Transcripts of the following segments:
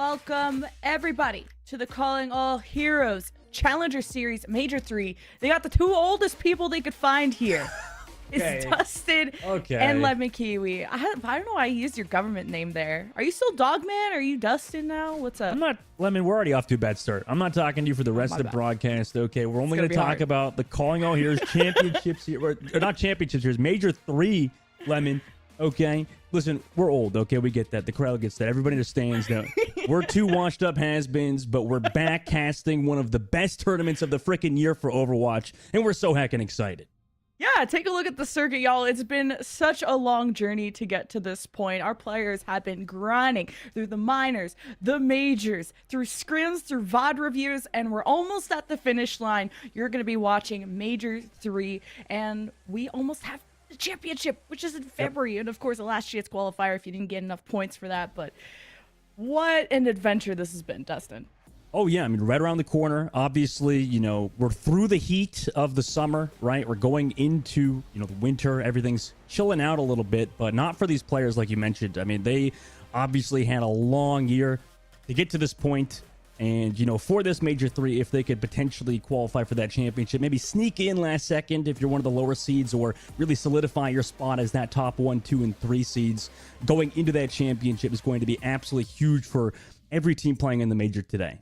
welcome everybody to the Calling All Heroes Challenger Series Major 3. They got the two oldest people they could find here. It's Dustin and Lemon Kiwi. I don't know why I used your government name there. Are you still Dogman? Are you Dustin now? What's up? I'm not, Lemon, we're already off to a bad start. I'm not talking to you for the rest of the broadcast, okay? We're only going to talk about the Calling All Heroes Championships here, or not Championships here, Major 3, Lemon, okay? Listen, we're old, okay? We get that. The crowd gets that. Everybody understands that. We're two washed-up has-beens, but we're back casting one of the best tournaments of the freaking year for Overwatch, and we're so heckin' excited. Yeah, take a look at the circuit, y'all. It's been such a long journey to get to this point. Our players have been grinding through the minors, the majors, through scrims, through VOD reviews, and we're almost at the finish line. You're going to be watching Major 3, and we almost have the championship, which is in February. And, of course, the last chance qualifier if you didn't get enough points for that. But what an adventure this has been, Dustin. Oh, yeah. I mean, right around the corner. Obviously, you know, we're through the heat of the summer, right? We're going into, you know, the winter. Everything's chilling out a little bit, but not for these players like you mentioned. I mean, they obviously had a long year to get to this point. And, you know, for this Major 3, if they could potentially qualify for that championship, maybe sneak in last second if you're one of the lower seeds, or really solidify your spot as that top 1, 2, and 3 seeds going into that championship is going to be absolutely huge for every team playing in the Major today.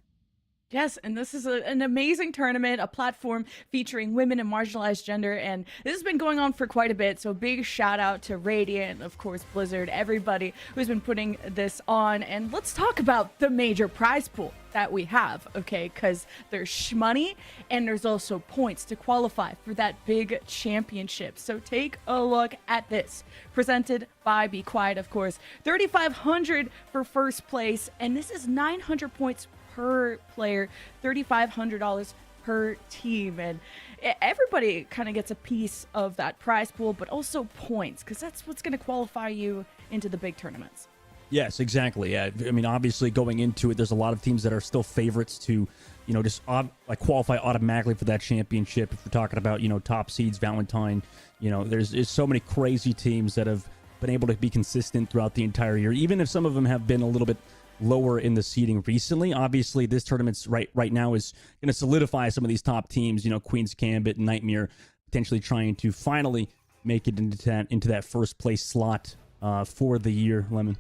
Yes, and this is an amazing tournament, a platform featuring women and marginalized gender, and this has been going on for quite a bit, so big shout out to Radiant, of course, Blizzard, everybody who's been putting this on. And let's talk about the major prize pool that we have, okay, because there's money and there's also points to qualify for that big championship. So take a look at this, presented by Be Quiet, of course. 3,500 for first place, and this is 900 points per player, $3,500 per team, and everybody kind of gets a piece of that prize pool, but also points, because that's what's going to qualify you into the big tournaments. Yes, exactly. Yeah, I mean, obviously going into it, there's a lot of teams that are still favorites to, you know, just like qualify automatically for that championship. If we're talking about, you know, top seeds, Valentine, you know, there's so many crazy teams that have been able to be consistent throughout the entire year, even if some of them have been a little bit lower in the seeding recently. Obviously, this tournament's right now is going to solidify some of these top teams. You know, Queen's Gambit, Nightmare, potentially trying to finally make it into that first place slot for the year. Lemon.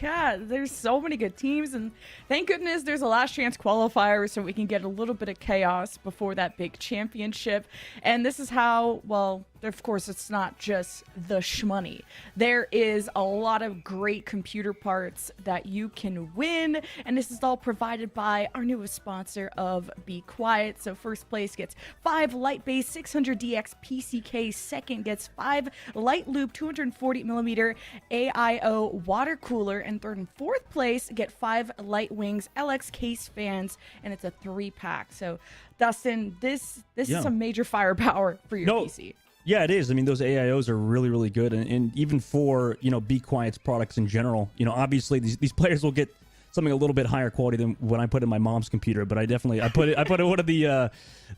Yeah, there's so many good teams, and thank goodness there's a last chance qualifier so we can get a little bit of chaos before that big championship. And this is how, well, of course, it's not just the shmoney. There is a lot of great computer parts that you can win, and this is all provided by our newest sponsor of Be Quiet. So first place gets 5 light base 600DX PCK, second gets 5 light loop 240mm AIO water cooler, and third and fourth place get 5 light wings LX case fans, and it's a 3-pack. So Dustin, this is some major firepower for your PC. Yeah, it is. I mean, those AIOs are really, really good. And even for, you know, Be Quiet's products in general, you know, obviously these players will get something a little bit higher quality than what I put in my mom's computer. But I put one of the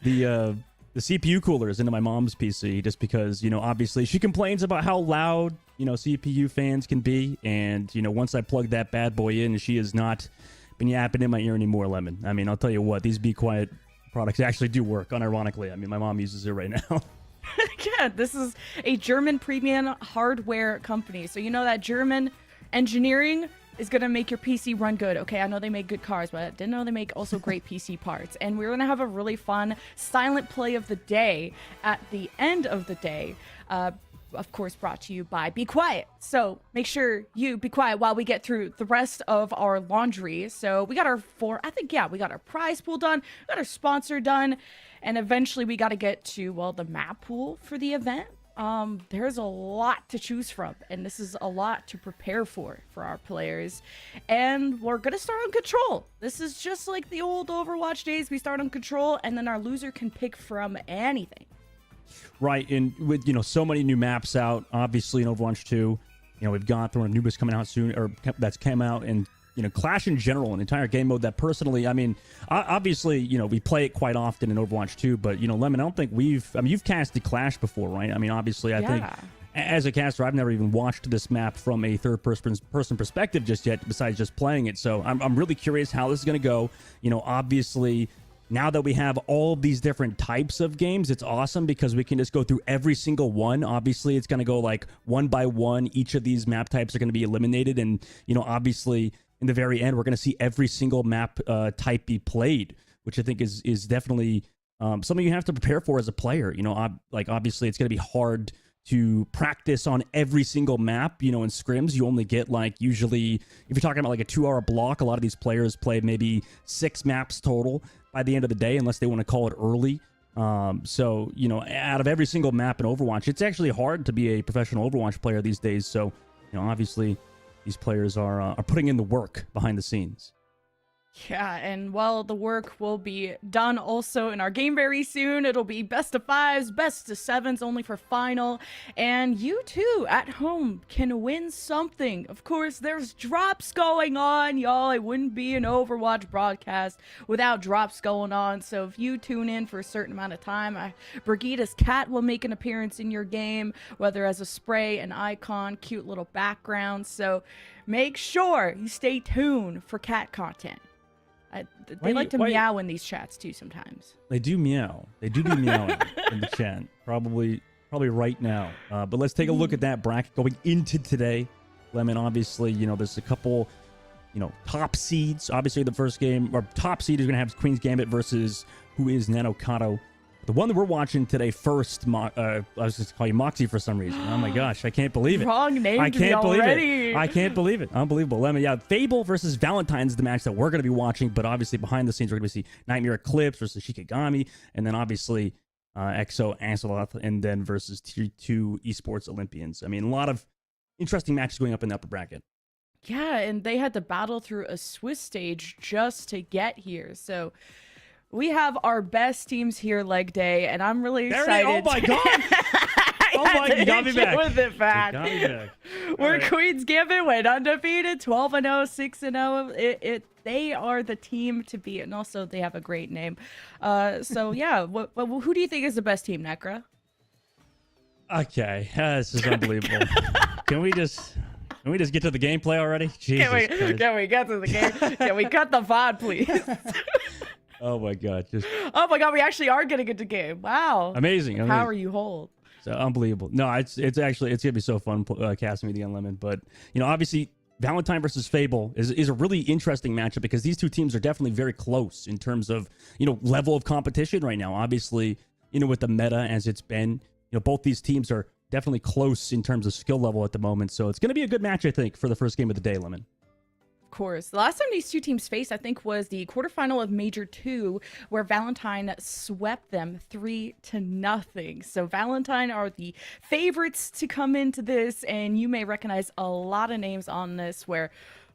CPU coolers into my mom's PC, just because, you know, obviously she complains about how loud, you know, CPU fans can be. And, you know, once I plugged that bad boy in, she has not been yapping in my ear anymore, Lemon. I mean, I'll tell you what, these Be Quiet products actually do work, unironically. I mean, my mom uses it right now. Yeah, this is a German premium hardware company. So you know that German engineering is going to make your PC run good. Okay, I know they make good cars, but I didn't know they make also great PC parts. And we're going to have a really fun silent play of the day at the end of the day. Of course, brought to you by Be Quiet. So make sure you be quiet while we get through the rest of our laundry. So we got our we got our prize pool done, we got our sponsor done, and eventually we got to get to, well, the map pool for the event. There's a lot to choose from, and this is a lot to prepare for our players. And we're gonna start on control. This is just like the old Overwatch days. We start on control, and then our loser can pick from anything. Right, and with, you know, so many new maps out, obviously in Overwatch 2, you know, we've got Throne of Anubis coming out soon, or that's came out, and, you know, Clash in general, an entire game mode that personally, I mean, obviously, you know, we play it quite often in Overwatch 2, but, you know, Lemon, I don't think you've casted Clash before, right? I mean, obviously, I think as a caster, I've never even watched this map from a third-person perspective just yet, besides just playing it. So I'm really curious how this is going to go. You know, obviously, now that we have all of these different types of games, it's awesome because we can just go through every single one. Obviously, it's going to go like one by one. Each of these map types are going to be eliminated. And, you know, obviously, in the very end, we're going to see every single map type be played, which I think is definitely something you have to prepare for as a player. You know, like obviously, it's going to be hard to practice on every single map. You know, in scrims, you only get like usually, if you're talking about like a 2-hour block, a lot of these players play maybe 6 maps total by the end of the day, unless they want to call it early. So, you know, out of every single map in Overwatch, it's actually hard to be a professional Overwatch player these days. So, you know, obviously these players are putting in the work behind the scenes. Yeah, and well, the work will be done also in our game very soon. It'll be best of 5s, best of 7s only for final. And you too at home can win something. Of course, there's drops going on, y'all. It wouldn't be an Overwatch broadcast without drops going on. So if you tune in for a certain amount of time, Brigida's cat will make an appearance in your game, whether as a spray, an icon, cute little background. So make sure you stay tuned for cat content. They like to meow in these chats too sometimes. They do meow. They do meowing in the chat. Probably right now. But let's take a look at that bracket going into today. Lemon, obviously, you know, there's a couple, you know, top seeds. Obviously, the first game, or top seed is going to have Queen's Gambit versus who is Nanokado. The one that we're watching today first, I was just calling you Moxie for some reason. Oh my gosh, I can't believe it. Wrong name I can't believe already. it. I can't believe it. Unbelievable. Lemon, yeah, Faeble versus Valentine is the match that we're going to be watching, but obviously behind the scenes, we're going to see Nightmare Eclipse versus Shikigami, and then obviously EXO, Anceloth, and then versus Tier 2 Esports Olympians. I mean, a lot of interesting matches going up in the upper bracket. Yeah, and they had to battle through a Swiss stage just to get here, so we have our best teams here leg day, and I'm really excited. Oh my god! Oh my, you got me back. With it back. You got me back. Where Queen's Gambit went undefeated, 12-0, 6-0. They are the team to beat, and also they have a great name. So yeah, who do you think is the best team, Necra? Okay, this is unbelievable. Can we just get to the gameplay already? Jesus Christ. Can we get to the game? Can we cut the VOD, please? Oh my god! Oh my god! We actually are getting into game. Wow! Amazing! Power you hold. So unbelievable. No, it's gonna be so fun casting me the Lemon. But you know, obviously, Valentine versus Faeble is a really interesting matchup because these two teams are definitely very close in terms of, you know, level of competition right now. Obviously, you know, with the meta as it's been, you know, both these teams are definitely close in terms of skill level at the moment. So it's gonna be a good match, I think, for the first game of the day, Lemon. Course. The last time these two teams faced, I think, was the quarterfinal of Major 2, where Valentine swept them 3-0. So Valentine are the favorites to come into this, and you may recognize a lot of names on this, where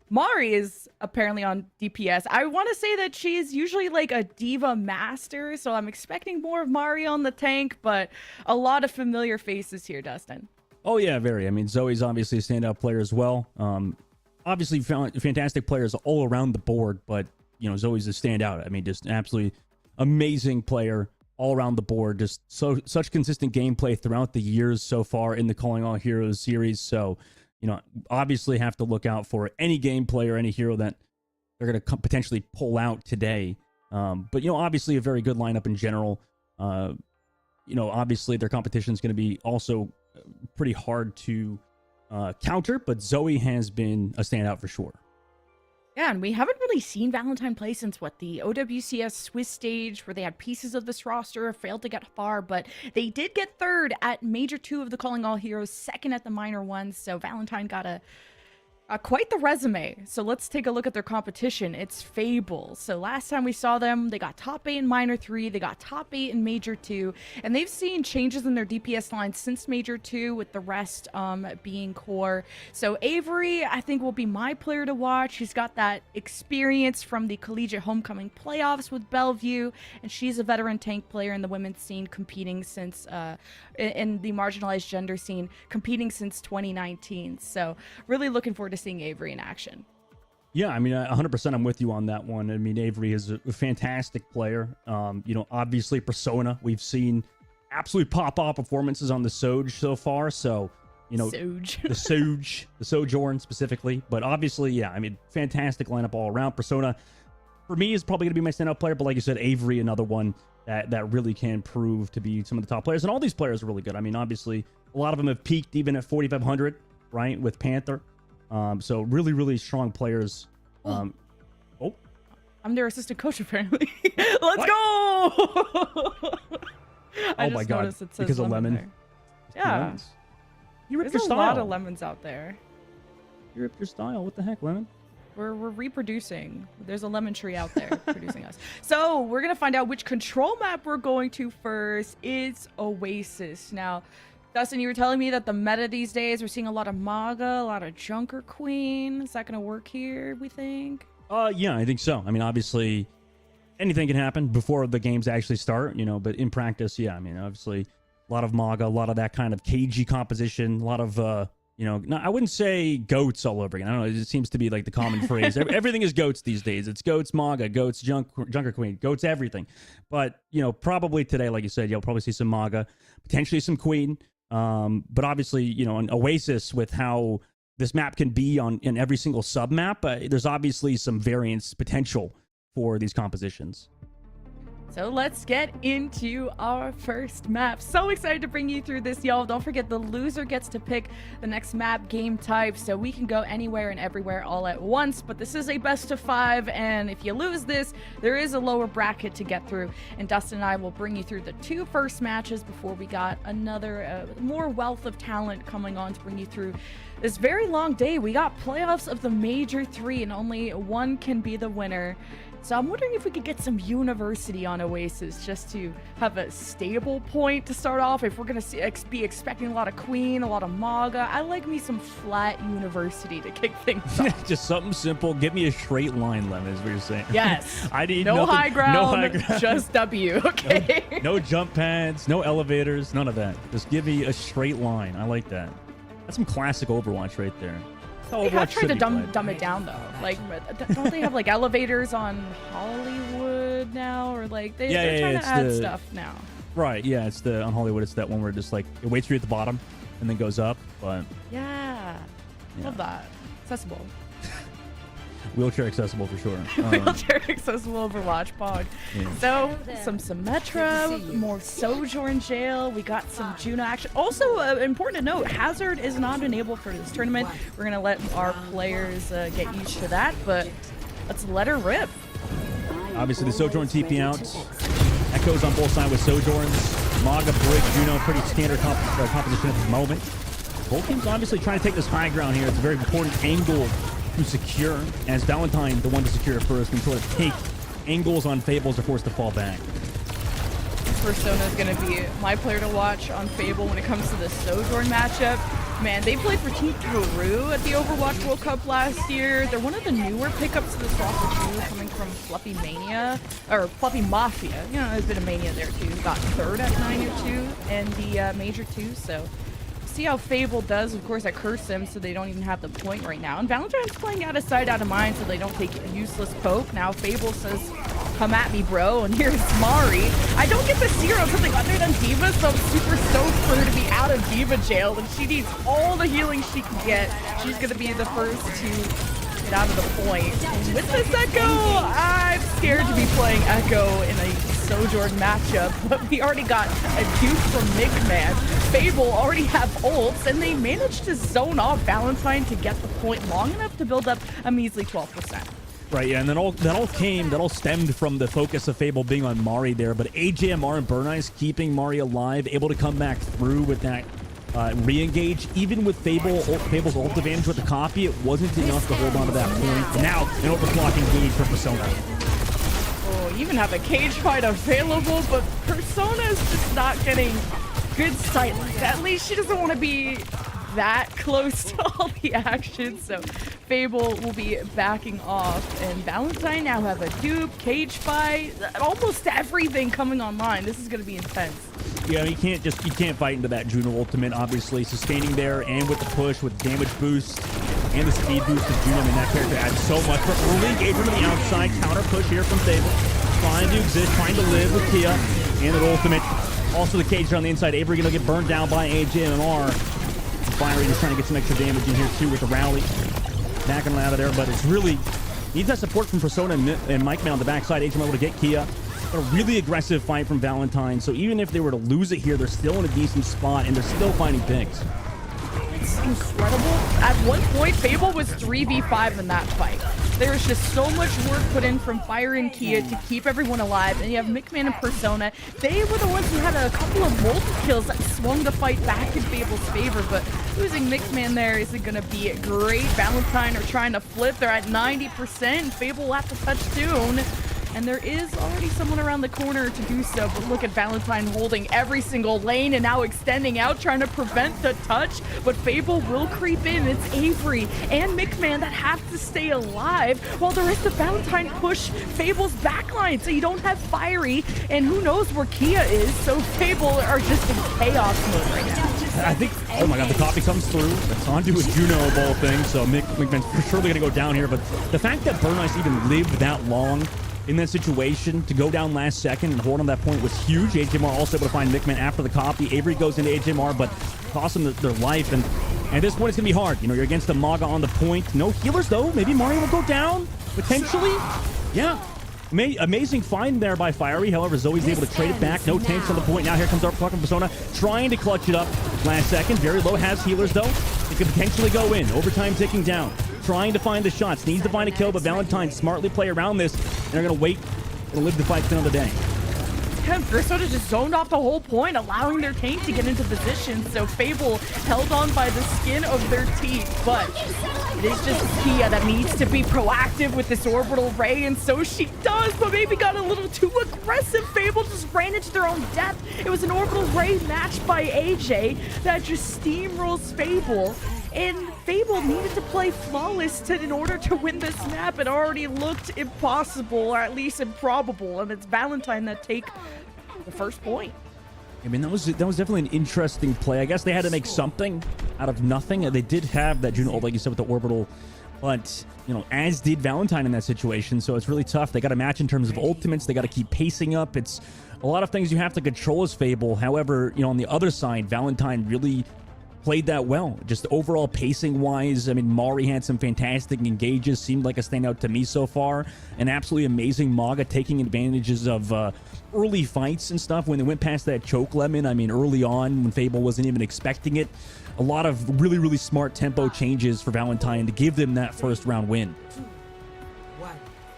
Mari is apparently on DPS. I want to say that she is usually like a diva master, so I'm expecting more of Mari on the tank, but a lot of familiar faces here, Dustin. Oh yeah, very. I mean, Zoe's obviously a standout player as well. Obviously, fantastic players all around the board, but, you know, Zoe's a standout. I mean, just an absolutely amazing player all around the board. Just such consistent gameplay throughout the years so far in the Calling All Heroes series. So, you know, obviously have to look out for any gameplay or any hero that they're going to potentially pull out today. But, you know, obviously a very good lineup in general. You know, obviously their competition is going to be also pretty hard to counter, but Zoe has been a standout for sure. Yeah, and we haven't really seen Valentine play since, the OWCS Swiss stage, where they had pieces of this roster, failed to get far, but they did get third at Major 2 of the Calling All Heroes, second at the Minor 1, so Valentine got quite the resume. So let's take a look at their competition. It's Faeble. So last time we saw them, they got top 8 in Minor 3, they got top 8 in Major 2, and they've seen changes in their DPS line since Major 2, with the rest being core. So Avery, I think, will be my player to watch. She's got that experience from the Collegiate Homecoming playoffs with Bellevue, and she's a veteran tank player in the women's scene, competing since in the marginalized gender scene, competing since 2019. So really looking forward to seeing Avery in action. Yeah, I mean, 100% I'm with you on that one. I mean, Avery is a fantastic player. You know, obviously Persona, we've seen absolutely pop-off performances on the Soj so far. So, you know, Soge. the Sojourn specifically. But obviously, yeah, I mean, fantastic lineup all around. Persona, for me, is probably going to be my standout player. But like you said, Avery, another one that really can prove to be some of the top players. And all these players are really good. I mean, obviously, a lot of them have peaked even at 4,500, right, with Panther. So really, really strong players. Oh. I'm their assistant coach, apparently. Let's go! Oh my god, because of lemon. There. Yeah. Lemons. You ripped There's your a style. lot of lemons out there. You ripped your style. What the heck, lemon? We're reproducing. There's a lemon tree out there producing us. So we're going to find out which control map we're going to first. It's Oasis. Now, Dustin, you were telling me that the meta these days, we're seeing a lot of Maga, a lot of Junker Queen. Is that going to work here, we think? Yeah, I think so. I mean, obviously, anything can happen before the games actually start, you know, but in practice, yeah, I mean, obviously, a lot of Maga, a lot of that kind of cagey composition, a lot of, you know, I wouldn't say goats all over again. I don't know, it seems to be like the common phrase. Everything is goats these days. It's goats, Maga, goats, Junker Queen, goats, everything. But, you know, probably today, like you said, you'll probably see some Maga, potentially some Queen. But obviously, you know, an Oasis with how this map can be in every single sub map, there's obviously some variance potential for these compositions. So let's get into our first map. So excited to bring you through this, y'all. Don't forget, the loser gets to pick the next map game type, so we can go anywhere and everywhere all at once. But this is a best of 5, and if you lose this, there is a lower bracket to get through. And Dustin and I will bring you through the 2 first matches before we got another more wealth of talent coming on to bring you through this very long day. We got playoffs of the major 3, and only one can be the winner. So I'm wondering if we could get some university on Oasis just to have a stable point to start off. If we're going to be expecting a lot of Queen, a lot of Maga, I like me some flat university to kick things off. Just something simple. Give me a straight line, Lemon, is what you're saying. Yes. I need no nothing, high ground, no high ground. Just W, okay? No jump pads, no elevators, none of that. Just give me a straight line. I like that. That's some classic Overwatch right there. They have tried to dumb it down, though. Like, don't they have, like, elevators on Hollywood now? Or, like, they're trying to add stuff now. Right, yeah, it's on Hollywood, it's that one where it just, like, it waits for you at the bottom and then goes up, but... Yeah. Love that. Accessible. Wheelchair accessible for sure. Wheelchair accessible Overwatch Pog. Yeah. So, some Symmetra, more Sojourn Jail. We got some Juno action. Also, important to note, Hazard is not enabled for this tournament. We're going to let our players get used to that, but let's let her rip. Obviously, the Sojourn TP out. Echoes on both sides with Sojourns. Maga, Brig, Juno, pretty standard composition at the moment. Both teams obviously trying to take this high ground here. It's a very important angle to secure, as Valentine, the one to secure first, can sort of take angles on Fables are forced to fall back. Persona is going to be my player to watch on Faeble when it comes to the Sojourn matchup. Man, they played for Team Peru at the Overwatch World Cup last year. They're one of the newer pickups to this roster too, coming from Fluffy Mania, or Fluffy Mafia. You know, there's been a Mania there too. Got 3rd at 9-2 and the Major 2, so... See how Faeble does. Of course, I curse them so they don't even have the point right now. And Valentine's playing out of sight, out of mind so they don't take a useless poke. Now Faeble says, come at me, bro. And here's Mari. I don't get to see her on something other than Diva, so I'm super stoked for her to be out of Diva jail. And she needs all the healing she can get. She's going to be the first to get out of the point. And with this Echo, I'm scared to be playing Echo in a Sojourn matchup, but we already got a dupe from Migman. Faeble already have ults, and they managed to zone off Valentine to get the point long enough to build up a measly 12%. Right, yeah, and that all stemmed from the focus of Faeble being on Mari there, but AJMR and Burn Eyes keeping Mari alive, able to come back through with that re-engage. Even with Fable's ult advantage with the copy, it wasn't enough to hold on to that point. And now, an overclock engage for Persona. Oh, you even have a cage fight available, but Persona is just not getting good sight. At least she doesn't want to be that close to all the action, so Faeble will be backing off, and Valentine now have a dupe, cage fight, almost everything coming online. This is going to be intense. Yeah, you can't fight into that Juno ultimate, obviously. Sustaining there, and with the push, with damage boost, and the speed boost of Juno, I mean, that character adds so much. For early engagement on the outside, counter push here from Faeble. Trying to exist, trying to live with Kia, and an ultimate. Also the cage on the inside. Avery gonna get burned down by AJMR. Fiery just trying to get some extra damage in here too with the rally. Backing him out of there, but it's really needs that support from Persona and Mike Man on the backside. HM able to get Kia. But a really aggressive fight from Valentine. So even if they were to lose it here, they're still in a decent spot and they're still finding picks. It's incredible. At one point, Faeble was 3v5 in that fight. There was just so much work put in from Fire and Kia to keep everyone alive. And you have Mickman and Persona. They were the ones who had a couple of multi-kills that swung the fight back in Fable's favor. But losing Mickman there isn't going to be great. Valentine are trying to flip. They're at 90%. Faeble will have to touch soon. And there is already someone around the corner to do so, but look at Valentine holding every single lane and now extending out, trying to prevent the touch, but Faeble will creep in. It's Avery and Mickman that have to stay alive, while the rest of Valentine push Fable's backline, so you don't have Fiery, and who knows where Kia is, so Faeble are just in chaos mode right now. I think, oh my god, the copy comes through. It's onto a Juno of all things, so Mickman's surely going to go down here, but the fact that Burn Ice even lived that long in that situation to go down last second and hold on that point was huge. HMR also able to find Mickman after the copy. Avery goes into HMR, but cost them their life. And at this point, it's going to be hard. You know, you're against the Maga on the point. No healers, though. Maybe Mario will go down, potentially. Yeah. Amazing find there by Fiery. However, Zoe's able to trade it back. No tanks on the point. Now here comes our fucking Persona trying to clutch it up last second. Very low, has healers, though. It could potentially go in. Overtime ticking down. Trying to find the shots. Needs to find a kill, but Valentine smartly play around this. And they're going to wait to live the fight to another day. Yeah, Persona just zoned off the whole point, allowing their tank to get into position. So Faeble held on by the skin of their teeth, but it is just Kia that needs to be proactive with this orbital ray, and so she does, but maybe got a little too aggressive. Faeble just ran into their own death. It was an orbital ray matched by AJ that just steamrolls Faeble. And Faeble needed to play flawless in order to win this map. It already looked impossible, or at least improbable, and it's Valentine that take the first point. I mean, that was definitely an interesting play. I guess they had to make something out of nothing. They did have that Juno ult, like you said, with the orbital, but, you know, as did Valentine in that situation, so it's really tough. They got to match in terms of ultimates. They got to keep pacing up. It's a lot of things you have to control as Faeble. However, you know, on the other side, Valentine really played that well, just overall pacing wise. I mean, Mari had some fantastic engages, seemed like a standout to me so far. An absolutely amazing Maga taking advantages of early fights and stuff when they went past that choke lemon. I mean, early on when Faeble wasn't even expecting it. A lot of really, really smart tempo changes for Valentine to give them that first round win.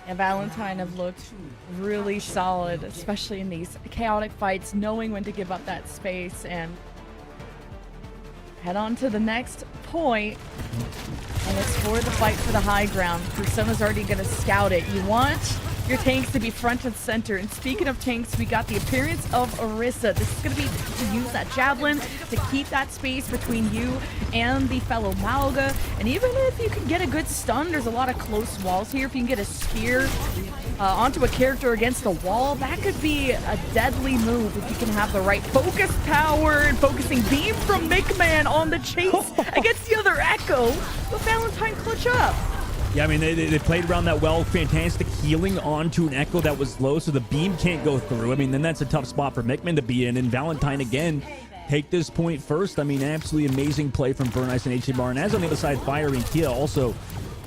And Valentine have looked really solid, especially in these chaotic fights, knowing when to give up that space and head on to the next point, and it's for the fight for the high ground. Persona's already going to scout it. You want your tanks to be front and center. And speaking of tanks, we got the appearance of Orisa. This is going to be to use that javelin to keep that space between you and the fellow Malga. And even if you can get a good stun, there's a lot of close walls here. If you can get a spear onto a character against a wall, that could be a deadly move if you can have the right focus power and focusing beam from Mickman on the chase against the other Echo. But Valentine clutch up. Yeah, I mean, they played around that well. Fantastic healing onto an Echo that was low, so the beam can't go through. I mean, then that's a tough spot for Mickman to be in. And Valentine, again, take this point first. I mean, absolutely amazing play from Burn Ice and HMR. And as on the other side, Fire and Kia also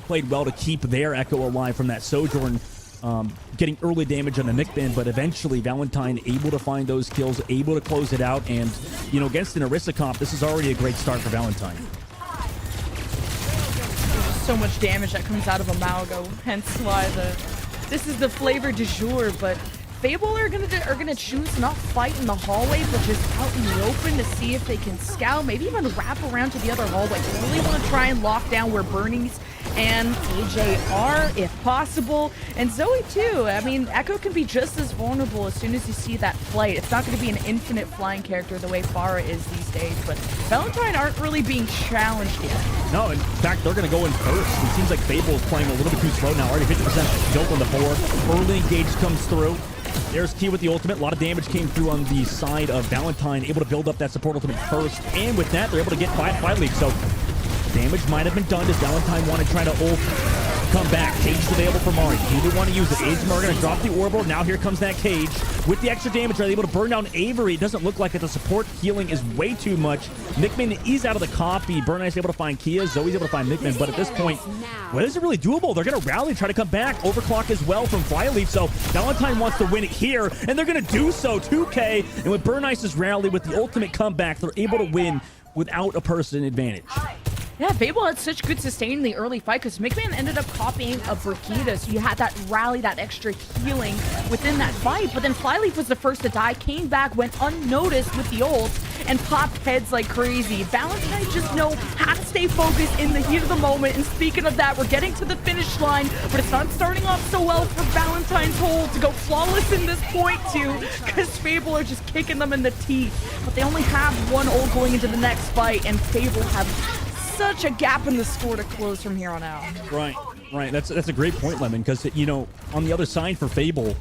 played well to keep their Echo alive from that Sojourn, getting early damage on the Mickman. But eventually, Valentine able to find those kills, able to close it out. And, you know, against an Orisa comp, this is already a great start for Valentine. So much damage that comes out of Amalgo, hence why this is the flavor du jour. But Faeble are gonna choose not fight in the hallway, but just out in the open to see if they can scout, maybe even wrap around to the other hallway. They really want to try and lock down where Bernie's and AJ are, if possible, and Zoe too. I mean, Echo can be just as vulnerable as soon as you see that flight. It's not going to be an infinite flying character the way Farah is these days, but Valentine aren't really being challenged yet. No, in fact, they're going to go in first. It seems like Faeble is playing a little bit too slow now. Already 50% built on the board. Early engage comes through. There's Key with the ultimate. A lot of damage came through on the side of Valentine, able to build up that support ultimate first, and with that, they're able to get 5 leads. So damage might have been done. Does Valentine want to try to ult come back. Cage is available for Mari. He didn't want to use it. Agemar going to drop the orbital. Now here comes that Cage. With the extra damage, are they able to burn down Avery? It doesn't look like it. The support healing is way too much. Nickman is out of the copy. Burn Ice able to find Kia. Zoe's able to find Nickman. But at this point, well, is it really doable? They're going to rally, try to come back. Overclock as well from Flyleaf. So Valentine wants to win it here, and they're going to do so. 2K. And with Burn Ice's rally, with the ultimate comeback, they're able to win without a person advantage. Yeah, Faeble had such good sustain in the early fight because McMahon ended up copying a Brigida, so you had that rally, that extra healing within that fight. But then Flyleaf was the first to die, came back, went unnoticed with the ult, and popped heads like crazy. Valentine just know how to stay focused in the heat of the moment. And speaking of that, we're getting to the finish line, but it's not starting off so well for Valentine's hold to go flawless in this point too, because Faeble are just kicking them in the teeth. But they only have one ult going into the next fight, and Faeble have such a gap in the score to close from here on out. Right. That's a great point, Lemon, because, you know, on the other side for Faeble,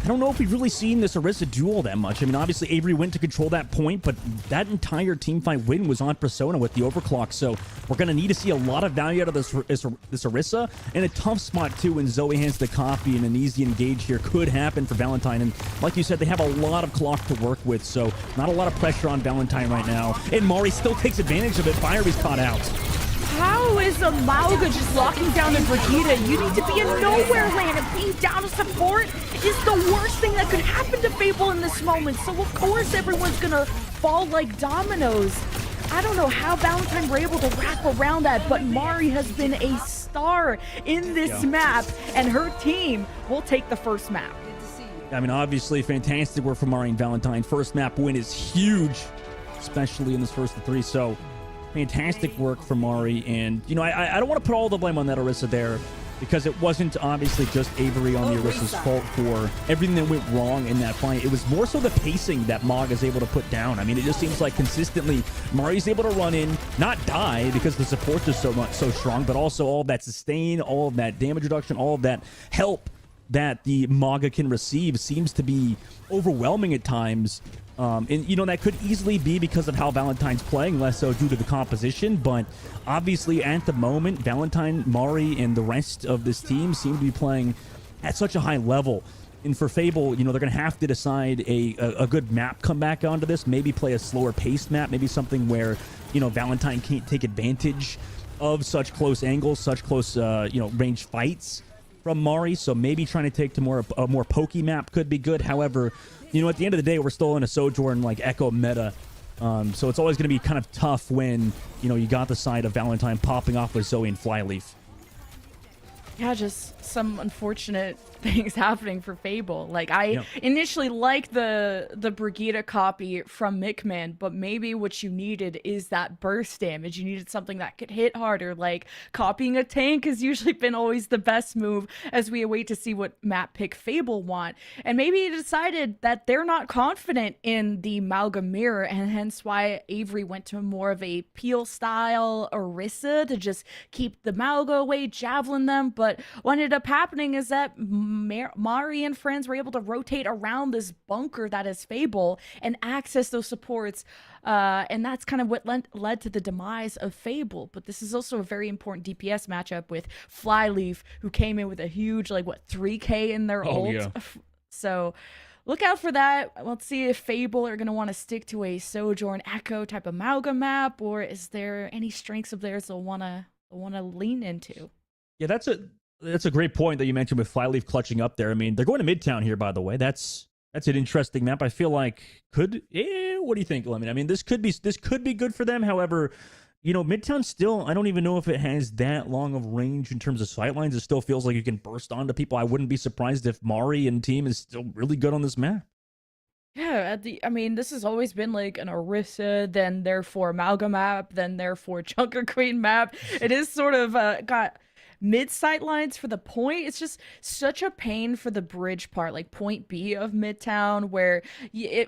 I don't know if we've really seen this Orisa duel that much. I mean, obviously, Avery went to control that point, but that entire teamfight win was on Persona with the overclock, so we're going to need to see a lot of value out of this Orisa, and a tough spot, too, when Zoe hands the copy, and an easy engage here could happen for Valentine, and like you said, they have a lot of clock to work with, so not a lot of pressure on Valentine right now, and Mari still takes advantage of it. Fiery's caught out. How is a Mauga just locking down the Brigida? You need to be in nowhere land, and being down to support is the worst thing that could happen to Faeble in this moment. So of course everyone's gonna fall like dominoes. I don't know how Valentine were able to wrap around that, but Mari has been a star in this map, and her team will take the first map. I mean, obviously, fantastic work from Mari and Valentine. First map win is huge, especially in this first of three, so fantastic work from Mari, and you know, I don't want to put all the blame on that Orisa there, because it wasn't obviously just Avery on the Orisa's fault for everything that went wrong in that fight. It was more so the pacing that Mog is able to put down. I mean, it just seems like consistently Mari's able to run in, not die because the support is so strong, but also all of that sustain, all of that damage reduction, all of that help that the Maga can receive seems to be overwhelming at times. And, you know, that could easily be because of how Valentine's playing, less so due to the composition. But obviously, at the moment, Valentine, Mari, and the rest of this team seem to be playing at such a high level. And for Faeble, you know, they're going to have to decide a good map come back onto this. Maybe play a slower paced map. Maybe something where, you know, Valentine can't take advantage of such close angles, such close, you know, range fights from Mari. So maybe trying to take to a more pokey map could be good. However, you know, at the end of the day, we're still in a Sojourn like Echo meta, so it's always going to be kind of tough when, you know, you got the side of Valentine popping off with Zoe and Flyleaf. Yeah, just some unfortunate things happening for Faeble. Like, I initially liked the Brigida copy from Mickman, but maybe what you needed is that burst damage. You needed something that could hit harder. Like, copying a tank has usually been always the best move as we await to see what map pick Faeble want. And maybe he decided that they're not confident in the Malga mirror, and hence why Avery went to more of a Peel style Orisa to just keep the Malga away, javelin them. But what ended up happening is that Mari and friends were able to rotate around this bunker that is Faeble and access those supports, and that's kind of what led to the demise of Faeble. But this is also a very important DPS matchup with Flyleaf, who came in with a huge, like, what, 3K in their ult. Yeah. So look out for that. Let's see if Faeble are going to want to stick to a Sojourn Echo type amalgam map, or is there any strengths of theirs they'll want to lean into? Yeah, that's a great point that you mentioned with Flyleaf clutching up there. I mean, they're going to Midtown here, by the way. That's an interesting map. I feel like what do you think, Lemon? I mean, this could be good for them. However, you know, Midtown still, I don't even know if it has that long of range in terms of sightlines. It still feels like you can burst onto people. I wouldn't be surprised if Mari and team is still really good on this map. Yeah, I mean, this has always been like an Orisa, then therefore Amalgam map, then therefore Junker Queen map. It is sort of got mid sight lines for the point. It's just such a pain for the bridge part, like point B of Midtown, where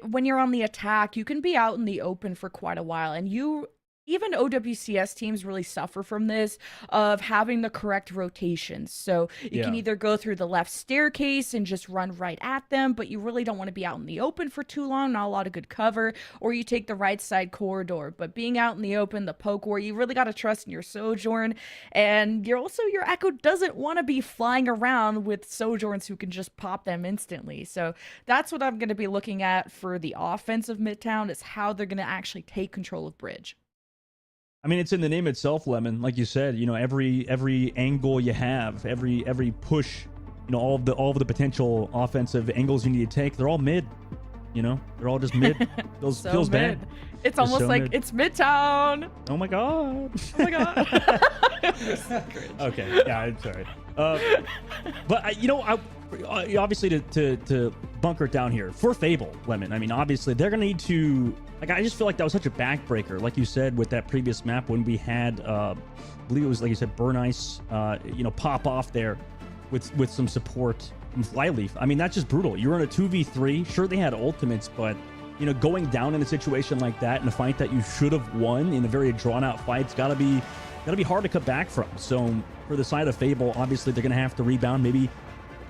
when you're on the attack, you can be out in the open for quite a while, and even OWCS teams really suffer from this of having the correct rotations. So you can either go through the left staircase and just run right at them, but you really don't want to be out in the open for too long, not a lot of good cover, or you take the right side corridor. But being out in the open, the poke war, you really got to trust in your Sojourn. And your Echo doesn't want to be flying around with Sojourns who can just pop them instantly. So that's what I'm going to be looking at for the offense of Midtown, is how they're going to actually take control of Bridge. I mean, it's in the name itself, Lemon. Like you said, you know, every angle you have, every push, you know, all of the potential offensive angles you need to take, they're all mid. You know, they're all just mid. Feels mid. bad. It's almost like mid. It's Midtown. Oh my god. Oh my god. Okay. Yeah, I'm sorry. But you know, obviously to bunker it down here for Faeble, Lemon. I mean, obviously they're gonna need to. Like, I just feel like that was such a backbreaker, like you said, with that previous map when we had, I believe it was, like you said, Burn Ice, you know, pop off there with some support from Flyleaf. I mean, that's just brutal. You're in a 2v3. Sure, they had ultimates, but, you know, going down in a situation like that in a fight that you should have won in a very drawn-out fight, it's gotta be hard to cut back from. So for the side of Faeble, obviously they're gonna have to rebound, maybe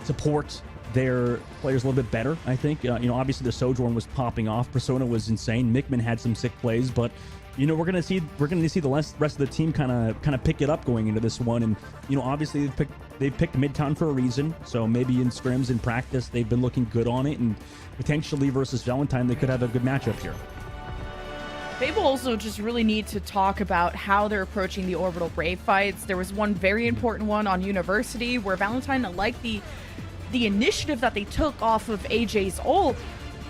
support their players a little bit better, I think. You know, obviously the Sojourn was popping off. Persona was insane. Mickman had some sick plays, but you know, we're gonna see the rest of the team kind of pick it up going into this one. And you know, obviously they've picked Midtown for a reason. So maybe in scrims, in practice, they've been looking good on it, and potentially versus Valentine, they could have a good matchup here. Faeble also just really need to talk about how they're approaching the Orbital Brave fights. There was one very important one on University where Valentine liked the initiative that they took off of AJ's ult,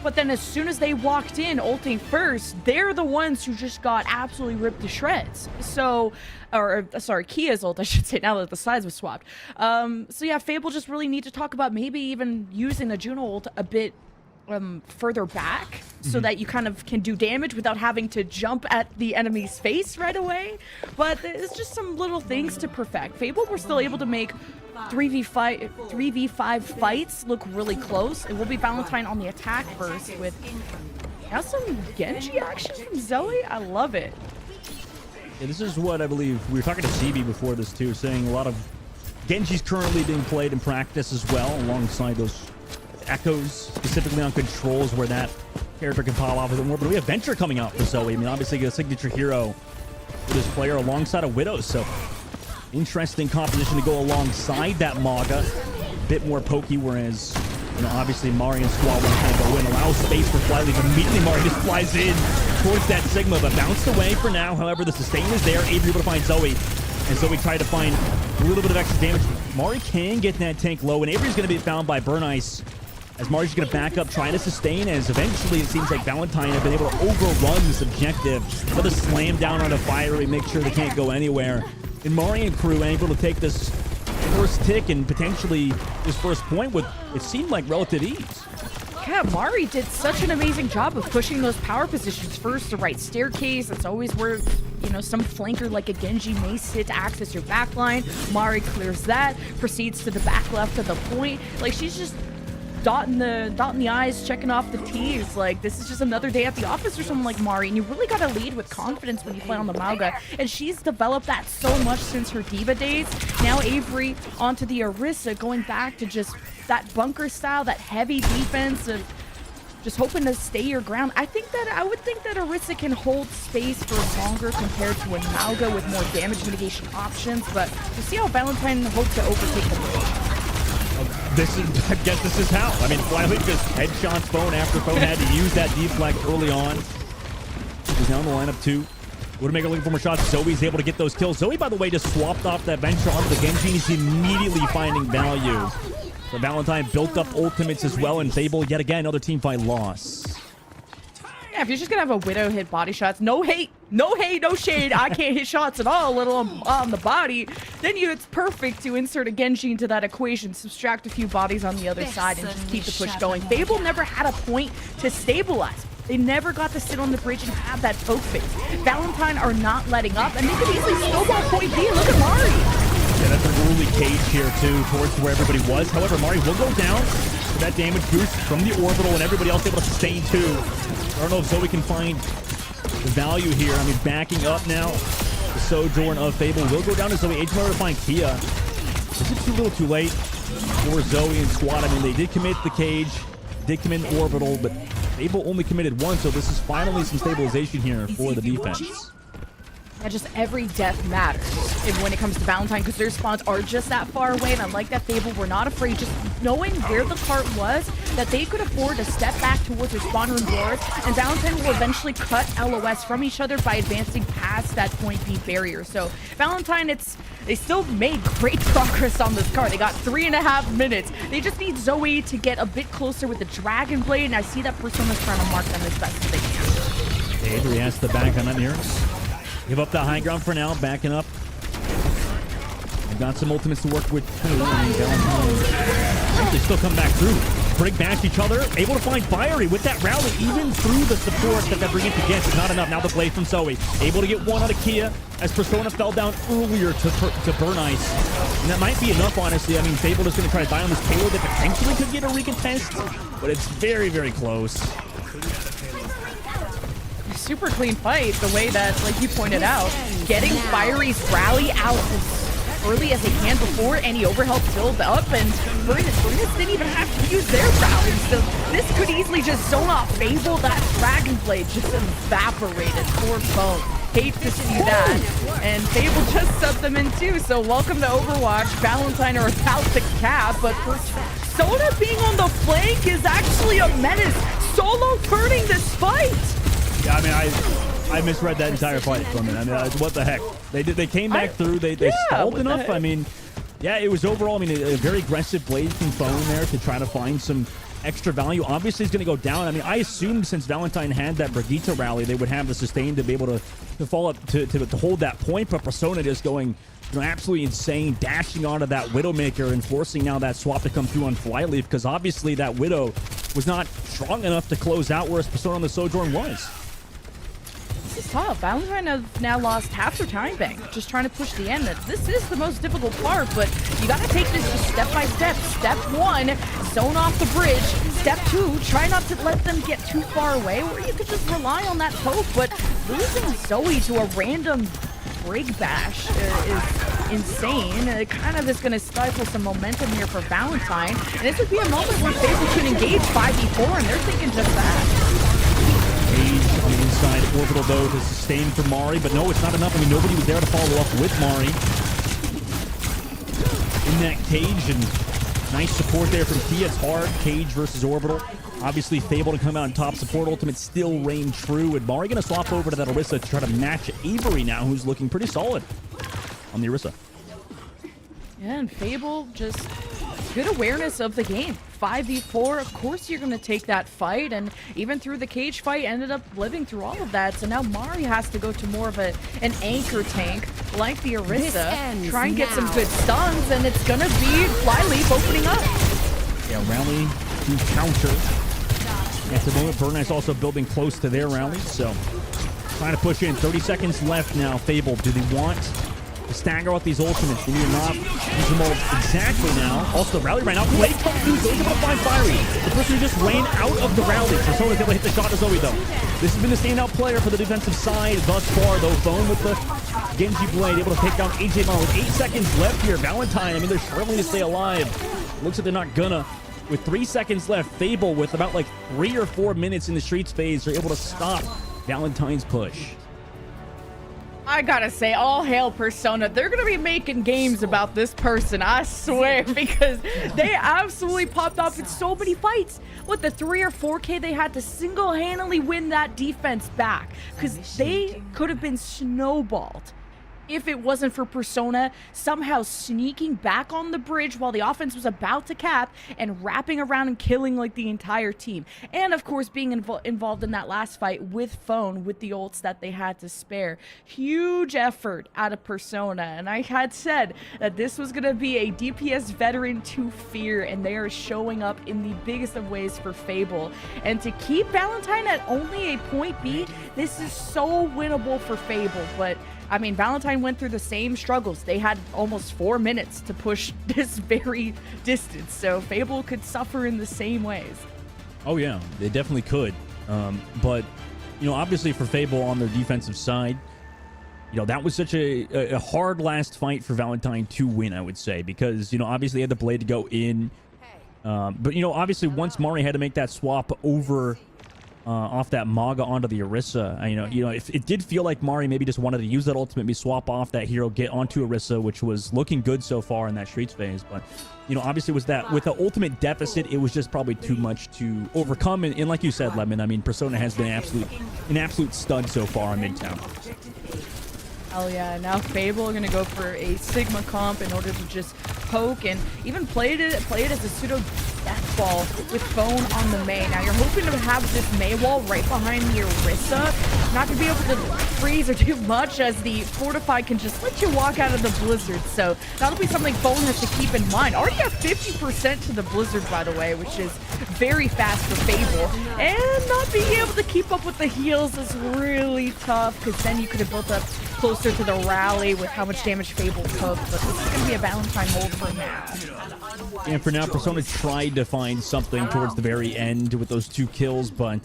but then as soon as they walked in ulting first, they're the ones who just got absolutely ripped to shreds. So, or sorry, Kia's ult, I should say, now that the sides was swapped. So yeah, Faeble just really need to talk about maybe even using the Juno ult a bit further back so that you kind of can do damage without having to jump at the enemy's face right away. But it's just some little things to perfect. Faeble were still able to make 3v5 fights look really close. It will be Valentine on the attack first with now some Genji action from Zoe. I love it. Yeah, this is what I believe we were talking to CB before this too, saying a lot of Genji's currently being played in practice as well, alongside those echoes, specifically on controls where that character can pop off with it more. But we have Venture coming out for Zoe. I mean, obviously a signature hero for this player alongside a Widow. So interesting composition to go alongside that Maga. Bit more pokey, whereas, you know, obviously Mari and Squall want to kind of go in, allow space for Flyleaf. Immediately Mari just flies in towards that Sigma, but bounced away for now. However, the sustain is there. Avery able to find Zoe, and Zoe tried to find a little bit of extra damage. Mari can get that tank low, and Avery's going to be found by Burn Ice, as Mari's going to back up, try to sustain, as eventually it seems like Valentine have been able to overrun this objective. Another slam down on a Fiery, make sure they can't go anywhere. And Mari and crew able to take this first tick and potentially this first point with, it seemed like, relative ease. Yeah, Mari did such an amazing job of pushing those power positions first, the right staircase. That's always where, you know, some flanker like a Genji may sit to access your backline. Mari clears that, proceeds to the back left of the point. Like, she's just dotting the I's, checking off the T's. Like, this is just another day at the office for someone like Mari, and you really got to lead with confidence when you play on the Mauga, and she's developed that so much since her Diva days. Now Avery onto the Orisa, going back to just that bunker style, that heavy defense of just hoping to stay your ground. I would think that Orisa can hold space for longer compared to a Mauga with more damage mitigation options, but we'll see how Valentine hopes to overtake the bridge. I guess this is how. I mean, Flyleaf just headshots Phone after Phone had to use that deflect early on. He's now in the lineup too. Widowmaker looking for more shots. Zoe's able to get those kills. Zoe, by the way, just swapped off that Venture onto the Genji. He's immediately finding value. So Valentine built up ultimates as well, and Faeble, yet again, another team fight loss. Yeah, if you're just gonna have a Widow hit body shots, no hate, no shade, I can't hit shots at all, let alone on the body, then it's perfect to insert a Genji into that equation, subtract a few bodies on the other side, and just keep the push going. Faeble never had a point to stabilize. They never got to sit on the bridge and have that poke phase. Valentine are not letting up, and they could easily snowball point B. Look at Mari. Yeah, that's a early cage here, too, towards where everybody was. However, Mari will go down for that damage boost from the orbital, and everybody else able to sustain, too. I don't know if Zoe can find the value here. I mean, backing up now. The Sojourn of Faeble will go down to Zoe. H to find Kia. Is it too little too late for Zoe and squad? I mean, they did commit the cage, did commit orbital, but Faeble only committed one, so this is finally some stabilization here for the defense. Yeah, just every death matters when it comes to Valentine, because their spawns are just that far away, and I like that Faeble were not afraid, just knowing where the cart was, that they could afford to step back towards their spawn room doors, and Valentine will eventually cut LOS from each other by advancing past that point B barrier. So Valentine, they still made great progress on this cart. They got 3.5 minutes. They just need Zoe to get a bit closer with the Dragon Blade, and I see that Persona's trying to mark them as best as they can. Avery has to back on that here. Give up the high ground for now, backing up. They've got some ultimates to work with too. They still come back through. Brig bash each other, able to find Fiery with that rally, even through the support that they're bringing against is not enough. Now the blade from Zoe, able to get one out of Kia as Persona fell down earlier to burn ice. And that might be enough, honestly. I mean, Faeble is going to try to die on this payload that potentially could get a recontest, but it's very, very close. Super clean fight, the way that, like you pointed out, getting Fiery's rally out as early as they can before any overhealth filled up, and Burnus didn't even have to use their rally, so this could easily just zone off Faeble. That Dragon Blade just evaporated. Poor Phone. Hate to see that. And Faeble just subbed them in too, so welcome to Overwatch. Valentine are about to cap, but Persona being on the flank is actually a menace. Solo turning this fight. Yeah, I mean, I misread that entire fight from it. I mean, what the heck? They came back through. They stalled enough. I mean, yeah, it was overall, I mean, a very aggressive blade from Phone there to try to find some extra value. Obviously, it's going to go down. I mean, I assumed since Valentine had that Brigitte rally, they would have the sustain to be able to fall up to hold that point. But Persona just going, absolutely insane, dashing onto that Widowmaker and forcing now that swap to come through on Flyleaf, because obviously that Widow was not strong enough to close out, whereas Persona on the Sojourn was. This is tough. Valentine have now lost half their time bank, just trying to push the end. This is the most difficult part, but you got to take this just step by step. Step 1, zone off the bridge. Step 2, try not to let them get too far away, or you could just rely on that poke. But losing Zoe to a random Brig bash is insane. It kind of is going to stifle some momentum here for Valentine, and this would be a moment where Faeble can engage 5v4, and they're thinking just that. Cage on the inside, orbital though to sustain for Mari, but no, it's not enough. I mean, nobody was there to follow up with Mari in that cage, and nice support there from Kia. It's hard, Cage versus orbital. Obviously, Faeble to come out on top. Support ultimate still reign true, and Mari going to swap over to that Orisa to try to match Avery now, who's looking pretty solid on the Orisa. Yeah, and Faeble just good awareness of the game. 5v4, of course you're going to take that fight, and even through the cage fight, ended up living through all of that. So now Mari has to go to more of an anchor tank like the Orisa, try and get some good stuns, and it's going to be Flyleaf opening up. Yeah, rally to counter. At the moment, Burn Knight's also building close to their rally, so trying to push in. 30 seconds left now. Faeble, do they want to stagger out these ultimates? Do we not use them all exactly now? Also, the rally ran out. Blade comes through. Zoe's able to find Fiery. The person who just ran out of the rally. Persona's able to hit the shot to Zoe, though. This has been the standout player for the defensive side thus far, though. Phone with the Genji Blade, able to take down AJ Mall with 8 seconds left here. Valentine, I mean, they're struggling to stay alive. Looks like they're not gonna. With 3 seconds left, Faeble with about like 3 or 4 minutes in the streets phase are able to stop Valentine's push. I gotta say, all hail Persona. They're gonna be making games about this person, I swear, because they absolutely popped off in so many fights. What, the 3 or 4K they had to single-handedly win that defense back, because they could have been snowballed if it wasn't for Persona somehow sneaking back on the bridge while the offense was about to cap and wrapping around and killing like the entire team. And of course being involved in that last fight with Phone, with the ults that they had to spare. Huge effort out of Persona, and I had said that this was going to be a DPS veteran to fear, and they are showing up in the biggest of ways for Faeble. And to keep Valentine at only a point B, this is so winnable for Faeble. But I mean, Valentine went through the same struggles. They had almost 4 minutes to push this very distance, so Faeble could suffer in the same ways. Oh yeah, they definitely could. But obviously for Faeble on their defensive side, that was such a hard last fight for Valentine to win, I would say, because, obviously they had the blade to go in. But, obviously once Mari had to make that swap over off that Maga onto the Orisa, if it did feel like Mari maybe just wanted to use that ultimate, maybe swap off that hero, get onto Orisa, which was looking good so far in that Streets phase. But, obviously was that with the ultimate deficit, it was just probably too much to overcome. And like you said, Lemon, I mean, Persona has been an absolute stud so far in Midtown. Hell yeah, now Faeble going to go for a Sigma comp in order to just poke and even play it as a pseudo death ball with Phone on the Mei. Now you're hoping to have this Mei wall right behind the Orisa. Not going to be able to freeze or do much as the Fortify can just let you walk out of the Blizzard. So that'll be something Phone has to keep in mind. Already got 50% to the Blizzard, by the way, which is very fast for Faeble. And not being able to keep up with the heals is really tough, because then you could have built up closer to the rally with how much damage Faeble took, but this is going to be a Valentine hold for now. And for now, Persona tried to find something towards the very end with those 2 kills, but,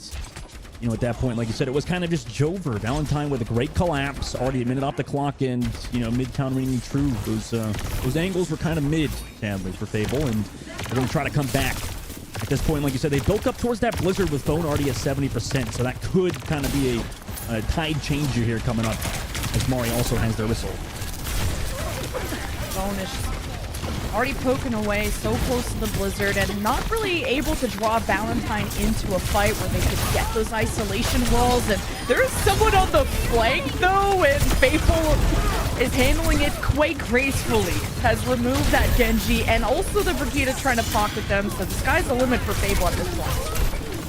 at that point, like you said, it was kind of just Jover. Valentine with a great collapse, already a minute off the clock, and, Midtown ringing true. Those angles were kind of mid, sadly, for Faeble, and they're going to try to come back. At this point, like you said, they built up towards that Blizzard with Phone already at 70%, so that could kind of be a tide changer here coming up, as Mari also has their whistle. Bonus already poking away, so close to the Blizzard, and not really able to draw Valentine into a fight where they could get those isolation walls. And there is someone on the flank, though, and Faeble is handling it quite gracefully. Has removed that Genji, and also the Brigida trying to pocket them, so the sky's the limit for Faeble at this point.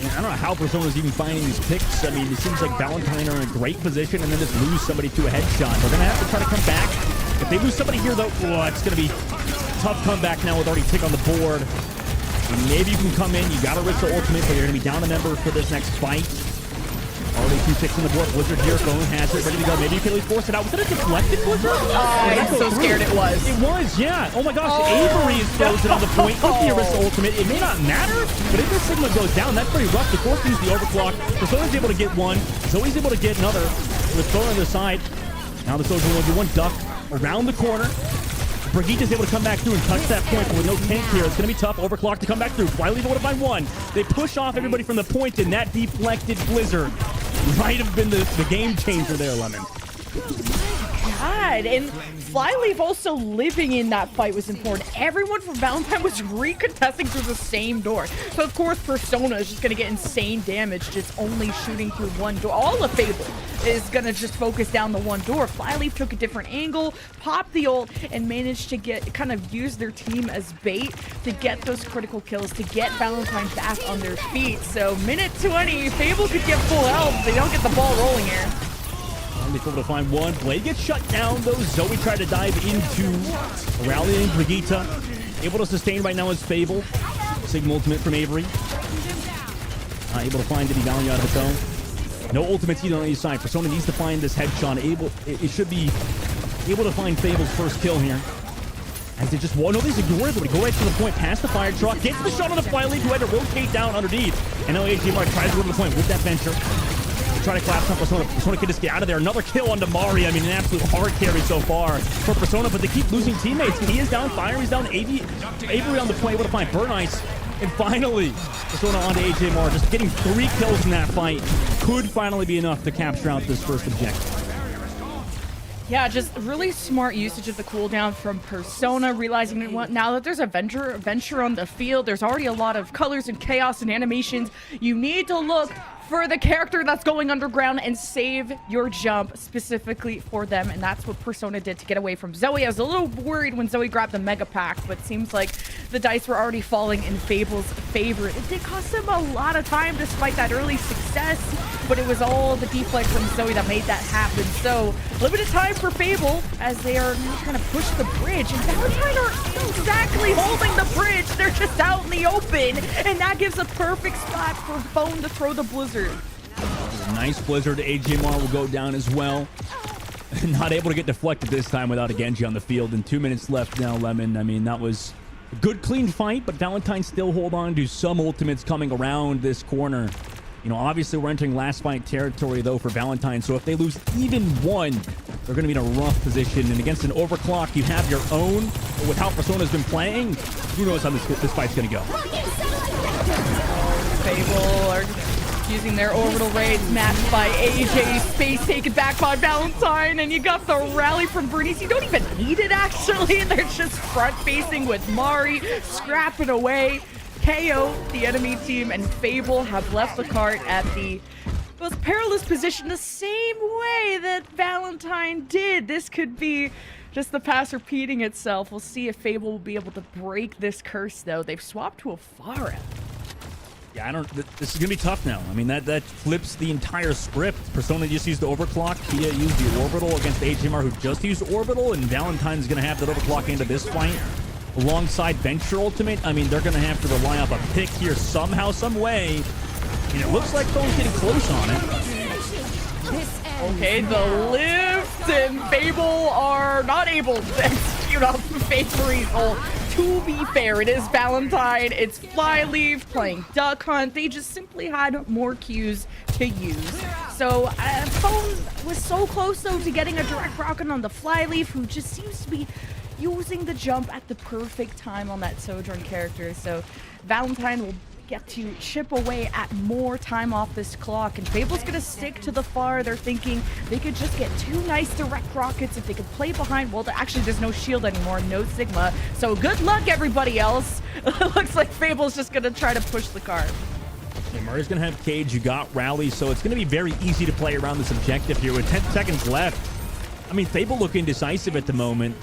I don't know how Persona's even finding these picks. I mean, it seems like Valentine are in a great position and then just lose somebody to a headshot. They're going to have to try to come back. If they lose somebody here, though, it's going to be tough comeback now with already Tick on the board. And maybe you can come in. You got to risk the ultimate, but you're going to be down a member for this next fight. Already 2 ticks on the board. Blizzard here. Phone has it. Ready to go. Maybe you can at least force it out. Was it a deflected Blizzard? I'm so scared it was. It was, yeah. Oh my gosh. Avery is frozen on the point with the Orisa ultimate. It may not matter, but if this Sigma goes down, that's pretty rough. The force use the overclock. Persona's able to get one. Zoe's able to get another with Phone on the side. Now the Soldier will do one duck around the corner. Brigitte's able to come back through and touch that point, but with no tank here, it's going to be tough. Overclock to come back through. Flyleaf able to find one. They push off everybody from the point, and that deflected Blizzard might have been the game changer there, Lemon. God, and Flyleaf also living in that fight was important. Everyone from Valentine was recontesting through the same door. So, of course, Persona is just going to get insane damage just only shooting through one door. All of Faeble is going to just focus down the one door. Flyleaf took a different angle, popped the ult, and managed to kind of use their team as bait to get those critical kills, to get Valentine back on their feet. So, minute 20, Faeble could get full health. They don't get the ball rolling here. They're able to find one. Blade gets shut down, though. Zoe tried to dive into rallying Brigitte. Able to sustain right now is Faeble. Sigma ultimate from Avery. Able to find Diddy value out of its own. No ultimates either on either side. Persona needs to find this headshot. It should be able to find Fable's first kill here. As they just nobody's ignoring everybody. Go right to the point, past the fire truck, gets the shot on the Flyleaf, who had to rotate down underneath. And now AJMR tries to go to the point with that venture. Try to collapse on Persona. Persona can just get out of there. Another kill on Damari. I mean, an absolute hard carry so far for Persona, but they keep losing teammates. He is down. Fire is down. Avery on the point, able to find Burn Ice. And finally, Persona onto AJMR. Just getting 3 kills in that fight could finally be enough to capture out this first objective. Yeah, just really smart usage of the cooldown from Persona, realizing that now that there's a venture on the field, there's already a lot of colors and chaos and animations. You need to look for the character that's going underground and save your jump specifically for them, and that's what Persona did to get away from Zoe. I was a little worried when Zoe grabbed the Mega Pack, but it seems like the dice were already falling in Fable's favor. It did cost him a lot of time despite that early success, but it was all the deflect from Zoe that made that happen. So, limited time for Faeble as they are now trying to push the bridge, and Valentine are exactly holding the bridge. They're just out in the open, and that gives a perfect spot for Phone to throw the Blizzard. Nice Blizzard. AJMR will go down as well. Not able to get deflected this time without a Genji on the field. And 2 minutes left now, Lemon. I mean, that was a good, clean fight, but Valentine still hold on to some ultimates coming around this corner. You know, obviously we're entering last fight territory, though, for Valentine. So if they lose even one, they're going to be in a rough position. And against an overclock, you have your own. But with how Persona's been playing, who knows how this fight's going to go. Faeble are using their orbital raids, matched by AJ. Space taken back by Valentine, and you got the rally from Bernice. You don't even need it, actually. They're just front-facing with Mari, scrapping away. KO, the enemy team, and Faeble have left the cart at the most perilous position the same way that Valentine did. This could be just the past repeating itself. We'll see if Faeble will be able to break this curse, though. They've swapped to a Pharah. Yeah, this is going to be tough now. I mean, that flips the entire script. Persona just used the overclock. Tia used the orbital against HMR, who just used orbital, and Valentine's going to have that overclock into this fight. Alongside Venture Ultimate, I mean, they're going to have to rely off a pick here somehow, some way. And it looks like Phone's getting close on it. Okay, the lift and Faeble are not able to execute off the Faeble ult. To be fair, it is Valentine, it's Flyleaf playing Duck Hunt. They just simply had more Qs to use. So Phone was so close, though, to getting a direct rocket on the Flyleaf, who just seems to be using the jump at the perfect time on that Sojourn character. So Valentine will get to chip away at more time off this clock, and Faeble's gonna stick to the far. They're thinking they could just get 2 nice direct rockets if they could play behind. Well, actually there's no shield anymore, no Sigma, so good luck everybody else. Looks like Faeble's just gonna try to push the card. Yeah, Murray's gonna have Cage, you got Rally, so it's gonna be very easy to play around this objective here with 10 seconds left. I mean, Faeble looking decisive at the moment.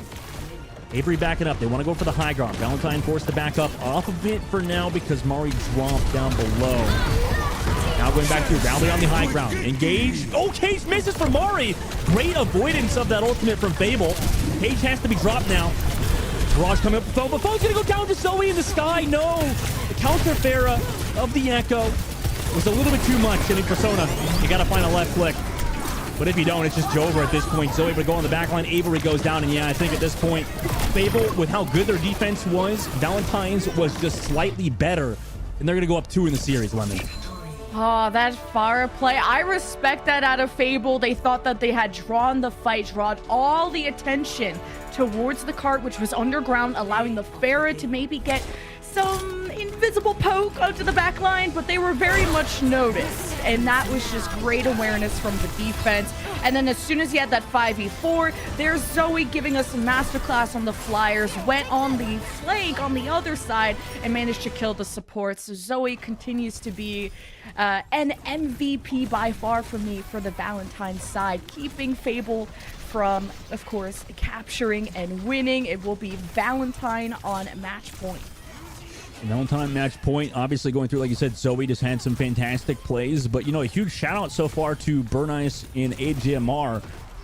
Avery backing up. They want to go for the high ground. Valentine forced to back up off a bit for now because Mari dropped down below. Now going back to Rally on the high ground. Engage. Oh, Cage misses for Mari. Great avoidance of that ultimate from Faeble. Cage has to be dropped now. Barrage coming up for Phone, but Phone's going to go down to Zoe in the sky. No. The counter Pharah of the Echo was a little bit too much. Getting Persona. You got to find a left click. But if you don't, it's just Jover at this point. Zoe would go on the back line. Avery goes down. And yeah, I think at this point, Faeble, with how good their defense was, Valentine's was just slightly better. And they're going to go up 2 in the series, Lemon. Oh, that Pharah play. I respect that out of Faeble. They thought that they had drawn the fight, drawn all the attention towards the cart, which was underground, allowing the Pharah to maybe get some invisible poke onto the back line, but they were very much noticed, and that was just great awareness from the defense. And then as soon as he had that 5v4, there's Zoe giving us a masterclass on the Flyers, went on the flank on the other side and managed to kill the support. So Zoe continues to be an MVP by far for me for the Valentine side, keeping Faeble from, of course, capturing and winning. It will be Valentine on match point. Valentine match point, obviously going through, like you said, Zoe just had some fantastic plays, but, you know, a huge shout out so far to Bernice and AJMR,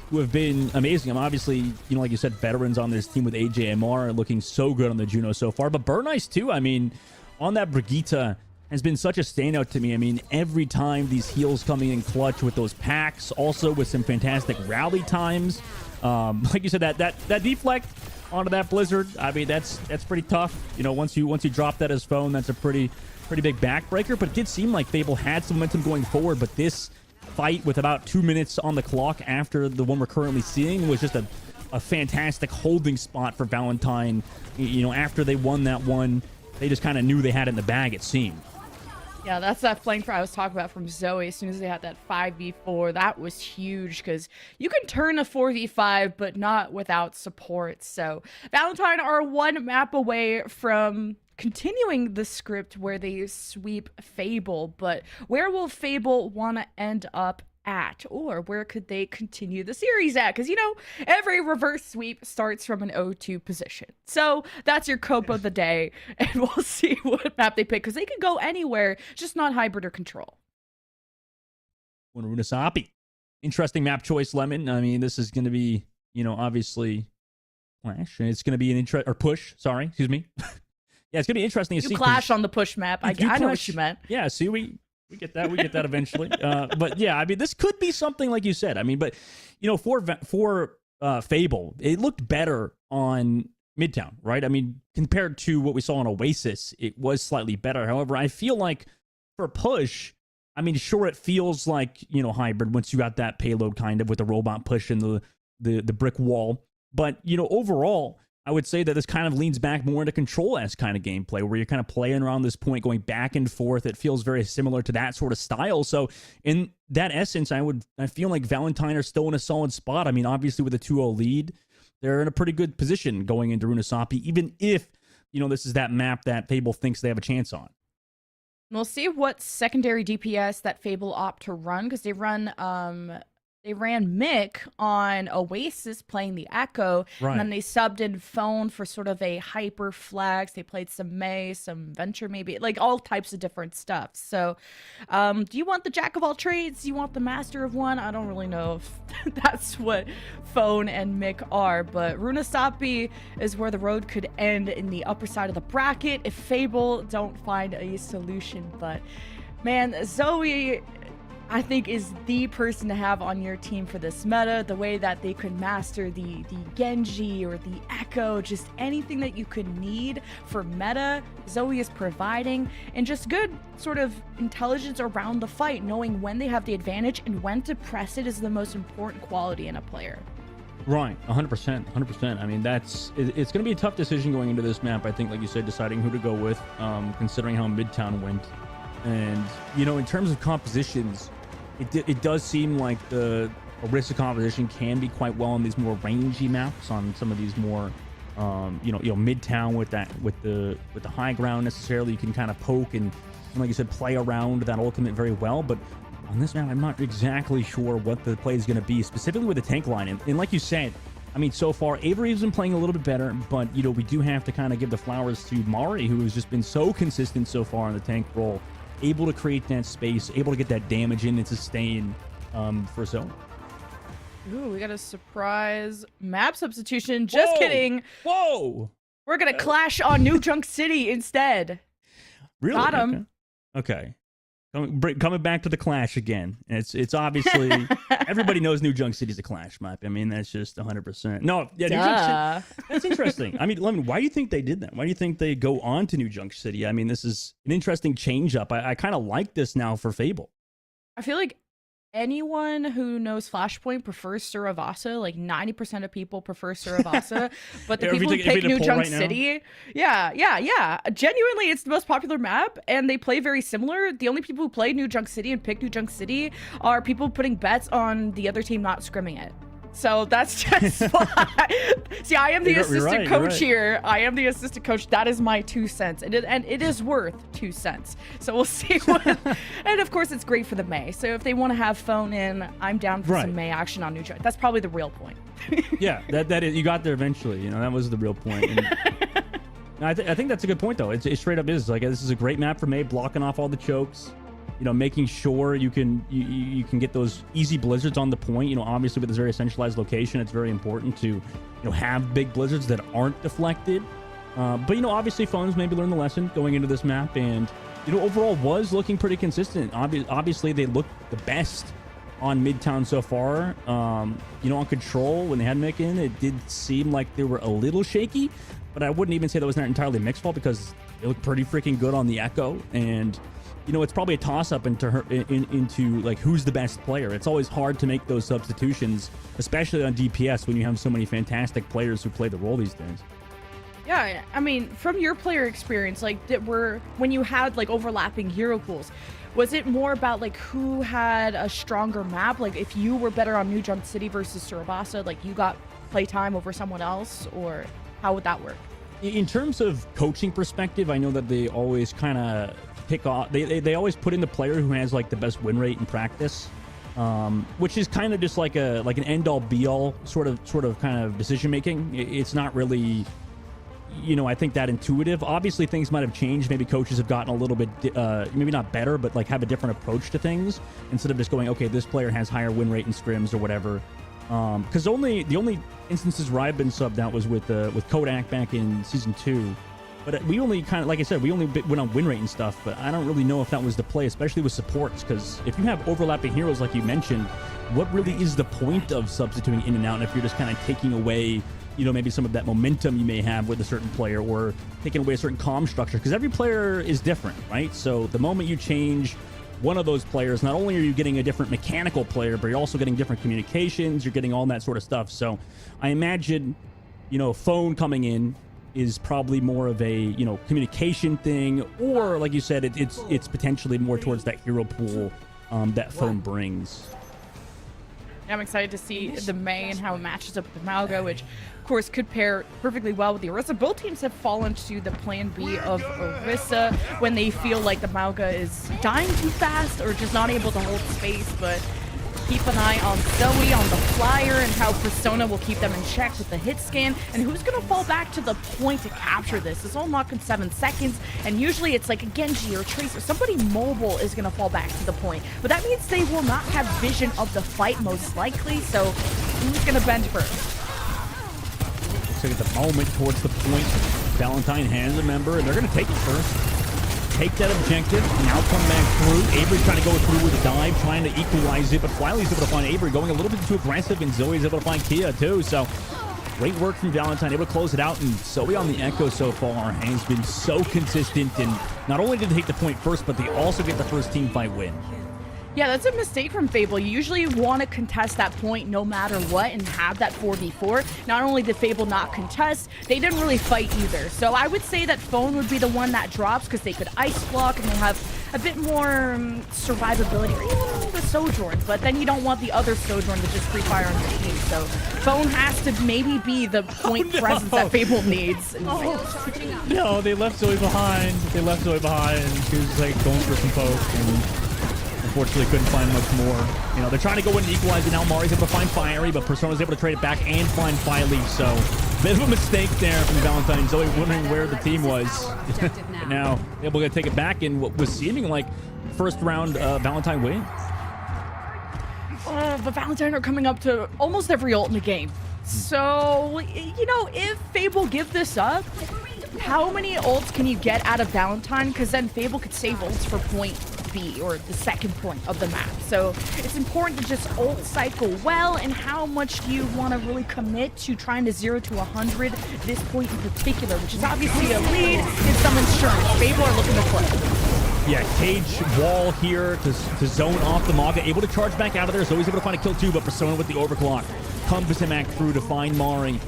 who have been amazing. I'm obviously, you know, like you said, veterans on this team with AJMR looking so good on the Juno so far, but Bernice too, I mean, on that Brigitte has been such a standout to me. I mean, every time these heals coming in clutch with those packs, also with some fantastic rally times. Like you said, that deflect onto that Blizzard, I mean, that's pretty tough. You know, once you drop that as Phone, that's a pretty big backbreaker. But it did seem like Faeble had some momentum going forward, but this fight with about 2 minutes on the clock after the one we're currently seeing was just a fantastic holding spot for Valentine. You know, after they won that one, they just kind of knew they had it in the bag, it seemed. Yeah, that's that flank I was talking about from Zoe. As soon as they had that 5v4, that was huge because you can turn a 4v5, but not without support. So Valentine are 1 map away from continuing the script where they sweep Faeble, but where will Faeble want to end up at, or where could they continue the series at? Because, you know, every reverse sweep starts from an 0-2 position. So that's your cope of the day, and we'll see what map they pick, because they could go anywhere, just not hybrid or control. Runasapi. Interesting map choice, Lemon. I mean, this is going to be, you know, obviously Clash, and it's going to be an push, sorry, excuse me. Yeah, it's going to be interesting to see. You clash on the push map. I know what you meant. Yeah, see, we get that. We get that eventually. But yeah, I mean, this could be something like you said. I mean, but, you know, for Faeble, it looked better on Midtown, right? I mean, compared to what we saw on Oasis, it was slightly better. However, I feel like for push, I mean, sure, it feels like, you know, hybrid once you got that payload kind of with the robot push and the brick wall. But, you know, overall, I would say that this kind of leans back more into control-esque kind of gameplay where you're kind of playing around this point, going back and forth. It feels very similar to that sort of style. So in that essence, I feel like Valentine are still in a solid spot. I mean, obviously with a 2-0 lead, they're in a pretty good position going into Runasapi, even if, you know, this is that map that Faeble thinks they have a chance on. We'll see what secondary DPS that Faeble opt to run, because they ran Mick on Oasis playing the Echo, Right. and then they subbed in Phone for sort of a hyper flags. They played some May, some Venture, maybe, like all types of different stuff. So do you want the jack of all trades? Do you want the master of one? I don't really know if that's what Phone and Mick are, but Runasapi is where the road could end in the upper side of the bracket if Faeble don't find a solution. But man, Zoe, I think, is the person to have on your team for this meta. The way that they could master the Genji or the Echo, just anything that you could need for meta, Zoe is providing, and just good sort of intelligence around the fight, knowing when they have the advantage and when to press it is the most important quality in a player. Right, 100%, 100%. I mean, it's going to be a tough decision going into this map. I think, like you said, deciding who to go with, considering how Midtown went. And, you know, in terms of compositions, it does seem like the Orisa composition can be quite well on these more rangy maps, on some of these more, you know, Midtown with the high ground necessarily. You can kind of poke and, like you said, play around that ultimate very well. But on this map, I'm not exactly sure what the play is going to be, specifically with the tank line. And like you said, I mean, so far, Avery's been playing a little bit better, but, you know, we do have to kind of give the flowers to Mari, who has just been so consistent so far in the tank role, able to create that space, able to get that damage in and sustain for Zoe. Ooh, we got a surprise map substitution. Just kidding. Whoa! We're going to clash on New Junk City instead. Really? Got him. Okay. Coming back to the Clash again. It's obviously everybody knows New Junk City's a Clash map. I mean, that's just 100%. No, yeah, New Junk City, that's interesting. I mean, Lemon, why do you think they did that? Why do you think they go on to New Junk City? I mean, this is an interesting change up. I kind of like this now for Faeble. I feel like anyone who knows Flashpoint prefers Suravasa. Like 90% of people prefer Suravasa, but the people who pick New Junk City, yeah. Genuinely, it's the most popular map, and they play very similar. The only people who play New Junk City and pick New Junk City are people putting bets on the other team not scrimming it. So that's just why. See, I am the assistant coach here. I am the assistant coach. That is my 2 cents. And it is worth 2 cents. So we'll see what. And of course, it's great for the May. So if they want to have Phone in, I'm down for some May action on New Junk. That's probably the real point. Yeah, that is. You got there eventually. You know, that was the real point. And I think that's a good point, though. It straight up is. Like, this is a great map for May, blocking off all the chokes. You know, making sure you can get those easy blizzards on the point. You know, obviously with this very centralized location, it's very important to, you know, have big blizzards that aren't deflected. But, you know, obviously Phones maybe learned the lesson going into this map, and, you know, overall was looking pretty consistent. Obviously they looked the best on Midtown so far. You know, on Control, when they had Mick in, it did seem like they were a little shaky, but I wouldn't even say that was not entirely Mick's fault, because they looked pretty freaking good on the Echo. And, you know, it's probably a toss-up into like who's the best player. It's always hard to make those substitutions, especially on DPS when you have so many fantastic players who play the role these days. Yeah, I mean, from your player experience, like, when you had like overlapping hero pools, was it more about like who had a stronger map? Like, if you were better on New Junk City versus Surabasa, like you got playtime over someone else, or how would that work? In terms of coaching perspective, I know that they always kind of pick off. They always put in the player who has like the best win rate in practice, which is kind of just like an end all be all sort of kind of decision making. It's not really, you know, I think that intuitive. Obviously, things might have changed. Maybe coaches have gotten a little bit, maybe not better, but like have a different approach to things instead of just going, okay, this player has higher win rate in scrims or whatever. Because the only instances where I've been subbed out was with Kodak back in season 2. But we only kind of, like I said, we only went on win rate and stuff, but I don't really know if that was the play, especially with supports, because if you have overlapping heroes like you mentioned, what really is the point of substituting in and out if you're just kind of taking away, you know, maybe some of that momentum you may have with a certain player, or taking away a certain comm structure, because every player is different, right? So the moment you change one of those players, not only are you getting a different mechanical player, but you're also getting different communications, you're getting all that sort of stuff. So I imagine, you know, phone coming in is probably more of a, you know, communication thing, or like you said, it's potentially more towards that hero pool that phone brings. I'm excited to see the May and how it matches up with the Malga, which of course could pair perfectly well with the Orisa. Both teams have fallen to the plan B of Orisa when they feel like the Malga is dying too fast or just not able to hold space, but keep an eye on Zoe, on the flyer, and how Persona will keep them in check with the hit scan, and who's going to fall back to the point to capture this. It's all knocked in 7 seconds, and usually it's like a Genji or Trace or somebody mobile is going to fall back to the point. But that means they will not have vision of the fight most likely, so who's going to bend first? Looks like at the moment towards the point, Valentine has a member, and they're going to take it first. Take that objective, now come back through. Avery trying to go through with a dive, trying to equalize it, but Wiley's able to find Avery going a little bit too aggressive, and Zoe's able to find Kia too. So great work from Valentine, able to close it out, and Zoe on the Echo so far has been so consistent, and not only did they take the point first, but they also get the first team fight win. Yeah, that's a mistake from Faeble. You usually want to contest that point no matter what and have that 4v4. Not only did Faeble not contest, they didn't really fight either. So I would say that Phone would be the one that drops because they could ice block and they have a bit more survivability, or even the Sojourn. But then you don't want the other Sojourn to just free fire on your team. So Phone has to maybe be the point presence that Faeble needs. No, they left Zoe behind. She was like going for some poke and unfortunately couldn't find much more. You know, they're trying to go in and equalize it now. Mari's able to find Fiery, but Persona's able to trade it back and find Filey. So, bit of a mistake there from Valentine. Zoe wondering where the team was. Now, able to take it back in what was seeming like first round Valentine win. But Valentine are coming up to almost every ult in the game. So, you know, if Faeble give this up, how many ults can you get out of Valentine? Because then Faeble could save ults for point B, or the second point of the map. So it's important to just ult cycle well, and how much do you want to really commit to trying to 0 to 100 this point in particular, which is obviously a lead and some insurance. Faeble are looking to play. Yeah, cage wall here to zone off the Maga, able to charge back out of there, so he's able to find a kill too, but Persona with the overclock comes him back through to find Mari.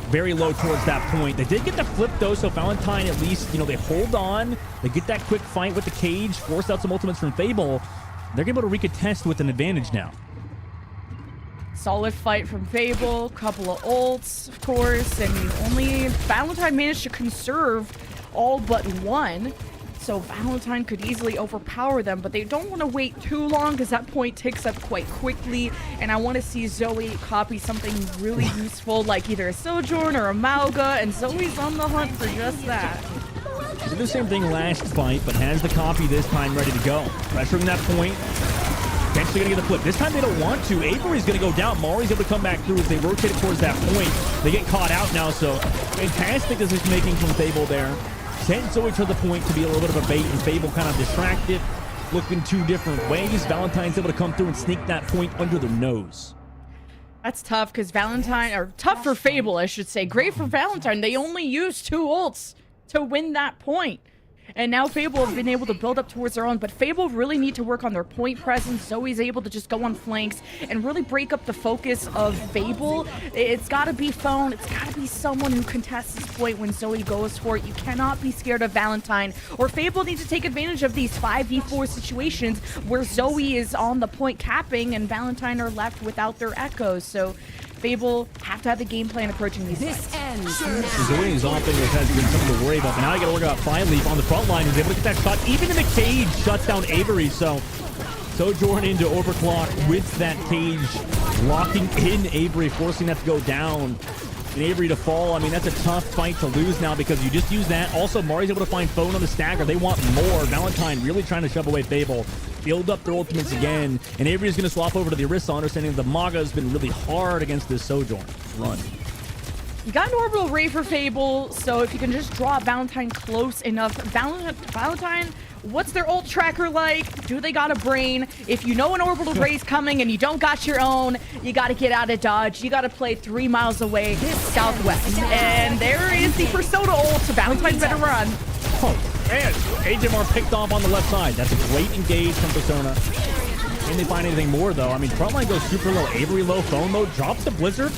Very low towards that point. They did get the flip though, so Valentine at least, you know, they hold on. They get that quick fight with the cage, force out some ultimates from Faeble. They're able to recontest with an advantage now. Solid fight from Faeble, couple of ults, of course, and Valentine managed to conserve all but one. So Valentine could easily overpower them, but they don't want to wait too long because that point ticks up quite quickly. And I want to see Zoe copy something really useful, like either a Sojourn or a Malga, and Zoe's on the hunt for just that. She did the same thing last fight, but has the copy this time ready to go. Pressuring that point. Potentially going to get the flip. This time they don't want to. Avery's going to go down. Mari's able to come back through as they rotate it towards that point. They get caught out now, so fantastic decision making from Faeble there. Sent Zoe to the point to be a little bit of a bait, and Faeble kind of distracted, looking two different ways. Valentine's able to come through and sneak that point under their nose. That's tough because Valentine, or tough for Faeble, I should say. Great for Valentine. They only used 2 ults to win that point. And now Faeble have been able to build up towards their own, but Faeble really need to work on their point presence. Zoe's able to just go on flanks and really break up the focus of Faeble. It's got to be Phone. It's got to be someone who contests this point when Zoe goes for it. You cannot be scared of Valentine, or Faeble needs to take advantage of these 5v4 situations where Zoe is on the point capping and Valentine are left without their echoes. So Faeble have to have the game plan approaching these fights. Zoe's offense has been something to worry about, but now I got to worry about Fireleaf on the front line, who's able to get that shot. Even in the cage, shuts down Avery, so Sojourn into overclock with that cage, locking in Avery, forcing that to go down. And Avery to fall. I mean, that's a tough fight to lose now because you just use that. Also, Mari's able to find Phone on the stagger. They want more. Valentine really trying to shove away Faeble. Build up their ultimates again. And Avery's going to swap over to the Orisa, understanding the Maga has been really hard against this Sojourn run. You got an orbital ray for Faeble, so if you can just draw Valentine close enough. Valentine, what's their ult tracker like? Do they got a brain? If you know an orbital ray's coming and you don't got your own, you got to get out of dodge. You got to play 3 miles away southwest. And there is the Persona ult, so Valentine better run. Oh, And HMR picked off on the left side. That's a great engage from Persona. Can they find anything more, though? I mean, frontline goes super low. Avery low, phone mode, drops the Blizzard.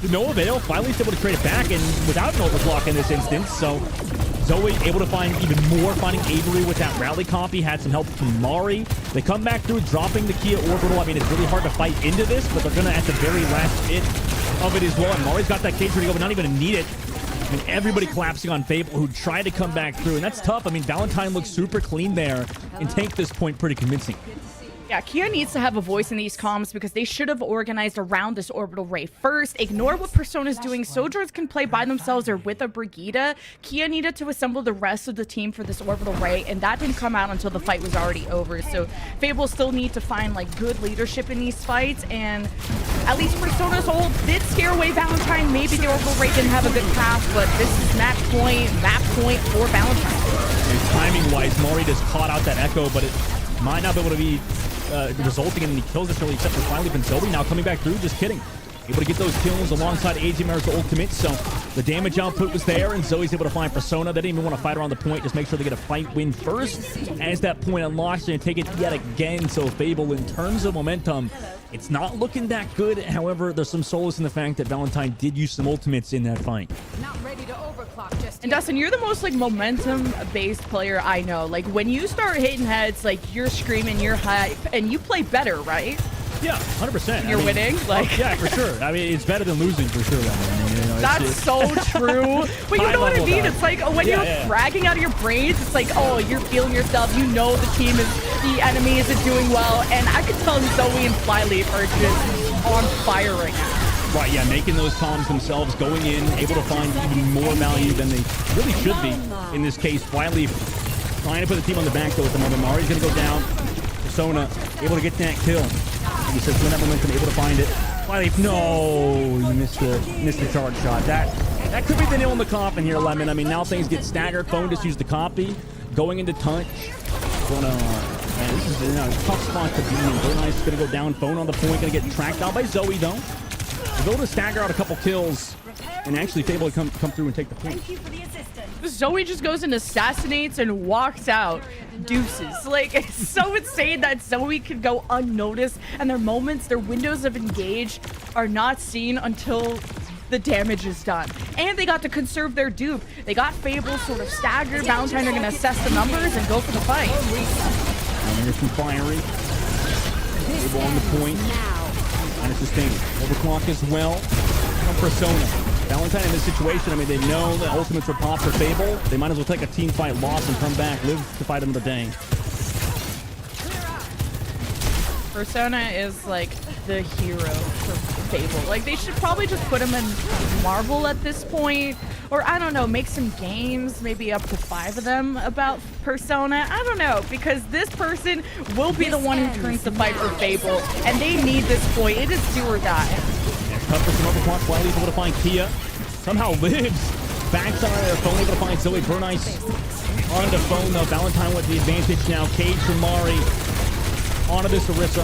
To no avail. Finally able to trade it back, and without an overclock in this instance. So Zoe able to find even more, finding Avery with that rally copy. Had some help from Mari. They come back through, dropping the Kia Orbital. I mean, it's really hard to fight into this, but they're going to, at the very last bit of it as well. And Mari's got that cage ready to go, but not even need it. I mean, everybody collapsing on Faeble, who tried to come back through, and that's tough. I mean, Valentine looks super clean there and take this point pretty convincing. Yeah, Kia needs to have a voice in these comms because they should have organized around this orbital ray first. Ignore what Persona's doing. Sojourns can play by themselves or with a Brigida. Kia needed to assemble the rest of the team for this orbital ray, and that didn't come out until the fight was already over. So Faeble still need to find like good leadership in these fights, and at least Persona's ult did scare away Valentine. Maybe the orbital ray didn't have a good path, but this is match point for Valentine. And timing-wise, Mari just caught out that echo, but it might not be able to be resulting in any kills necessarily, except for finally from Zoe now coming back through. Just kidding. Able to get those kills alongside AGMR's ultimate, so the damage output was there, and Zoe's able to find Persona. They didn't even want to fight around the point, just make sure they get a fight win first. As that point unlocks, and take it yet again. So Faeble, in terms of momentum, it's not looking that good. However, there's some solace in the fact that Valentine did use some ultimates in that fight. Not ready to overclock just And yet. Dustin, you're the most like momentum-based player I know. Like when you start hitting heads, like you're screaming, you're hype, and you play better, right? Yeah, 100%. You're winning? Like yeah, for sure. I mean, it's better than losing for sure. I mean, you know, That's so true. But you know what I mean? High-level It's like when you're bragging out of your brains, it's like, oh, you're feeling yourself. You know the enemy isn't doing well. And I could tell Zoe and Flyleaf are just on fire right now. Right, yeah, making those comms themselves, going in, able to find even more value than they really should be. In this case, Flyleaf trying to put the team on the back though at the moment. Mari's going to go down. Persona able to get that kill. He says when that momentum, able to find it. Flyleaf, no, you missed the charge shot. That could be the nail in the coffin here, Lemon. I mean, now things get staggered. Phone just used the copy, going into touch. Man, this is a tough spot to be in. Very nice. Going to go down. Phone on the point. Going to get tracked down by Zoe though. They're able to stagger out a couple kills, and actually Faeble to come through and take the point. Thank you for the assistance. Zoe just goes and assassinates and walks out. Deuces. Like, it's so insane that Zoe could go unnoticed, and their moments, their windows of engage are not seen until the damage is done. And they got to conserve their dupe. They got Faeble sort of staggered. Valentine are going to assess the numbers and go for the fight. And there's some fiery. Faeble on the point. And it's sustained. Overclock as well from Persona. Valentine in this situation, I mean, they know the ultimates are popped for Faeble. They might as well take a team fight loss and come back, live to fight another day. Persona is like the hero for Faeble. Like they should probably just put him in Marvel at this point, or I don't know, make some games, maybe up to 5 of them about Persona. I don't know, because this person will be the one who turns the fight for Faeble, and they need this point. It is do or die. Yeah, cut for some overclock. Flyleaf able to find Kia. Somehow lives. Backside of their phone, able to find Zoe. Burnice on the phone though. Valentine with the advantage now. Cage from Mari. Onto this Orisa.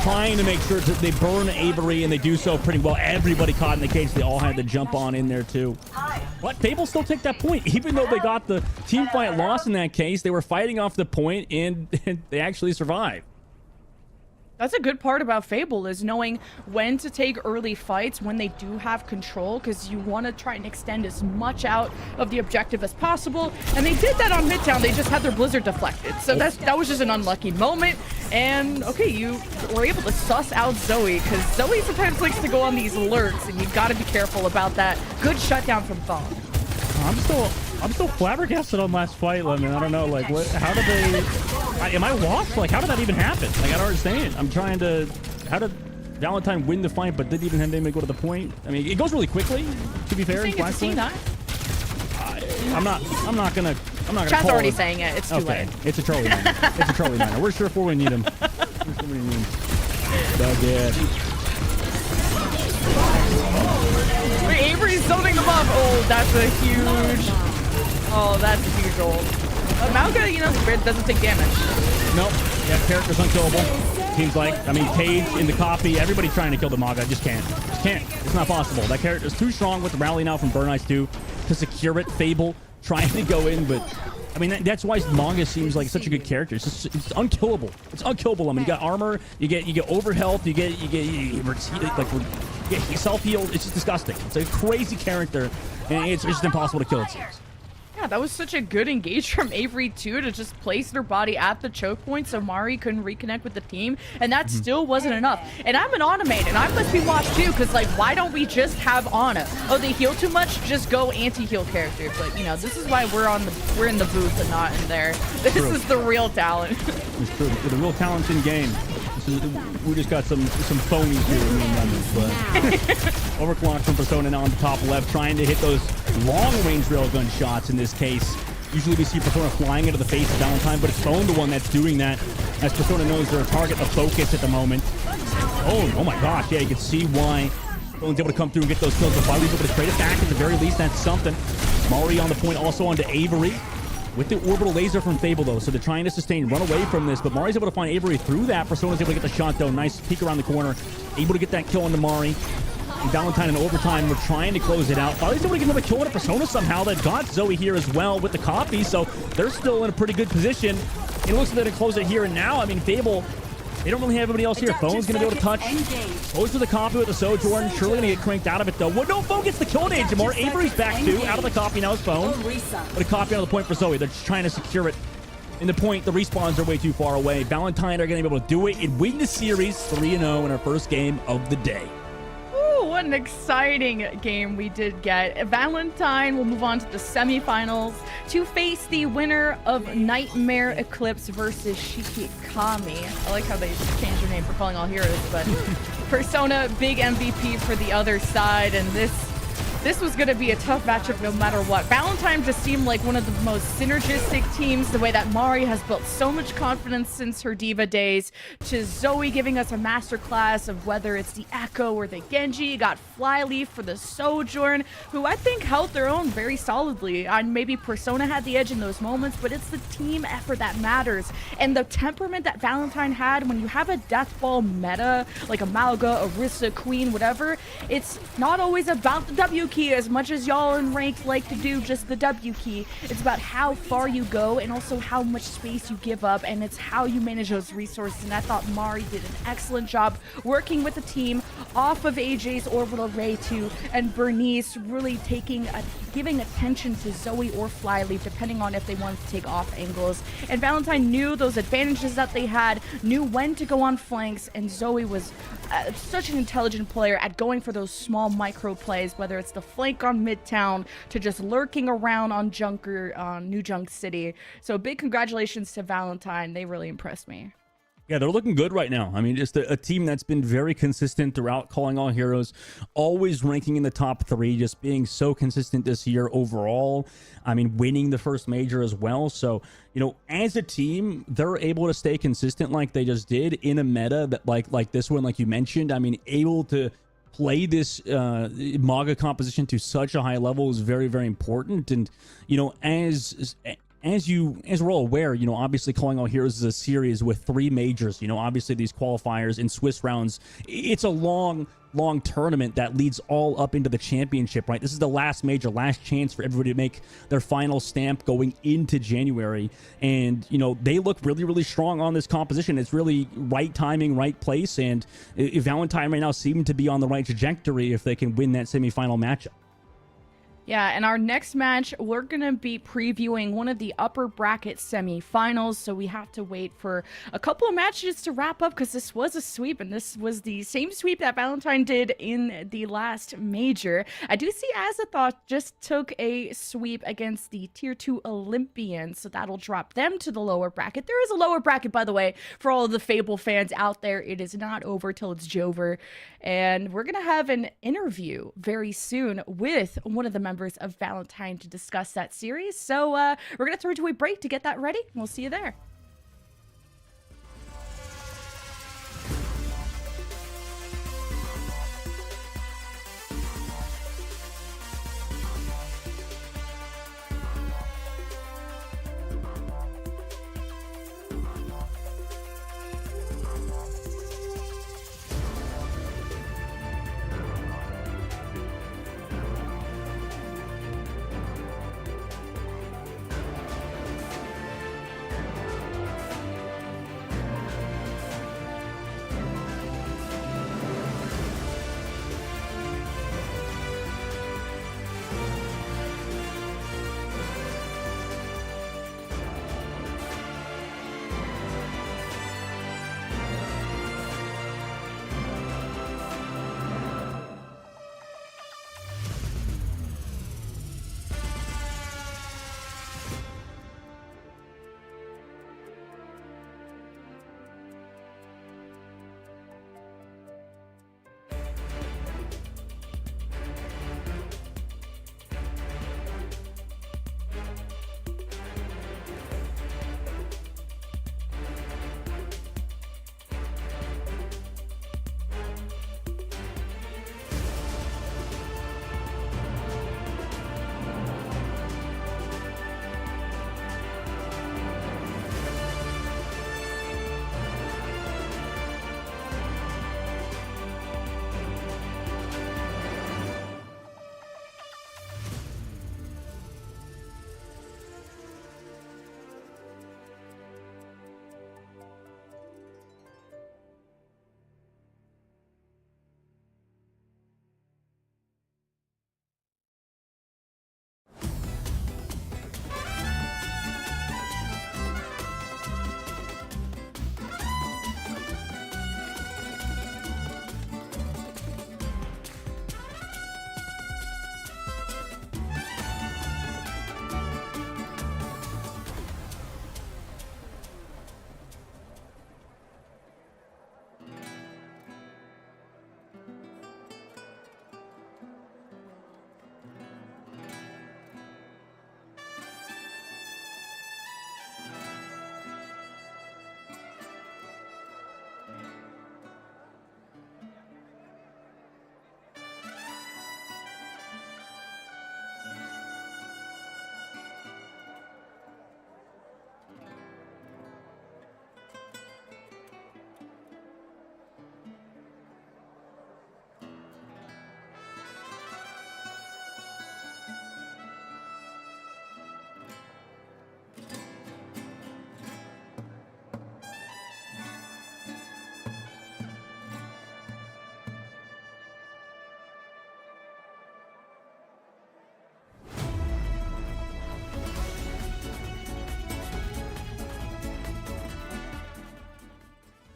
Trying to make sure that they burn Avery, and they do so pretty well. Everybody caught in the cage. They all had to jump on in there too. But Faeble still take that point. Even though they got the team fight loss in that case, they were fighting off the point, and they actually survived. That's a good part about Faeble, is knowing when to take early fights when they do have control, because you want to try and extend as much out of the objective as possible. And they did that on Midtown. They just had their Blizzard deflected. So that was just an unlucky moment. And okay, you were able to suss out Zoe, because Zoe sometimes likes to go on these alerts, and you got to be careful about that. Good shutdown from Phone. I'm still flabbergasted on last fight, Lemon. I don't know, like, what? How did they? Am I lost? Like, how did that even happen? Like, I don't understand. I'm trying to. How did Valentine win the fight, but didn't even have anybody go to the point? I mean, it goes really quickly. To be fair, You get to see that. I'm not gonna. Chat's call already it. saying it. It's too late. It's a Charlie Miner. It's a Charlie Miner. We're sure for we need him. We're sure we need him. But yeah. Wait, Avery's zoning them up. Oh, that's a huge. Oh, that's a huge ult. Malga, you know, doesn't take damage. Nope. Yeah, character's unkillable. Seems like, I mean, Cage in the copy. Everybody trying to kill the Maga. Just can't. Just can't. It's not possible. That character's too strong with the rally now from Burnice too to secure it. Faeble trying to go in, but I mean, that's why manga seems like such a good character. It's unkillable. It's unkillable. I mean, you got armor, you get over health, you get self healed. It's just disgusting. It's a crazy character, and it's just impossible to kill. It seems. Yeah, that was such a good engage from Avery too, to just place their body at the choke point so Mari couldn't reconnect with the team, and that still wasn't enough. And I'm an Ana main, and I must be watched too, because like, why don't we just have Ana? Oh, they heal too much? Just go anti-heal character. But you know, this is why we're in the booth and not in there. This is the real talent. It's true. The real talent's in game. We just got some phonies here in the numbers, but overclock from Persona now on the top left, trying to hit those long-range railgun shots in this case. Usually we see Persona flying into the face of Valentine, but it's Phone the one that's doing that, as Persona knows they're a target of focus at the moment. Oh my gosh, yeah, you can see why Phone's able to come through and get those kills, but Barley's able to trade it back at the very least. That's something. Mari on the point, also onto Avery. With the orbital laser from Faeble, though, so they're trying to sustain, run away from this, but Mari's able to find Avery through that. Persona's able to get the shot, though. Nice peek around the corner. Able to get that kill on Mari. And Valentine in overtime, we're trying to close it out. Barley's able to get another kill on a Persona somehow. They've got Zoe here as well with the copy, so they're still in a pretty good position. It looks like they're going to close it here and now. I mean, Faeble, they don't really have anybody else here. Phone's going to be able to touch. Goes to the copy with the Sojourn. Surely going to get cranked out of it, though. Well, no, Phone gets the kill on Jamor. Avery's back, too. Out of the copy now is Phone. But a copy out of the point for Zoe. They're just trying to secure it. In the point, the respawns are way too far away. Valentine are going to be able to do it and win the series 3-0 in our first game of the day. Ooh, what an exciting game we did get. Valentine will move on to the semifinals to face the winner of Nightmare Eclipse versus Shikikami. I like how they changed their name for calling all heroes, but Persona, big MVP for the other side, and this was going to be a tough matchup no matter what. Valentine just seemed like one of the most synergistic teams, the way that Mari has built so much confidence since her Diva days, to Zoe giving us a masterclass of whether it's the Echo or the Genji. Got Flyleaf for the Sojourn, who I think held their own very solidly. And maybe Persona had the edge in those moments, but it's the team effort that matters. And the temperament that Valentine had, when you have a death ball meta, like a Malga, Orisa, Queen, whatever, it's not always about the W key as much as y'all in ranked like to do just the W key. It's about how far you go and also how much space you give up, and it's how you manage those resources. And I thought Mari did an excellent job working with the team off of AJ's orbital ray 2, and Bernice really giving attention to Zoe or Flyleaf depending on if they wanted to take off angles. And Valentine knew those advantages that they had, knew when to go on flanks, and Zoe was such an intelligent player at going for those small micro plays, whether it's the flank on Midtown to just lurking around on New Junk City. So big congratulations to Valentine. They really impressed me. Yeah, they're looking good right now. I mean, just a team that's been very consistent throughout calling all heroes, always ranking in the top 3, just being so consistent this year overall. I mean, winning the first major as well. So, you know, as a team, they're able to stay consistent like they just did in a meta that like this one, like you mentioned. I mean, able to play this Maga composition to such a high level is very, very important. And, you know, as we're all aware, you know, obviously Calling All Heroes is a series with 3 majors. You know, obviously these qualifiers in Swiss rounds, it's a long tournament that leads all up into the championship, right? This is the last major, last chance for everybody to make their final stamp going into January. And, you know, they look really, really strong on this composition. It's really right timing, right place. And Valentine right now seem to be on the right trajectory if they can win that semifinal matchup. Yeah, and our next match, we're going to be previewing one of the upper bracket semifinals, so we have to wait for a couple of matches to wrap up because this was a sweep, and this was the same sweep that Valentine did in the last major. I do see Azathoth just took a sweep against the Tier 2 Olympians, so that'll drop them to the lower bracket. There is a lower bracket, by the way, for all of the Faeble fans out there. It is not over till it's Jover, and we're going to have an interview very soon with one of the members of Valentine to discuss that series. So we're going to throw it to a break to get that ready. We'll see you there.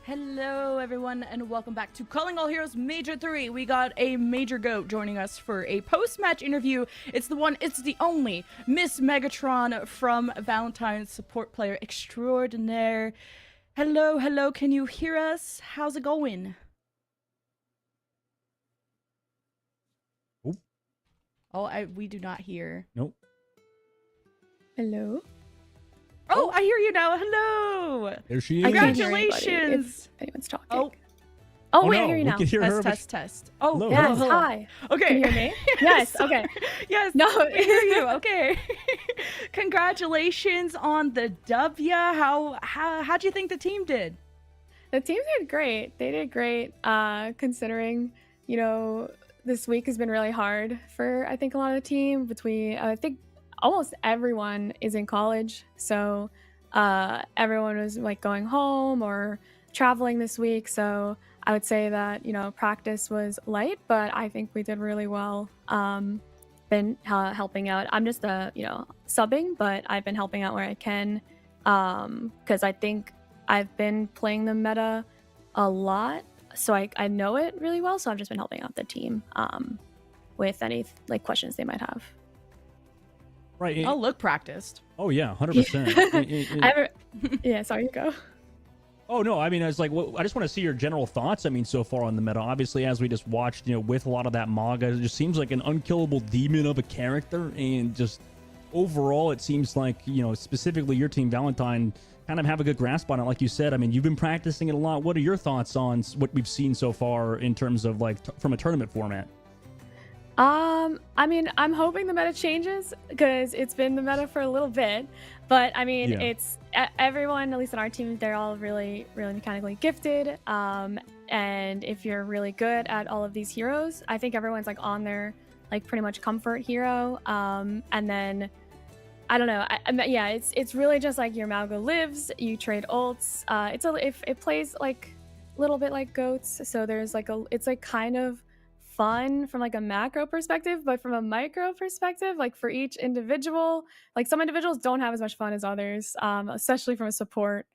Hello, everyone, and welcome back to Calling All Heroes Major 3. We got a Major GOAT joining us for a post-match interview. It's the only Miss Megatron from Valentine's support player extraordinaire. Hello, can you hear us? How's it going? Oop. Oh, we do not hear. Nope. Hello. Oh, I hear you now. Hello. There she is. I can't hear anybody Congratulations. if anyone's talking. Oh, Oh, wait, no, I hear you we now. can hear her, but- test. Oh, Hello. Yes, hello. hi. Okay. Can you hear me? Yes, okay. Yes. No. I hear you. Okay. Congratulations on the W. How'd you think the team did? The team did great. They did great, considering, this week has been really hard for, I think, a lot of the team. I think almost everyone is in college. So everyone was like going home or traveling this week. So I would say that, practice was light, but I think we did really well. Been helping out. I'm just subbing, but I've been helping out where I can, because I think I've been playing the meta a lot, so I know it really well. So I've just been helping out the team with any questions they might have. Right. Oh, look practiced. Oh yeah, 100%. Yeah, sorry, you go. Oh no, I mean, I was like, I just want to see your general thoughts. I mean, so far on the meta, obviously, as we just watched, with a lot of that Maga, it just seems like an unkillable demon of a character, and just overall, it seems like, specifically your team, Valentine, kind of have a good grasp on it. Like you said, I mean, you've been practicing it a lot. What are your thoughts on what we've seen so far in terms of from a tournament format? I mean, I'm hoping the meta changes because it's been the meta for a little bit. But I mean, Yeah. It's everyone, at least on our team, they're all really, really mechanically gifted. And if you're really good at all of these heroes, I think everyone's on their pretty much comfort hero. And then I don't know. It's really just your Malgo lives. You trade ults. It plays a little bit like goats. So there's it's kind of fun from a macro perspective, but from a micro perspective, for each individual, some individuals don't have as much fun as others, especially from a support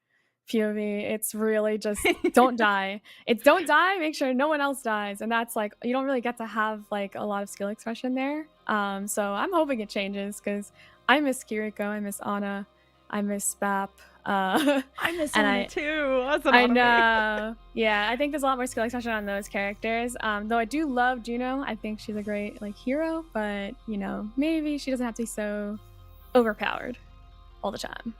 POV. It's really just don't die. It's don't die, make sure no one else dies, and that's you don't really get to have a lot of skill expression there. So I'm hoping it changes because I miss Kiriko, I miss Ana, I miss Bap. I miss Anna too. That's an I anime. know. Yeah, I think there's a lot more skill expression on those characters. Though I do love Juno. I think she's a great hero, but maybe she doesn't have to be so overpowered all the time.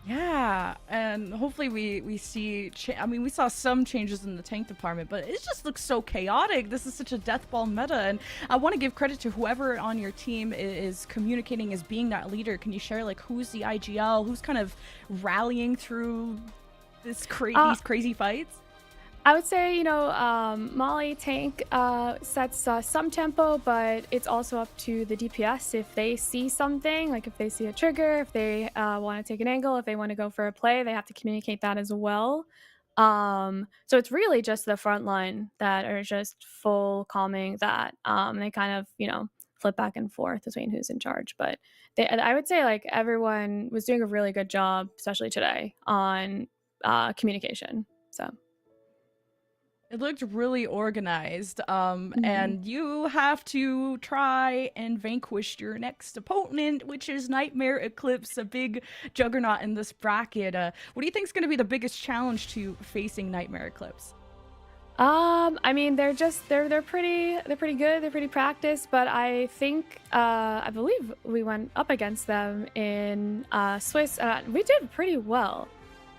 Yeah, and hopefully we see. We saw some changes in the tank department, but it just looks so chaotic. This is such a deathball meta, and I want to give credit to whoever on your team is communicating as being that leader. Can you share who's the IGL, who's kind of rallying through these crazy fights? I would say, Molly tank sets some tempo, but it's also up to the DPS. If they see something, if they see a trigger, if they want to take an angle, if they want to go for a play, they have to communicate that as well. So it's really just the front line that are just full calming that. They kind of, flip back and forth between who's in charge. But I would say everyone was doing a really good job, especially today, on communication. So. It looked really organized, and you have to try and vanquish your next opponent, which is Nightmare Eclipse, a big juggernaut in this bracket. What do you think is going to be the biggest challenge to facing Nightmare Eclipse? I mean, they're pretty good. They're pretty practiced, but I think I believe we went up against them in Swiss. We did pretty well.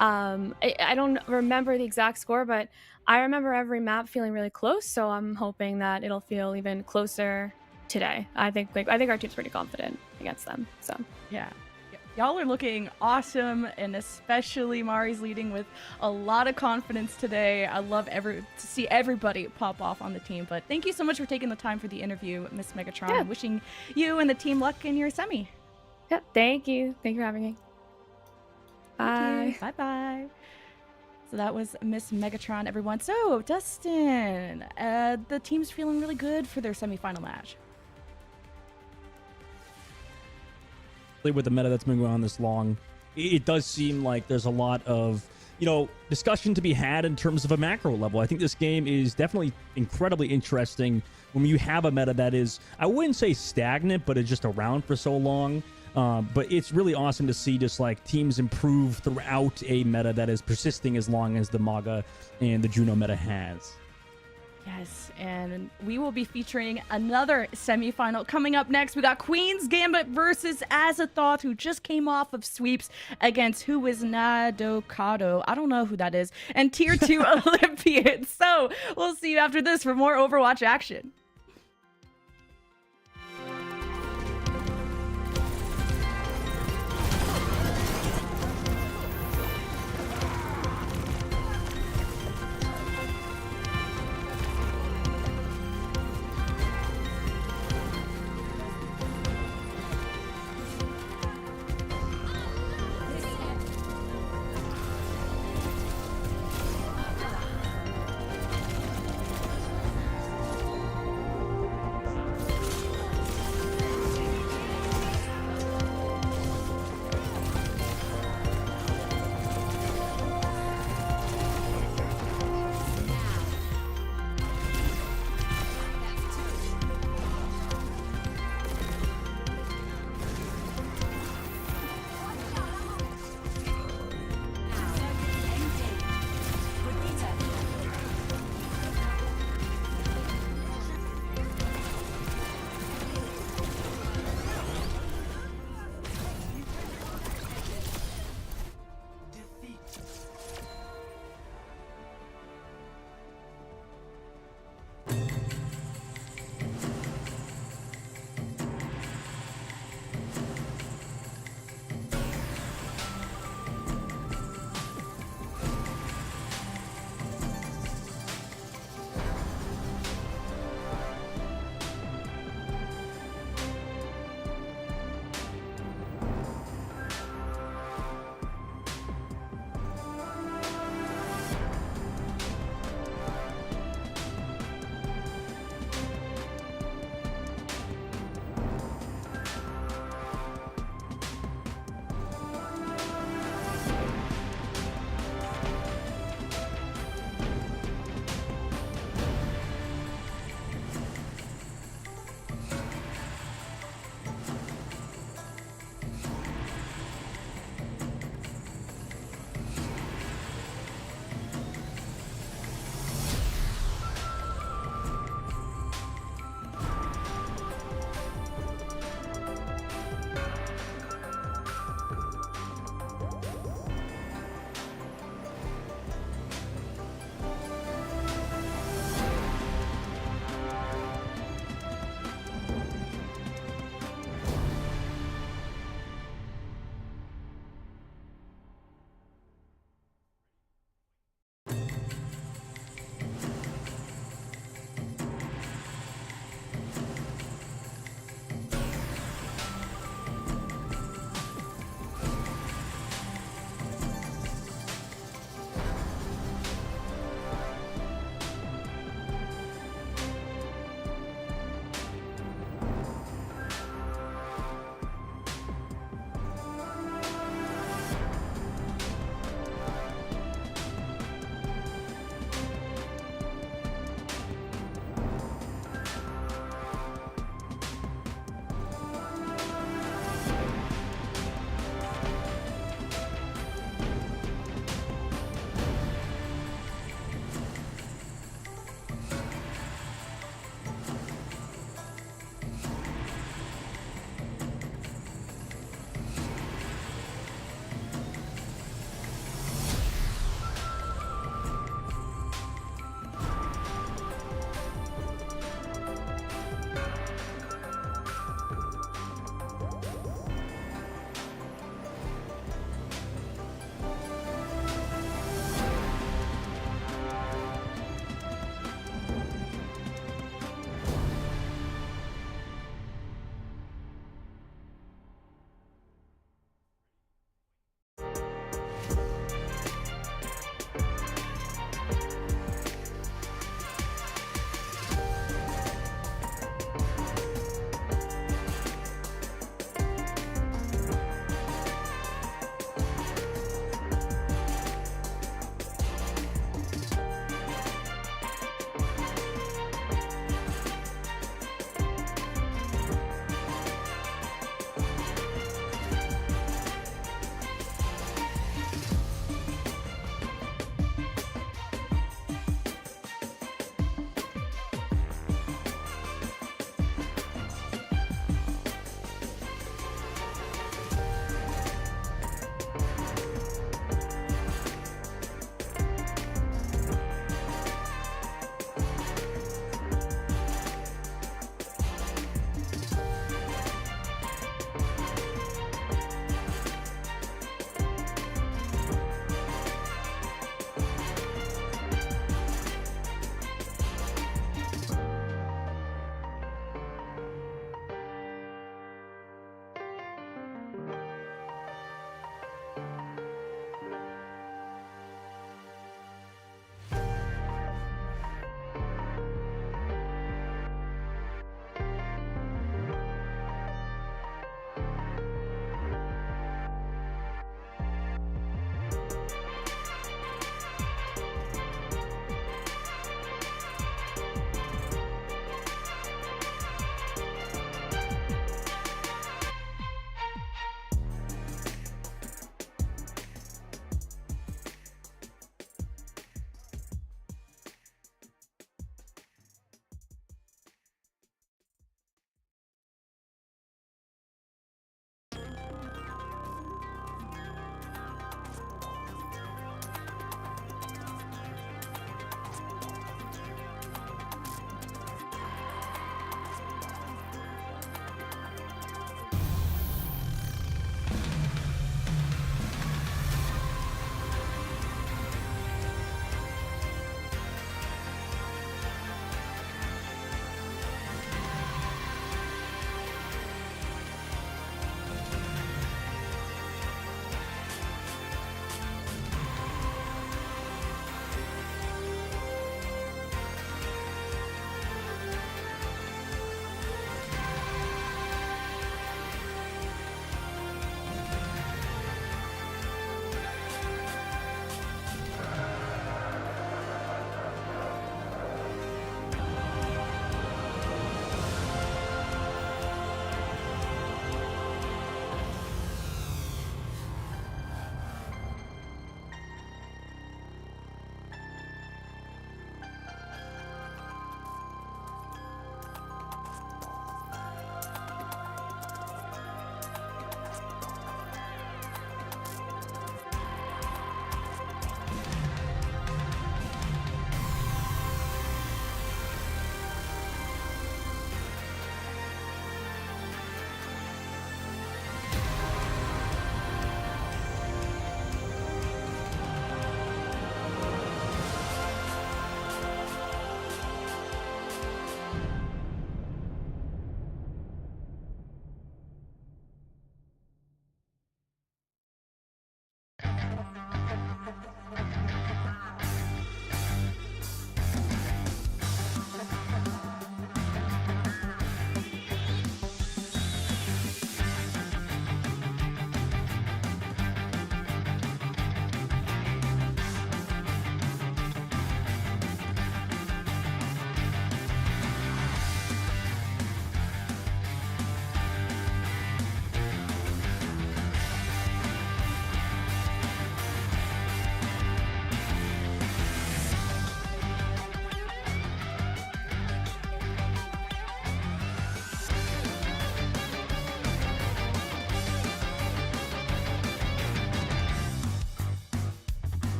I don't remember the exact score, but I remember every map feeling really close, so I'm hoping that it'll feel even closer today. I think our team's pretty confident against them. So yeah. Y'all are looking awesome, and especially Mari's leading with a lot of confidence today. I love to see everybody pop off on the team. But thank you so much for taking the time for the interview, Miss Megatron. Yeah. Wishing you and the team luck in your semi. yeah, thank you for having me. Bye. Bye. So that was Miss Megatron, everyone. So, Dustin, the team's feeling really good for their semifinal match. With the meta that's been going on this long, it does seem like there's a lot of discussion to be had in terms of a macro level. I think this game is definitely incredibly interesting when you have a meta that is, I wouldn't say stagnant, but it's just around for so long. But it's really awesome to see just like teams improve throughout a meta that is persisting as long as the Maga and the Juno meta has. Yes, and we will be featuring another semifinal coming up next. We got Queen's Gambit versus Azathoth, who just came off of sweeps against who is Nadokado. I don't know who that is. And Tier 2 Olympians. So we'll see you after this for more Overwatch action.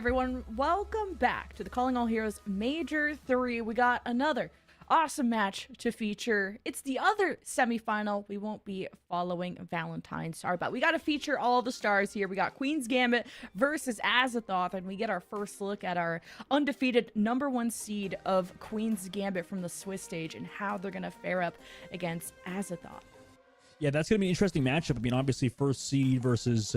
everyone? Welcome back to the Calling All Heroes Major 3. We got another awesome match to feature. It's the other semifinal. We won't be following Valentine. Sorry, but we got to feature all the stars here. We got Queen's Gambit versus Azathoth, and we get our first look at our undefeated #1 seed of Queen's Gambit from the Swiss stage and how they're going to fare up against Azathoth. Yeah, that's going to be an interesting matchup. I mean, obviously, first seed versus,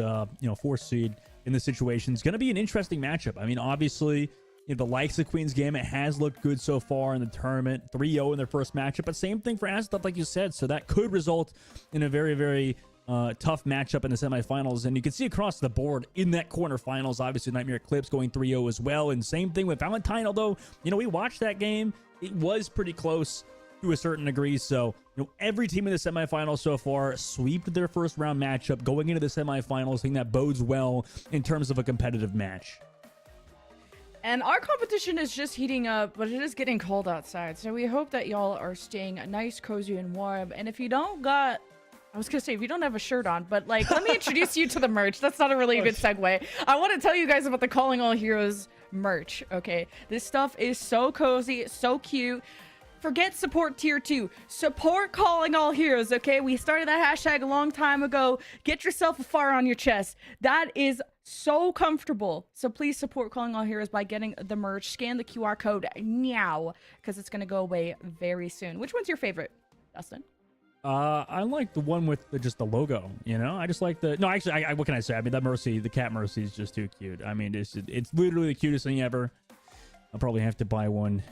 fourth seed in this situation is going to be an interesting matchup. I mean, obviously, the likes of Queen's Gambit has looked good so far in the tournament. 3-0 in their first matchup, but same thing for Azathoth, like you said. So that could result in a very, very tough matchup in the semifinals. And you can see across the board in that quarterfinals, obviously, Nightmare Eclipse going 3-0 as well. And same thing with Valentine, although, we watched that game. It was pretty close to a certain degree. So, every team in the semifinals so far sweeped their first round matchup going into the semifinals. I think that bodes well in terms of a competitive match. And our competition is just heating up, but it is getting cold outside. So we hope that y'all are staying nice, cozy, and warm. And if you don't got... I was going to say, if you don't have a shirt on, but let me introduce you to the merch. That's not a really good segue. I want to tell you guys about the Calling All Heroes merch, okay? This stuff is so cozy, so cute. Forget support tier 2. Support Calling All Heroes, okay? We started that hashtag a long time ago. Get yourself a fire on your chest. That is so comfortable. So please support Calling All Heroes by getting the merch. Scan the QR code now, because it's going to go away very soon. Which one's your favorite, Dustin? I like the one with just the logo, I just like the... No, actually, what can I say? I mean, the cat Mercy is just too cute. I mean, it's literally the cutest thing ever. I'll probably have to buy one.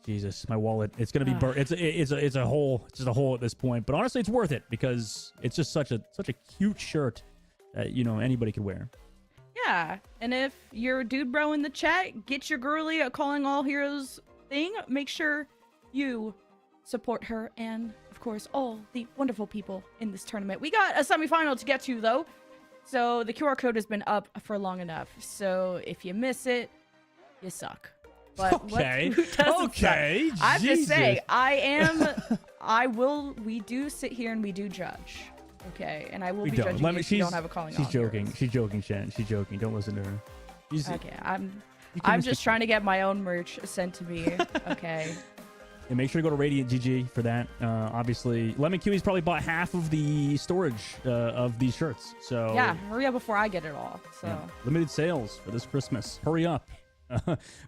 Jesus, my wallet. It's gonna be burnt. It's a hole. It's just a hole at this point. But honestly, it's worth it because it's just such a cute shirt that anybody could wear. Yeah, and if you're a dude bro in the chat, get your girly a Calling All Heroes thing. Make sure you support her and, of course, all the wonderful people in this tournament. We got a semifinal to get to, though. So the QR code has been up for long enough. So if you miss it, you suck. But okay. Okay. I'm just saying, we do sit here and we do judge. Okay. And I will be judging you if you don't have a Calling All Heroes. She's joking. She's joking, Shannon. She's joking. Don't listen to her. Okay. I'm just trying to get my own merch sent to me. Okay. And make sure to go to Radiant GG for that. Obviously, Lemon Kiwi's probably bought half of the storage of these shirts. So yeah, hurry up before I get it all. So yeah. Limited sales for this Christmas. Hurry up.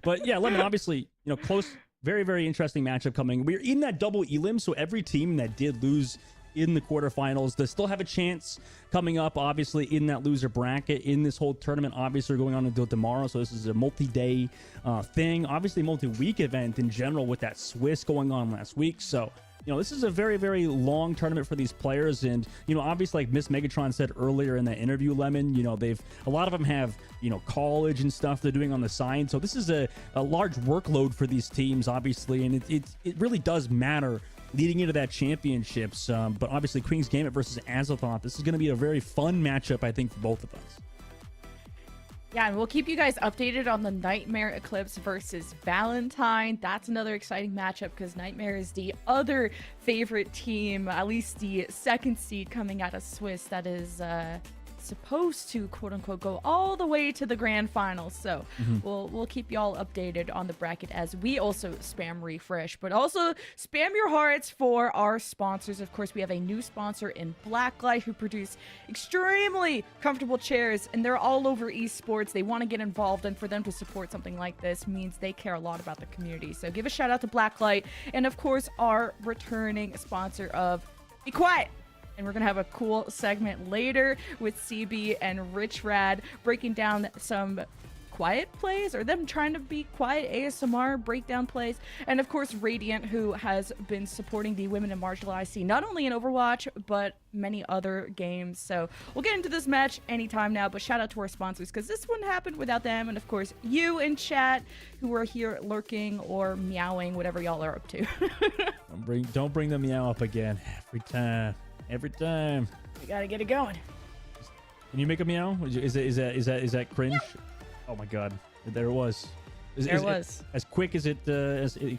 But yeah, Lemon, obviously, close, very, very interesting matchup coming. We're in that double elim, so every team that did lose in the quarterfinals, they still have a chance coming up, obviously, in that loser bracket in this whole tournament. Obviously, going on until tomorrow, so this is a multi-day thing. Obviously, multi-week event in general with that Swiss going on last week. So, this is a very, very long tournament for these players. And, obviously, like Miss Megatron said earlier in that interview, Lemon, a lot of them have, college and stuff they're doing on the side. So this is a large workload for these teams, obviously. And it really does matter leading into that championships. But obviously, Queen's Gambit versus Azathoth, this is going to be a very fun matchup, I think, for both of us. Yeah, and we'll keep you guys updated on the Nightmare Eclipse versus Valentine. That's another exciting matchup because Nightmare is the other favorite team, at least the second seed coming out of Swiss that is supposed to, quote unquote, go all the way to the grand finals. So we'll keep y'all updated on the bracket as we also spam refresh, but also spam your hearts for our sponsors. Of course, we have a new sponsor in Blacklight who produce extremely comfortable chairs, and they're all over esports. They want to get involved, and for them to support something like this means they care a lot about the community. So give a shout out to Blacklight, and of course our returning sponsor of Be Quiet. And we're going to have a cool segment later with CB and Rich Rad breaking down some quiet plays or them trying to be quiet ASMR breakdown plays. And of course, Radiant, who has been supporting the women and marginalized scene, not only in Overwatch, but many other games. So we'll get into this match anytime now, but shout out to our sponsors because this wouldn't happen without them. And of course, you in chat who are here lurking or meowing, whatever y'all are up to. Don't bring the meow up again every time. We gotta get it going. Can you make a meow? Is that cringe? Oh my god, there it was. There it was. As quick as it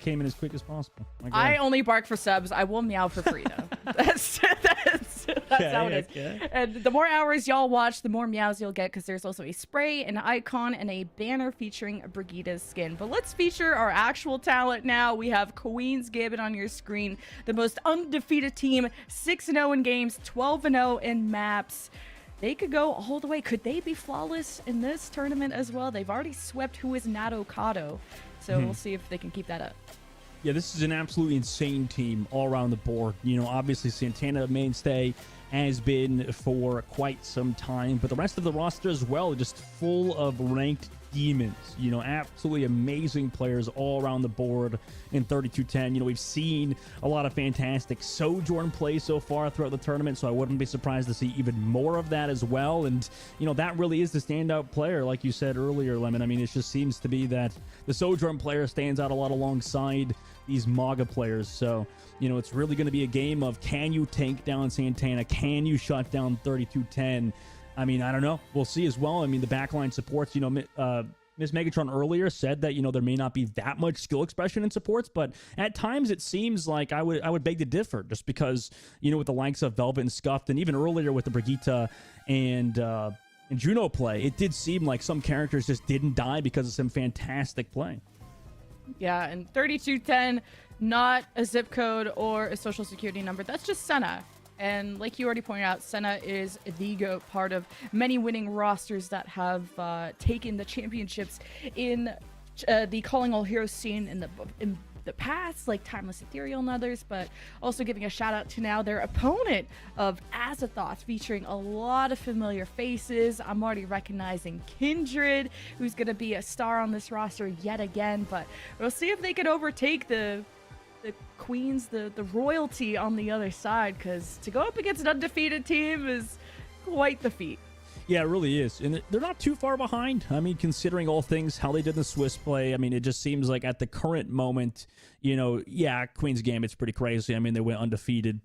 came in as quick as possible. My god. I only bark for subs. I will meow for free though. that's That's how it is. And the more hours y'all watch, the more meows you'll get, because there's also a spray, an icon, and a banner featuring Brigitte's skin. But let's feature our actual talent now. We have Queen's Gambit on your screen, the most undefeated team, 6-0 in games, 12-0 in maps. They could go all the way. Could they be flawless in this tournament as well? They've already swept who is Nato Kato. So we'll see if they can keep that up. Yeah, this is an absolutely insane team all around the board. You know, obviously Santana mainstay has been for quite some time, but the rest of the roster as well, just full of ranked demons. You know, absolutely amazing players all around the board in 32-10. You know, we've seen a lot of fantastic Sojourn play so far throughout the tournament, so I wouldn't be surprised to see even more of that as well. And, you know, that really is the standout player, like you said earlier, Lemon. I mean, it just seems to be that the Sojourn player stands out a lot alongside these MAGA players. So, you know, it's really going to be a game of, can you take down Santana? Can you shut down 32-10? I mean, I don't know. We'll see as well. I mean, the backline supports, you know, Ms. Megatron earlier said that, you know, there may not be that much skill expression in supports, but at times it seems like I would beg to differ, just because, you know, with the likes of Velvet and Scuffed, and even earlier with the Brigitte and Juno play, it did seem like some characters just didn't die because of some fantastic play. Yeah, and 3210, not a zip code or a social security number. That's just Senna. And like you already pointed out, Senna is the GOAT, part of many winning rosters that have taken the championships in the Calling All Heroes scene in the past, like Timeless Ethereal and others, but also giving a shout out to now their opponent of Azathoth, featuring a lot of familiar faces. I'm already recognizing Kindred, who's going to be a star on this roster yet again, but we'll see if they can overtake the queens, the royalty on the other side, because to go up against an undefeated team is quite the feat. Yeah, it really is. And they're not too far behind. I mean, considering all things, how they did the Swiss play, I mean, it just seems like at the current moment, you know, yeah, Queen's Gambit's pretty crazy. I mean, they went undefeated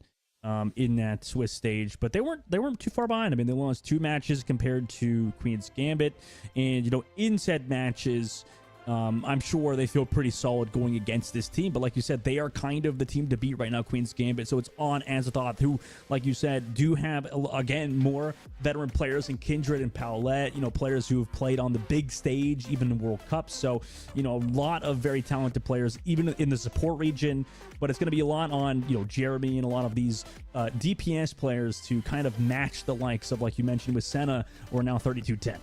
in that Swiss stage, but they weren't too far behind. I mean, they lost 2 matches compared to Queen's Gambit, and, you know, in said matches, I'm sure they feel pretty solid going against this team, but like you said, they are kind of the team to beat right now, Queen's Gambit. So it's on Azathoth, who, like you said, do have, again, more veteran players in Kindred and Paulette, you know, players who have played on the big stage, even in World Cups. So, you know, a lot of very talented players, even in the support region, but it's going to be a lot on, you know, Jeremy and a lot of these DPS players to kind of match the likes of, like you mentioned, with Senna, or now 32-10.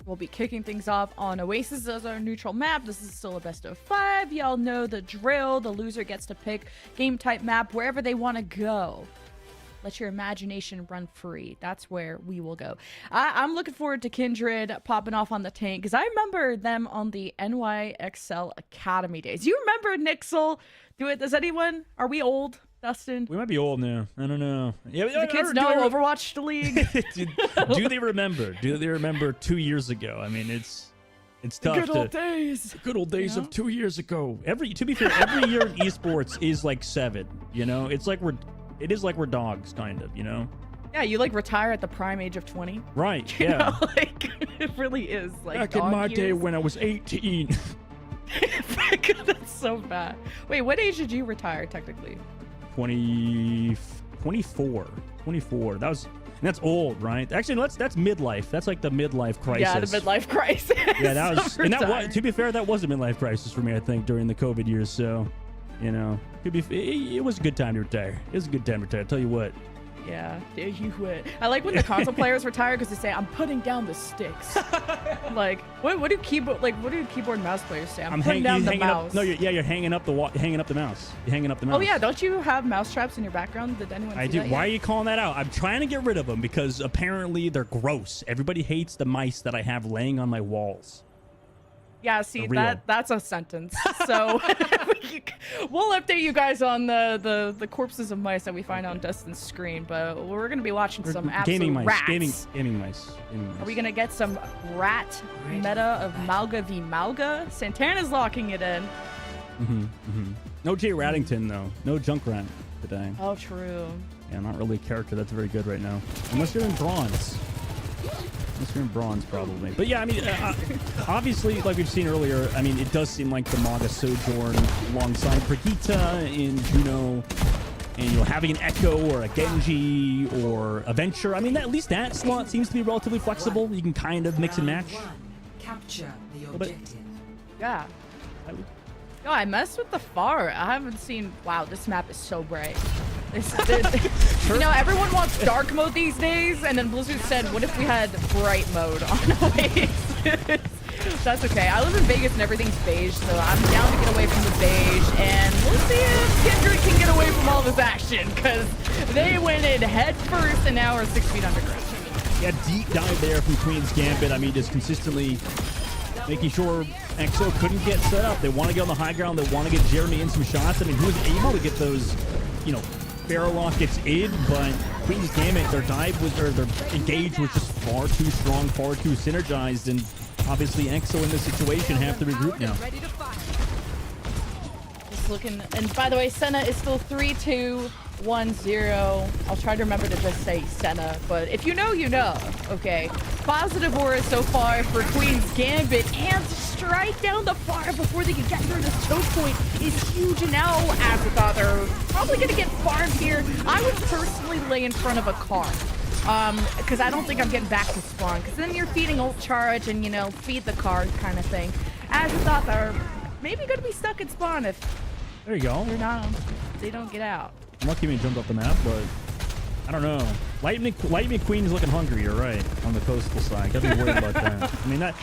We'll be kicking things off on Oasis as our neutral map. This is still a best of 5. Y'all know the drill. The loser gets to pick game type map wherever they want to go. Let your imagination run free. That's where we will go. I'm looking forward to Kindred popping off on the tank, because I remember them on the NYXL Academy days. You remember Nixel? Do it. Does anyone? Are we old? Dustin? We might be old now. I don't know. Yeah, do the kids know Overwatch the League? do they remember? Do they remember 2 years ago? I mean, it's tough. Good old days. Good old days, you know? Of 2 years ago. To be fair, every year in esports is like 7. You know, it is like we're dogs, kind of. You know. Yeah, you like retire at the prime age of 20. Right. You Yeah. know, like it really is like. Back in my day when I was 18. That's so bad. Wait, what age did you retire technically? 24. That's old, right? Actually, that's midlife. That's like the midlife crisis. Yeah, the midlife crisis. Yeah, that was, and that was, to be fair, that was a midlife crisis for me, I think, during the COVID years. So, you know, it was a good time to retire. It was a good time to retire. I'll tell you what. Yeah, you would. I like when the console players retire, because they say, "I'm putting down the sticks." Like, what do keyboard and mouse players say? I'm putting down the mouse. You're hanging up the mouse. You're hanging up the mouse. Oh yeah, don't you have mouse traps in your background? Did anyone? I do. Why are you calling that out? I'm trying to get rid of them because apparently they're gross. Everybody hates the mice that I have laying on my walls. Yeah, see, that's a sentence. So we'll update you guys on the corpses of mice that we find on Dustin's screen, but we're going to be watching some absolute rats. Gaming mice. Are we going to get some rat meta of Malga v Malga? Santana's locking it in. No Jay Raddington, though. No Junkrat today. Oh, true. Yeah, not really a character that's very good right now. Unless you're in bronze. Probably. But yeah, I mean, obviously, like we've seen earlier, I mean, it does seem like the MAGA Sojourn alongside Brigitte and Juno And, you know, having an Echo or a Genji or a Venture, I mean, at least that slot seems to be relatively flexible. You can kind of mix and match. Capture the bit. objective. Yeah. No, I messed with the far. I haven't seen. Wow, this map is so bright. You know, everyone wants dark mode these days, and then Blizzard said, "What if we had bright mode on Oasis?" That's okay. I live in Vegas and everything's beige, so I'm down to get away from the beige, and we'll see if Kindred can get away from all this action, because they went in head first and now are 6 feet underground. Yeah, deep dive there from Queen's Gambit. I mean, just consistently making sure EXO couldn't get set up. They want to get on the high ground. They want to get Jeremy in some shots. I mean, he was able to get those, you know, barrel rockets in, but Queen's Gambit, their dive was, or their engage was just far too strong, far too synergized, and obviously EXO in this situation have to regroup now. Just looking, and by the way, Senna is still 3-2-1-0. I'll try to remember to just say Senna, but if you know, you know. Okay, positive aura so far for Queen's Gambit, and to strike down the fire before they can get through this choke point is huge. And now Afterthought, they're probably gonna get farmed here. I would personally lay in front of a car. Because I don't think I'm getting back to spawn, because then you're feeding ult charge and, you know, feed the car kind of thing. As I thought, they're maybe going to be stuck in spawn if There you go. they're not, they don't get out. I'm lucky we jumped off the map, but I don't know. Lightning McQueen is looking hungry, you're right, on the coastal side. Gotta be worried about that. I mean, that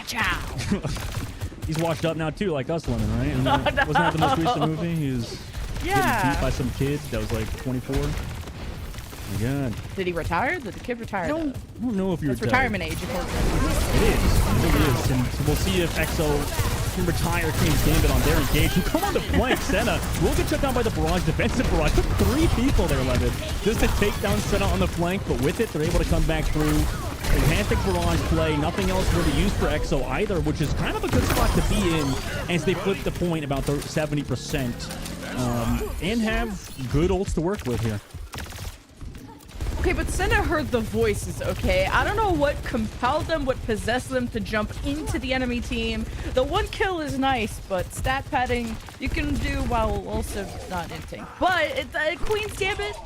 he's washed up now too, like us, Lemon, right? I mean, wasn't that the most recent movie? He was getting beat by some kid that was like 24. Oh my God. Did he retire? Did the kid retire? I don't know if you're It's retirement age, according to It is. I think it is. And we'll see if EXO can retire Queen's Gambit on their engage. Who come on the flank, Senna will get shut down by the barrage, defensive barrage. Took 3 people there, Levin, just to take down Senna on the flank. But with it, they're able to come back through. Fantastic barrage play. Nothing else really used for EXO either, which is kind of a good spot to be in as they flip the point about 70% and have good ults to work with here. Okay, but Senna heard the voices, okay? I don't know what compelled them, what possessed them to jump into the enemy team. The 1 kill is nice, but stat padding you can do while also not inting. But Queen's Gambit,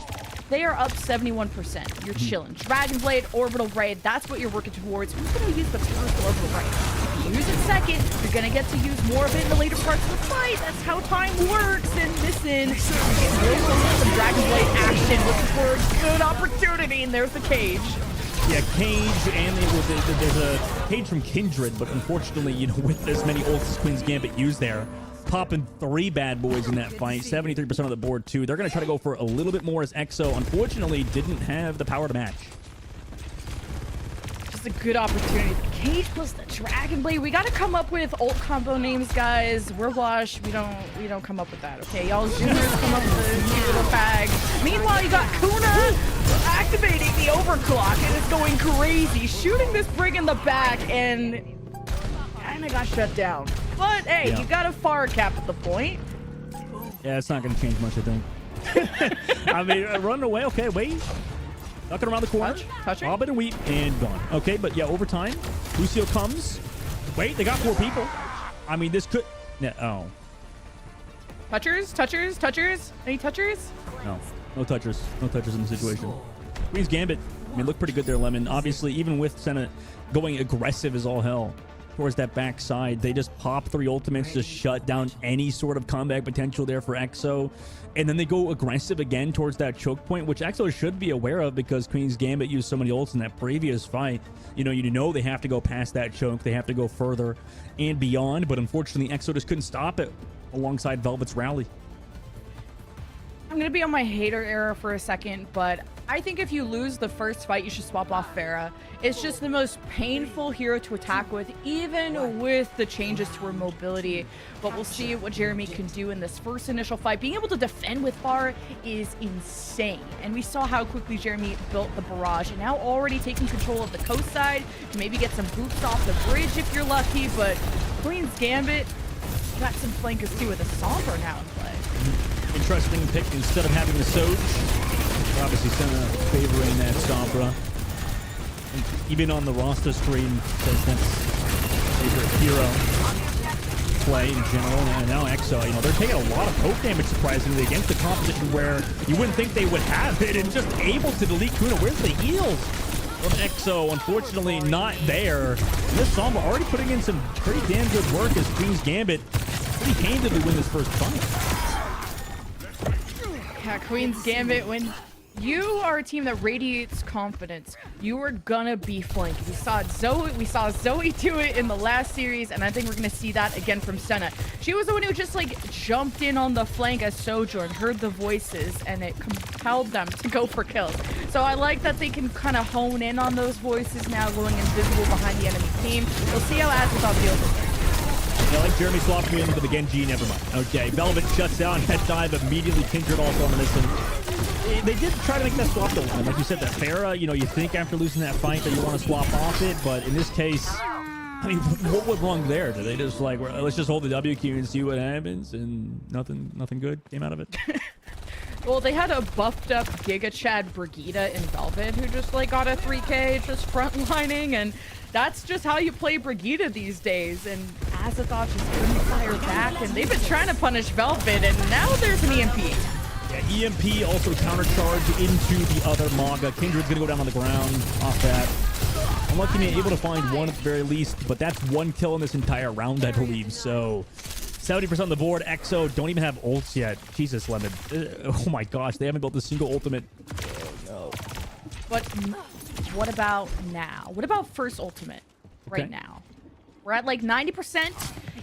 they are up 71%. You're chilling. Dragon Blade, Orbital Raid, that's what you're working towards. Who's going to use the first Orbital Raid? If you use it second, you're going to get to use more of it in the later parts of the fight. That's how time works. And listen, getting some Dragon Blade action, looking for a good opportunity, and there's the cage. Yeah, Cage, and there's a Cage from Kindred, but unfortunately, you know, with as many ults as Queen's Gambit used there, popping 3 bad boys in that fight, 73% of the board too. They're going to try to go for a little bit more as EXO, unfortunately, didn't have the power to match. Just a good opportunity. The Cage plus the Dragon Blade. We got to come up with ult combo names, guys. We're washed. We don't come up with that, okay? Y'all juniors come up with these little bags. Meanwhile, you got Kuna activating the overclock, and it's going crazy, shooting this Brig in the back, and kind of got shut down. But hey, Yeah. you got a far cap at the point. Yeah, it's not going to change much, I think. I mean, running away. Okay, wait. Ducking around the corner. Touching. Bobbin and Weep, and gone. Okay, but yeah, overtime. Lucio comes. Wait, they got 4 people. I mean, this could... Yeah, oh. Touchers? Any touchers? No. No touchers. No touchers in the situation. Queen's Gambit. I mean, look pretty good there, Lemon. Obviously, even with Senna going aggressive as all hell towards that backside, they just pop 3 ultimates, just shut down any sort of comeback potential there for EXO. And then they go aggressive again towards that choke point, which EXO should be aware of because Queen's Gambit used so many ults in that previous fight. You know they have to go past that choke. They have to go further and beyond. But unfortunately, EXO just couldn't stop it alongside Velvet's rally. I'm going to be on my hater era for a second, but I think if you lose the first fight, you should swap off Pharah. It's just the most painful hero to attack with, even with the changes to her mobility. But we'll see what Jeremy can do in this first initial fight. Being able to defend with Pharah is insane. And we saw how quickly Jeremy built the barrage, and now already taking control of the coast side to maybe get some boots off the bridge if you're lucky. But Queen's Gambit got some flankers too with a Sombra now in play. Interesting pick instead of having the Soch. Obviously, Senna favoring that Sombra. And even on the roster screen, says that's favorite hero. play in general, and now EXO, they're taking a lot of poke damage, surprisingly, against the competition where you wouldn't think they would have it, and just able to delete Kuna. Where's the heals from EXO? Unfortunately, not there. And this Sombra already putting in some pretty damn good work as Queen's Gambit pretty handedly win this first fight. Yeah, Queen's Gambit, when you are a team that radiates confidence, you are gonna be flanked. We saw Zoe do it in the last series, and I think we're gonna see that again from Senna. She was the one who just like jumped in on the flank as Sojourn, heard the voices, and it compelled them to go for kills. So I like that they can kind of hone in on those voices now, going invisible behind the enemy team. We'll see how Azathov deals with it. Yeah, like Jeremy swapped me into the Genji, never mind. Okay, Velvet shuts down, head dive immediately. Kindred also on this one. They did try to make that swap though. Like you said, that Pharah, you think after losing that fight that you want to swap off it, but in this case, I mean, what went wrong there? Did they just like, let's just hold the W key and see what happens, and nothing good came out of it? Well, they had a buffed up Giga Chad Brigitte in Velvet who just like got a 3K just frontlining, and that's just how you play Brigitte these days. And Azathov just couldn't fire back, and they've been trying to punish Velvet, and now there's an EMP. Yeah, EMP also countercharge into the other Maga. Kindred's gonna go down on the ground off that. Unlucky being able to find one at the very least, but that's one kill in this entire round, I believe. So 70% on the board. EXO don't even have ults yet. Jesus, Lemon. Oh my gosh, they haven't built a single ultimate. Oh, no. But what about now? What about first ultimate right now? We're at like 90%.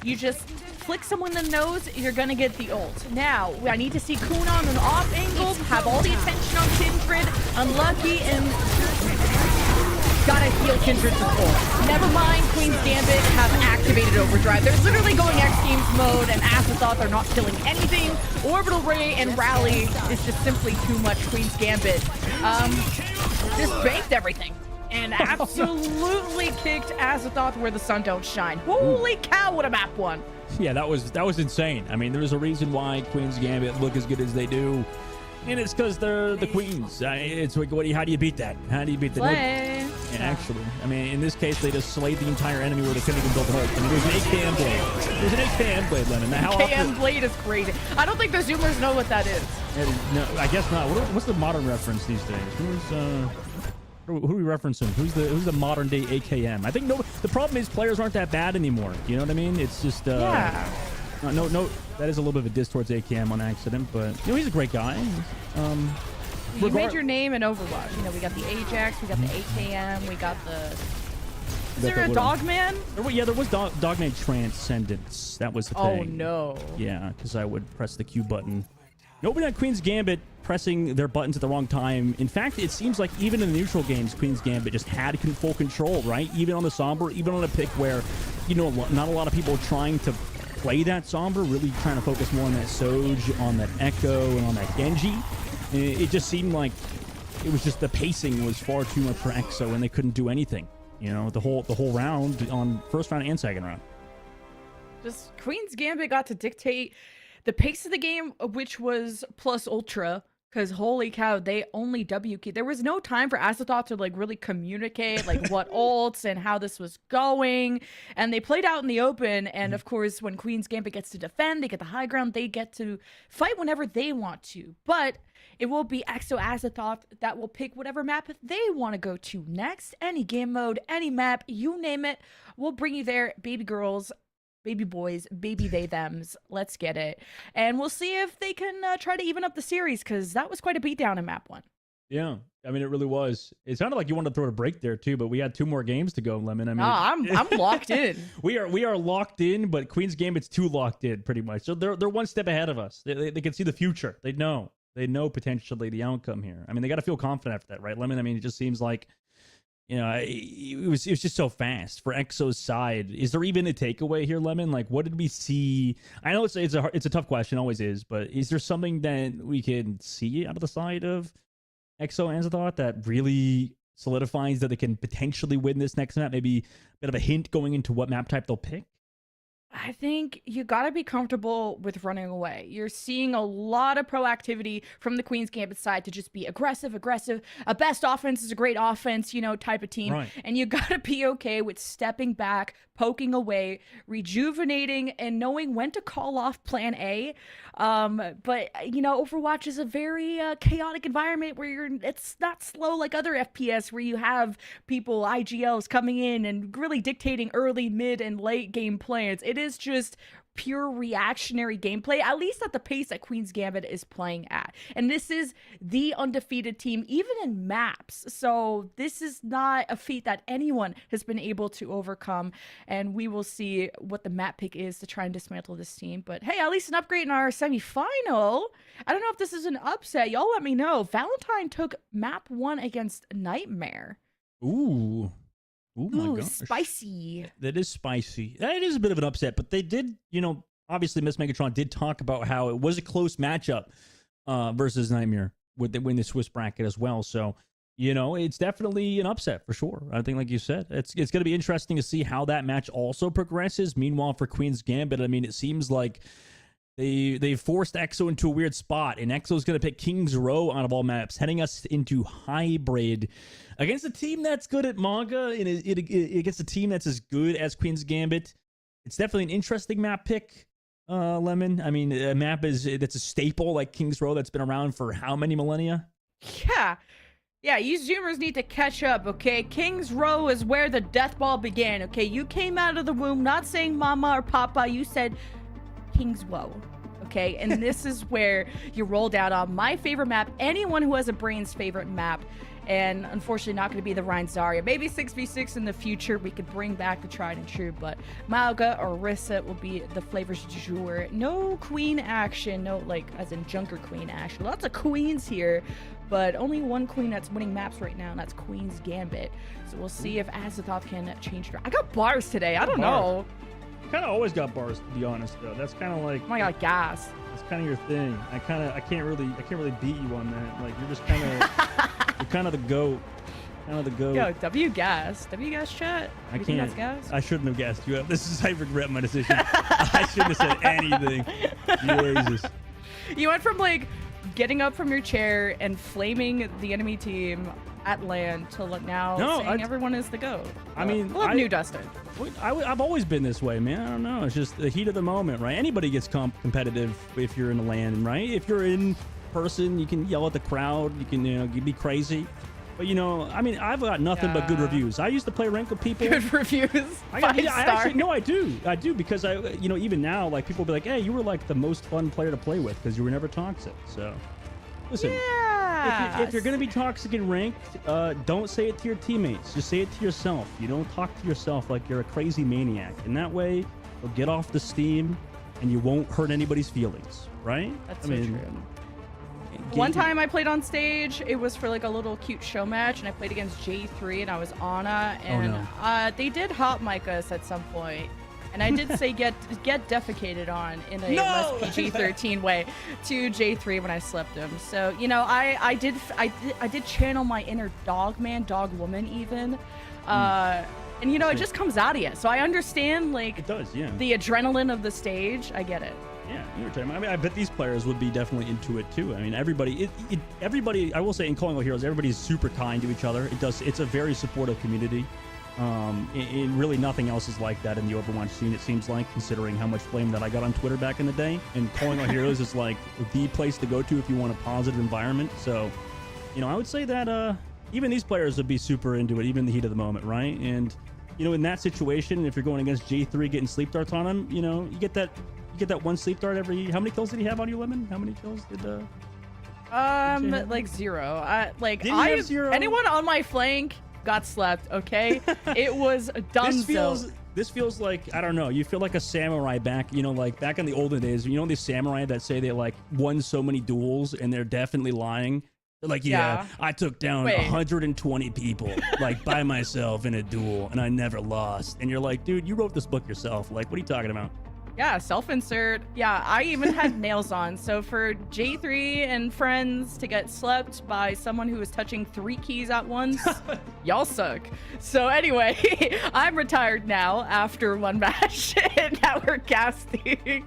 You just flick someone in the nose, you're gonna get the ult. Now, I need to see Kuna on an off angle, have all the attention on Kindred, unlucky, and gotta heal Kindred to full. Never mind, Queen's Gambit have activated Overdrive. They're literally going X Games mode, and Azathov are not killing anything. Orbital Ray and Rally is just simply too much. Queen's Gambit just banked everything and absolutely kicked Azathov where the sun don't shine. Holy cow, what a map one. Yeah, that was insane. I mean, there's a reason why Queen's Gambit look as good as they do. And it's because they're the queens. It's like, how do you beat that? How do you beat that? Play. And actually, I mean, in this case, they just slayed the entire enemy where they couldn't even build an ult. I mean, there's an 8KM blade. There's an 8KM blade, Lemon. Now, how KM often... blade is crazy. I don't think the Zoomers know what that is. No, I guess not. What's the modern reference these days? Who are we referencing? Who's the modern day AKM? I think the problem is players aren't that bad anymore. You know what I mean? It's just yeah. No, that is a little bit of a diss towards AKM on accident, but he's a great guy. You made your name in Overwatch. We got the Ajax, we got the AKM, we got the... Is there a Dogman? Yeah, there was Dogman Transcendence. That was the thing. Oh, no. Yeah, because I would press the Q button. Nobody on Queen's Gambit pressing their buttons at the wrong time. In fact, it seems like even in the neutral games, Queen's Gambit just had full control, right? Even on the Sombra, even on a pick where, not a lot of people trying to play that Sombra, really trying to focus more on that Soj, on that Echo, and on that Genji. It just seemed like it was just the pacing was far too much for EXO, and they couldn't do anything. The whole round, on first round and second round. Just Queen's Gambit got to dictate the pace of the game, which was plus ultra, because holy cow, they only W key. There was no time for Azathov to like really communicate like what ults and how this was going. And they played out in the open. And of course, when Queen's Gambit gets to defend, they get the high ground, they get to fight whenever they want to. But it will be EXO Azathov that will pick whatever map they want to go to next. Any game mode, any map, you name it. We'll bring you there, baby girls, baby boys, baby they thems. Let's get it. And we'll see if they can try to even up the series, because that was quite a beatdown in map one. Yeah, I mean, it really was. It sounded like you wanted to throw a break there too, but we had 2 more games to go, Lemon. I mean, I'm locked in. We are locked in, but Queen's Gambit's too locked in, pretty much. So they're one step ahead of us. They can see the future. They know potentially the outcome here. I mean, they got to feel confident after that, right, Lemon? I mean, it just seems like, it was just so fast for EXO's side. Is there even a takeaway here, Lemon? Like, what did we see? I know it's a tough question, always is, but is there something that we can see out of the side of EXO and Azathov that really solidifies that they can potentially win this next map? Maybe a bit of a hint going into what map type they'll pick? I think you got to be comfortable with running away. You're seeing a lot of proactivity from the Queen's Gambit side to just be aggressive. A best offense is a great offense, type of team. Right. And you got to be okay with stepping back, poking away, rejuvenating, and knowing when to call off plan A. But, Overwatch is a very chaotic environment where it's not slow like other FPS where you have people, IGLs coming in and really dictating early, mid, and late game plans. It is just pure reactionary gameplay, at least at the pace that Queen's Gambit is playing at. And this is the undefeated team, even in maps. So this is not a feat that anyone has been able to overcome. And we will see what the map pick is to try and dismantle this team. But hey, at least an upgrade in our semifinal. I don't know if this is an upset. Y'all let me know. Valentine took map 1 against Nightmare. Ooh. Oh my gosh. Spicy. That is spicy. That is a bit of an upset, but they did, obviously Miss Megatron did talk about how it was a close matchup versus Nightmare with the Swiss bracket as well. So, it's definitely an upset for sure. I think, like you said, it's going to be interesting to see how that match also progresses. Meanwhile, for Queen's Gambit, I mean, it seems like they forced EXO into a weird spot, and EXO's going to pick King's Row out of all maps, heading us into hybrid against a team that's good at manga and against a team that's as good as Queen's Gambit. It's definitely an interesting map pick, Lemon. I mean, a map that's a staple like King's Row that's been around for how many millennia? Yeah, you Zoomers need to catch up, okay? King's Row is where the death ball began, okay? You came out of the womb not saying mama or papa, you said King's Woe, okay? And this is where you rolled out on my favorite map, anyone who has a brain's favorite map, and unfortunately not going to be the Rhine Zarya. Maybe 6v6 in the future we could bring back the tried and true, but Mauga or Rissa will be the flavors du jour. No queen action, no as in Junker queen action. Lots of queens here, but only one queen that's winning maps right now, and that's Queen's Gambit. So we'll see if Azathoth can change her. I got bars today, I don't know. Kind of always got bars, to be honest, though. That's kind of like, oh my god, gas. That's kind of your thing. I can't really beat you on that. Like, you're just kind of you're kind of the goat. Yo, W gas chat. I You think can't. that's gas? I shouldn't have gassed you up. I regret my decision. I shouldn't have said anything. Jesus. You went from getting up from your chair and flaming the enemy team at land to now saying everyone is the GOAT. I mean, love New Dustin. I've always been this way, man. I don't know. It's just the heat of the moment, right? Anybody gets competitive if you're in the land, right? If you're in person, you can yell at the crowd. You can, you be crazy. But, I mean, I've got nothing but good reviews. I used to play rank with people. Good reviews. I do because even now, people will be like, hey, you were the most fun player to play with because you were never toxic. So, listen. Yeah. If you're going to be toxic in ranked, don't say it to your teammates. Just say it to yourself. You don't talk to yourself like you're a crazy maniac. And that way, you'll get off the steam and you won't hurt anybody's feelings, right? That's so true. One time I played on stage, it was for a little cute show match, and I played against J3 and I was Ana, and they did hot mic us at some point. And I did say get defecated on in a less PG-13 way to J3 when I slept him. So I did channel my inner dog woman even, and it just comes out of you. So I understand it does, yeah. The adrenaline of the stage. I get it. Yeah, you were talking about. I mean, I bet these players would be definitely into it too. I mean, everybody. I will say, in Calling All Heroes, everybody's super kind to each other. It's a very supportive community. And really nothing else is like that in the Overwatch scene, it seems like, considering how much flame that I got on Twitter back in the day. And Calling All Heroes is the place to go to if you want a positive environment. So, I would say that even these players would be super into it, even in the heat of the moment, right? And, in that situation, if you're going against J3 getting sleep darts on him, you get that one sleep dart every... How many kills did he have on you, Lemon? How many kills did... 0. Did he have 0? Anyone on my flank got slept, okay? It was done. This feels like, I don't know, you feel like a samurai back, back in the olden days. These samurai that say they won so many duels and they're definitely lying. They're like, yeah, I took down 120 people by myself in a duel and I never lost. And you're like, dude, you wrote this book yourself. What are you talking about? Yeah, self-insert. Yeah, I even had nails on. So for J3 and friends to get slept by someone who is touching 3 keys at once, y'all suck. So anyway, I'm retired now after 1 match, and now we're casting.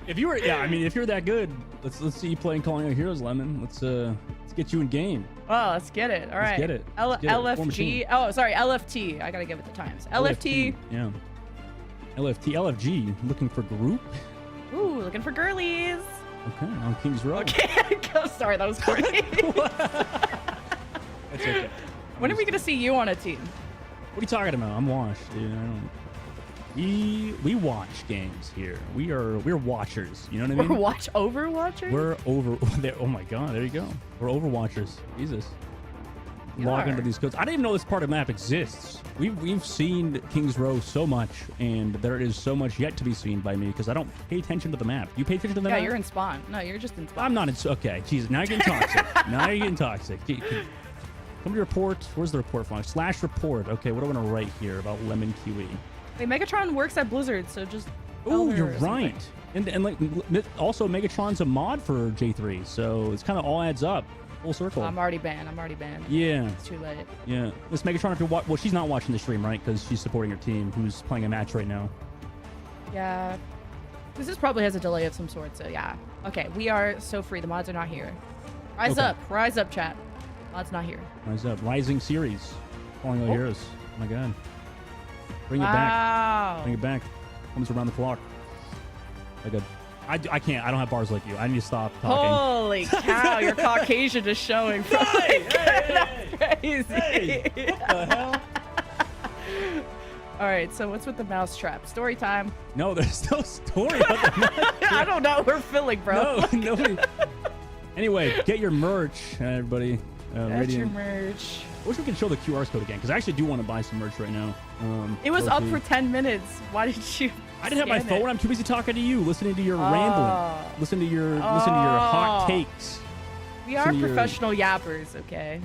If you were, yeah, I mean, if you're that good, let's see you playing Calling Out Heroes, Lemon. Let's get you in game. Oh, let's get it. All right. Let's get it. LFG. Oh, sorry, LFT. I gotta give it the times. LFT. Yeah. LFG. Looking for group. Ooh, looking for girlies. Okay, on King's Row. Okay. Sorry, that was corny. That's okay. When are we gonna see you on a team? What are you talking about? I'm washed, dude. I don't. We watch games here. We're watchers. You know what I mean? We're Overwatchers? We're over. Oh my god! There you go. We're Overwatchers. Jesus. Log into these codes. I didn't even know this part of the map exists. We've seen King's Row so much, and there is so much yet to be seen by me because I don't pay attention to the map. You pay attention to the map? Yeah, you're in spawn. No, you're just in spawn. I'm not in. Okay, Jesus. Now you're getting toxic. Now you're getting toxic. Somebody report. Where's the report file? / report. Okay, what do I want to write here about Lemon QE? Wait, Megatron works at Blizzard, so just. Oh, you're right. And like also Megatron's a mod for J3, so it's kind of all adds up. Full circle. I'm already banned. Yeah. It's too late. Yeah. Miss Megatron, if you're well, she's not watching the stream, right? Because she's supporting her team, who's playing a match right now. Yeah. This probably has a delay of some sort, so yeah. Okay, we are so free. The mods are not here. Rise up, chat. Mods not here. Rise up. Rising series. Calling All Heroes. Oh my god. Bring it Wow. back. Bring it back. Comes around the clock. Like I can't. I don't have bars like you. I need to stop talking. Holy cow, your Caucasian is showing. That's crazy. Hey, what the hell? All right, so what's with the mousetrap? Story time. No, there's no story about the mousetrap. I don't know. We're filling, bro. No, nobody. Anyway, get your merch, everybody. Get your merch. I wish we could show the QR code again, because I actually do want to buy some merch right now. It was up for 10 minutes. Why did you? I didn't have my phone. I'm too busy talking to you, listening to your rambling, listening to your hot takes. We are professional yappers, okay?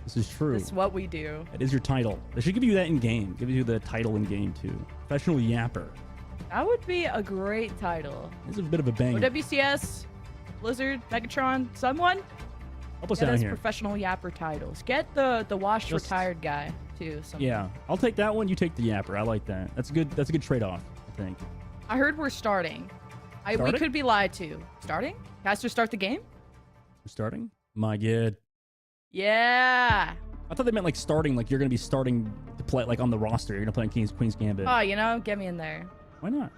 This is true. This is what we do. That is your title. They should give you that in game. Give you the title in game too. Professional yapper. That would be a great title. This is a bit of a banger. WCS, Blizzard, Megatron, someone. Help us out here. Professional yapper titles. Get the washed retired guy too. Yeah, I'll take that one. You take the yapper. I like that. That's a good trade-off. I think. I heard we're starting. We could be lied to. Starting? Caster, start the game? We're starting? My god. Yeah. I thought they meant like starting, like you're going to be starting to play like on the roster. You're going to play Queen's Gambit. Oh, you know, get me in there. Why not?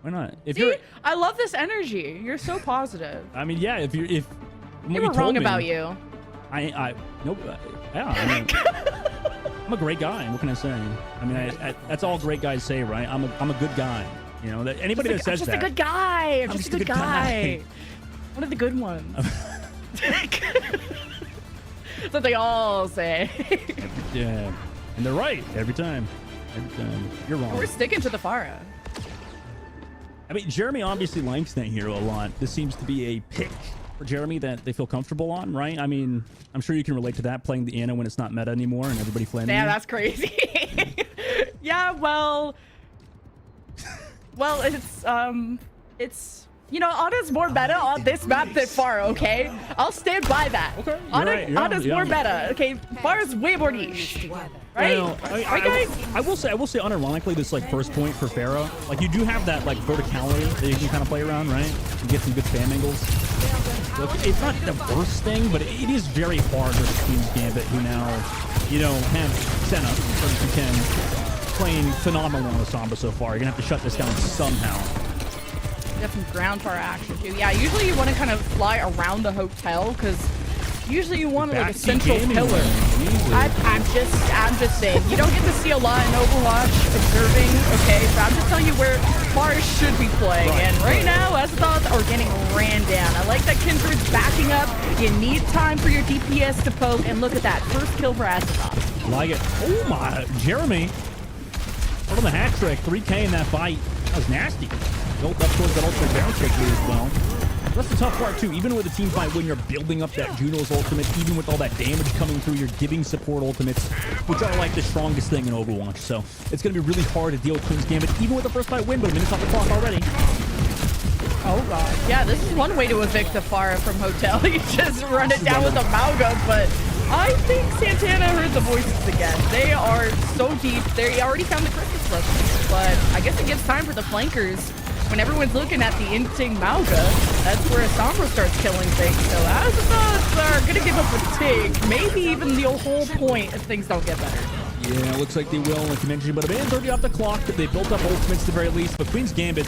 Why not? I love this energy. You're so positive. I mean, yeah, they were wrong about you. Nope. Yeah. I mean, I'm a great guy. What can I say? I mean, that's all great guys say, right? I'm a good guy. You know, that anybody that says that. I'm just a good guy. I'm just a good guy. One of the good ones. That's what they all say. Yeah, and they're right every time. Every time. You're wrong. We're sticking to the Pharah. I mean, Jeremy obviously likes that hero a lot. This seems to be a pick for Jeremy that they feel comfortable on, right? I mean, I'm sure you can relate to that, playing the Ana when it's not meta anymore and everybody flaming. Yeah, that's crazy. Yeah, well, it's you know, Ana's more meta on this map than Pharah, okay? I'll stand by that. Okay. Ana's more meta, okay? Pharah's way more niche. Right? I will say unironically, this like first point for Pharah, like you do have that like verticality that you can kind of play around, right? You get some good spam angles. So it's not the worst thing, but it is very hard versus Queen's Gambit, who now, you know, have Senna, as you can, playing phenomenal on the Sombra so far. You're gonna have to shut this down somehow. You have some ground power action too. Yeah, usually you want to kind of fly around the hotel because usually you want like a central pillar. I'm just saying, you don't get to see a lot in Overwatch observing, okay? But I'm just telling you where Pharah should be playing. And right now, Azathos are getting ran down. I like that Kindred's backing up. You need time for your DPS to poke, and look at that first kill for Azathos. Like it. Oh my, Jeremy. Put on the hat trick. 3K in that fight. That was nasty. Built up towards that ultra down kick as well. That's the tough part too. Even with a team fight, when you're building up that Juno's ultimate, even with all that damage coming through, you're giving support ultimates, which are like the strongest thing in Overwatch. So it's going to be really hard to deal with Queen's Gambit, even with the first fight win, but a minute's off the clock already. Oh god. Yeah, this is one way to evict a Pharah from Hotel. You just run it down with a Mauga, but I think Santana heard the voices again. They are so deep. They already found the Christmas list, but I guess it gives time for the flankers. When everyone's looking at the Instinct Mauga, that's where Sombra starts killing things. So Azathos are gonna give up a take, maybe even the whole point if things don't get better. Yeah, looks like they will, like you mentioned, but a minute 30 off the clock. They built up ultimates at the very least, but Queen's Gambit,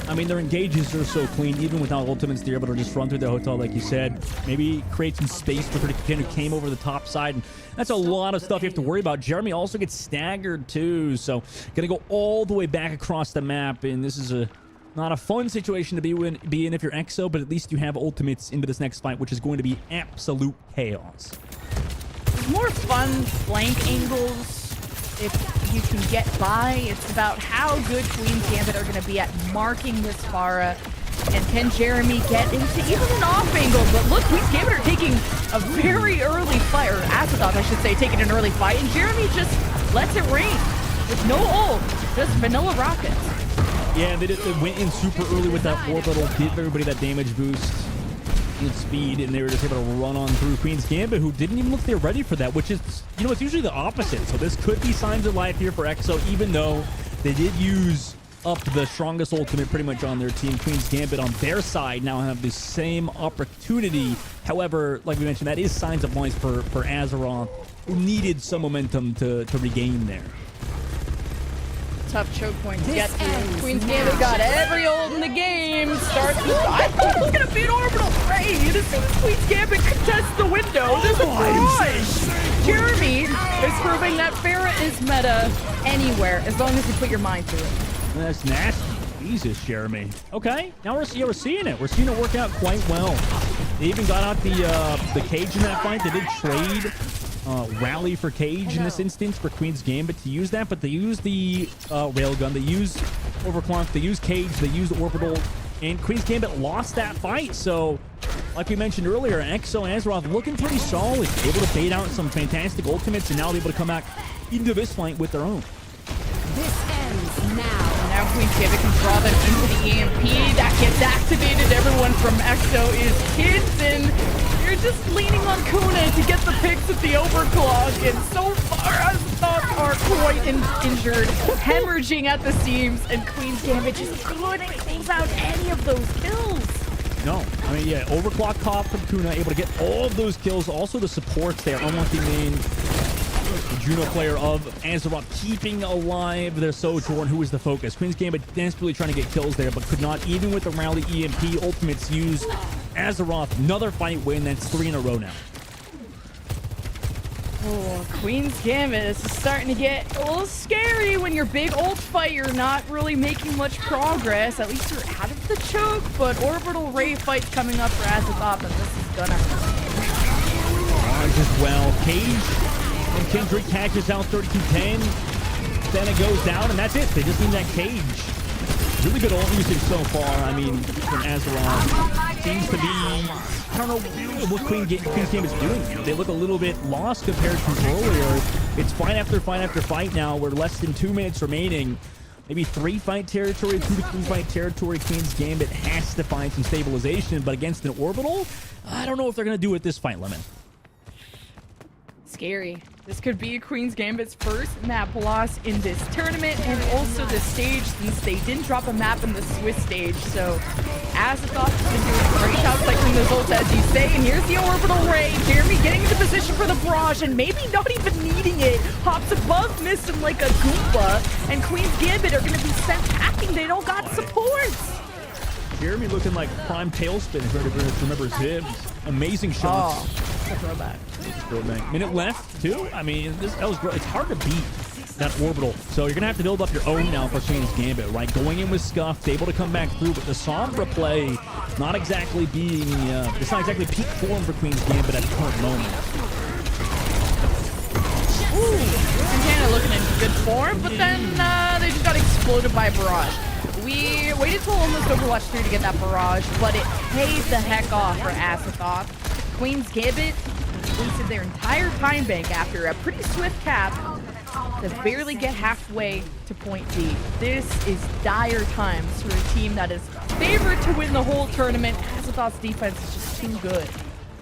I mean, their engages are so clean. Even without ultimates, they're able to just run through the Hotel, like you said. Maybe create some space for 30 who came over the top side. And that's a lot of stuff you have to worry about. Jeremy also gets staggered, too. So, going to go all the way back across the map. And this is not a fun situation to be in if you're EXO, but at least you have ultimates into this next fight, which is going to be absolute chaos. More fun flank angles if you can get by. It's about how good Queen's Gambit are going to be at marking this Pharah. And can Jeremy get into even an off angle? But look, Queen's Gambit are taking a very early fight, or Azathos, I should say, taking an early fight. And Jeremy just lets it rain with no ult, just vanilla rockets. Yeah, they went in super early with that orbital, give everybody that damage boost and speed, and they were just able to run on through Queen's Gambit, who didn't even look like they were ready for that, which is, you know, it's usually the opposite. So this could be signs of life here for EXO, even though they did use up the strongest ultimate pretty much on their team. Queen's Gambit on their side now have the same opportunity. However, like we mentioned, that is signs of life for Azeroth, who needed some momentum to regain there. Tough choke point to get through. Queen's Gambit got every ult in the game. Starts with, I thought it was going to be an orbital raid. As soon as Queen's Gambit contests the window, there's a barrage. Jeremy is proving that Pharah is meta anywhere, as long as you put your mind to it. That's nasty. Jesus, Jeremy. Okay, now we're seeing it. We're seeing it work out quite well. They even got out the cage in that fight. They did trade rally for cage in this instance for Queen's Gambit to use that, but they used the railgun, they used overclock, they used cage, they used orbital, and Queen's Gambit lost that fight. So like we mentioned earlier, EXO Azeroth looking pretty solid, able to bait out some fantastic ultimates, and now able to come back into this fight with their own. This ends now. Now Queen's Gambit can draw them into the EMP. That gets activated. Everyone from EXO is kids, and you're just leaning on Kuna to get the picks with the overclock. And so far, Azathos are quite injured, hemorrhaging at the seams, and Queen's Gambit just couldn't close out any of those kills. No, I mean, yeah, overclock cop from Kuna, able to get all of those kills. Also the supports there, unlucky main. The Juno player of Azeroth keeping alive their Sojourn, who is the focus. Queen's Gambit desperately trying to get kills there, but could not, even with the rally EMP ultimates used. Azeroth, another fight win. That's 3 in a row now. Oh, Queen's Gambit, this is starting to get a little scary. When you're big ult fight, you're not really making much progress. At least you're out of the choke, but orbital ray fight's coming up for Azathos, and this is gonna hurt. As well. Cage and Kindred catches out 32-10. Then it goes down, and that's it. They just need that cage. Really good ult usage so far. I mean, from Azeroth seems to be, I don't know what Queen's Gambit's doing. You know, they look a little bit lost compared to earlier. It's fight after fight after fight now. We're less than 2 minutes remaining. Maybe 3 fight territory, 2 to 3 fight territory. Queen's Gambit has to find some stabilization, but against an orbital, I don't know if they're going to do it this fight, Lemon. Scary. This could be Queen's Gambit's first map loss in this tournament, and also the stage, since they didn't drop a map in the Swiss stage. So Azathos has been doing a great job cycling those ults, as you say. And here's the orbital ray. Jeremy getting into position for the barrage, and maybe not even needing it. Hops above, missing like a Goomba, and Queen's Gambit are going to be sent packing. They don't got supports. Jeremy looking like prime tailspin, if everybody remembers him. Amazing shots. Oh, a throwback. Minute left, too. I mean, that was great. It's hard to beat that orbital. So you're going to have to build up your own now for Queen's Gambit, right? Going in with Scuffed, able to come back through, but the Sombra play not exactly being, it's not exactly peak form for Queen's Gambit at the current moment. Ooh, Santana looking in good form, but then they just got exploded by a barrage. we waited till almost Overwatch 3 to get that barrage, but it paid the heck off for Azathoth. Queen's Gambit wasted their entire time bank after a pretty swift cap to barely get halfway to point B. This is dire times for a team that is favored to win the whole tournament. Azathoth's defense is just too good.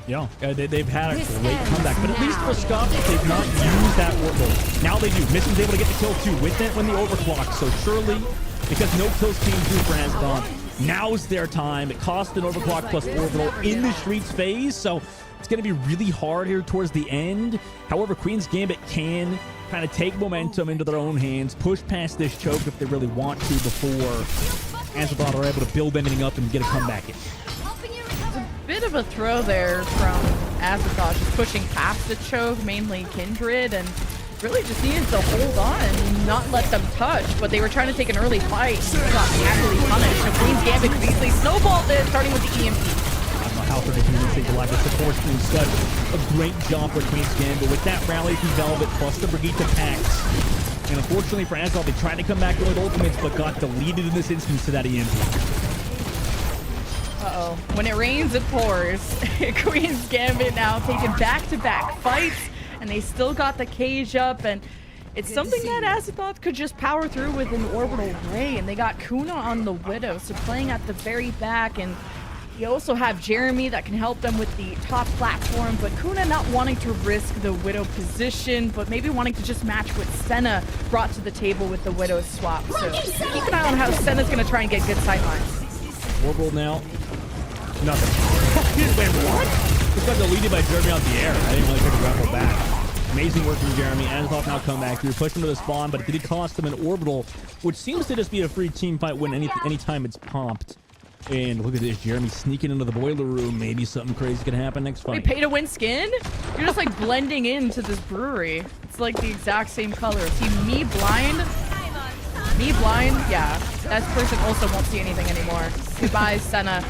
Yeah, they've had a great comeback, but at least for Scuff, they've not used that orbital. Now they do. Mission's able to get the kill too with it when the overclock. So surely, because no kills came through for Azathoth, now's their time. It cost an overclock plus orbital in the Streets phase, so it's going to be really hard here towards the end. However, Queen's Gambit can kind of take momentum into their own hands, push past this choke if they really want to before Azathoth are able to build anything up and get a comeback in. Bit of a throw there from Azathoth, just pushing past the choke, mainly Kindred, and really just needed to hold on and not let them touch, but they were trying to take an early fight and got happily punished. So Queen's Gambit could easily snowball this, starting with the EMP. I don't know how they're going to take the life. The support team such a great job for Queen's Gambit with that rally from Velvet plus the Brigitte packs. And unfortunately for Azathoth, they tried to come back with ultimates, but got deleted in this instance to that EMP. Uh-oh. When it rains, it pours. Queen's Gambit now taking back-to-back fights, and they still got the cage up, and it's something that Azathoth could just power through with an orbital ray, and they got Kuna on the Widow, so playing at the very back, and you also have Jeremy that can help them with the top platform, but Kuna not wanting to risk the Widow position, but maybe wanting to just match what Senna brought to the table with the Widow swap. So keep an eye on how Senna's going to try and get good sightlines. Orbital now. Nothing. Wait, what? This got deleted by Jeremy out the air. I didn't really take a grapple back. Amazing work from Jeremy. Azathoth now come back. You're pushing to the spawn, but it did cost them an orbital, which seems to just be a free team fight win anytime it's popped. And look at this, Jeremy sneaking into the boiler room. Maybe something crazy could happen next fight. Wait, pay to win skin? You're just like blending into this brewery. It's like the exact same color. See, me blind? Me blind? Yeah. That person also won't see anything anymore. Goodbye, Senna.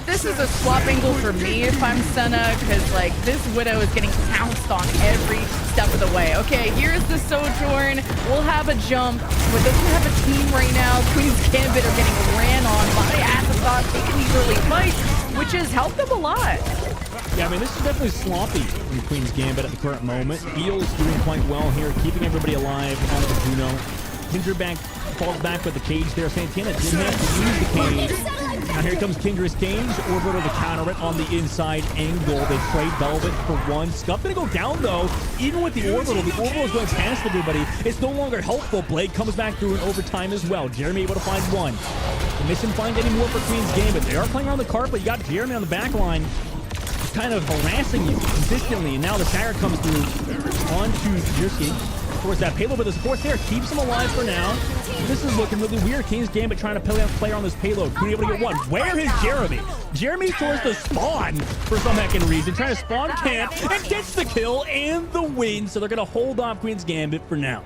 This is a swap angle for me if I'm Senna, because like this Widow is getting pounced on every step of the way. Okay, here's the Sojourn. We'll have a jump, but doesn't have a team right now. Queen's Gambit are getting ran on by Azathoth, taking these early fights, which has helped them a lot. Yeah, I mean, this is definitely sloppy from Queen's Gambit at the current moment. Eel's doing quite well here, keeping everybody alive on the Juno. Kindred falls back with the cage there. Santana didn't have to use the cage. Now here comes Kindred's cage. Orbital to counter it on the inside angle. They trade Velvet for one. Scuff gonna go down though. Even with the orbital is going past everybody. It's no longer helpful. Blade comes back through in overtime as well. Jeremy able to find one. The mission find any more for Queen's Gambit. They are playing around the carpet. You got Jeremy on the back line, kind of harassing you consistently, and now the Stagger comes through onto Jerski. Of course, that payload with the support there keeps him alive for now. This is looking really weird. King's Gambit trying to play on this payload. Couldn't able to get one. Where is Jeremy? Jeremy towards the spawn for some heckin' reason. Trying to spawn camp and gets the kill and the win. So they're going to hold off Queen's Gambit for now.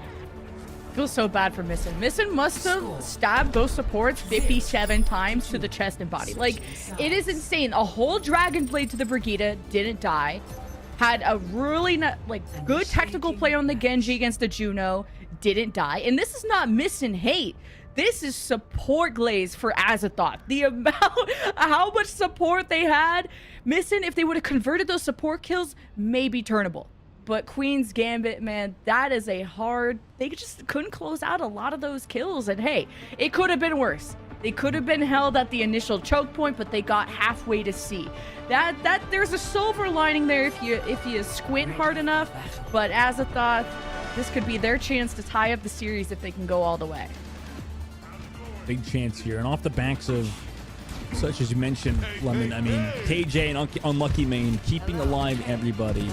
Feels so bad for Missin. Missin must have stabbed those supports 57 times to the chest and body. Like, it is insane. A whole Dragon Blade to the Brigitte, didn't die. Had a really good technical play on the Genji against the Juno, didn't die. And this is not Missin hate. This is support glaze for Azathoth. The amount, how much support they had. Missin, if they would have converted those support kills, maybe turnable. But Queen's Gambit, man, that is a hard... They just couldn't close out a lot of those kills. And hey, it could have been worse. They could have been held at the initial choke point, but they got halfway to C. That there's a silver lining there if you squint hard enough. But Azathoth, this could be their chance to tie up the series if they can go all the way. Big chance here. And off the backs of, such as you mentioned, Lemon, I mean, KJ and Unlucky Main keeping alive everybody.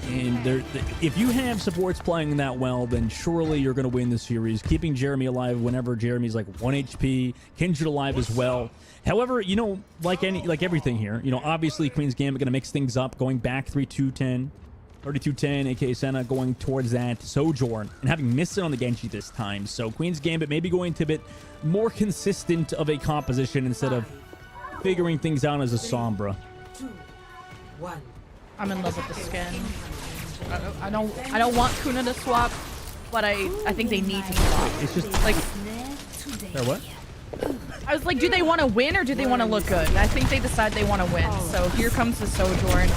And if you have supports playing that well, then surely you're going to win the series. Keeping Jeremy alive whenever Jeremy's like 1 HP, Kindred alive as well. However, you know, like everything here, you know, obviously Queen's Gambit going to mix things up, going back 3-2-10, 32-10, aka Senna going towards that Sojourn and having missed it on the Genji this time. So Queen's Gambit maybe going to a bit more consistent of a composition instead of figuring things out as a Sombra. 2, 1. I'm in love with the skin. I don't want Kuna to swap, but I think they need to swap. It's just like what? I was like, do they want to win or do they want to look good? And I think they decide they want to win. So here comes the Sojourn.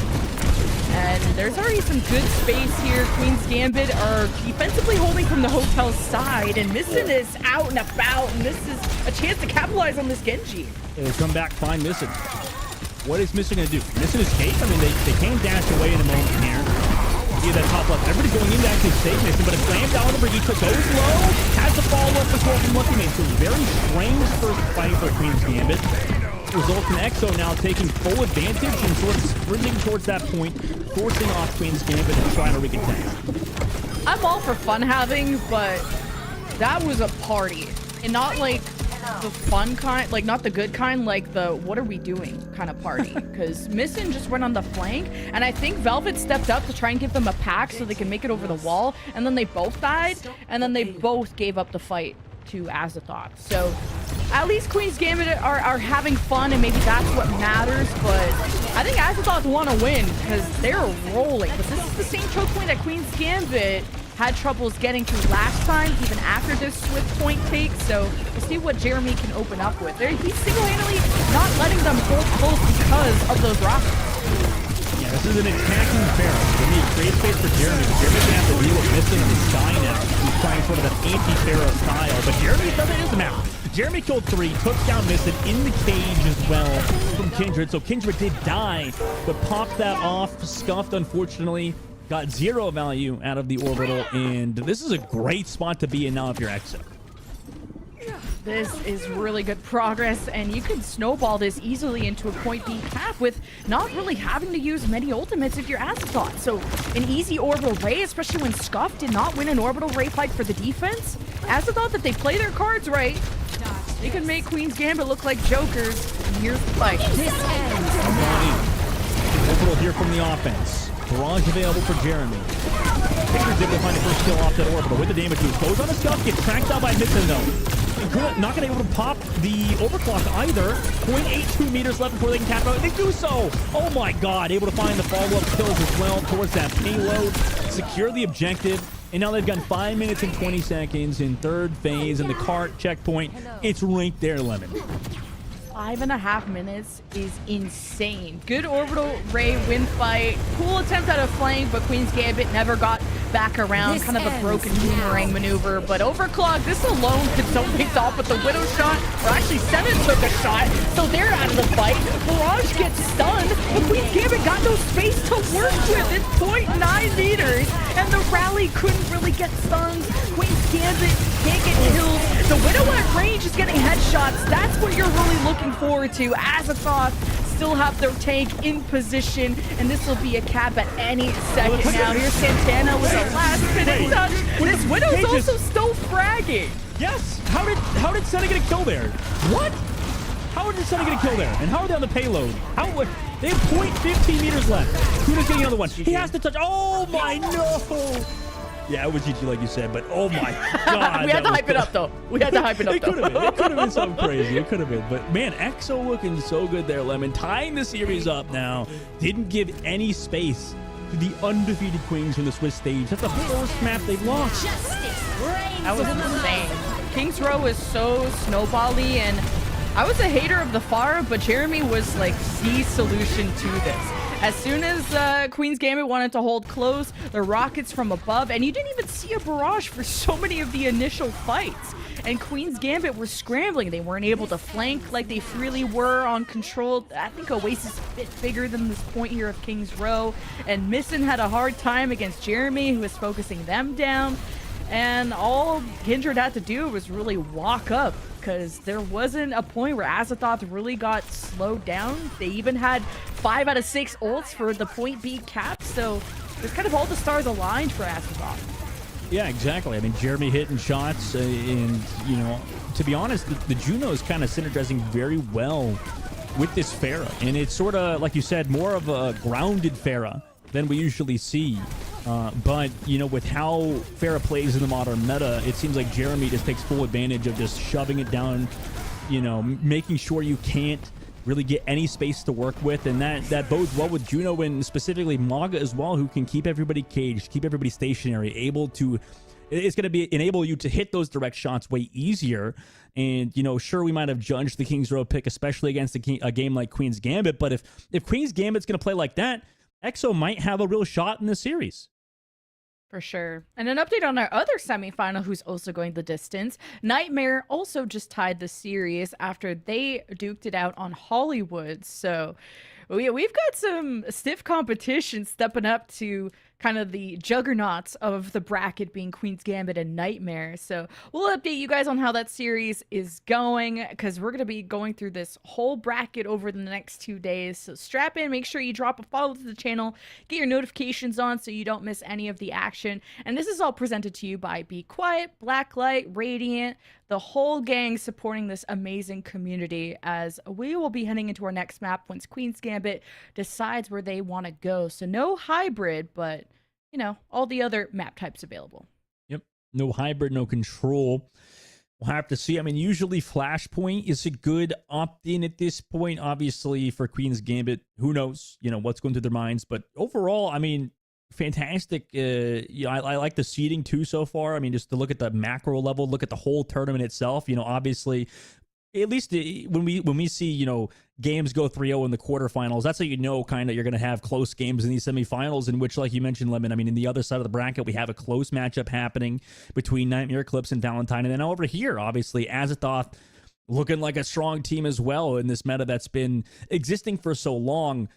And there's already some good space here. Queen's Gambit are defensively holding from the hotel side. And Missin is out and about. And this is a chance to capitalize on this Genji. They come back, find Missin. What is Missin going to do? Missin is cake. I mean, they can dash away in a moment here. See that top left. Everybody's going in to actually save Missin, but a slam down on the Brigitte goes low. Has the follow-up as well from Lucky Man. So very strange first fight for Queen's Gambit. Results in EXO now taking full advantage and sort of sprinting towards that point, forcing off Queen's Gambit and trying to recontest. I'm all for fun having, but that was a party. And not like the fun kind, like not the good kind, like the what are we doing kind of party. Because Missin just went on the flank, and I think Velvet stepped up to try and give them a pack so they can make it over the wall, and then they both died, and then they both gave up the fight to Azathoth. So at least Queen's Gambit are having fun, and maybe that's what matters. But I think Azathoth want to win because they're rolling. But this is the same choke point that Queen's Gambit had troubles getting through last time, even after this Swift point take. So we'll see what Jeremy can open up with. He's single-handedly not letting them hold close because of those rockets. Yeah, this is an attacking Pharaoh. They need create space for Jeremy, but Jeremy's gonna have to deal with Missin in the sky now. He's trying sort of an anti-Pharaoh style, but Jeremy doesn't matter. Jeremy killed 3, took down Missin in the cage as well from Kindred. So Kindred did die, but popped that off. Scuffed, unfortunately. Got 0 value out of the orbital, and this is a great spot to be in now if you're EXO. This is really good progress, and you can snowball this easily into a point B cap with not really having to use many ultimates if you're Azathoth. So an easy orbital ray, especially when Scuff did not win an orbital ray fight for the defense. Azathoth, if they play their cards right, they can make Queen's Gambit look like jokers. And here's the fight. This ends now. Orbital here from the offense. Barrage available for Jeremy. Kindred's able to find the first kill off that orbital with the damage boost. Goes on a Scuff, gets tracked down by Missin though. And not going to be able to pop the overclock either. 0.82 meters left before they can cap out. And they do so! Oh my god, able to find the follow-up kills as well towards that payload. Secure the objective. And now they've got 5 minutes and 20 seconds in third phase, and the cart checkpoint, it's right there, Lemon. 5.5 minutes is insane. Good orbital ray win fight. Cool attempt at a flank, but Queen's Gambit never got back around. This kind of a broken ends boomerang maneuver. But overclock, this alone could so things off with the Widow shot. Or actually, Seven took a shot, so they're out of the fight. Barrage gets stunned, but Queen's Gambit got no space to work with. It's 0.9 meters, and the rally couldn't really get stuns. Queen's Gambit can't get kills. The Widow at range is getting headshots. That's what you're really looking forward to. Azathoth still have their tank in position, and this will be a cap at any second now. Here's Santana with a last-minute touch. This Widow's also still fragging. Yes! How did Senna get a kill there? What? How did Senna get a kill there? And how are they on the payload? They have 0.15 meters left. Kuna's getting another one. He has to touch. Oh my no! Yeah, it was GG like you said, but oh my god. We had to hype it up though. It could have been something crazy. It could have been. But man, EXO looking so good there, Lemon. Tying the series up now. Didn't give any space to the undefeated Queens from the Swiss stage. That's the first map they've lost. That was insane. King's Row is so snowbally, and I was a hater of the Pharah, but Jeremy was like the solution to this. As soon as Queen's Gambit wanted to hold close, the rockets from above, and you didn't even see a barrage for so many of the initial fights. And Queen's Gambit were scrambling. They weren't able to flank like they freely were on control. I think Oasis is a bit bigger than this point here of King's Row. And Missin had a hard time against Jeremy, who was focusing them down. And all Kindred had to do was really walk up, because there wasn't a point where Azathoth really got slowed down. They even had 5 out of 6 ults for the point B cap, so it's kind of all the stars aligned for Azathoth. Yeah, exactly. I mean, Jeremy hitting shots, and, you know, to be honest, the Juno is kind of synergizing very well with this Pharah. And it's sort of, like you said, more of a grounded Pharah than we usually see. But, you know, with how Pharah plays in the modern meta, it seems like Jeremy just takes full advantage of just shoving it down, you know, making sure you can't really get any space to work with. And that bodes well with Juno and specifically Maga as well, who can keep everybody caged, keep everybody stationary, able to It's going to enable you to hit those direct shots way easier. And, you know, sure, we might have judged the Kings Row pick, especially against a game like Queen's Gambit. But if Queen's Gambit's going to play like that, EXO might have a real shot in this series. For sure. And an update on our other semifinal, who's also going the distance. Nightmare also just tied the series after they duked it out on Hollywood. So we've got some stiff competition stepping up to kind of the juggernauts of the bracket, being Queen's Gambit and Nightmare. So we'll update you guys on how that series is going, because we're going to be going through this whole bracket over the next 2 days. So strap in, make sure you drop a follow to the channel, get your notifications on so you don't miss any of the action. And this is all presented to you by Be Quiet, Blacklight, Radiant, the whole gang supporting this amazing community, as we will be heading into our next map once Queen's Gambit decides where they want to go. So no hybrid, but, you know, all the other map types available. Yep. No hybrid, no control. We'll have to see. I mean, usually Flashpoint is a good opt-in at this point. Obviously, for Queen's Gambit, who knows, you know, what's going through their minds. But overall, I mean, fantastic. You know, I like the seeding too so far. I mean, just to look at the macro level, look at the whole tournament itself. You know, obviously, at least when we see, you know, games go 3-0 in the quarterfinals, that's how you know kind of you're going to have close games in these semifinals, in which, like you mentioned, Lemon, I mean, in the other side of the bracket, we have a close matchup happening between Nightmare Eclipse and Valentine. And then over here, obviously, Azathoth looking like a strong team as well in this meta that's been existing for so long.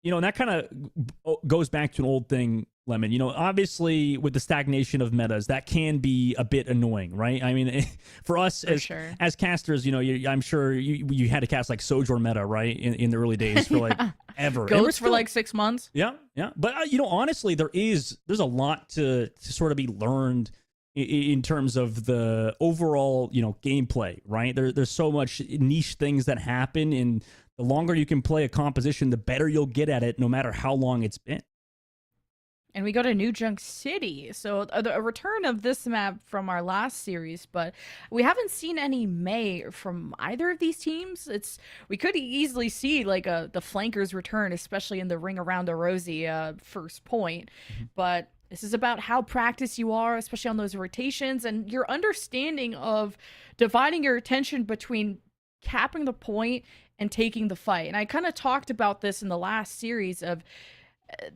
You know, and that kind of goes back to an old thing, Lemon. You know, obviously with the stagnation of metas, that can be a bit annoying, right? I mean, for us as casters, you know, I'm sure you had to cast like Sojourn meta, right, in the early days for like ever. Goats for like 6 months. Yeah. But you know, honestly, there's a lot to sort of be learned in terms of the overall, you know, gameplay, right? There's so much niche things that happen, and the longer you can play a composition, the better you'll get at it, no matter how long it's been. And we go to New Junk City. So a return of this map from our last series, but we haven't seen any Mei from either of these teams. We could easily see like the flankers return, especially in the ring around the Rosie first point. But this is about how practiced you are, especially on those rotations, and your understanding of dividing your attention between capping the point and taking the fight. And I kind of talked about this in the last series of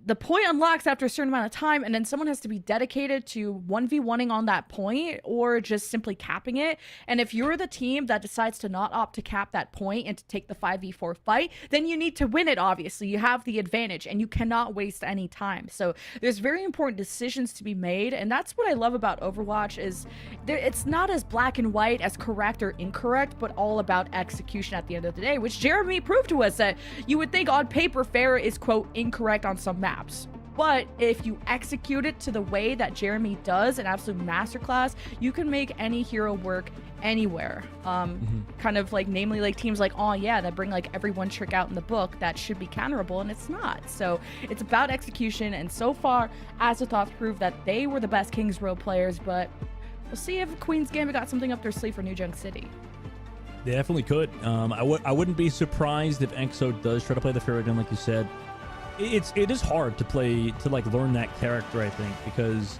the point unlocks after a certain amount of time, and then someone has to be dedicated to 1v1ing on that point or just simply capping it. And if you're the team that decides to not opt to cap that point and to take the 5v4 fight, then you need to win it. Obviously, you have the advantage and you cannot waste any time. So there's very important decisions to be made, and that's what I love about Overwatch is it's not as black and white, as correct or incorrect, but all about execution at the end of the day, which Jeremy proved to us that you would think on paper Pharah is, quote, incorrect on some maps. But if you execute it to the way that Jeremy does, an absolute masterclass, you can make any hero work anywhere. Kind of like, namely like teams like, oh yeah, that bring like every one trick out in the book that should be counterable, and it's not. So it's about execution, and so far Azathoth proved that they were the best Kings Row players, but we'll see if Queen's Gambit got something up their sleeve for New Junk City. They definitely could. I wouldn't be surprised if EXO does try to play the Pharah gun, like you said. It is hard to play, to like learn that character, I think, because,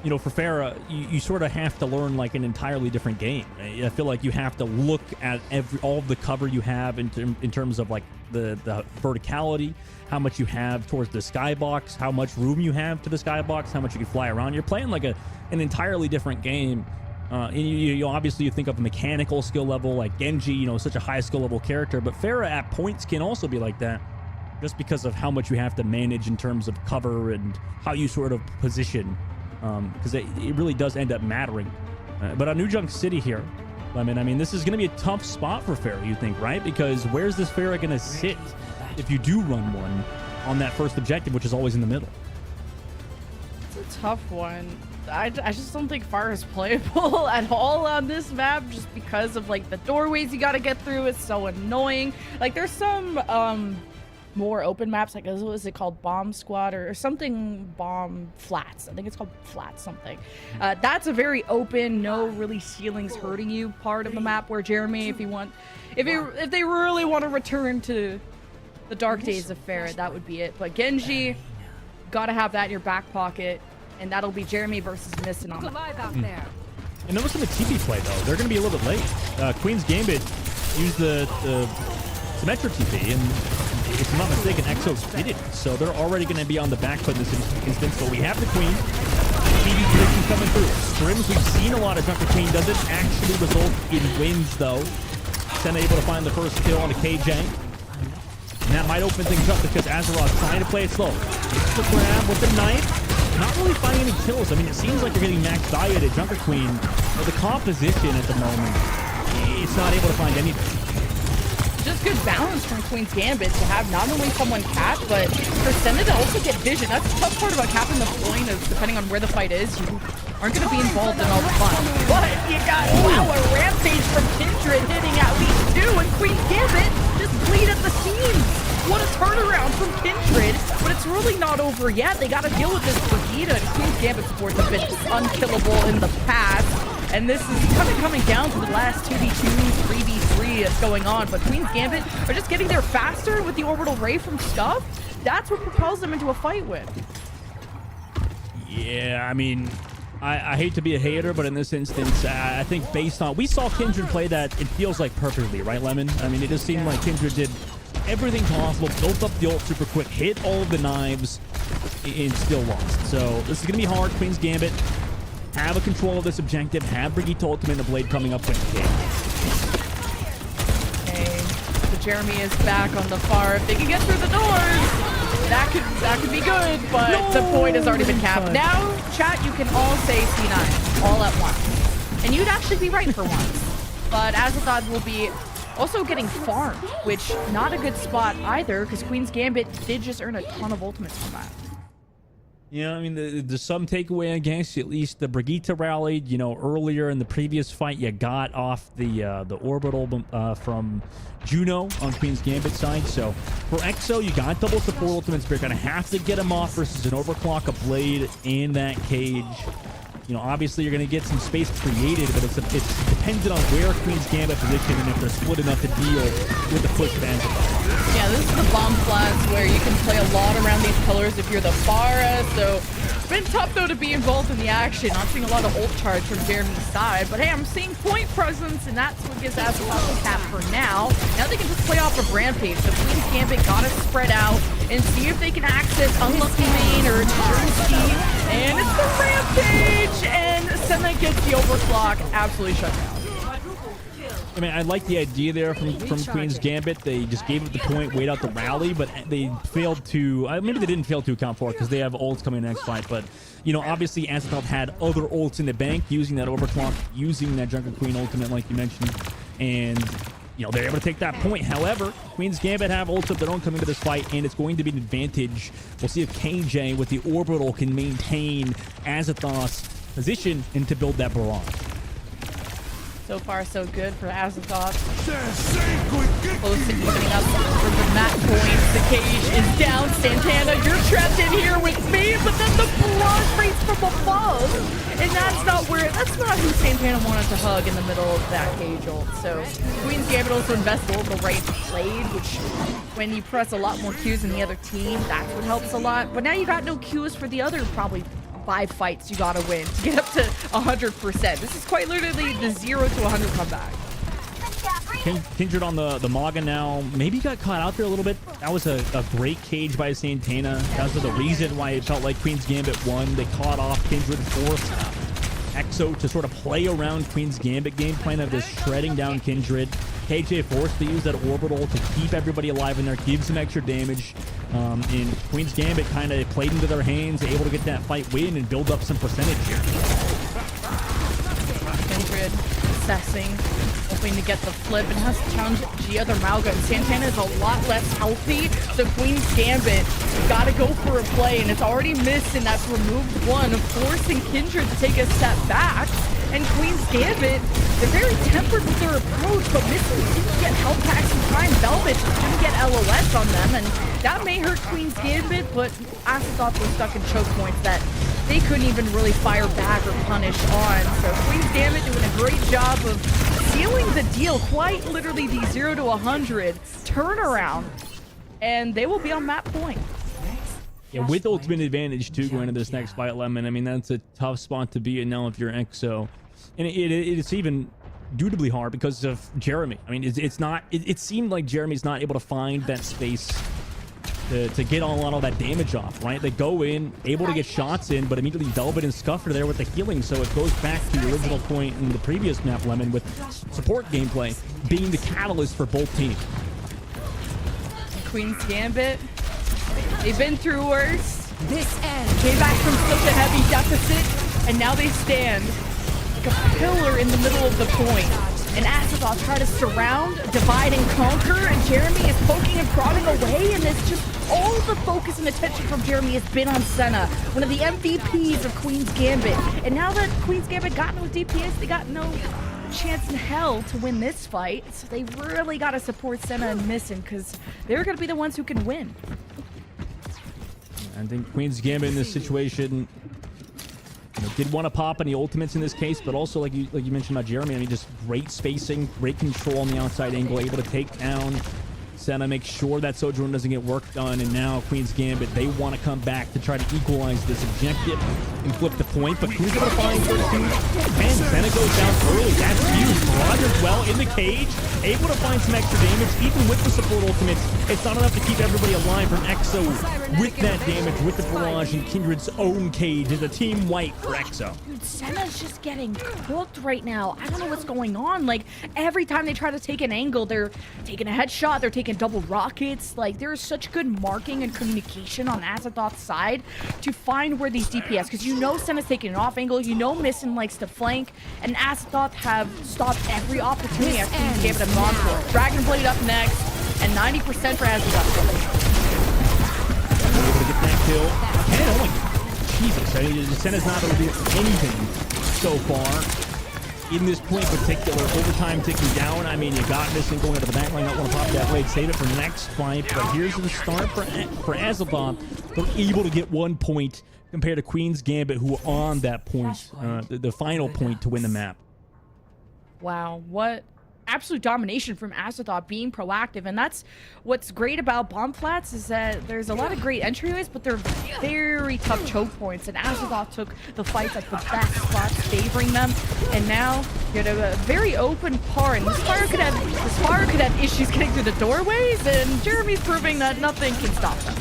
you know, for Pharah, you sort of have to learn like an entirely different game. I feel like you have to look at all of the cover you have in terms of like the verticality, how much you have towards the skybox, how much room you have to the skybox, how much you can fly around. You're playing like an entirely different game. And you obviously you think of a mechanical skill level like Genji, you know, such a high skill level character, but Pharah at points can also be like that, just because of how much you have to manage in terms of cover and how you sort of position, because it really does end up mattering. But on New Junk City here, I mean, this is going to be a tough spot for Pharah, you think, right? Because where's this Pharah going to sit if you do run one on that first objective, which is always in the middle? It's a tough one. I just don't think Pharah is playable at all on this map, just because of like the doorways you got to get through. It's so annoying. Like there's some more open maps, like what is it called, Bomb Squad or something, Bomb Flats, I think it's called Flats something. That's a very open, no really ceilings hurting you part of the map, where Jeremy, if they really want to return to the dark days of Pharah, that would be it. But Genji, gotta have that in your back pocket. and that'll be Jeremy versus Missin on that. Alive out there. And notice in the TP play, though, they're going to be a little bit late. Queen's Gambit used the Symmetra TP, and if I'm not mistaken, Exos didn't. So they're already going to be on the back foot in this instance. But we have the Queen. TP predictions coming through. Scrims, we've seen a lot of Junker Queen. Doesn't actually result in wins, though. Sen able to find the first kill on a KJ. And that might open things up because Azeroth's trying to play it slow. Gets the grab with the knife. Not really finding any kills. I mean, it seems like you're getting max diet at Junker Queen, but the composition at the moment, it's not able to find anything. Just good balance from Queen's Gambit to have not only someone cap, but for Senna to also get vision. That's the tough part about capping the point is depending on where the fight is, you aren't going to be involved in all the fun. But you got, wow, a rampage from Kindred hitting at least 2, and Queen's Gambit just bleed at the seams. What a turnaround from Kindred, but it's really not over yet. They got to deal with this Brigitte, and Queen's Gambit supports have been unkillable in the past. And this is kind of coming down to the last 2v2, 3v3 that's going on. But Queen's Gambit are just getting there faster with the Orbital Ray from Scuff. That's what propels them into a fight win. Yeah, I mean, I hate to be a hater, but in this instance, I think based on... We saw Kindred play that, it feels like perfectly, right, Lemon? I mean, it just seemed like Kindred did everything possible, built up the ult super quick, hit all of the knives, and still lost. So this is going to be hard. Queen's Gambit have a control of this objective, have Brigitte ultimate and the blade coming up with the kill. Okay, so Jeremy is back on the far. If they can get through the doors, that could be good, but the point has already been capped. Now, chat, you can all say C9 all at once. And you'd actually be right for once. But Azeroth will be also getting farmed, which not a good spot either, because Queen's Gambit did just earn a ton of ultimates from that. Yeah, I mean, the some takeaway, I guess, at least the Brigitte rallied, you know, earlier in the previous fight, you got off the orbital from Juno on Queen's Gambit side. So for Exo, you got double support ultimates, but you're going to have to get him off versus an overclock, a blade, and that cage. You know, obviously, you're going to get some space created, but it's dependent on where Queen's Gambit position and if they're split enough to deal with the push advantage. Yeah, this is the bomb flats where you can play a lot around these pillars if you're the Pharah. So it's been tough, though, to be involved in the action. Not seeing a lot of ult charge from Jeremy's side, but hey, I'm seeing point presence, and that's what gives Azeroth the cap for now. Now they can just play off of Rampage. So Queen's Gambit got to spread out and see if they can access Unlucky Main or Jersey. And it's the Rampage! And Senna gets the overclock absolutely shut down. I mean, I like the idea there from Queen's Gambit. They just gave it the point, wait out the rally, but they failed to... maybe they didn't fail to account for it because they have ults coming in the next fight. But, you know, obviously Azeroth had other ults in the bank, using that overclock, using that Junker Queen ultimate like you mentioned. And, you know, they're able to take that point. However, Queen's Gambit have ults of their own coming to this fight, and it's going to be an advantage. We'll see if KJ with the orbital can maintain Azeroth's position and to build that barrage. So far, so good for Azeroth. Close to evening up for the mat points. The cage is down. Santana, you're trapped in here with me, but then the barrage rates from above. And that's not who Santana wanted to hug in the middle of that cage ult. So Queen's Gambit also invests orbital right played, which when you press a lot more Qs than the other team, that's what helps a lot. But now you got no Qs for the other probably 5 fights you gotta win to get up to 100%. This is quite literally the 0 to 100 comeback. Kindred on the Maga now. Maybe got caught out there a little bit. That was a great cage by Santana. That was the reason why it felt like Queen's Gambit won. They caught off Kindred, forced Exo to sort of play around Queen's Gambit game plan of just shredding down Kindred. KJ forced to use that orbital to keep everybody alive in there, give some extra damage. And Queen's Gambit kind of played into their hands, able to get that fight win and build up some percentage here. Kindred assessing, hoping to get the flip, and has to challenge Gia the Malga. And Santana is a lot less healthy, so Queen's Gambit got to go for a play, and it's already missed, and that's removed one, forcing Kindred to take a step back. And Queen's Gambit, they're very tempered with their approach, but Missing didn't get health packs in time. Velvet didn't get LOS on them, and that may hurt Queen's Gambit, but Azeroth was stuck in choke points that they couldn't even really fire back or punish on. So Queen's Gambit doing a great job of sealing the deal, quite literally the 0 to 100 turnaround, and they will be on map point. Yeah, with ultimate advantage too going into this next fight, Lemon. I mean, that's a tough spot to be in now if you're EXO. And it's even dutably hard because of Jeremy. I mean, it's not... It seemed like Jeremy's not able to find that space to get a lot of that damage off, right? They go in, able to get shots in, but immediately Velvet and Scuff are there with the healing, so it goes back to the original point in the previous map, Lemon, with support gameplay being the catalyst for both teams. Queen's Gambit, they've been through worse. This ends. Came back from such a heavy deficit, and now they stand like a pillar in the middle of the point. And Azathal try to surround, divide, and conquer, and Jeremy is poking and prodding away, and it's just all the focus and attention from Jeremy has been on Senna, one of the MVPs of Queen's Gambit. And now that Queen's Gambit got no DPS, they got no chance in hell to win this fight, so they really got to support Senna and Missing, because they're going to be the ones who can win. I think Queen's Gambit in this situation, you know, did want to pop any ultimates in this case, but also like you mentioned about Jeremy, I mean, just great spacing, great control on the outside angle, able to take down Senna, make sure that Sojourn doesn't get work done. And now Queen's Gambit, they want to come back to try to equalize this objective and flip the point, but Queen's able to find 32, and Senna goes down early. That's huge. Rogers well in the cage, able to find some extra damage, even with the support ultimates. It's not enough to keep everybody alive from EXO with that damage, with the barrage and Kindred's own cage. It's a team wipe for EXO. Dude, Senna's just getting cooked right now. I don't know what's going on. Like, every time they try to take an angle, they're taking a headshot, they're taking double rockets. Like, there's such good marking and communication on Azathoth's side to find where these DPS, because you know Senna's taking an off angle, you know Missing likes to flank, and Azathoth have stopped every opportunity at Queen's Gambit and Monster. Dragon Blade up next, and 90% for Azathoth. Able to get that kill. And oh my Jesus, I mean, Senna's not able to do anything so far. In this point in particular, overtime ticking down. I mean, you got Missing going into the back line. Not want to pop that blade, save it for next fight. But here's the start for Azathoth. They're able to get 1 point compared to Queen's Gambit, who are on that point, the final point to win the map. Wow, what absolute domination from Azathoth, being proactive. And that's what's great about bomb flats, is that there's a lot of great entryways, but they're very tough choke points, and Azathoth took the fights at the best spots, favoring them. And now you're at a very open part, and the Spire could have issues getting through the doorways, and Jeremy's proving that nothing can stop them.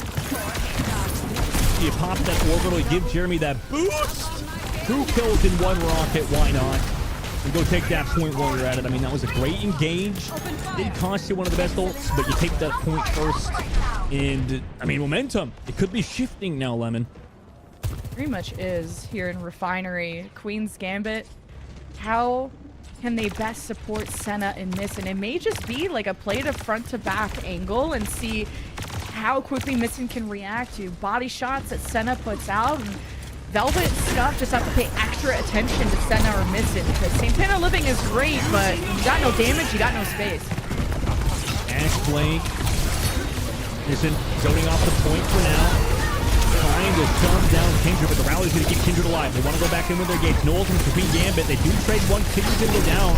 You pop that orbital, give Jeremy that boost. 2 kills in 1 rocket, why not? And go take that point while you're at it. I mean, that was a great engage. Did cost you one of the best ults, but you take that point first. And, I mean, momentum. It could be shifting now, Lemon. Very much is here in Refinery. Queen's Gambit, how can they best support Senna in this? And it may just be like a play to front to back angle and see how quickly Missing can react to body shots that Senna puts out. And Velvet and Scuff just have to pay extra attention to Senna or Missing, because St. Panda Living is great, but you got no damage, you got no space. Ash Blake. Missing zoning off the point for now. Trying to dumb down Kindred, but the rally's going to keep Kindred alive. They want to go back in with their gates. No ultimate for Queen Gambit. They do trade one. Kindred's going to go down,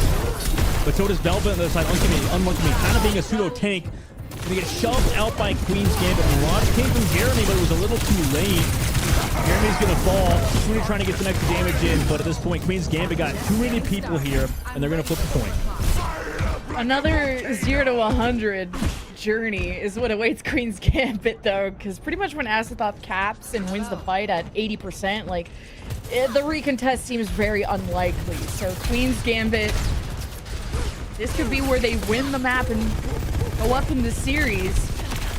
but so does Velvet on the other side. Unlucky, kind of being a pseudo tank. Going to get shoved out by Queen's Gambit. The launch came from Jeremy, but it was a little too late. Jeremy's going to fall. Really trying to get some extra damage in, but at this point, Queen's Gambit got too many people here, and they're going to flip the point. Another 0 to 100 journey is what awaits Queen's Gambit, though, because pretty much when Azathoth caps and wins the fight at 80%, like, the recontest seems very unlikely. So Queen's Gambit, this could be where they win the map and go up in the series.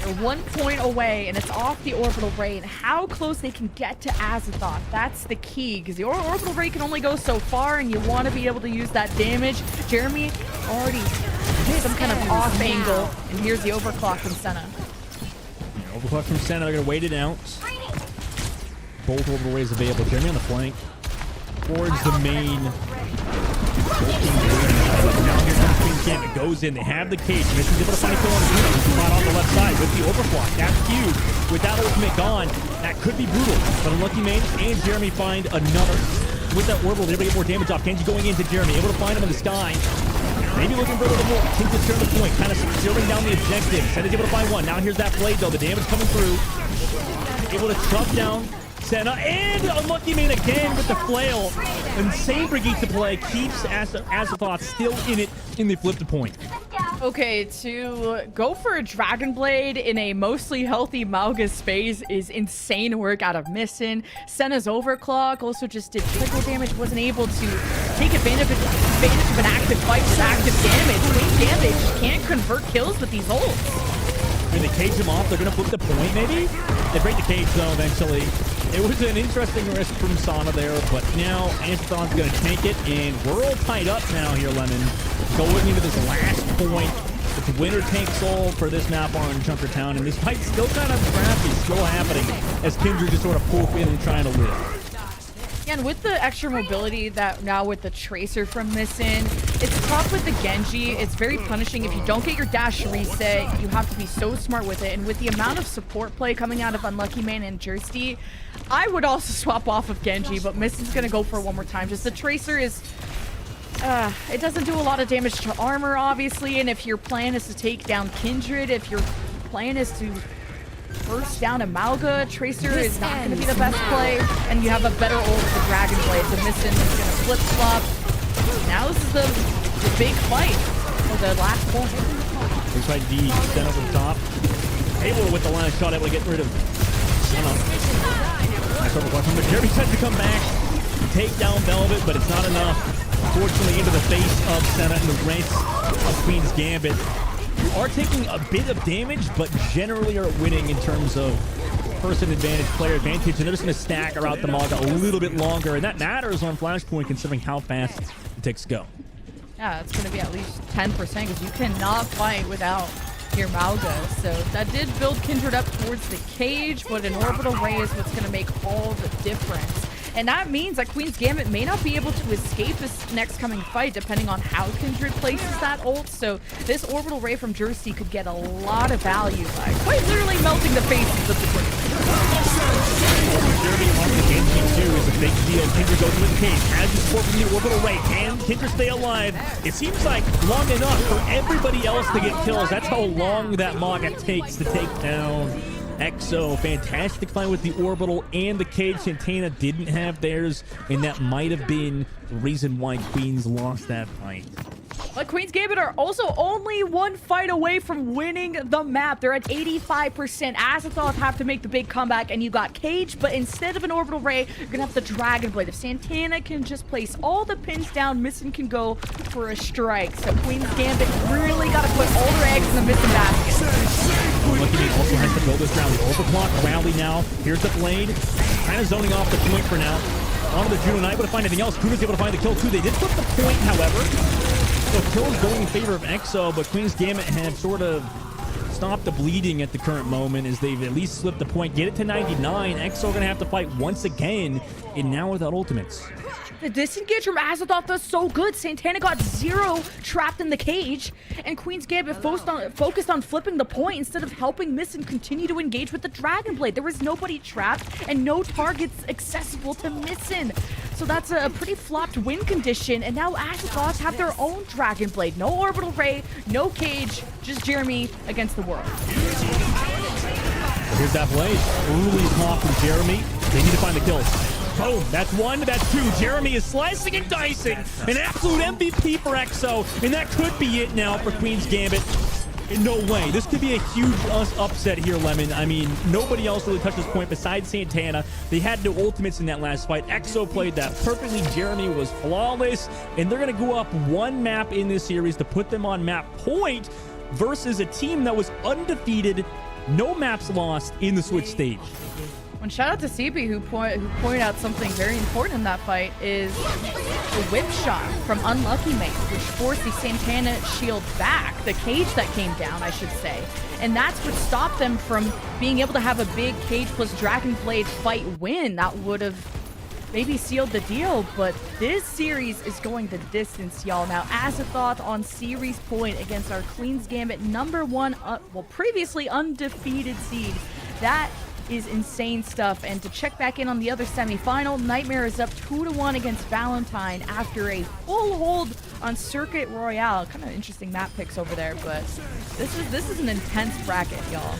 They're 1 point away, and it's off the orbital ray. And how close they can get to Azathoth, that's the key, because the orbital ray can only go so far, and you want to be able to use that damage. Jeremy already hit some kind of off angle, and here's the overclock from Senna. Yeah, overclock from Senna. They're going to wait it out. Both orbital rays available. Jeremy on the flank towards the main. Now here comes Queen's Gambit. Goes in. They have the cage. Mission's able to find a kill on the unit. Spot on the left side with the overclock. That's huge. With that ultimate gone, that could be brutal. But Unlucky Main and Jeremy find another. With that orbital, they're able to get more damage off. Kenji going into Jeremy. Able to find him in the sky. Maybe looking for a little more. Kindred turn the point. Kind of sealing down the objective. Senna's able to find one. Now here's that blade, though. The damage coming through. able to chop down Senna, and Unlucky Man again with the flail. Insane Brigade to play, keeps Azathoth still in it, and they flip the point. Okay, to go for a Dragon Blade in a mostly healthy Mauga space is insane work out of Missin. Senna's Overclock also just did trickle damage, wasn't able to take advantage of an active fight with active damage. Queen's Gambit just can't convert kills with these ults. When they cage him off, they're going to flip the point, maybe? They break the cage, though, eventually. It was an interesting risk from Sana there, but now Azathoth's going to tank it, and we're all tied up now here, Lemon. Going into this last point. It's winner takes all for this map on Junkertown, and this fight's still kind of scrappy, still happening, as Kindred just sort of poop in and trying to live. And with the extra mobility that now with the Tracer from Missin, it's tough with the Genji. It's very punishing if you don't get your dash reset. You have to be so smart with it. And with the amount of support play coming out of Unlucky Man and Jersey, I would also swap off of Genji, but Missin's going to go for it one more time. Just the Tracer is... it doesn't do a lot of damage to armor, obviously. And if your plan is to take down Kindred, if your plan is to... burst down a Mauga, Tracer is not going to be the best play, and you have a better ult for Dragon Blade. So Missin is going to flip-flop. Now this is the big fight for the last point. Big fight D, then over the top. Faeble with the line shot, able to get rid of Senna. Nice overclock from the Jeremy tries to come back, take down Velvet, but it's not enough. Unfortunately, into the face of Senna and the ranks of Queen's Gambit. Are taking a bit of damage, but generally are winning in terms of person advantage, player advantage, and they're just going to stagger out the Mauga a little bit longer, and that matters on Flashpoint considering how fast the ticks go. Yeah, it's going to be at least 10% because you cannot fight without your Mauga. So that did build Kindred up towards the cage, but an orbital ray is what's going to make all the difference. And that means that Queen's Gambit may not be able to escape this next coming fight depending on how Kindred places that ult. So this orbital ray from Jersey could get a lot of value by quite literally melting the faces of the Queen. Jeremy on the Genji too is a big deal. Kindred goes into the cage, has the support from the orbital ray. Can Kindred stay alive? It seems like long enough for everybody else to get kills. That's how long that Mauga takes to take down EXO. Fantastic fight with the orbital and the cage. Santana didn't have theirs, and that might have been the reason why Queens lost that fight. But Queen's Gambit are also only one fight away from winning the map. They're at 85%. Azathoth have to make the big comeback, and you got Cage, but instead of an orbital ray, you're gonna have the Dragon Blade. If Santana can just place all the pins down, Missin can go for a strike. So Queen's Gambit really gotta put all their eggs in the Missin basket. Lucky Man also has to build this round. The overclock rally now. Here's the blade. Kind of zoning off the point for now. On to the Juno, not able to find anything else. Kuna's able to find the kill too. They did flip the point, however. So kills going in favor of EXO, but Queen's Gambit have sort of stopped the bleeding at the current moment as they've at least slipped the point. Get it to 99. EXO are going to have to fight once again, and now without ultimates. The disengage from Azathoth does so good. Santana got 0 trapped in the cage, and Queen's Gambit focused on flipping the point instead of helping Missin continue to engage with the Dragon Blade. There was nobody trapped and no targets accessible to Missin. So that's a pretty flopped win condition, and now Azathoth have their own Dragon Blade. No orbital ray, no cage, just Jeremy against the world. Here's that blade. Early pop from Jeremy. They need to find the kills. Boom. That's one. That's two. Jeremy is slicing and dicing. An absolute MVP for EXO. And that could be it now for Queen's Gambit. No way. This could be a huge upset here, Lemon. I mean, nobody else really touched this point besides Santana. They had no ultimates in that last fight. EXO played that perfectly. Jeremy was flawless. And they're going to go up one map in this series to put them on map point versus a team that was undefeated, no maps lost in the Switch stage. And shout out to CP who pointed out something very important in that fight is the whip shot from Unlucky Man, which forced the Santana shield back, the cage that came down, I should say. And that's what stopped them from being able to have a big cage plus Dragon Blade fight win. That would have maybe sealed the deal, but this series is going the distance, y'all. Now, Azathoth on series point against our Queen's Gambit #1, previously undefeated seed. That is insane stuff. And to check back in on the other semifinal, Nightmare is up 2-1 against Valentine after a full hold on Circuit Royale. Kind of interesting map picks over there, but this is an intense bracket, y'all.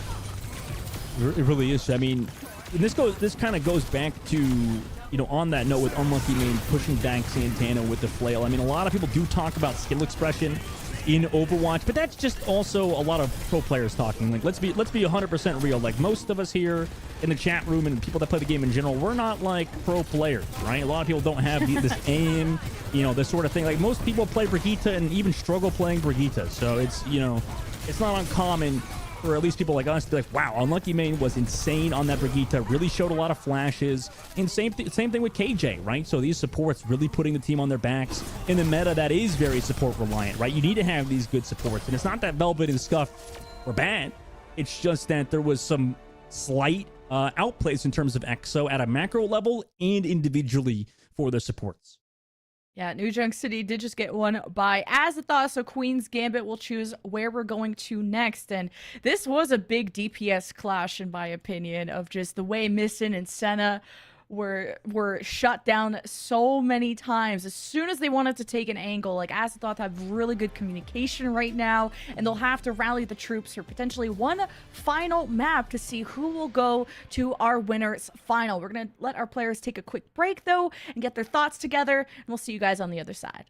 It really is. I mean, and this kind of goes back to, you know, on that note with Unlucky Main pushing back Santana with the flail. I mean, a lot of people do talk about skill expression in Overwatch, but that's just also a lot of pro players talking. Like, let's be 100% real. Like, most of us here in the chat room and people that play the game in general, we're not like pro players, right? A lot of people don't have this aim, you know, this sort of thing. Like, most people play Brigitte and even struggle playing Brigitte. So it's, you know, it's not uncommon for at least people like us to be like, wow, Unlucky Main was insane on that Brigitte, really showed a lot of flashes. And same thing with KJ, right? So these supports really putting the team on their backs in the meta that is very support reliant, right? You need to have these good supports. And it's not that Velvet and Scuff were bad. It's just that there was some slight outplays in terms of EXO at a macro level and individually for their supports. Yeah, New Junk City did just get one by Azathoth, so Queen's Gambit will choose where we're going to next. And this was a big DPS clash, in my opinion, of just the way Missin and Senna were shut down so many times. As soon as they wanted to take an angle, like Azathoth have really good communication right now, and they'll have to rally the troops for potentially one final map to see who will go to our winners final. We're going to let our players take a quick break, though, and get their thoughts together, and we'll see you guys on the other side.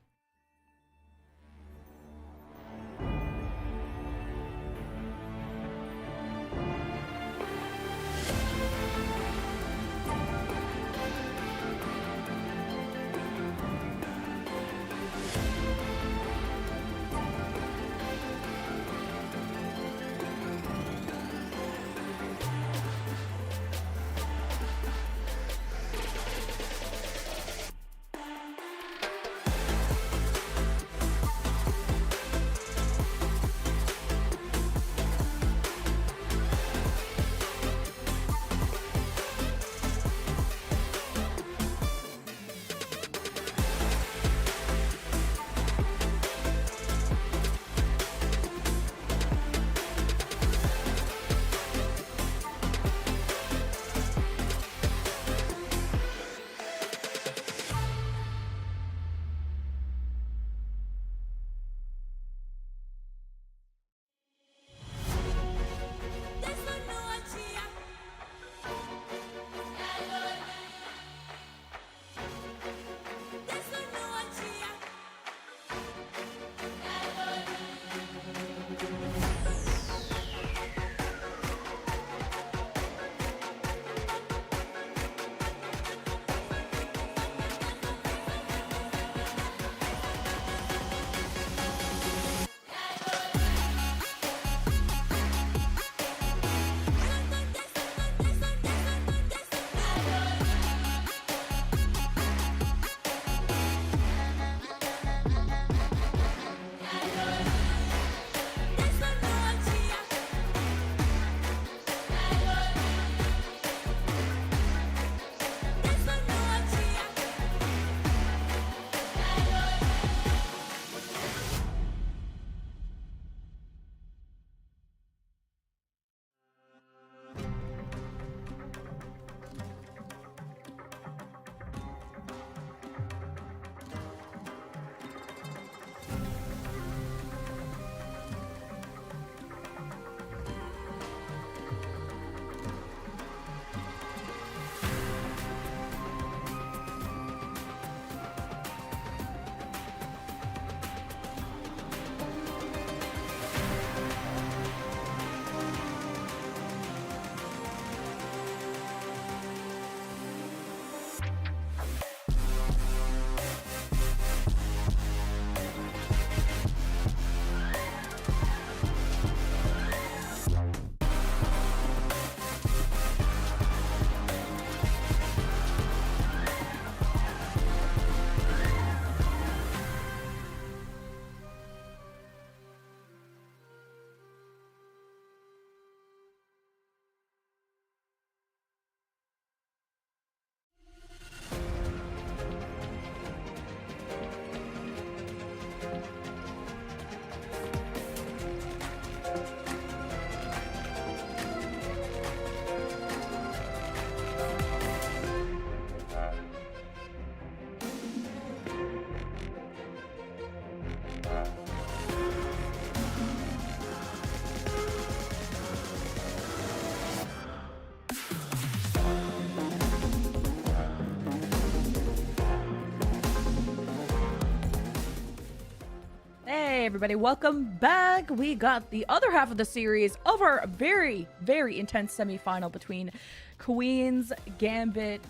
everybody, welcome back. We got the other half of the series of our very, very intense semifinal between Queen's Gambit,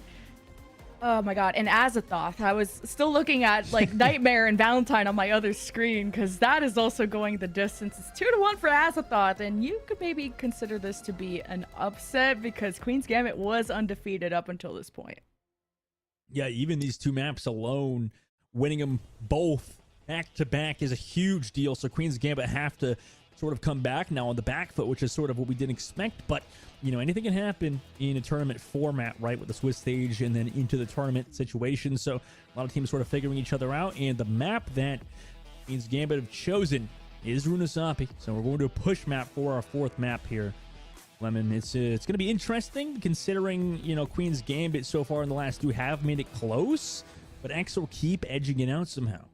oh my god, and Azathoth. I was still looking at like Nightmare and Valentine on my other screen because that is also going the distance. It's 2-1 for Azathoth, and you could maybe consider this to be an upset because Queen's Gambit was undefeated up until this point. Yeah, even these two maps alone, winning them both back to back is a huge deal. So Queen's Gambit have to sort of come back now on the back foot, which is sort of what we didn't expect. But, you know, anything can happen in a tournament format, right, with the Swiss stage and then into the tournament situation. So a lot of teams sort of figuring each other out. And the map that Queen's Gambit have chosen is Runasapi. So we're going to a push map for our fourth map here. Lemon, it's going to be interesting considering, you know, Queen's Gambit so far in the last two have made it close, but X will keep edging it out somehow.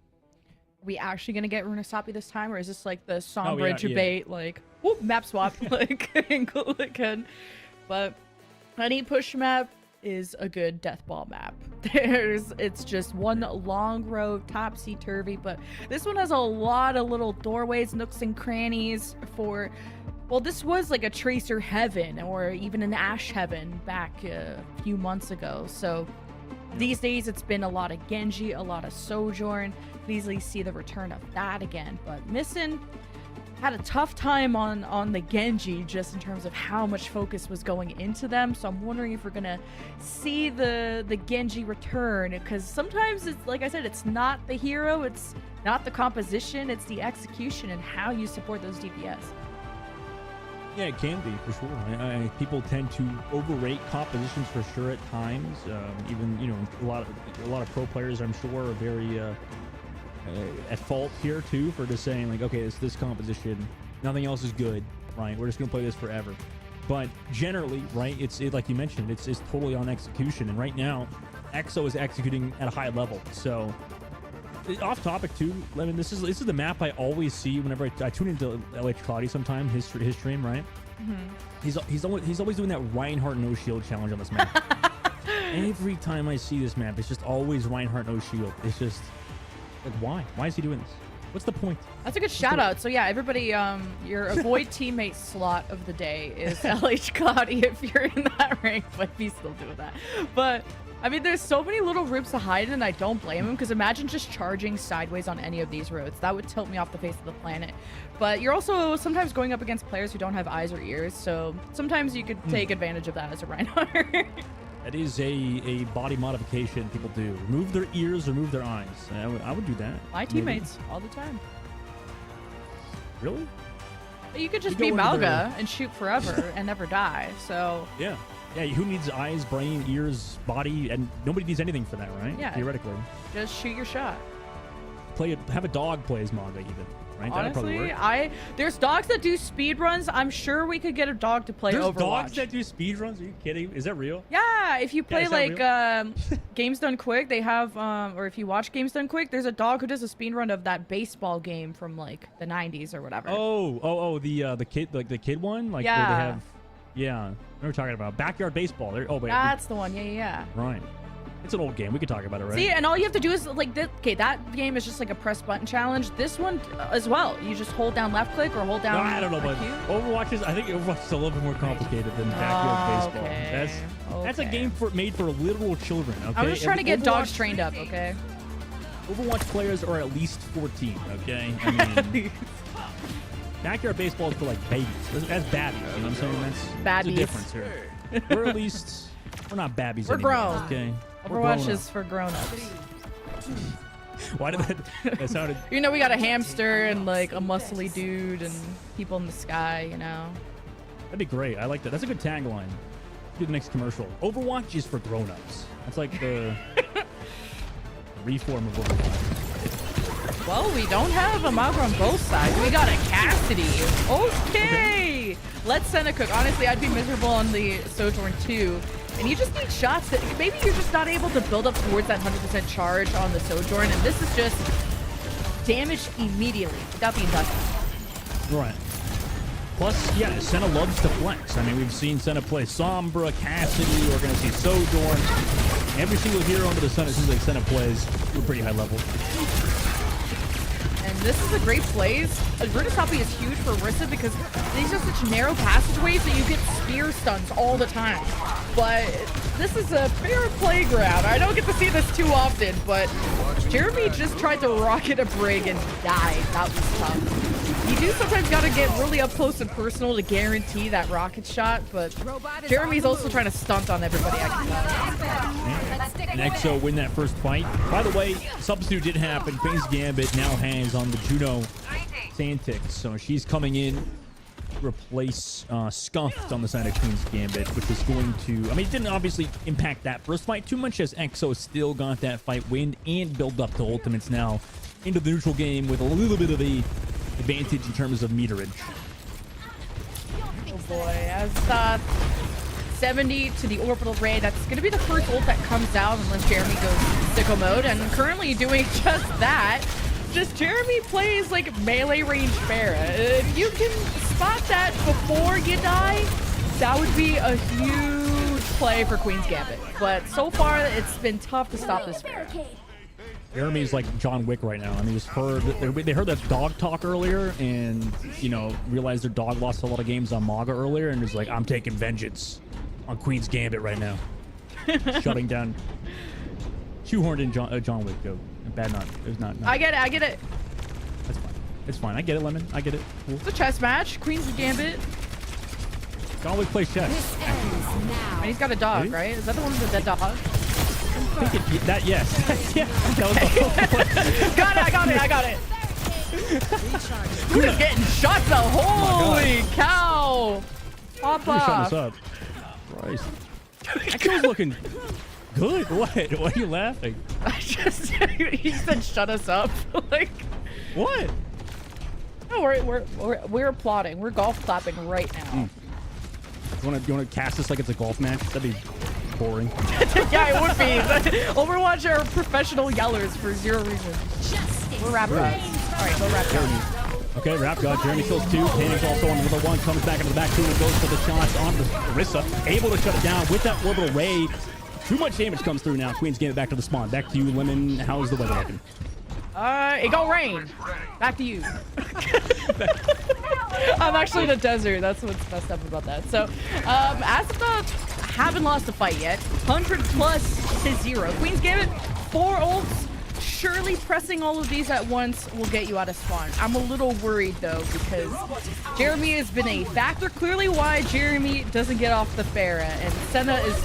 Are we actually gonna get Runasapi this time, or is this like the Sombra debate, like whoop, map swap, like again? But any push map is a good death ball map. It's just one long row, topsy-turvy, but this one has a lot of little doorways, nooks and crannies for, well, this was like a Tracer Heaven or even an Ash Heaven back a few months ago. So these days it's been a lot of Genji, a lot of Sojourn. Could easily see the return of that again, but Missing had a tough time on the Genji just in terms of how much focus was going into them. So I'm wondering if we're gonna see the Genji return, because sometimes it's like I said, it's not the hero, it's not the composition, it's the execution and how you support those DPS. Yeah, it can be for sure. People tend to overrate compositions for sure at times. Even, you know, a lot of pro players, I'm sure, are very at fault here too for just saying like, okay, it's this composition, nothing else is good, right? We're just gonna play this forever. But generally, right, it's like you mentioned, it's totally on execution. And right now, EXO is executing at a high level. So off topic too, Lemon, this is the map I always see whenever I tune into LH Cloudy sometime, his stream, right? Mm-hmm. He's always doing that Reinhardt no shield challenge on this map. Every time I see this map, it's just always Reinhardt no shield. It's just like, why is he doing this? What's the point? That's a good shout out. So yeah, everybody, your avoid teammate slot of the day is LH Cloudy if you're in that rank, but he's still doing that. But I mean, there's so many little rooms to hide in, and I don't blame him, because imagine just charging sideways on any of these roads. That would tilt me off the face of the planet. But you're also sometimes going up against players who don't have eyes or ears, so sometimes you could take advantage of that as a Reinhardt. That is a body modification people do. Remove their ears, remove their eyes. I would do that. My teammates, all the time. Really? You could just be Malga and shoot forever and never die, so... Yeah. Yeah, who needs eyes, brain, ears, body, and nobody needs anything for that, right? Yeah. Theoretically. Just shoot your shot. Have a dog play as manga even, right? Honestly, there's dogs that do speed runs. I'm sure we could get a dog to play Overwatch. There's dogs that do speed runs? Are you kidding? Is that real? Yeah, if you play like Games Done Quick, they have or if you watch Games Done Quick, there's a dog who does a speed run of that baseball game from like the 90s or whatever. The kid one? Like yeah. Where they have, yeah. What are we talking about? Backyard baseball. That's the one. Yeah. Right. It's an old game. We could talk about it, right? See, and all you have to do is like okay, that game is just like a press button challenge. This one as well. You just hold down left click or hold down. No, I don't know, but Overwatch is. I think Overwatch is a little bit more complicated than backyard baseball. Okay. That's a game made for literal children. Okay. I'm just trying to get dogs trained up. Okay. Overwatch players are at least 14. Okay. I mean, backyard baseball is for like babies. That's babbies. You know what I'm saying? That's the difference here. We're at least. We're not babbies anymore. We're grown. Okay. Overwatch is for grown-ups. Why did that sounded... You know, we got a hamster and like a muscly dude and people in the sky, you know. That'd be great. I like that. That's a good tagline. Do the next commercial. Overwatch is for grown-ups. That's like the reform of Overwatch. Well, we don't have a Mago on both sides. We got a Cassidy. Okay. Let's send a cook. Honestly, I'd be miserable on the Sojourn too. And you just need shots that maybe you're just not able to build up towards that 100% charge on the Sojourn. And this is just damage immediately without being done. Right. Plus, yeah, Senna loves to flex. I mean, we've seen Senna play Sombra, Cassidy. We're going to see Sojourn. Every single hero under the sun, it seems like Senna plays to a pretty high level. And this is a great place. Runasapi is huge for Orisa because these are such narrow passageways that you get spear stuns all the time. But this is a fair playground. I don't get to see this too often, but Jeremy just tried to rocket a brig and died. That was tough. You do sometimes got to get really up close and personal to guarantee that rocket shot, but Jeremy's also trying to stunt on everybody. I can tell. And EXO win that first fight. By the way, substitute did happen. Queen's Gambit now hangs on the Juno Santix, so she's coming in to replace Scuffed on the side of Queen's Gambit, which is going to, I mean, it didn't obviously impact that first fight too much, as EXO still got that fight win and build up to ultimates now into the neutral game with a little bit of a advantage in terms of meterage. Oh boy, as 70 to the orbital ray. That's going to be the first ult that comes out unless Jeremy goes sicko mode, and currently doing just that. Just Jeremy plays like melee range Pharah. If you can spot that before you die, that would be a huge play for Queen's Gambit. But so far, it's been tough to stop this Pharah. Jeremy's like John Wick right now. I mean, they heard that dog talk earlier, and you know, realized their dog lost a lot of games on Maga earlier, and was like, "I'm taking vengeance on Queen's Gambit right now," shutting down. Shoehorned in John Wick. Go. Bad not. It was not. I get it. I get it. That's fine. It's fine. I get it, Lemon. I get it. Cool. It's a chess match. Queen's Gambit. John Wick plays chess. And he's got a dog, Really? right? Is that the one with the dead dog? I think that yes. Yeah. That was the whole Got it. I got it. I got it. Who's getting shots though? Holy cow! Pop Shut off. us up. Christ. That was looking good. What? Why are you laughing? I just he said shut us up. Like What? no, we're applauding. We're golf clapping right now. You want to cast this like it's a golf match? That'd be boring. Yeah, it would be. Overwatch are professional yellers for zero reason. We're rap gods. All right, go rap gods. Okay, Rap God. Jeremy kills two. Panic also on another one. Comes back into the back two and goes for the shots on the Orisa. Able to shut it down with that orbital ray. Too much damage comes through now. Queen's Gambit back to the spawn. Back to you, Lemon. How's the weather looking? It gon' rain. Back to you. I'm actually in a desert. That's what's messed up about that. So, as of the haven't lost a fight yet. 100 plus to 0. Queen's Gambit, 4 ults. Surely pressing all of these at once will get you out of spawn. I'm a little worried though because Jeremy has been a factor. Clearly why Jeremy doesn't get off the Pharah. And Senna is,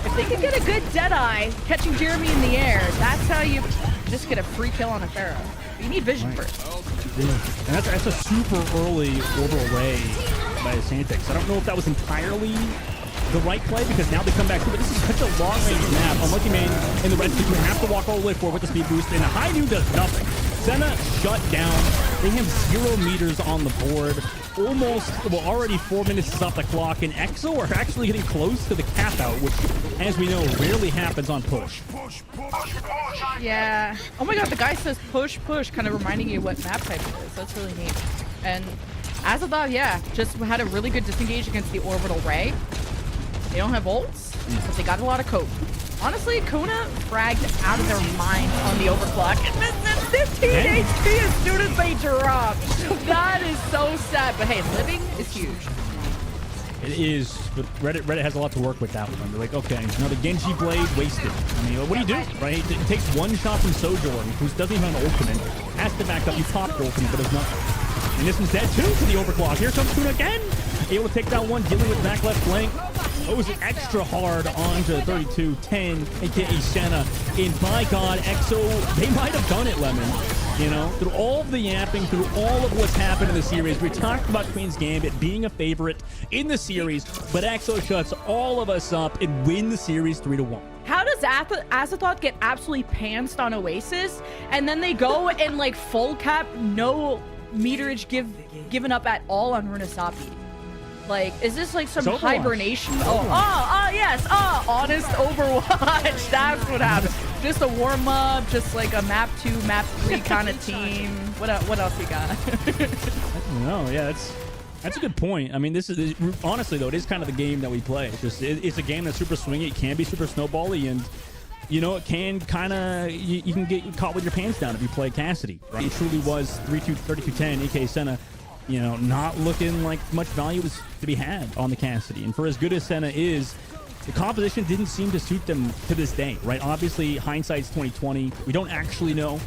if they can get a good Deadeye catching Jeremy in the air, that's how you just get a free kill on a Pharah. You need vision first. Yeah. And that's a super early orbital ray by Santix. I don't know if that was entirely the right play because now they come back through, but this is such a long range map. Unlucky Man in the red team have to walk all the way forward with the speed boost, and the high noon does nothing. Senna shut down. They have 0 meters on the board. Almost, well, already 4 minutes is off the clock, and EXO are actually getting close to the cap out, which, as we know, rarely happens on push. Yeah. Oh my god, the guy says push, push, kind of reminding you what map type it is. That's really neat. And Azathoth, yeah, just had a really good disengage against the orbital ray. They don't have ults, but they got a lot of cope. Honestly, Kona fragged out of their mind on the overclock and missed 15 HP as soon as they drop. That is so sad. But hey, living is huge. It is, but Reddit has a lot to work with that one. They're like, okay, now the Genji blade wasted. I mean, what do you do, right? It takes one shot from Sojourn, who doesn't even have an ultimate. Has to back up. You pop the ultimate, but there's nothing. And this one's dead too to the overclock. Here comes Kuna again. Able to take down one, dealing with back left flank. Goes extra hard onto 32-10, aka Senna. And by God, EXO, they might have done it, Lemon. You know, through all of the yapping, through all of what's happened in the series, we talked about Queen's Gambit being a favorite in the series, but EXO shuts all of us up and win the series 3-1. How does Azathoth get absolutely pantsed on Oasis, and then they go and like full cap, no meterage given up at all on Runasapi? Like, is this like some hibernation? Yes. Honest Overwatch. That's what happened. Just a warm up, just like a map 2, map 3 kind of team. What else you got? No, yeah, that's a good point. I mean, this is honestly though, it is kind of the game that we play. It's a game that's super swingy. It can be super snowbally, and you know, it can kind of, you can get caught with your pants down if you play Cassidy, right? It truly was 32-10, EK Senna, you know, not looking like much value was to be had on the Cassidy. And for as good as Senna is, the composition didn't seem to suit them to this day, right? Obviously, hindsight's 2020. We don't actually know,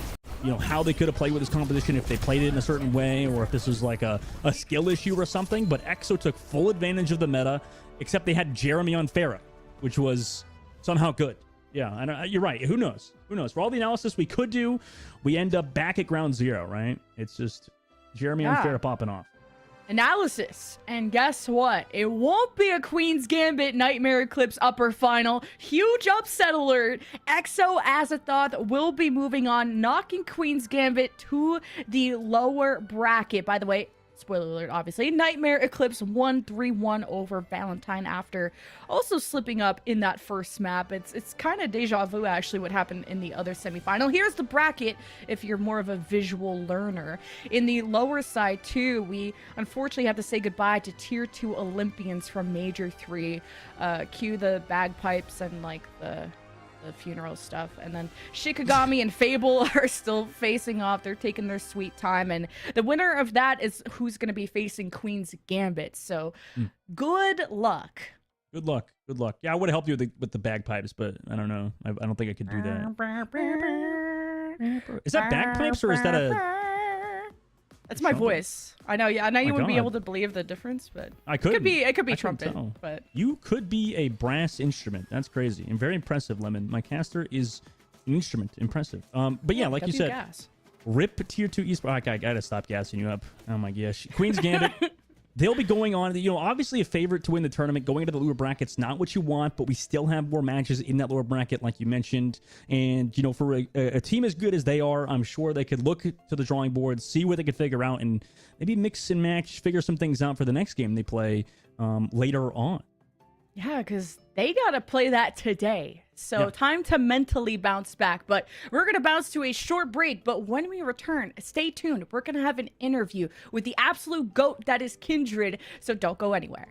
you know, how they could have played with this composition, if they played it in a certain way, or if this was like a skill issue or something. But EXO took full advantage of the meta, except they had Jeremy on Pharah, which was somehow good. Yeah, and you're right. Who knows? Who knows? For all the analysis we could do, we end up back at ground zero, right? It's just Jeremy on Pharah popping off. Analysis. And guess what? It won't be a Queen's Gambit Nightmare Eclipse upper final. Huge upset alert. EXO Azathoth will be moving on, knocking Queen's Gambit to the lower bracket. By the way, spoiler alert, obviously. Nightmare Eclipse 1-3-1 over Valentine after also slipping up in that first map. It's kind of deja vu, actually, what happened in the other semifinal. Here's the bracket if you're more of a visual learner. In the lower side, too, we unfortunately have to say goodbye to Tier 2 Olympians from Major 3. Cue the bagpipes and, like, the funeral stuff. And then Shikigami and Faeble are still facing off. They're taking their sweet time, and the winner of that is who's going to be facing Queen's Gambit. So good luck. Good luck. Good luck. Yeah, I would have helped you with the bagpipes, but I don't know. I don't think I could do that. Is that bagpipes or is that a... That's my voice. I know. Yeah, I know you wouldn't be God. able to believe the difference, but I could. It could be I trumpet. couldn't tell. But You could be a brass instrument. That's crazy and very impressive, Lemon. My caster is an instrument. Impressive. But yeah, like you W said, gas. rip Tier 2 esports. I gotta stop gassing you up. Oh my gosh. Queen's Gambit. They'll be going on, you know, obviously a favorite to win the tournament. Going into the lower bracket's not what you want, but we still have more matches in that lower bracket, like you mentioned. And, you know, for a team as good as they are, I'm sure they could look to the drawing board, see what they could figure out, and maybe mix and match, figure some things out for the next game they play later on. Yeah, because they got to play that today. So time to mentally bounce back. But we're going to bounce to a short break. But when we return, stay tuned. We're going to have an interview with the absolute GOAT that is Kindred. So don't go anywhere.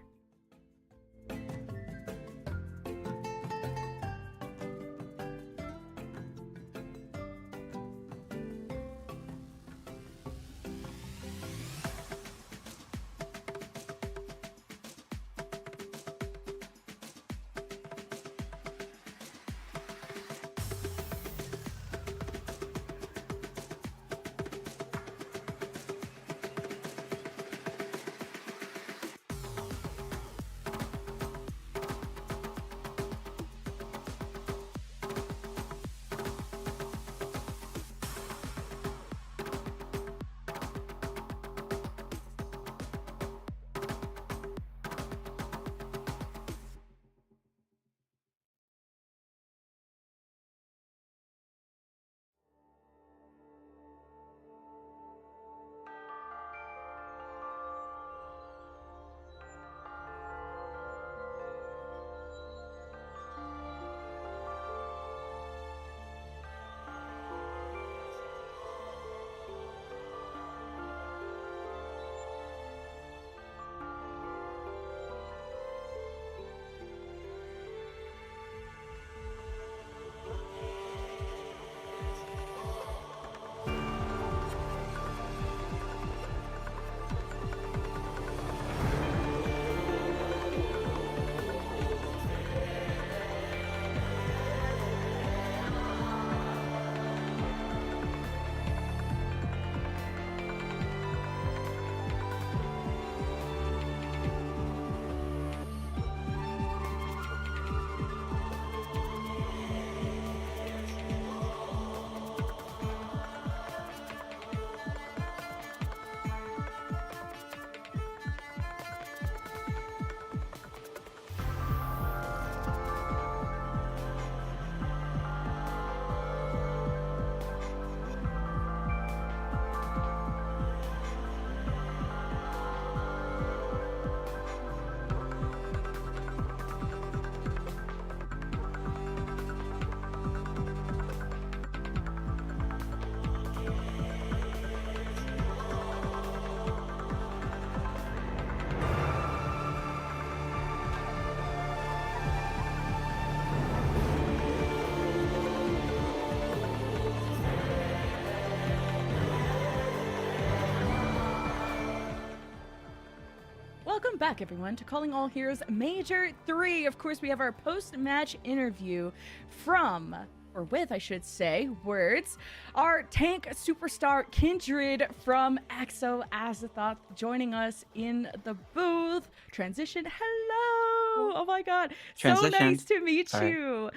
Welcome back, everyone, to Calling All Heroes Major 3. Of course, we have our post-match interview from, or with, I should say, words, our tank superstar Kindred from EXO Azathoth joining us in the booth. Transition, hello! Oh my god, so nice to meet you.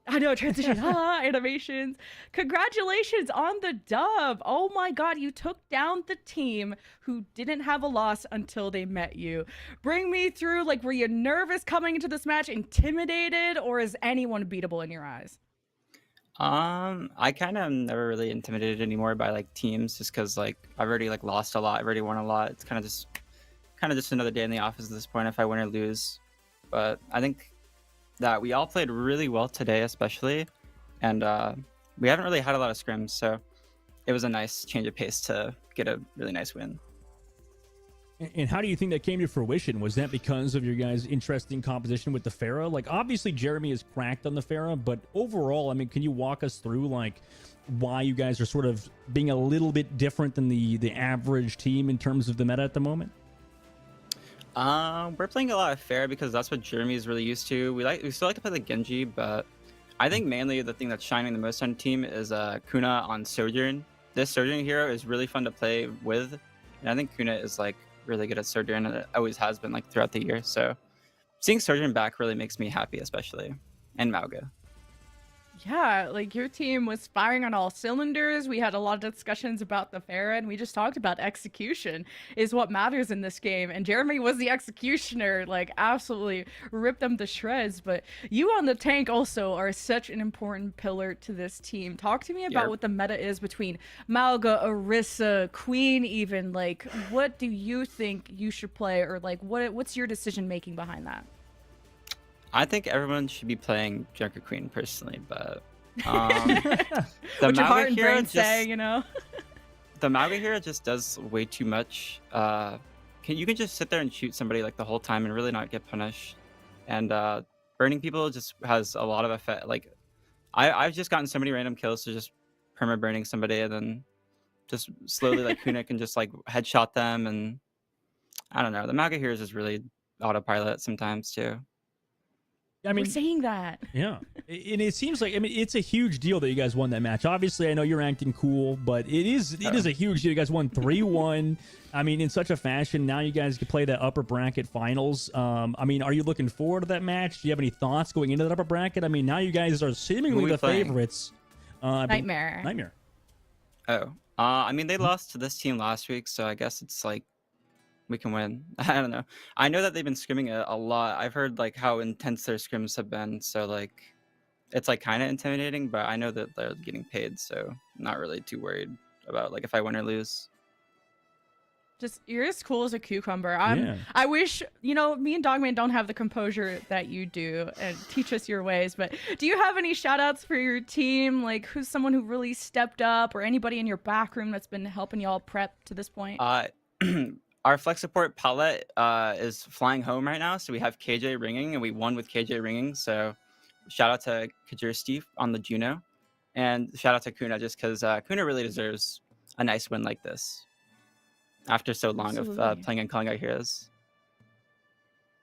I know, transition, animations. Congratulations on the dub. Oh my god, you took down the team who didn't have a loss until they met you. Bring me through, like, were you nervous coming into this match, intimidated, or is anyone beatable in your eyes? I kind of am never really intimidated anymore by like teams, just because like I've already like lost a lot, I've already won a lot. It's kind of just another day in the office at this point if I win or lose. But I think that we all played really well today, especially, and we haven't really had a lot of scrims, so it was a nice change of pace to get a really nice win. And how do you think that came to fruition? Was that because of your guys' interesting composition with the Pharah? Like, obviously Jeremy is cracked on the Pharah, but overall, I mean, can you walk us through like why you guys are sort of being a little bit different than the average team in terms of the meta at the moment? We're playing a lot of Pharah because that's what Jeremy is really used to. We still like to play the Genji, but I think mainly the thing that's shining the most on the team is Kuna on Sojourn. This Sojourn hero is really fun to play with, and I think Kuna is like really good at Sojourn, and it always has been like throughout the year. So seeing Sojourn back really makes me happy, especially, and Mauga. Yeah, like your team was firing on all cylinders. We had a lot of discussions about the Pharah, and we just talked about execution is what matters in this game. And Jeremy was the executioner, like absolutely ripped them to shreds. But you on the tank also are such an important pillar to this team. Talk to me about what the meta is between Mauga, Orisa, Queen even. Like, what do you think you should play, or like what's your decision making behind that? I think everyone should be playing Junker Queen personally, but the what your heart and hero brain say, you know. The Mauga hero just does way too much. You can just sit there and shoot somebody like the whole time and really not get punished. And burning people just has a lot of effect. Like I've just gotten so many random kills to just perma burning somebody, and then just slowly like Kuna can just like headshot them, and I don't know. The Mauga hero is just really autopilot sometimes too. I mean, we're saying that. Yeah. And it seems like, I mean, it's a huge deal that you guys won that match. Obviously, I know you're acting cool, but it is a huge deal. You guys won 3-1. I mean, in such a fashion. Now you guys can play that upper bracket finals. I mean, are you looking forward to that match? Do you have any thoughts going into that upper bracket? I mean, now you guys are seemingly the favorites. Nightmare. Oh. I mean, they lost to this team last week, so I guess it's like we can win. I don't know. I know that they've been scrimming a lot. I've heard like how intense their scrims have been, so like it's like kind of intimidating, but I know that they're getting paid, so I'm not really too worried about like if I win or lose. Just, you're as cool as a cucumber. I wish, you know, me and Dogman don't have the composure that you do, and teach us your ways. But do you have any shout outs for your team? Like, who's someone who really stepped up, or anybody in your back room that's been helping y'all prep to this point? Our flex support Palette is flying home right now, so we have KJ ringing, and we won with KJ ringing. So shout out to Kajir Steve on the Juno, and shout out to Kuna just because Kuna really deserves a nice win like this after so long of playing and calling out heroes.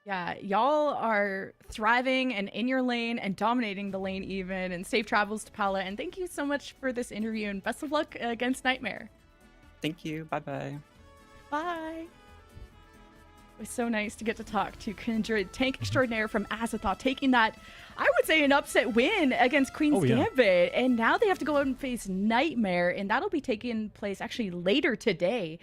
Yeah, y'all are thriving and in your lane and dominating the lane even, and safe travels to Palette. And thank you so much for this interview, and best of luck against Nightmare. Thank you. Bye-bye. Bye. It was so nice to get to talk to Kindred, tank extraordinaire from Azathoth, taking that, I would say, an upset win against Queen's Gambit. And now they have to go out and face Nightmare, and that'll be taking place actually later today.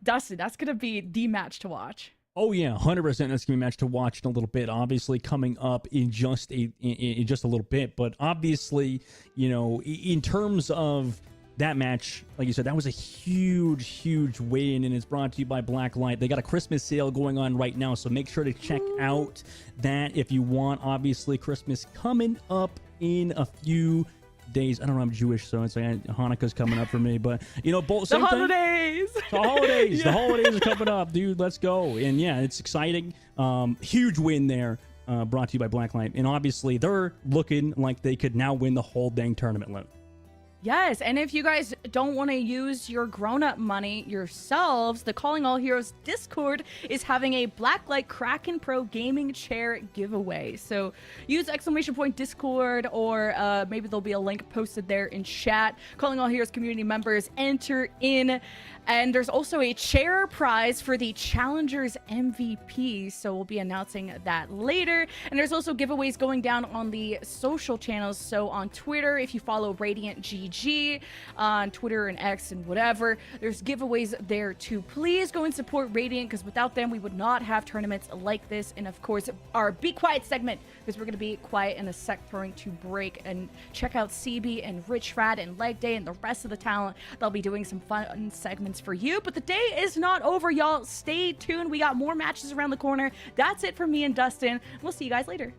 Dustin, that's going to be the match to watch. Oh yeah, 100%. That's gonna be a match to watch in a little bit. Obviously, coming up in just a little bit. But obviously, you know, in terms of that match, like you said, that was a huge win, and it's brought to you by Blacklight. They got a Christmas sale going on right now, so make sure to check out that if you want. Obviously, Christmas coming up in a few days. I don't know, I'm Jewish, so it's like Hanukkah's coming up for me, but you know, both the holidays. The holidays. The holidays are coming up, dude. Let's go. And yeah, it's exciting. Huge win there, brought to you by Blacklight, and obviously they're looking like they could now win the whole dang tournament. Yes, and if you guys don't want to use your grown-up money yourselves, the Calling All Heroes Discord is having a Blacklight Kraken Pro gaming chair giveaway. So use !Discord, or maybe there'll be a link posted there in chat. Calling All Heroes community members enter in. And there's also a chair prize for the Challengers MVP, so we'll be announcing that later. And there's also giveaways going down on the social channels. So on Twitter, if you follow Radiant GG, on Twitter and X and whatever, there's giveaways there too. Please go and support Radiant, because without them, we would not have tournaments like this. And of course, our Be Quiet segment, because we're going to be quiet in a sec, throwing to break. And check out CB and Rich Rad and Leg Day and the rest of the talent. They'll be doing some fun segments for you. But the day is not over, y'all. Stay tuned. We got more matches around the corner. That's it from me and Dustin. We'll see you guys later.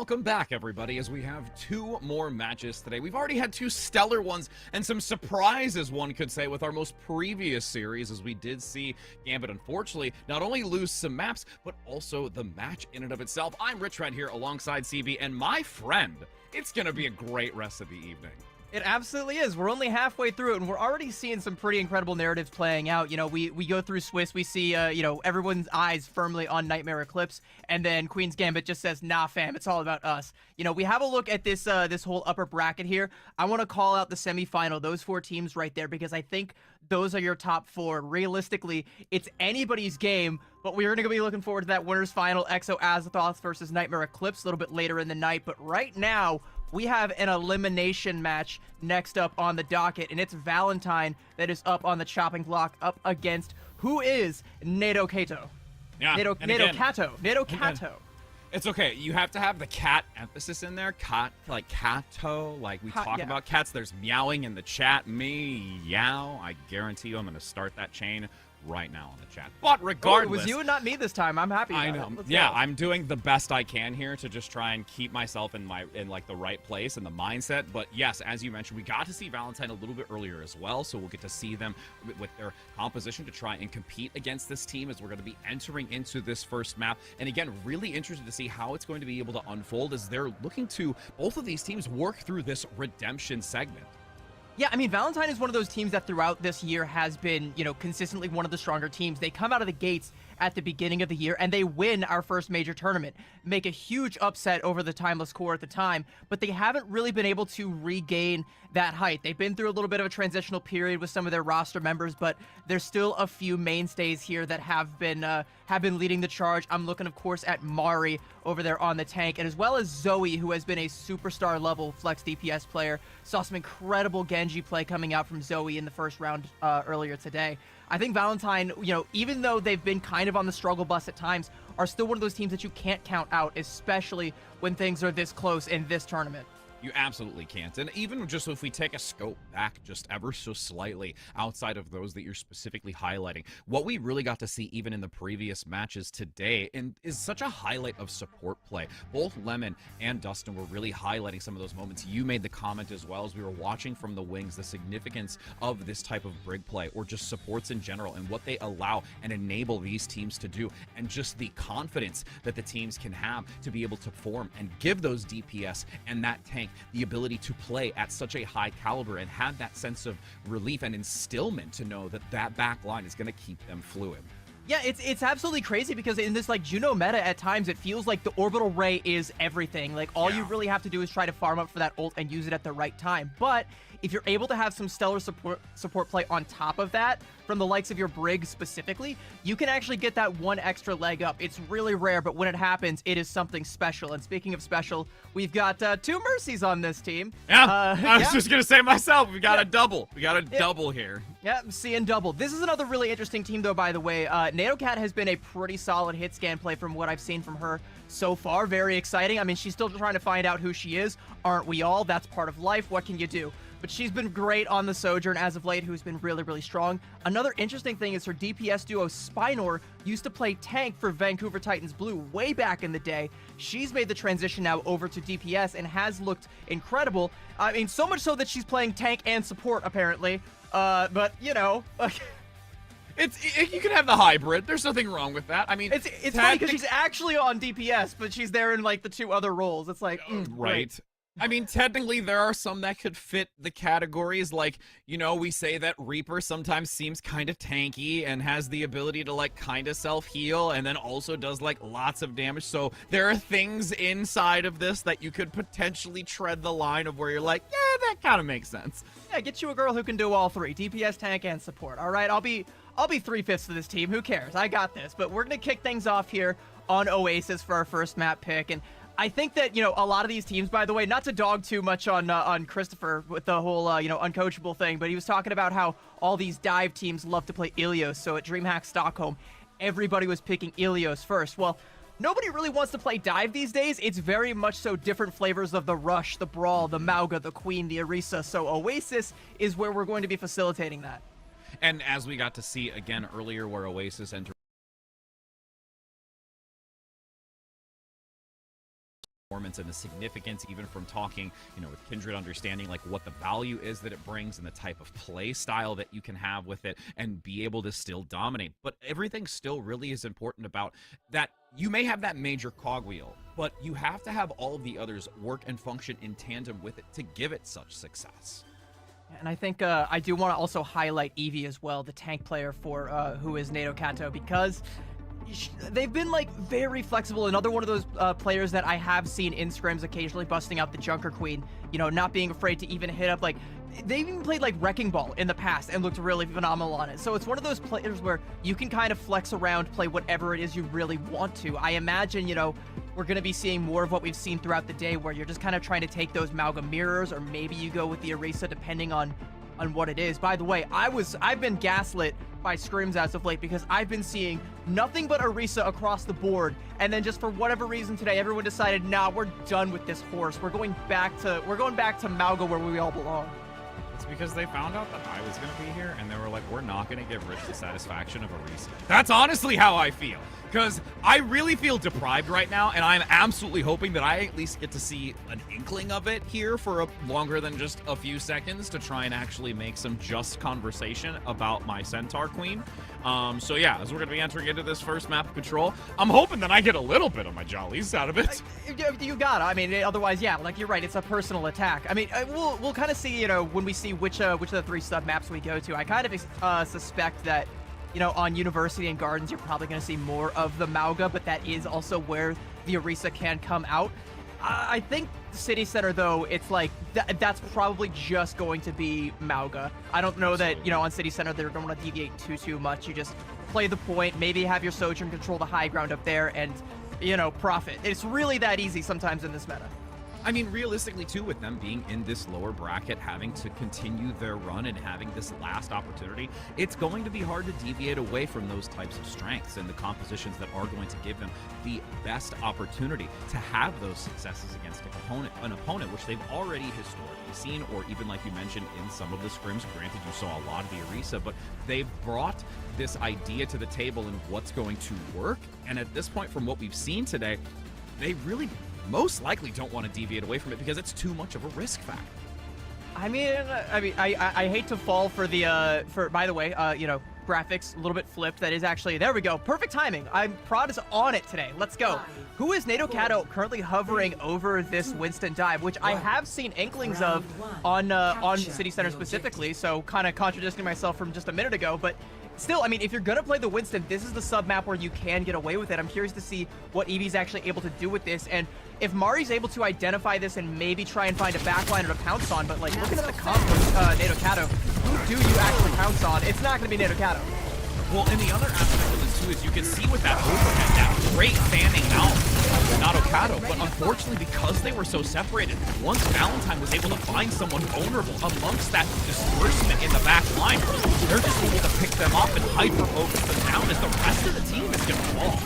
Welcome back, everybody, as we have 2 more matches today. We've already had 2 stellar ones and some surprises, one could say, with our most previous series, as we did see Gambit, unfortunately, not only lose some maps, but also the match in and of itself. I'm Rich Red here alongside CB, and my friend, it's going to be a great rest of the evening. It absolutely is. We're only halfway through it, and we're already seeing some pretty incredible narratives playing out. You know, we go through Swiss, we see, you know, everyone's eyes firmly on Nightmare Eclipse, and then Queen's Gambit just says, nah, fam, it's all about us. You know, we have a look at this this whole upper bracket here. I want to call out the semifinal, those 4 teams right there, because I think those are your top 4. Realistically, it's anybody's game, but we're going to be looking forward to that winners final, Exo Azathoth versus Nightmare Eclipse, a little bit later in the night. But right now, we have an elimination match next up on the docket, and it's Valentine that is up on the chopping block up against who is Nato Kato. Yeah, Nato Kato. It's okay. You have to have the cat emphasis in there. Cat, like Kato, like we talk yeah. about cats. There's meowing in the chat. Meow. I guarantee you I'm going to start that chain right now on the chat. But regardless, it was you and not me this time. I'm happy about I know. Let's Yeah, go. I'm doing the best I can here to just try and keep myself in like the right place and the mindset. But yes, as you mentioned, we got to see Valentine a little bit earlier as well, so we'll get to see them with their composition to try and compete against this team as we're going to be entering into this first map. And again, really interested to see how it's going to be able to unfold as they're looking to both of these teams work through this redemption segment. Yeah, I mean, Valentine is one of those teams that throughout this year has been, you know, consistently one of the stronger teams. They come out of the gates at the beginning of the year, and they win our first major tournament, make a huge upset over the Timeless Core at the time, but they haven't really been able to regain that height. They've been through a little bit of a transitional period with some of their roster members, but there's still a few mainstays here that have been leading the charge. I'm looking, of course, at Mari over there on the tank, and as well as Zoe, who has been a superstar level flex DPS player. Saw some incredible Genji play coming out from Zoe in the first round earlier today. I think Valentine, you know, even though they've been kind of on the struggle bus at times, are still one of those teams that you can't count out, especially when things are this close in this tournament. You absolutely can't. And even just if we take a scope back just ever so slightly outside of those that you're specifically highlighting, what we really got to see even in the previous matches today is such a highlight of support play. Both Lemon and Dustin were really highlighting some of those moments. You made the comment as well as we were watching from the wings, the significance of this type of brig play or just supports in general and what they allow and enable these teams to do, and just the confidence that the teams can have to be able to form and give those DPS and that tank the ability to play at such a high caliber and have that sense of relief and instillment to know that that back line is going to keep them fluid. Yeah, it's absolutely crazy because in this like Juno meta at times it feels like the orbital ray is everything. Like all you really have to do is try to farm up for that ult and use it at the right time. But if you're able to have some stellar support play on top of that, from the likes of your Brig specifically, you can actually get that one extra leg up. It's really rare, but when it happens, it is something special. And speaking of special, we've got 2 Mercies on this team. Yeah, I was just going to say myself, we got a double. We got a double here. Yeah, seeing double. This is another really interesting team, though, by the way. NatoCat has been a pretty solid hit scan play from what I've seen from her so far. Very exciting. I mean, she's still trying to find out who she is. Aren't we all? That's part of life. What can you do? But she's been great on the Sojourn as of late, who's been really, really strong. Another interesting thing is her DPS duo, Spinor, used to play tank for Vancouver Titans Blue way back in the day. She's made the transition now over to DPS and has looked incredible. I mean, so much so that she's playing tank and support, apparently. But, you know... You can have the hybrid. There's nothing wrong with that. I mean, it's funny because she's actually on DPS, but she's there in, like, the 2 other roles. It's like, right. Great. I mean, technically, there are some that could fit the categories. Like, you know, we say that Reaper sometimes seems kind of tanky and has the ability to, like, kind of self-heal and then also does, like, lots of damage. So there are things inside of this that you could potentially tread the line of where you're like, yeah, that kind of makes sense. Yeah, get you a girl who can do all 3, DPS, tank, and support. All right, I'll be 3/5 of this team. Who cares? I got this. But we're going to kick things off here on Oasis for our first map pick. And I think that, you know, a lot of these teams, by the way, not to dog too much on Christopher with the whole, you know, uncoachable thing, but he was talking about how all these dive teams love to play Ilios. So at DreamHack Stockholm, everybody was picking Ilios first. Well, nobody really wants to play dive these days. It's very much so different flavors of the Rush, the Brawl, the Mauga, the Queen, the Orisa. So Oasis is where we're going to be facilitating that. And as we got to see again earlier where Oasis entered performance and the significance, even from talking, with Kindred, understanding like what the value is that it brings and the type of play style that you can have with it and be able to still dominate. But everything still really is important about that. You may have that major cogwheel, but you have to have all of the others work and function in tandem with it to give it such success. And I think I do want to also highlight Eevee as well, the tank player for who is Nato Kato, because they've been like very flexible. Another one of those players that I have seen in scrims occasionally busting out the Junker Queen, not being afraid to even hit up, like they've even played like Wrecking Ball in the past and looked really phenomenal on it. So it's one of those players where you can kind of flex around, play whatever it is you really want to. I imagine, we're going to be seeing more of what we've seen throughout the day, where you're just kind of trying to take those Malga mirrors, or maybe you go with the Orisa depending on what it is. By the way, I've been gaslit by scrims as of late, because I've been seeing nothing but Orisa across the board, and then just for whatever reason today, everyone decided, nah, we're done with this horse. We're going back to Malga, where we all belong. It's because they found out that I was going to be here, and they were like, we're not going to give Rich the satisfaction of Orisa. That's honestly how I feel, because I really feel deprived right now, and I'm absolutely hoping that I at least get to see an inkling of it here for longer than just a few seconds to try and actually make some just conversation about my Centaur Queen. So yeah, as we're going to be entering into this first map of Control, I'm hoping that I get a little bit of my jollies out of it. You gotta. I mean, otherwise, yeah, like you're right, it's a personal attack. I mean, we'll kind of see, when we see which of the 3 sub maps we go to. I kind of suspect that, on University and Gardens, you're probably going to see more of the Malga, but that is also where the Orisa can come out. I think City Center, though, it's like that's probably just going to be Malga. I don't know that, on City Center they don't want to deviate too much. You just play the point, maybe have your Sojourn control the high ground up there, and profit. It's really that easy sometimes in this meta. I mean, realistically, too, with them being in this lower bracket, having to continue their run and having this last opportunity, it's going to be hard to deviate away from those types of strengths and the compositions that are going to give them the best opportunity to have those successes against an opponent, which they've already historically seen, or even, like you mentioned, in some of the scrims. Granted, you saw a lot of the Orisa, but they've brought this idea to the table and what's going to work. And at this point, from what we've seen today, they really most likely don't want to deviate away from it because it's too much of a risk factor. I hate to fall for the by the way, graphics a little bit flipped. That is actually, there we go, perfect timing. Prod is on it today. Let's go. Who is Nato Kato currently hovering over this Winston dive, which I have seen inklings of on City Center specifically, so kind of contradicting myself from just a minute ago, but still, I mean, if you're going to play the Winston, this is the sub map where you can get away with it. I'm curious to see what Eevee's actually able to do with this, and if Mari's able to identify this and maybe try and find a backline to pounce on, but like looking at the comp with Nato Kato, who do you actually pounce on? It's not going to be Nato Kato. Well, and the other aspect of this too is you can see with that overhead, that great fanning out of Nato Kato, but unfortunately because they were so separated, once Valentine was able to find someone vulnerable amongst that disbursement in the back line, they're just able to pick them up and hyper-focus them down as the rest of the team is going to fall.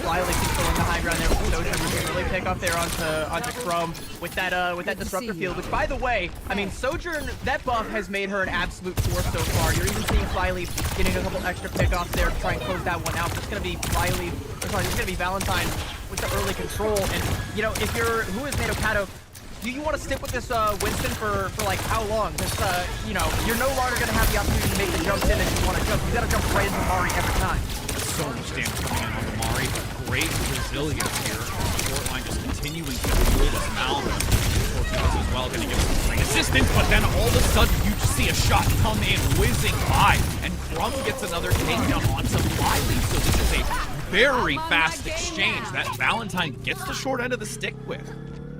Riley controlling the high ground there with Sojourn. We can really pick up there onto Chrome with that disruptor field, which, by the way, I mean, Sojourn, that buff has made her an absolute force so far. You're even seeing Riley getting a couple extra pickoffs there to try and close that one out. It's going to be Valentine with the early control. And, who is Nato Kato? Do you want to stick with this Winston for like how long? Because, you're no longer going to have the opportunity to make the jumps in if you want to jump. You got to jump right into Mari every time. So much damage coming in on Mari, but great resilience here. Short line just continuing to fuel this Malga. Torpedoes as well, going to give some assistance, but then all of a sudden you just see a shot come in whizzing by, and Crumb gets another takedown onto Riley. So this is a very fast exchange that Valentine gets the short end of the stick with.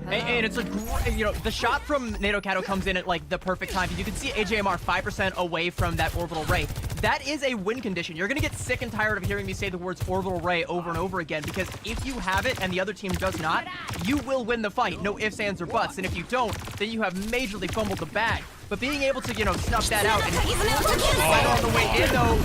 And it's a great, the shot from Nato Kato comes in at like the perfect time. You can see AJMR 5% away from that orbital ray. That is a win condition. You're going to get sick and tired of hearing me say the words orbital ray over and over again, because if you have it and the other team does not, you will win the fight. No ifs, ands, or buts. And if you don't, then you have majorly fumbled the bag. But being able to, snuff that out and right on the way in, though,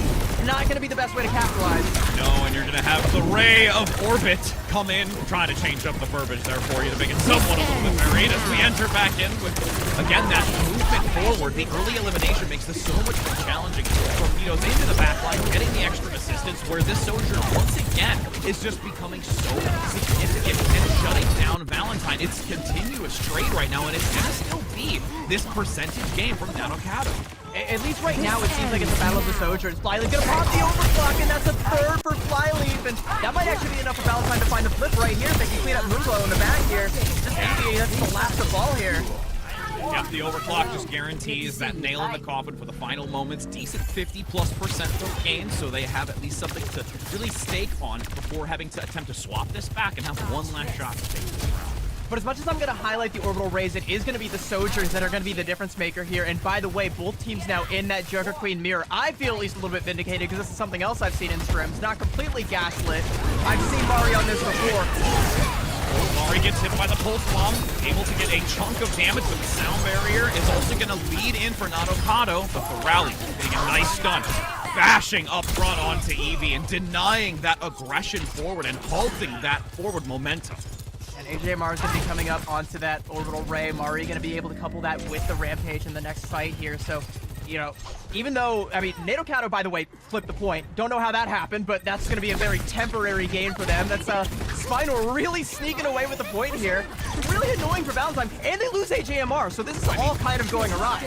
not going to be the best way to capitalize. No, and you're going to have the ray of orbit come in, trying to change up the verbiage there for you to make it somewhat a little bit varied as we enter back in with, again, that movement forward. The early elimination makes this so much more challenging. Torpedo Lucios into the backline, getting the extra assistance, where this Sojourn, once again, is just becoming so significant and shutting down Valentine. It's continuous trade right now, and it's going to still be this percentage game from Nanocado. At least right now, it seems like it's a battle of the Sojourns. Flyleaf gonna pop the overclock, and that's a third for Flyleaf, and that might actually be enough for Valentine to find the flip right here. They can clean up Murlo in the back here. Just ABA, that's the last of ball here. Yep, the overclock just guarantees that nail in the coffin for the final moments. Decent 50+% from Kane, so they have at least something to really stake on before having to attempt to swap this back and have one last shot to take this round. But as much as I'm going to highlight the orbital raise, it is going to be the Sojourns that are going to be the difference maker here. And by the way, both teams now in that Joker Queen mirror. I feel at least a little bit vindicated because this is something else I've seen in scrims. Not completely gaslit. I've seen Mari on this before. Mari gets hit by the pulse bomb, able to get a chunk of damage, but the sound barrier is also going to lead in for Nanocado, but the rally getting a nice stun. Bashing up front onto Eevee and denying that aggression forward and halting that forward momentum. And AJMR is going to be coming up onto that orbital ray. Mari going to be able to couple that with the Rampage in the next fight here. So, you know, even though, I mean, Nanocado, by the way, flipped the point. Don't know how that happened, but that's going to be a very temporary gain for them. That's Spinor really sneaking away with the point here. Really annoying for Valentine. And they lose AJMR, so this is all kind of going awry.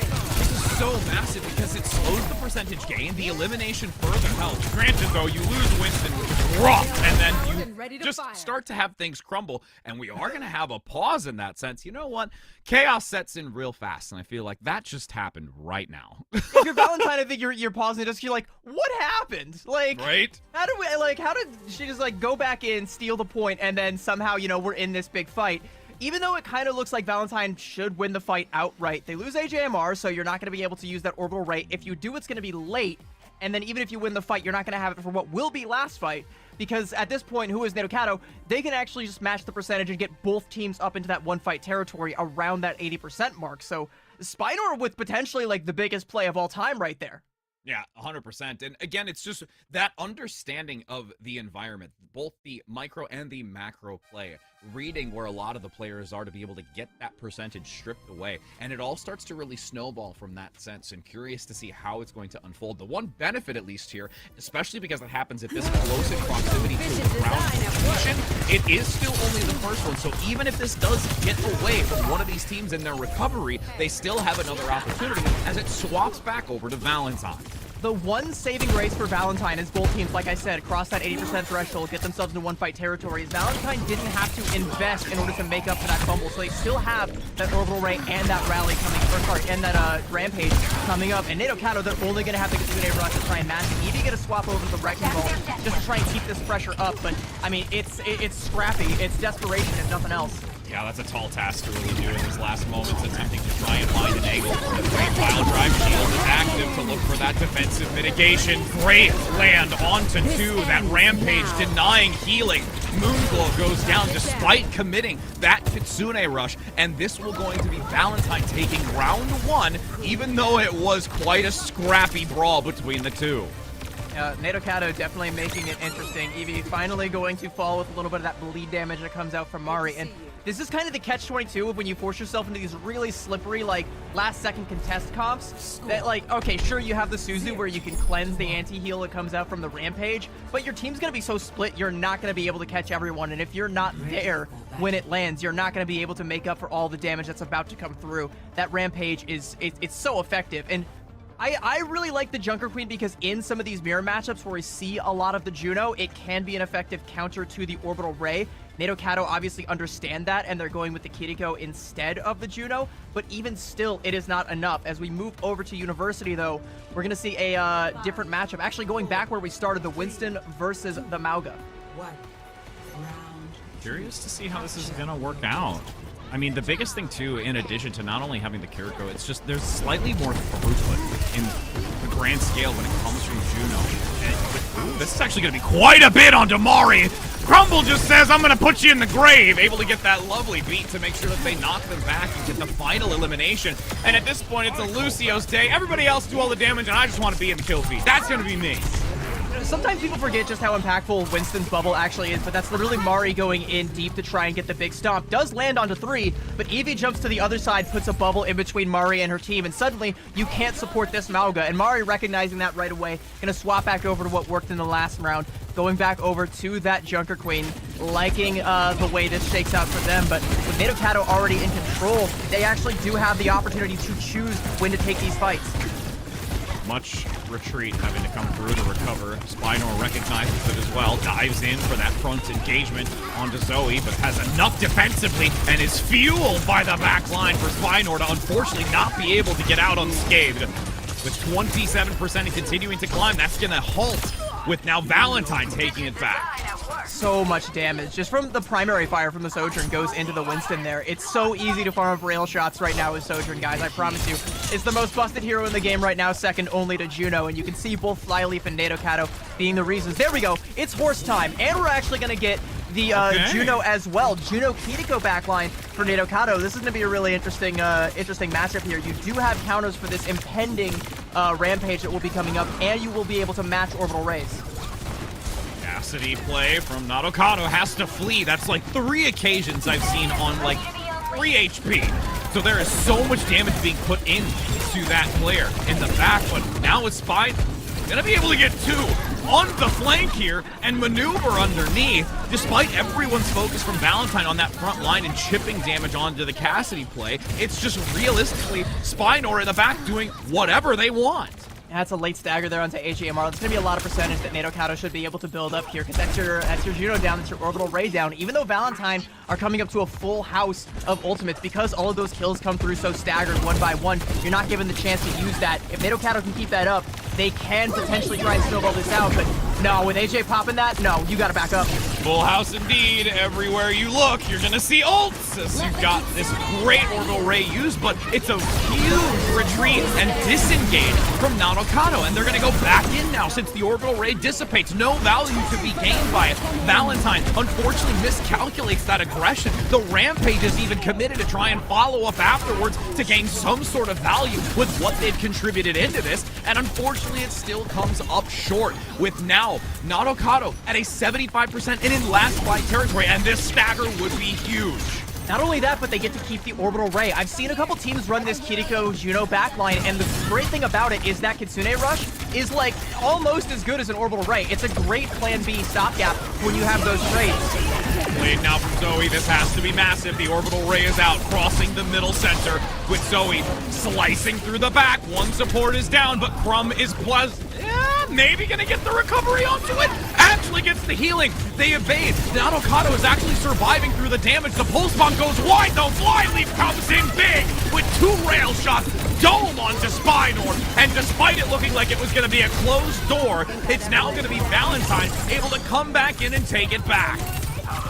So massive because it slows the percentage gain, the elimination further helps. Granted though, you lose Winston, which is rough, and then you just start to have things crumble, and we are going to have a pause in that sense. You know what? Chaos sets in real fast, and I feel like that just happened right now. If you're Valentine, I think you're pausing just you're like, what happened? Like, right? How did she just like go back in, steal the point, and then somehow, you know, we're in this big fight? Even though it kind of looks like Valentine should win the fight outright, they lose AJMR, so you're not going to be able to use that orbital ray. If you do, it's going to be late, and then even if you win the fight, you're not going to have it for what will be last fight, because at this point, who is Nanocado? They can actually just match the percentage and get both teams up into that one-fight territory around that 80% mark. So Spinor with potentially like the biggest play of all time right there. Yeah, 100%. And again, it's just that understanding of the environment, both the micro and the macro play, reading where a lot of the players are to be able to get that percentage stripped away. And it all starts to really snowball from that sense, and curious to see how it's going to unfold. The one benefit, at least here, especially because it happens at this close in proximity to the ground position, it is still only the first one. So even if this does get away from one of these teams in their recovery, they still have another opportunity as it swaps back over to Valentine. The one saving grace for Valentine is both teams, like I said, cross that 80% threshold, get themselves into one-fight territory. Is Valentine didn't have to invest in order to make up for that fumble, so they still have that orbital ray and that rally coming, and that rampage coming up. And Nanocado, they're only going to have to get to rush to try and match it. Eevee going to swap over to the Wrecking Ball just to try and keep this pressure up. But I mean, it's scrappy, it's desperation, if nothing else. Yeah, that's a tall task to really do in these last moments, attempting to try and find an angle. The great pile drive shield is active to look for that defensive mitigation. Great land onto 2, that rampage denying healing. Moonglow goes down despite committing that Kitsune rush, and this will going to be Valentine taking round 1, even though it was quite a scrappy brawl between the two. Nanocado definitely making it interesting. Eevee finally going to fall with a little bit of that bleed damage that comes out from Mari. And this is kind of the catch-22 of when you force yourself into these really slippery, like, last-second contest comps. That, like, okay, sure, you have the Suzu where you can cleanse the anti-heal that comes out from the Rampage, but your team's going to be so split, you're not going to be able to catch everyone. And if you're not there when it lands, you're not going to be able to make up for all the damage that's about to come through. That Rampage it's so effective. And I really like the Junker Queen because in some of these mirror matchups where we see a lot of the Juno, it can be an effective counter to the Orbital Ray. Nanocado obviously understand that, and they're going with the Kiriko instead of the Juno, but even still, it is not enough. As we move over to University, though, we're going to see a different matchup. Actually, going back where we started, the Winston versus the Mauga. Curious to see how this is going to work out. I mean, the biggest thing, too, in addition to not only having the Kiriko, it's just there's slightly more throughput in the grand scale when it comes from Juno. And, this is actually going to be quite a bit on Damari. Crumble just says, I'm going to put you in the grave. Able to get that lovely beat to make sure that they knock them back and get the final elimination. And at this point, it's a Lucio's day. Everybody else do all the damage, and I just want to be in the kill feed. That's going to be me. sometimes people forget just how impactful Winston's bubble actually is, but that's literally Mari going in deep to try and get the big stomp. Does land onto 3, but Evie jumps to the other side, puts a bubble in between Mari and her team, and suddenly you can't support this Mauga. And Mari, recognizing that right away, gonna swap back over to what worked in the last round, going back over to that Junker Queen, liking the way this shakes out for them. But with Nadokado already in control, they actually do have the opportunity to choose when to take these fights. Much retreat having to come through to recover. Spinor recognizes it as well, dives in for that front engagement onto Zoe, but has enough defensively and is fueled by the back line for Spinor to unfortunately not be able to get out unscathed. With 27% and continuing to climb, that's going to halt with now Valentine taking it back. So much damage just from the primary fire from the Sojourn goes into the Winston there. It's so easy to farm up rail shots right now with Sojourn, guys. I promise you. It's the most busted hero in the game right now, second only to Juno. And you can see both Flyleaf and Nadokado being the reasons. There we go. It's horse time. And we're actually going to get the Juno as well. Juno Kiriko backline for Nadokado. This is going to be a really interesting matchup here. You do have counters for this impending rampage that will be coming up, and you will be able to match orbital rays. Capacity play from Nadokado, has to flee. That's like 3 occasions I've seen on like 3 HP. So there is so much damage being put into that player in the back, but now with Spy, gonna be able to get 2 on the flank here and maneuver underneath, despite everyone's focus from Valentine on that front line and chipping damage onto the Cassidy play. It's just realistically Spinor in the back doing whatever they want. That's a late stagger there onto HAMR. It's going to be a lot of percentage that Nadokado should be able to build up here, because that's your Juno down, that's your orbital ray down. Even though Valentine are coming up to a full house of ultimates, because all of those kills come through so staggered one by one, you're not given the chance to use that. If Nadokado can keep that up, they can potentially try and snowball this out, but no, with AJ popping that, no, you gotta back up. Full house indeed. Everywhere you look, you're gonna see ults as you've got this great orbital ray used, but it's a huge retreat and disengage from Nadokado, and they're gonna go back in now since the orbital ray dissipates. No value to be gained by it. Valentine unfortunately miscalculates that aggression. The Rampage is even committed to try and follow up afterwards to gain some sort of value with what they've contributed into this, and unfortunately it still comes up short with now Nadokado at a 75% and in last fight territory, and this stagger would be huge. Not only that, but they get to keep the orbital ray. I've seen a couple teams run this Kiriko Juno backline, and the great thing about it is that Kitsune Rush is like almost as good as an orbital ray. It's a great plan B stopgap when you have those trades. Played now from Zoe. This has to be massive. The orbital ray is out, crossing the middle center with Zoe slicing through the back. One support is down, but Crumb is maybe gonna get the recovery onto it. Actually gets the healing. They evade. Nadokado is actually surviving through the damage. The pulse bomb goes wide though. Flyleaf comes in big with 2 rail shots. Dome onto Spinor, and despite it looking like it was gonna be a closed door, it's now gonna be Valentine able to come back in and take it back.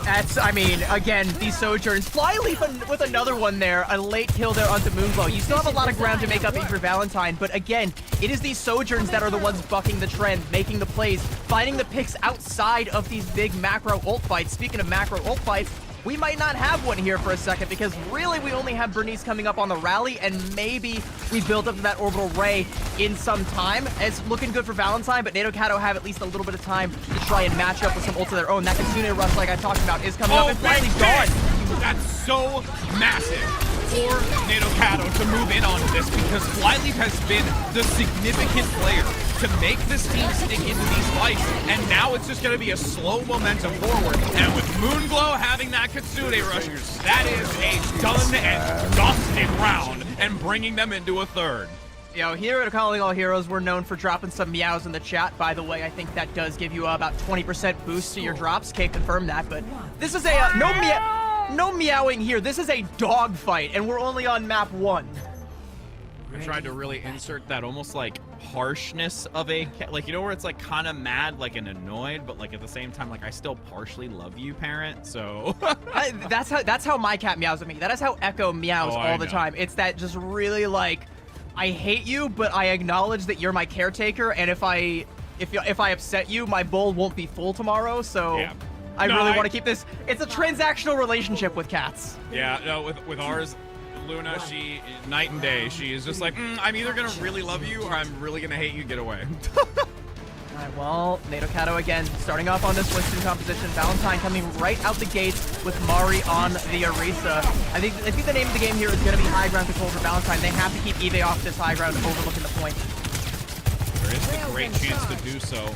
That's, I mean, again, these Sojourns. Flyleaf with another one there, a late kill there onto Moonglow. You still have a lot of ground to make up for Valentine, but again, it is these Sojourns that are the ones bucking the trend, making the plays, finding the picks outside of these big macro ult fights. Speaking of macro ult fights, we might not have one here for a second, because really we only have Bernice coming up on the rally, and maybe we build up to that orbital ray in some time. It's looking good for Valentine, but Nadokado have at least a little bit of time to try and match up with some ults of their own. That Kitsune Rush, like I talked about, is coming up, and finally gone. That's so massive for Nadokado to move in on this, because Flyleaf has been the significant player to make this team stick into these fights, and now it's just going to be a slow momentum forward. And with Moonglow having that Kitsune Rush, that is a done and dusted round, and bringing them into a third. Yo, here at Calling All Heroes, we're known for dropping some meows in the chat. By the way, I think that does give you about 20% boost to your drops. Can't confirm that, but this is a no meowing here. This is a dog fight, and we're only on map 1. I tried to really insert that almost like harshness of a, like, you know, where it's like kind of mad, like, and annoyed, but like at the same time, like, I still partially love you, parent. So that's how my cat meows at me. That is how Echo meows all the time. It's that just really like, I hate you, but I acknowledge that you're my caretaker, and if I upset you, my bowl won't be full tomorrow. So yeah. I really want to keep this. It's a transactional relationship with cats. Yeah, no, with ours, Luna, she, night and day, she is just like, I'm either gonna really love you or I'm really gonna hate you, get away. All right, well, Nadokado again, starting off on this Winston composition. Valentine coming right out the gates with Mari on the Orisa. I think the name of the game here is going to be high ground control for Valentine. They have to keep Eve off this high ground, overlooking the point. There is a great chance to do so.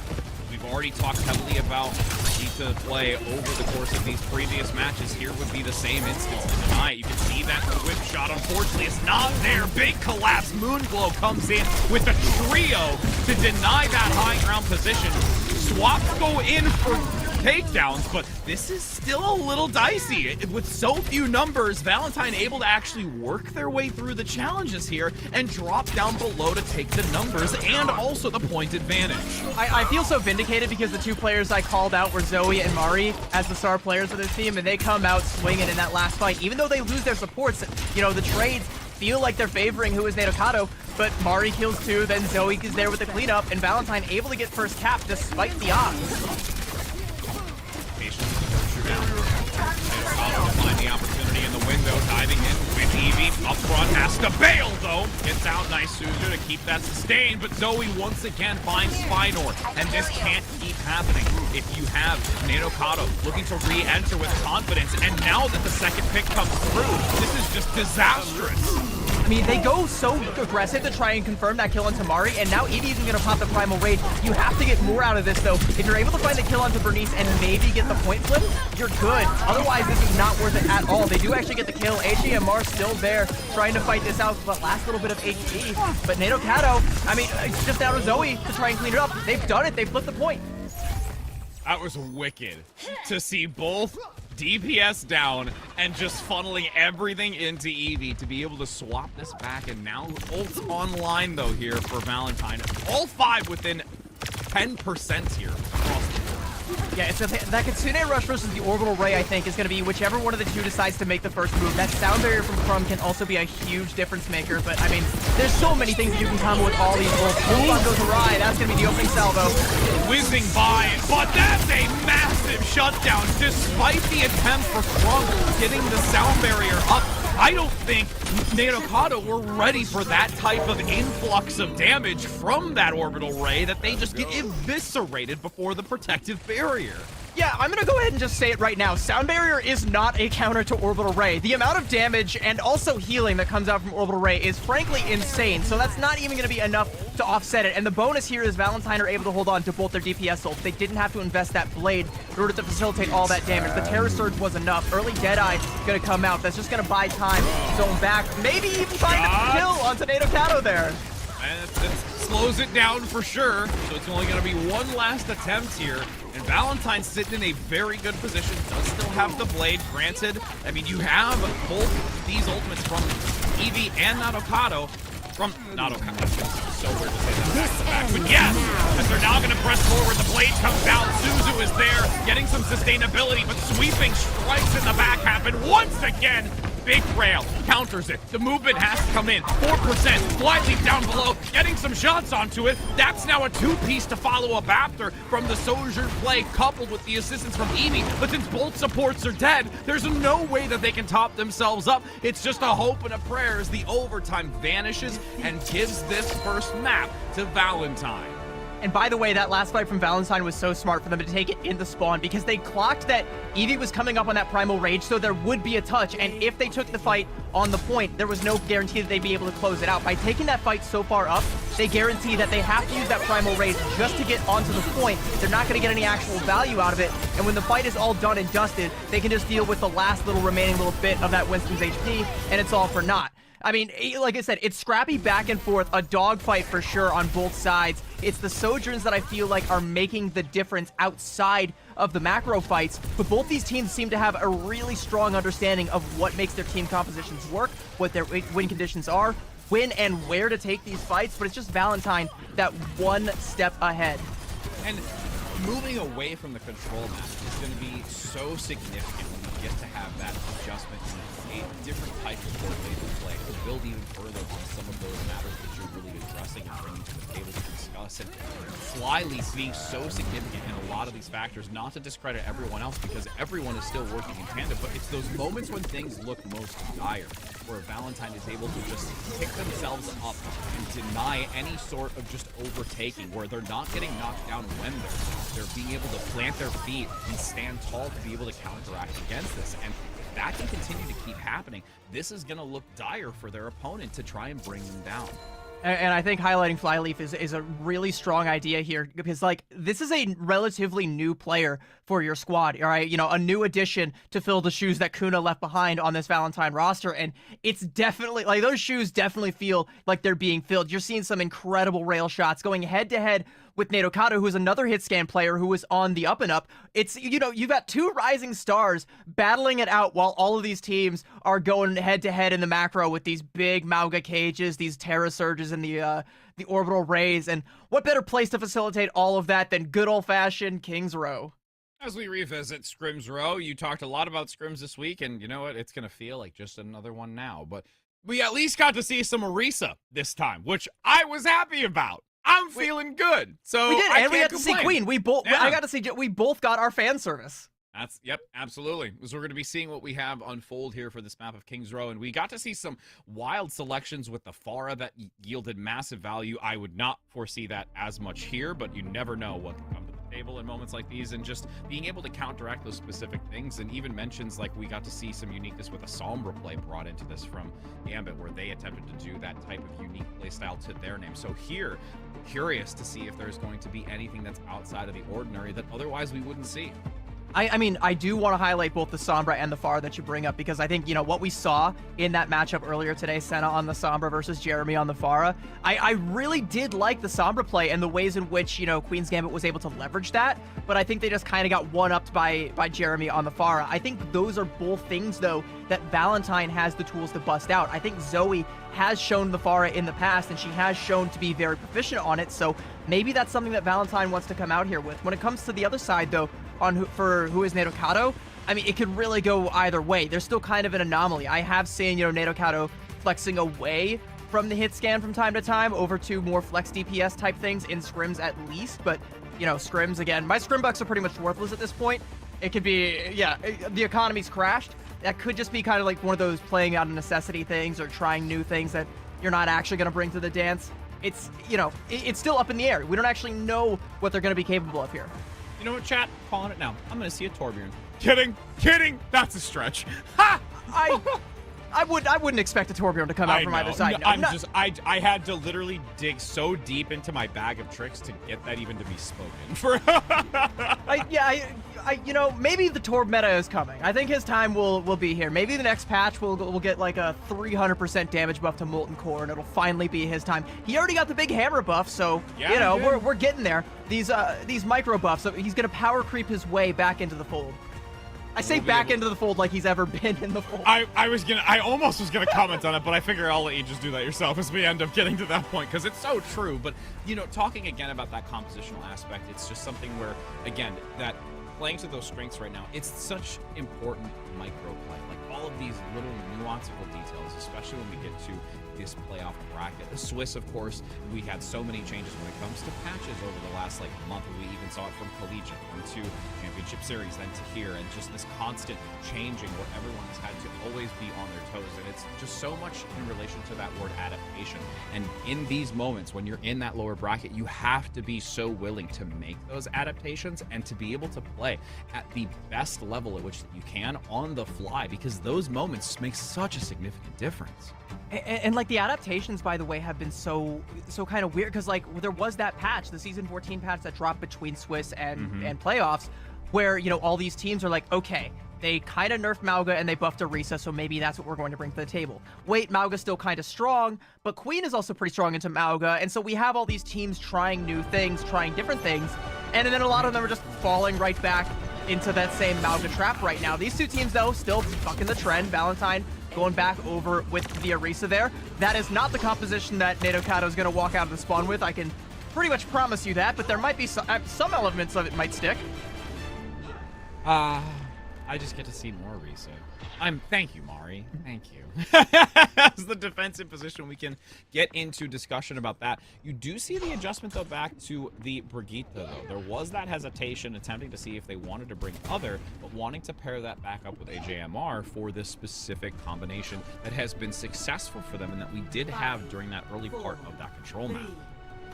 We've already talked heavily about Vita play over the course of these previous matches. Here would be the same instance tonight. You can see that whip shot. Unfortunately, it's not there. Big collapse. Moonglow comes in with a trio to deny that high ground position. Swaps go in for takedowns, but this is still a little dicey. With so few numbers, Valentine able to actually work their way through the challenges here and drop down below to take the numbers and also the point advantage. I feel so vindicated because the two players I called out were Zoe and Mari as the star players of this team, and they come out swinging in that last fight. Even though they lose their supports, you know, the trades feel like they're favoring who is Nadokado, but Mari kills 2, then Zoe is there with the cleanup, and Valentine able to get first cap despite the odds. Find the opportunity in the window, diving in with Eevee. Up front, has to bail though. Gets out, nice Suzu to keep that sustained, but Zoe once again finds Spinor, and this can't keep happening. If you have Nadokado looking to re-enter with confidence, and now that the second pick comes through, this is just disastrous. I mean, they go so aggressive to try and confirm that kill on Tamari, and now Eevee isn't going to pop the Primal Rage. You have to get more out of this, though. If you're able to find the kill onto Bernice and maybe get the point flip, you're good. Otherwise, this is not worth it at all. They do actually get the kill. HG and Mar still there trying to fight this out with that last little bit of HP. But Nadokado, I mean, it's just down to Zoe to try and clean it up. They've done it. They've flipped the point. That was wicked to see both DPS down and just funneling everything into Eevee to be able to swap this back, and now ult's online though here for Valentine. All 5 within 10% here across the board. Yeah, it's that Kitsune Rush versus the Orbital Ray, I think, is going to be whichever one of the two decides to make the first move. That sound barrier from Crumb can also be a huge difference maker, but I mean, there's so many things that you can combo with all these ults. One goes awry, that's going to be the opening salvo. Whizzing by, but that's a massive shutdown despite the attempt for Crumb getting the sound barrier up. I don't think Nadokado were ready for that type of influx of damage from that orbital ray, that they just get eviscerated before the protective barrier. Yeah, I'm gonna go ahead and just say it right now. Sound Barrier is not a counter to Orbital Ray. The amount of damage and also healing that comes out from Orbital Ray is frankly insane, so that's not even gonna be enough to offset it. And the bonus here is Valentine are able to hold on to both their DPS ults. They didn't have to invest that blade in order to facilitate all that damage. The Terror Surge was enough. Early Deadeye gonna come out. That's just gonna buy time. Zone back. Maybe even find a kill onto Nadokado there. And that slows it down for sure, so it's only going to be one last attempt here. And Valentine's sitting in a very good position, does still have the blade, granted. I mean, you have both these ultimates from Eevee and Nadokado. From Nadokado, so weird to say that back. But yes, as they're now going to press forward, the blade comes out. Suzu is there, getting some sustainability, but sweeping strikes in the back half, and once again, Big Rail counters it. The movement has to come in. 4%, slightly down below, getting some shots onto it. That's now a 2-piece to follow up after from the Sojourn play, coupled with the assistance from Eevee. But since both supports are dead, there's no way that they can top themselves up. It's just a hope and a prayer as the overtime vanishes and gives this first map to Valentine. And by the way, that last fight from Valentine was so smart for them to take it in the spawn, because they clocked that Eevee was coming up on that Primal Rage, so there would be a touch. And if they took the fight on the point, there was no guarantee that they'd be able to close it out. By taking that fight so far up, they guarantee that they have to use that Primal Rage just to get onto the point. They're not going to get any actual value out of it. And when the fight is all done and dusted, they can just deal with the last little remaining little bit of that Winston's HP, and it's all for naught. I mean, like I said, it's scrappy back and forth, a dogfight for sure on both sides. It's the Sojourns that I feel like are making the difference outside of the macro fights, but both these teams seem to have a really strong understanding of what makes their team compositions work, what their win conditions are, when and where to take these fights, but it's just Valentine that one step ahead. And moving away from the control map is going to be so significant when you get to have that adjustment and a different type of coordinated play to build even further on some of those matters that you're really addressing and bringing to the table to discuss. And Flyleaf being so significant in a lot of these factors, not to discredit everyone else because everyone is still working in tandem, but it's those moments when things look most dire, where Valentine is able to just pick themselves up and deny any sort of just overtaking, where they're not getting knocked down when they're being able to plant their feet and stand tall to be able to counteract against this. And if that can continue to keep happening, this is going to look dire for their opponent to try and bring them down. And I think highlighting Flyleaf is a really strong idea here because, like, this is a relatively new player for your squad, all right? You know, a new addition to fill the shoes that Kuna left behind on this Valentine roster. And it's definitely, like, those shoes definitely feel like they're being filled. You're seeing some incredible rail shots going head-to-head with Nadokado, who's another hit scan player who is on the up and up. It's, you know, you've got two rising stars battling it out while all of these teams are going head to head in the macro with these big Mauga cages, these Terra Surges, and the orbital rays. And what better place to facilitate all of that than good old fashioned King's Row? As we revisit Scrims Row, you talked a lot about Scrims this week, and you know what? It's going to feel like just another one now. But we at least got to see some Orisa this time, which I was happy about. I'm feeling good. So we did, I and we can't got to complain. see Queen. I got to see. We both got our fan service. Yep, absolutely. So we're going to be seeing what we have unfold here for this map of King's Row, and we got to see some wild selections with the Pharah that yielded massive value. I would not foresee that as much here, but you never know what can come to the table in moments like these, and just being able to counteract those specific things. And even mentions like we got to see some uniqueness with a Sombra play brought into this from Gambit, where they attempted to do that type of unique play style to their name. So here, curious to see if there's going to be anything that's outside of the ordinary that otherwise we wouldn't see. I mean, I do want to highlight both the Sombra and the Pharah that you bring up, because I think, you know, what we saw in that matchup earlier today, Senna on the Sombra versus Jeremy on the Pharah, I really did like the Sombra play and the ways in which, you know, Queen's Gambit was able to leverage that, but I think they just kind of got one-upped by Jeremy on the Pharah. I think those are both things, though, that Valentine has the tools to bust out. I think Zoe has shown the Pharah in the past, and she has shown to be very proficient on it, so maybe that's something that Valentine wants to come out here with. When it comes to the other side, though, for who is Nadokado, I mean, it could really go either way. There's still kind of an anomaly. I have seen, you know, Nadokado flexing away from the hit scan from time to time over to more flex DPS type things in scrims at least, but, you know, scrims, again, my scrim bucks are pretty much worthless at this point. It could be, yeah, the economy's crashed. That could just be kind of like one of those playing out of necessity things or trying new things that you're not actually going to bring to the dance. It's, you know, it's still up in the air. We don't actually know what they're going to be capable of here. You know what, chat? Calling it now. I'm going to see a Torbjorn. Kidding. That's a stretch. Ha! I wouldn't expect a Torbjorn to come out from either side. No, I had to literally dig so deep into my bag of tricks to get that even to be spoken. You know, maybe the Torb meta is coming. I think his time will be here. Maybe the next patch we'll get like a 300% damage buff to Molten Core, and it'll finally be his time. He already got the big hammer buff, so yeah, you know we're getting there. These micro buffs, so he's gonna power creep his way back into the fold. I say back into the fold like he's ever been in the fold. I almost was gonna comment on it, but I figure I'll let you just do that yourself as we end up getting to that point, because it's so true. But, you know, talking again about that compositional aspect, it's just something where, again, that playing to those strengths right now, it's such important micro play. Like all of these little nuanceable details, especially when we get to this playoff bracket. The Swiss, of course, we had so many changes when it comes to patches over the last like month. We even saw it from Collegiate into Championship Series, then to here, and just this constant changing where everyone has had to always be on their toes. And it's just so much in relation to that word adaptation. And in these moments, when you're in that lower bracket, you have to be so willing to make those adaptations and to be able to play at the best level at which you can on the fly, because those moments make such a significant difference. And like the adaptations, by the way, have been so kind of weird, because like there was that patch, the season 14 patch that dropped between Swiss and playoffs, where, you know, all these teams are like, okay, they kind of nerfed Mauga and they buffed Orisa, so maybe that's what we're going to bring to the table. Wait, Mauga's still kind of strong, but Queen is also pretty strong into Mauga, and so we have all these teams trying new things, trying different things, and then a lot of them are just falling right back into that same Mauga trap right now. These two teams, though, still bucking the trend. Valentine going back over with the Orisa there. That is not the composition that Nadokado is going to walk out of the spawn with. I can pretty much promise you that, but there might be some elements of it might stick. I I just get to see more Orisa. Thank you, Mari. Thank you. As the defensive position, we can get into discussion about that. You do see the adjustment, though, back to the Brigitte, though. There was that hesitation attempting to see if they wanted to bring other, but wanting to pair that back up with AJMR for this specific combination that has been successful for them and that we did have during that early part of that control map.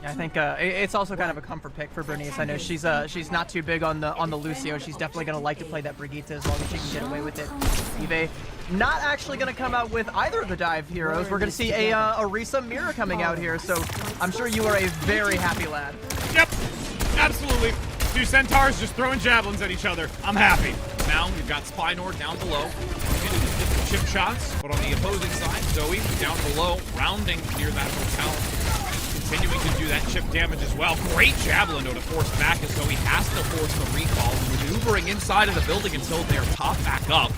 Yeah, I think it's also kind of a comfort pick for Bernice. I know she's not too big on the Lucio. She's definitely gonna like to play that Brigitte as long as she can get away with it. Eve not actually gonna come out with either of the dive heroes. We're gonna see a Orisa Mirror coming out here, so I'm sure you are a very happy lad. Yep, absolutely. Two Centaurs just throwing javelins at each other. I'm happy. Now we've got Spinor down below. Getting the different chip shots, but on the opposing side, Zoe down below, rounding near that hotel. Continuing to do that chip damage as well. Great javelin though to force back as Zoe has to force the recall, maneuvering inside of the building until they're topped back up.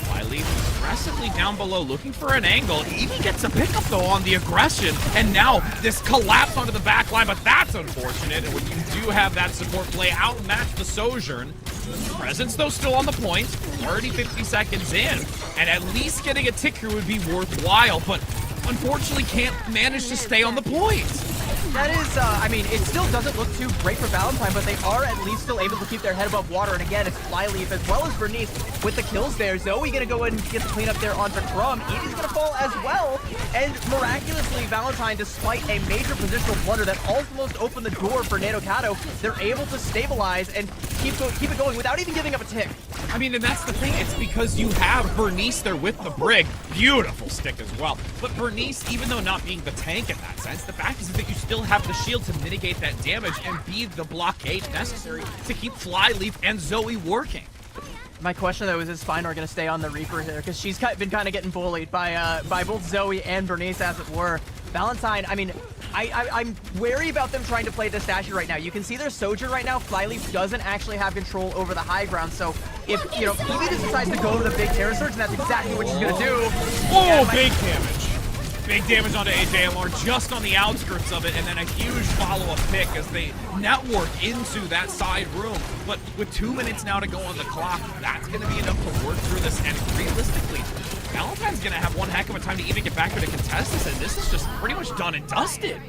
Wiley aggressively down below, looking for an angle. Evie gets a pickup though on the aggression, and now this collapse onto the back line, but that's unfortunate. And when you do have that support play outmatch the Sojourn, Presence though still on the point, already 50 seconds in, and at least getting a tick here would be worthwhile, but unfortunately can't manage to stay on the point. That is, I mean, it still doesn't look too great for Valentine, but they are at least still able to keep their head above water. And again, it's Flyleaf as well as Bernice with the kills there. Zoe gonna go in and get the cleanup there onto Crumb. Edie's gonna fall as well. And miraculously, Valentine, despite a major positional blunder that almost opened the door for Nadokado, they're able to stabilize and keep it going without even giving up a tick. I mean, and that's the thing. It's because you have Bernice there with the Brig. Beautiful stick as well. But Bernice, even though not being the tank in that sense, the fact is that you still have the shield to mitigate that damage and be the blockade necessary to keep Flyleaf and Zoe working. My question though is Spinor going to stay on the Reaper here? Because she's been kind of getting bullied by both Zoe and Bernice, as it were. Valentine, I mean, I'm wary about them trying to play this Dashy right now. You can see their Sojourn right now. Flyleaf doesn't actually have control over the high ground. So if, you know, Evie just decides to go to the big Terror Surge, and that's exactly what she's going to do. Oh, big damage. Big damage onto AJMR just on the outskirts of it, and then a huge follow-up pick as they network into that side room. But with 2 minutes now to go on the clock, that's going to be enough to work through this. And realistically, Valentine's going to have one heck of a time to even get back here to contest this, and this is just pretty much done and dusted.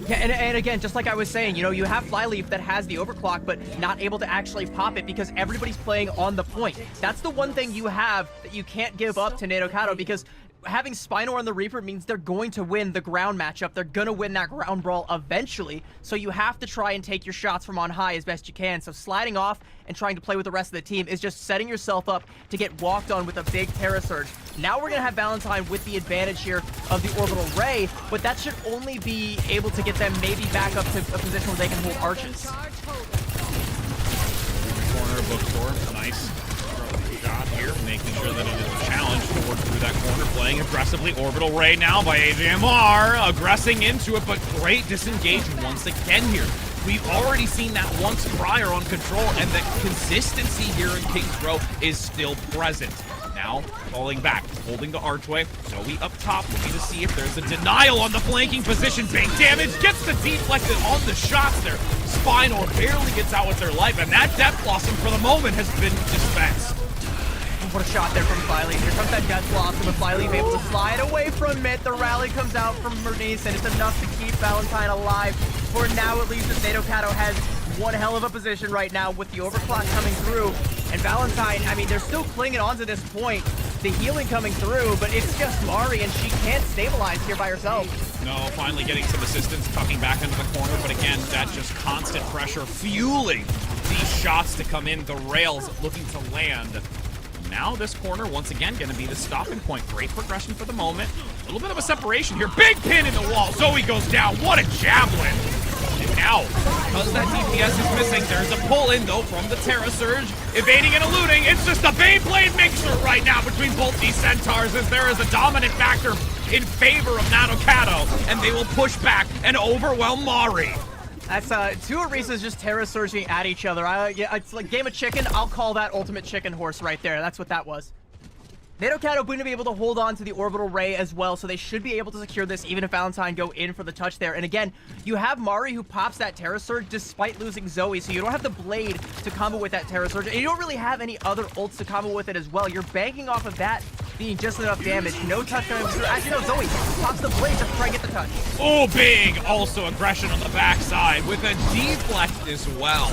Yeah, and again, just like I was saying, you know, you have Flyleaf that has the overclock, but not able to actually pop it because everybody's playing on the point. That's the one thing you have that you can't give up to Nadokado, because having Spinor on the Reaper means they're going to win the ground matchup. They're going to win that ground brawl eventually. So you have to try and take your shots from on high as best you can. So sliding off and trying to play with the rest of the team is just setting yourself up to get walked on with a big Terra Surge. Now we're going to have Valentine with the advantage here of the Orbital Ray, but that should only be able to get them maybe back up to a position where they can hold arches. Corner bookstore, nice shot here, making sure that it is a challenge to work through that corner, playing aggressively. Orbital Ray now by AJMR, aggressing into it, but great disengage once again here. We've already seen that once prior on control, and the consistency here in King's Row is still present. Now, falling back, holding the archway. Zoe up top, looking to see if there's a denial on the flanking position. Big damage, gets the deflected on the shots there. Spinor barely gets out with their life, and that Death Blossom for the moment has been dispensed. What a shot there from Flyleaf. Here comes that Death Blossom, and Flyleaf able to slide away from it. The rally comes out from Bernice, and it's enough to keep Valentine alive. For now, at least, as Nadokado has one hell of a position right now with the overclock coming through. And Valentine, I mean, they're still clinging on to this point. The healing coming through, but it's just Mari, and she can't stabilize here by herself. No, finally getting some assistance, tucking back into the corner, but again, that's just constant pressure fueling these shots to come in. The rails looking to land. Now this corner, once again, going to be the stopping point. Great progression for the moment. A little bit of a separation here. Big pin in the wall. Zoe goes down. What a javelin. And now, because that DPS is missing, there's a pull-in, though, from the Terra Surge. Evading and eluding. It's just a Beyblade mixer right now between both these Centaurs, as there is a dominant factor in favor of Nadokado, and they will push back and overwhelm Mari. That's two Orisas just Terra Surging at each other. Yeah, it's like game of chicken. I'll call that ultimate chicken horse right there. That's what that was. Nadokado going to be able to hold on to the orbital ray as well, so they should be able to secure this even if Valentine go in for the touch there. And again, you have Mari who pops that Terra Surge despite losing Zoe, so you don't have the Blade to combo with that Terra Surge, and you don't really have any other ults to combo with it as well. You're banking off of that being just enough damage. No touch coming through. Actually, no, Zoe pops the Blade just to try and get the touch. Oh, big also aggression on the backside with a deflect as well.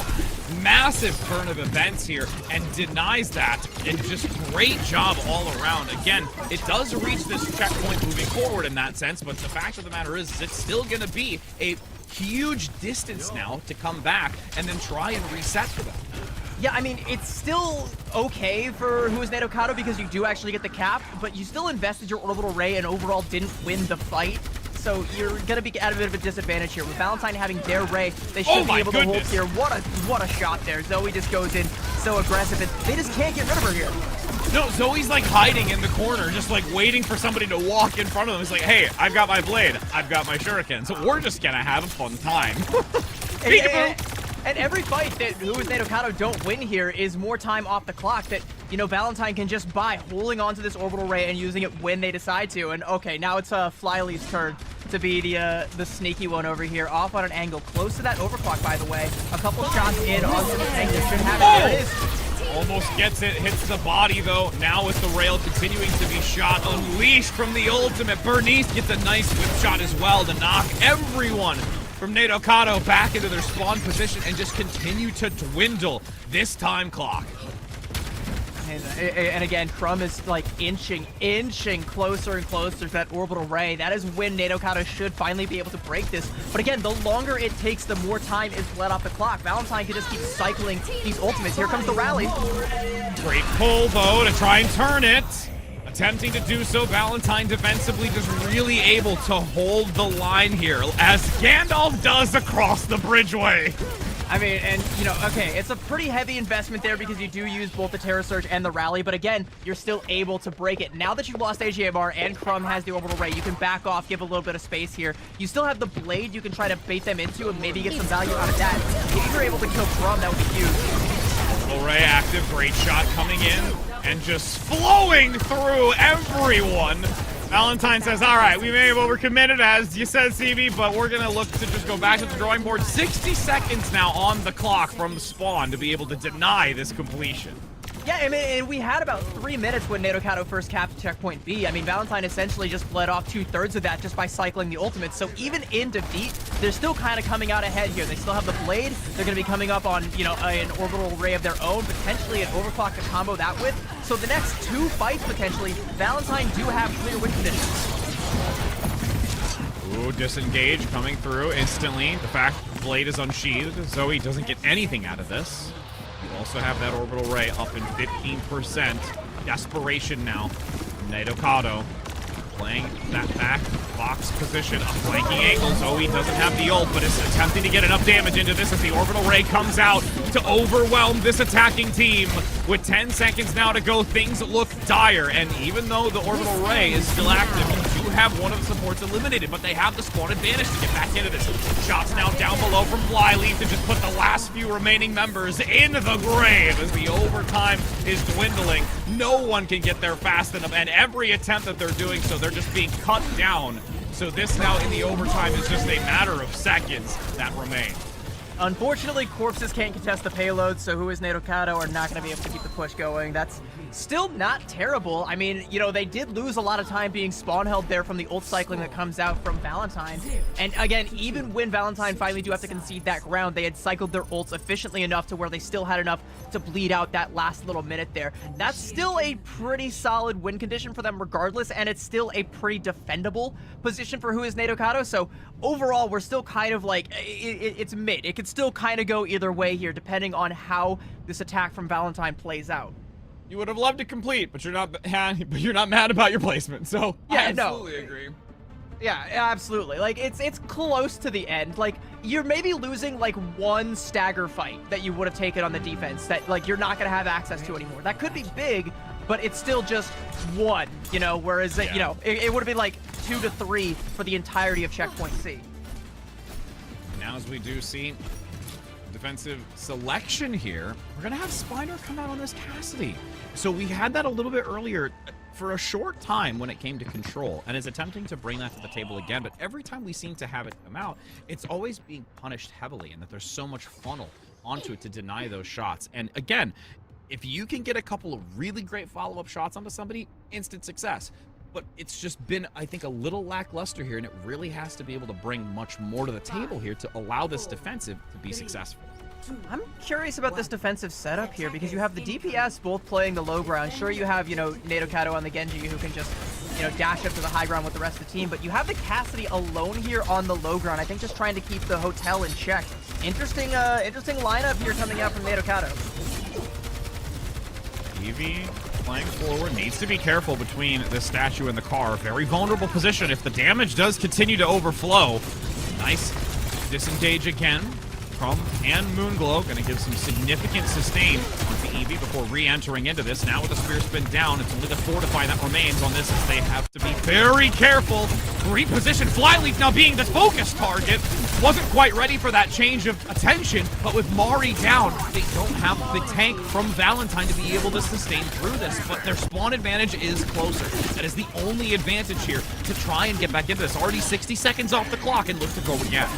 Massive turn of events here and denies that, and just great job all around. Again, it does reach this checkpoint moving forward in that sense, but the fact of the matter is it's still going to be a huge distance now to come back and then try and reset for them. Yeah, I mean, it's still okay for who is Nadokado because you do actually get the cap, but you still invested your orbital ray and overall didn't win the fight. So you're going to be at a bit of a disadvantage here. With Valentine having their ray, they should be able to hold here. What a shot there. Zoe just goes in so aggressive, and they just can't get rid of her here. No, Zoe's like hiding in the corner, just like waiting for somebody to walk in front of them. It's like, hey, I've got my blade, I've got my shuriken, so we're just going to have a fun time. And every fight that Who is Nadokado don't win here is more time off the clock that, you know, Valentine can just buy, holding onto this orbital ray and using it when they decide to. And okay, now it's Flyleaf's turn to be the sneaky one over here, off on an angle, close to that overclock, by the way. A couple shots in onto the tank. This should have it. There it is. Almost gets it, hits the body though. Now with the rail continuing to be shot, unleashed from the ultimate. Bernice gets a nice whip shot as well to knock everyone from Nadokado back into their spawn position and just continue to dwindle this time clock. And again, Crumb is like inching closer and closer to that orbital ray. That is when Nadokado should finally be able to break this. But again, the longer it takes, the more time is bled off the clock. Valentine can just keep cycling these ultimates. Here comes the rally. Great pull though to try and turn it. Attempting to do so, Valentine defensively just really able to hold the line here, as Gandalf does across the bridgeway. I mean, and, you know, okay, it's a pretty heavy investment there because you do use both the Terra Surge and the Rally, but again, you're still able to break it. Now that you've lost AGMR and Crumb has the Orbital Ray, you can back off, give a little bit of space here. You still have the Blade you can try to bait them into and maybe get some value out of that. If you're able to kill Crumb, that would be huge. Orbital Ray active, great shot coming in and just flowing through everyone. Valentine says, all right, we may have overcommitted, as you said, CB, but we're going to look to just go back to the drawing board. 60 seconds now on the clock from the spawn to be able to deny this completion. Yeah, I mean, and we had about 3 minutes when Nadokado first capped checkpoint B. I mean, Valentine essentially just bled off 2/3 of that just by cycling the ultimates. So even in defeat, they're still kind of coming out ahead here. They still have the Blade. They're going to be coming up on, you know, an orbital ray of their own, potentially an overclock to combo that with. So the next 2 fights, potentially, Valentine do have clear win conditions. Ooh, disengage coming through instantly. The fact the Blade is unsheathed, Zoe doesn't get anything out of this. You also have that orbital ray up in 15%. Desperation now. Nadokado playing that back box position, a flanking angle. Zoe doesn't have the ult, but is attempting to get enough damage into this as the orbital ray comes out to overwhelm this attacking team. With 10 seconds now to go, things look dire. And even though the orbital ray is still active, you do have one of the supports eliminated, but they have the spawn advantage to get back into this. Shots now down below from Flyleaf to just put the last few remaining members in the grave as the overtime is dwindling. No one can get there fast enough, and every attempt that they're doing so, they're just being cut down. So this now in the overtime is just a matter of seconds that remain. Unfortunately, corpses can't contest the payload, so Who is Nadokado are not going to be able to keep the push going. That's still not terrible. I mean, you know, they did lose a lot of time being spawn held there from the ult cycling that comes out from Valentine. And again, even when Valentine finally do have to concede that ground, they had cycled their ults efficiently enough to where they still had enough to bleed out that last little minute there. That's still a pretty solid win condition for them regardless, and it's still a pretty defendable position for Who is Nadokado. So overall, we're still kind of like, it's mid. It could still kind of go either way here, depending on how this attack from Valentine plays out. You would have loved to complete, but you're not mad about your placement. So yeah, I absolutely agree. Yeah, absolutely. Like, it's close to the end. Like, you're maybe losing, like, one stagger fight that you would have taken on the defense that, like, you're not going to have access to anymore. That could be big, but it's still just one, you know, whereas, you know, it would have been, like, 2 to 3 for the entirety of Checkpoint C. Now, as we do see defensive selection here, we're going to have Spiner come out on this Cassidy. So we had that a little bit earlier. for a short time when it came to control, and is attempting to bring that to the table again. But every time we seem to have it come out, it's always being punished heavily, and that there's so much funnel onto it to deny those shots. And again, if you can get a couple of really great follow-up shots onto somebody, instant success. But it's just been, I think, a little lackluster here, and it really has to be able to bring much more to the table here to allow this defensive to be successful. I'm curious about this defensive setup here, because you have the DPS both playing the low ground. Sure, you have, Nadokado on the Genji who can just, dash up to the high ground with the rest of the team, but you have the Cassidy alone here on the low ground. I think just trying to keep the hotel in check. Interesting lineup here coming out from Nadokado. Eevee playing forward, needs to be careful between the statue and the car. Very vulnerable position if the damage does continue to overflow. Nice disengage again. Crumb and Moonglow going to give some significant sustain onto Eevee before re-entering into this. Now with the spear spin down, it's only the Fortify that remains on this as they have to be very careful. Reposition Flyleaf now being the focus target. Wasn't quite ready for that change of attention, but with Mari down, they don't have the tank from Valentine to be able to sustain through this, but their spawn advantage is closer. That is the only advantage here to try and get back into this. Already 60 seconds off the clock and look to go again.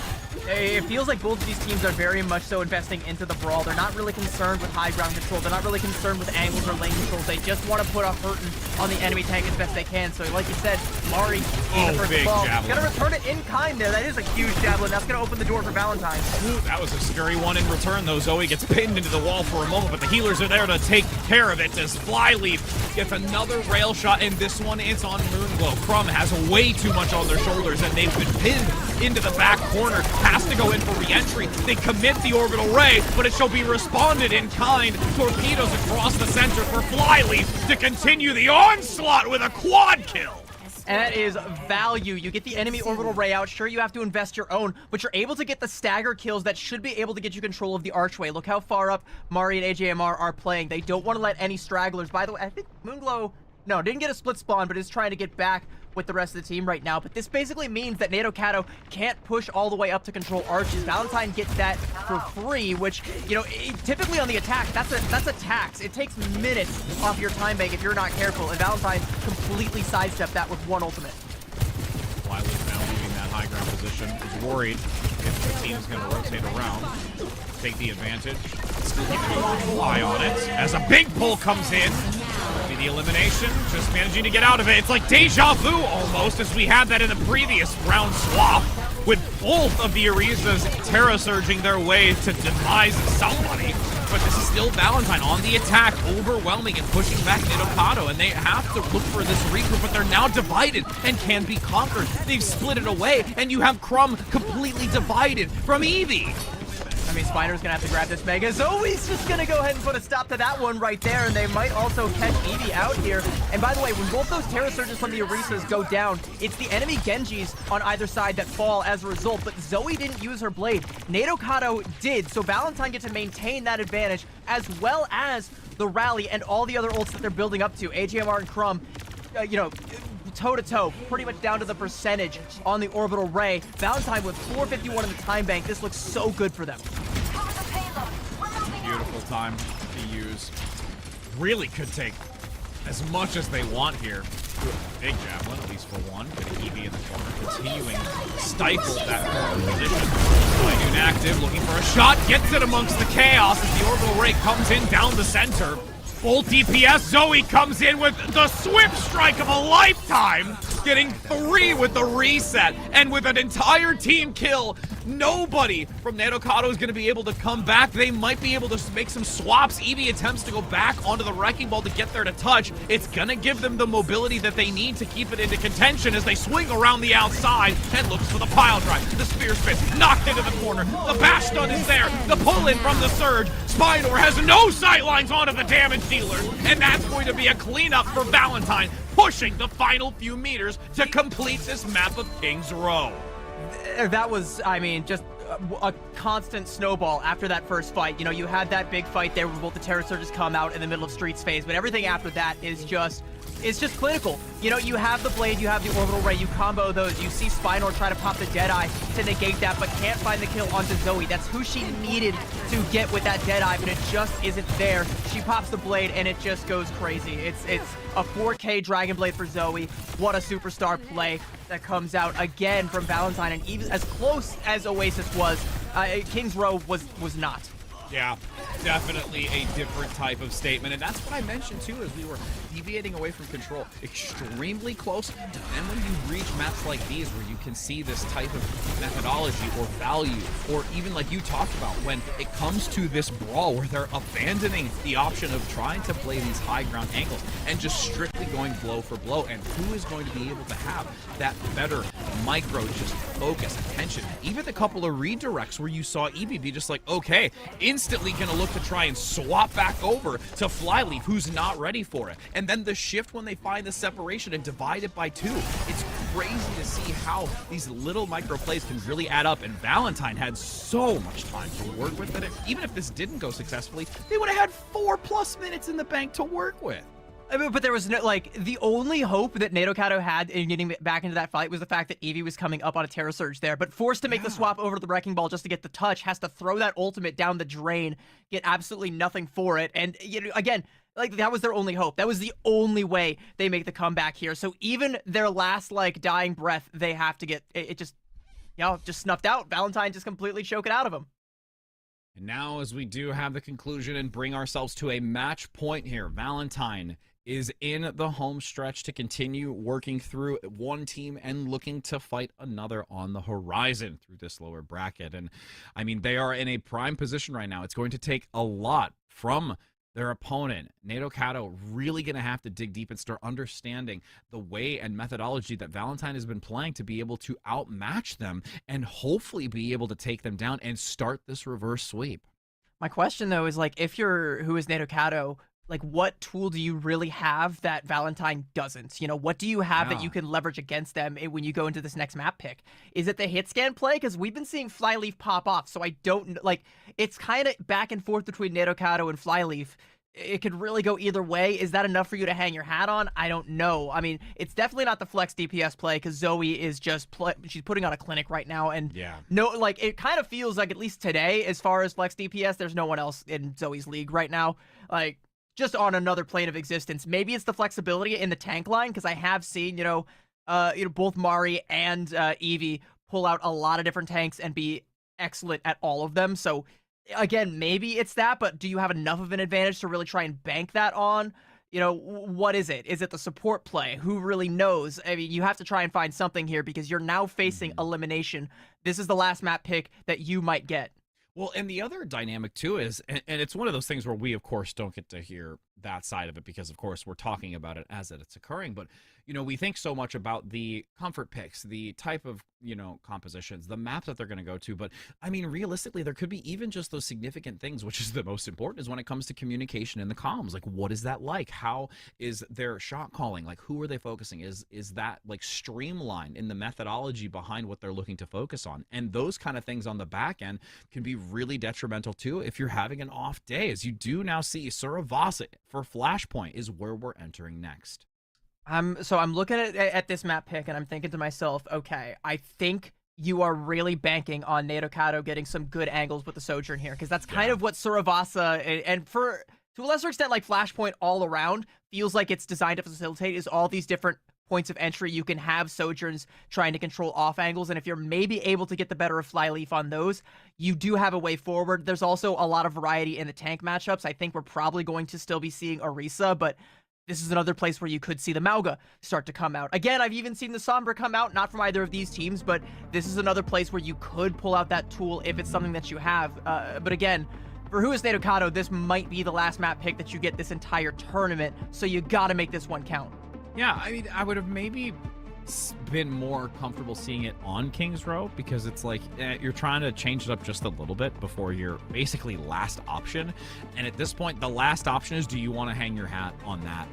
It feels like both of these teams are very much so investing into the brawl. They're not really concerned with high ground control. They're not really concerned with angles or lane controls. They just want to put a hurting on the enemy tank as best they can. So like you said, Mari in the first ball. Gonna return it in kind there. That is a huge javelin. That's gonna open the door for Valentine. Ooh, that was a scary one in return, though. Zoe gets pinned into the wall for a moment, but the healers are there to take care of it as Flyleaf gets another rail shot, and this one is on Moonglow. Crumb has way too much on their shoulders, and they've been pinned into the back corner. Has to go in for re-entry. They commit the orbital ray, but it shall be responded in kind. Torpedoes across the center for Flyleaf to continue the onslaught with a quad kill. And that is value. You get the enemy orbital ray out. Sure, you have to invest your own, but you're able to get the stagger kills that should be able to get you control of the archway. Look how far up Mari and AJMR are playing. They don't want to let any stragglers. By the way, I think Moonglow, no, didn't get a split spawn, but is trying to get back with the rest of the team right now. But this basically means that Nadokado can't push all the way up to control arches. Valentine gets that for free, which, typically on the attack, that's a tax. It takes minutes off your time bank if you're not careful, and Valentine completely sidestepped that with one ultimate. Flyleaf now leaving that high ground position. Is worried if the team's going to rotate around. Take the advantage. Still keeping a watchful eye on it as a big pull comes in. Be the elimination, just managing to get out of it. It's like deja vu almost, as we had that in the previous round swap, with both of the Orisas Terra surging their way to demise somebody. But this is still Valentine on the attack, overwhelming and pushing back Nadokado, and they have to look for this regroup, but they're now divided and can be conquered. They've split it away, and you have Crumb completely divided from Eevee. I mean, Spiner's gonna have to grab this Mega. Zoe's just gonna go ahead and put a stop to that one right there, and they might also catch Eevee out here. And by the way, when both those Terra Surges from the Orisas go down, it's the enemy Genjis on either side that fall as a result, but Zoe didn't use her blade. Nadokado did, so Valentine gets to maintain that advantage, as well as the rally and all the other ults that they're building up to. AJMR and Crumb, toe-to-toe, pretty much down to the percentage on the orbital ray. Valentine with 451 in the time bank. This looks so good for them. Beautiful time to use. Really could take as much as they want here. Big javelin, at least for one. Getting Eevee in the corner, continuing to stifle that position. Playing active, looking for a shot, gets it amongst the chaos as the orbital ray comes in down the center. Full DPS, Zoe comes in with the swift strike of a lifetime, getting 3 with the reset, and with an entire team kill, nobody from Nadokado is going to be able to come back. They might be able to make some swaps. Eevee attempts to go back onto the Wrecking Ball to get there to touch. It's going to give them the mobility that they need to keep it into contention as they swing around the outside and looks for the pile drive. The spear spin knocked into the corner. The bash stun is there. The pull in from the surge. Spinor has no sight lines onto the damage dealer, and that's going to be a cleanup for Valentine, pushing the final few meters to complete this map of King's Row. That was, I mean, just a constant snowball after that first fight. You had that big fight there where both the Terra Surges come out in the middle of Streets phase, but everything after that is just it's just clinical. You know, you have the blade, you have the orbital ray, you combo those. You see Spinor try to pop the Deadeye to negate that, but can't find the kill onto Zoe. That's who she needed to get with that Deadeye, but it just isn't there. She pops the blade, and it just goes crazy. It's a 4K Dragon Blade for Zoe. What a superstar play that comes out again from Valentine, and even as close as Oasis was, King's Row was not. Yeah, definitely a different type of statement. And that's what I mentioned too, as we were deviating away from control. Extremely close. And when you reach maps like these where you can see this type of methodology or value, or even like you talked about, when it comes to this brawl where they're abandoning the option of trying to play these high ground angles and just strictly going blow for blow, and who is going to be able to have that better micro just focus, attention. Even the couple of redirects where you saw Eevee be just like, okay, instantly gonna look to try and swap back over to Flyleaf, who's not ready for it. And then the shift when they find the separation and divide it by 2. It's crazy to see how these little micro plays can really add up, and Valentine had so much time to work with it. Even if this didn't go successfully, they would have had 4+ minutes in the bank to work with. I mean, but there was no, like, the only hope that Nadokado had in getting back into that fight was the fact that Eevee was coming up on a Terror Surge there, but forced to make the swap over to the Wrecking Ball just to get the touch, has to throw that ultimate down the drain, get absolutely nothing for it, and, you know, again, like, that was their only hope. That was the only way they make the comeback here. So even their last, like, dying breath, they have to get, it just, you know, just snuffed out. Valentine just completely choke it out of them. And now, as we do have the conclusion and bring ourselves to a match point here, Valentine is in the home stretch to continue working through one team and looking to fight another on the horizon through this lower bracket. And I mean, they are in a prime position right now. It's going to take a lot from their opponent. Nadokado really going to have to dig deep and start understanding the way and methodology that Valentine has been playing to be able to outmatch them and hopefully be able to take them down and start this reverse sweep. My question, though, is, like, if you're who is Nadokado, like, what tool do you really have that Valentine doesn't? You know, what do you have that you can leverage against them when you go into this next map pick? Is it the hit scan play? Because we've been seeing Flyleaf pop off, so I don't, like, it's kind of back and forth between Nadokado and Flyleaf. It could really go either way. Is that enough for you to hang your hat on? I don't know. I mean, it's definitely not the flex DPS play, because Zoe is just she's putting on a clinic right now, and no, like, it kind of feels like, at least today, as far as flex DPS, there's no one else in Zoe's league right now. Like, just on another plane of existence. Maybe it's the flexibility in the tank line, because I have seen, both Mari and Eevee pull out a lot of different tanks and be excellent at all of them. So again, maybe it's that, but do you have enough of an advantage to really try and bank that on? You know, what is it? Is it the support play? Who really knows? I mean, you have to try and find something here, because you're now facing elimination. This is the last map pick that you might get. Well, and the other dynamic, too, is, and it's one of those things where we, of course, don't get to hear that side of it because, of course, we're talking about it as it's occurring. But, you know, we think so much about the comfort picks, the type of, compositions, the maps that they're going to go to. But, I mean, realistically, there could be even just those significant things, which is the most important, is when it comes to communication in the comms. Like, what is that like? How is their shot calling? Like, who are they focusing? Is that, like, streamlined in the methodology behind what they're looking to focus on? And those kind of things on the back end can be really detrimental, too, if you're having an off day, as you do now see Suravasa for Flashpoint is where we're entering next. So I'm looking at this map pick, and I'm thinking to myself, okay, I think you are really banking on Nadokado getting some good angles with the Sojourn here, because that's kind of what Suravasa, and for to a lesser extent, like Flashpoint all around, feels like it's designed to facilitate, is all these different points of entry. You can have Sojourns trying to control off angles, and if you're maybe able to get the better of Flyleaf on those, you do have a way forward. There's also a lot of variety in the tank matchups. I think we're probably going to still be seeing Orisa, but this is another place where you could see the Mauga start to come out. Again, I've even seen the Sombra come out, not from either of these teams, but this is another place where you could pull out that tool if it's something that you have. But again, for who is Nadokado, this might be the last map pick that you get this entire tournament, so you gotta make this one count. Yeah, I mean, I would have maybe been more comfortable seeing it on King's Row, because it's like you're trying to change it up just a little bit before your basically last option. And at this point, the last option is, do you want to hang your hat on that?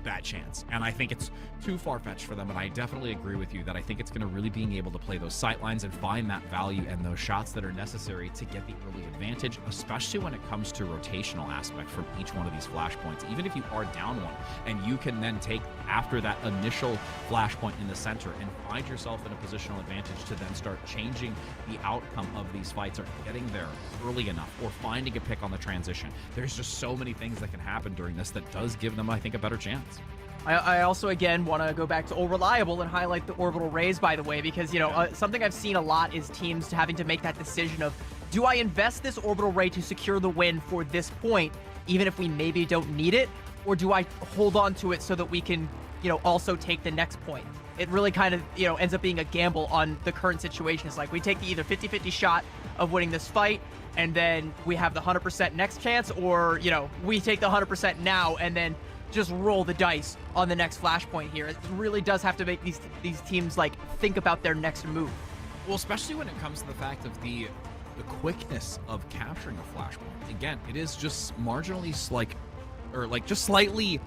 that chance. And I think it's too far-fetched for them, and I definitely agree with you that I think it's going to really being able to play those sightlines and find that value and those shots that are necessary to get the early advantage, especially when it comes to rotational aspect from each one of these flashpoints. Even if you are down one, and you can then take after that initial flashpoint in the center and find yourself in a positional advantage to then start changing the outcome of these fights or getting there early enough or finding a pick on the transition. There's just so many things that can happen during this that does give them, I think, a better chance. I also, again, want to go back to Reliable and highlight the orbital raise, by the way, because, you know, something I've seen a lot is teams having to make that decision of, do I invest this orbital ray to secure the win for this point, even if we maybe don't need it, or do I hold on to it so that we can, you know, also take the next point? It really kind of, you know, ends up being a gamble on the current situation. It's like we take the either 50-50 shot of winning this fight, and then we have the 100% next chance, or, you know, we take the 100% now and then just roll the dice on the next flashpoint here. It really does have to make these teams like think about their next move. Well, especially when it comes to the fact of the quickness of capturing a flashpoint. Again, it is just marginally just slightly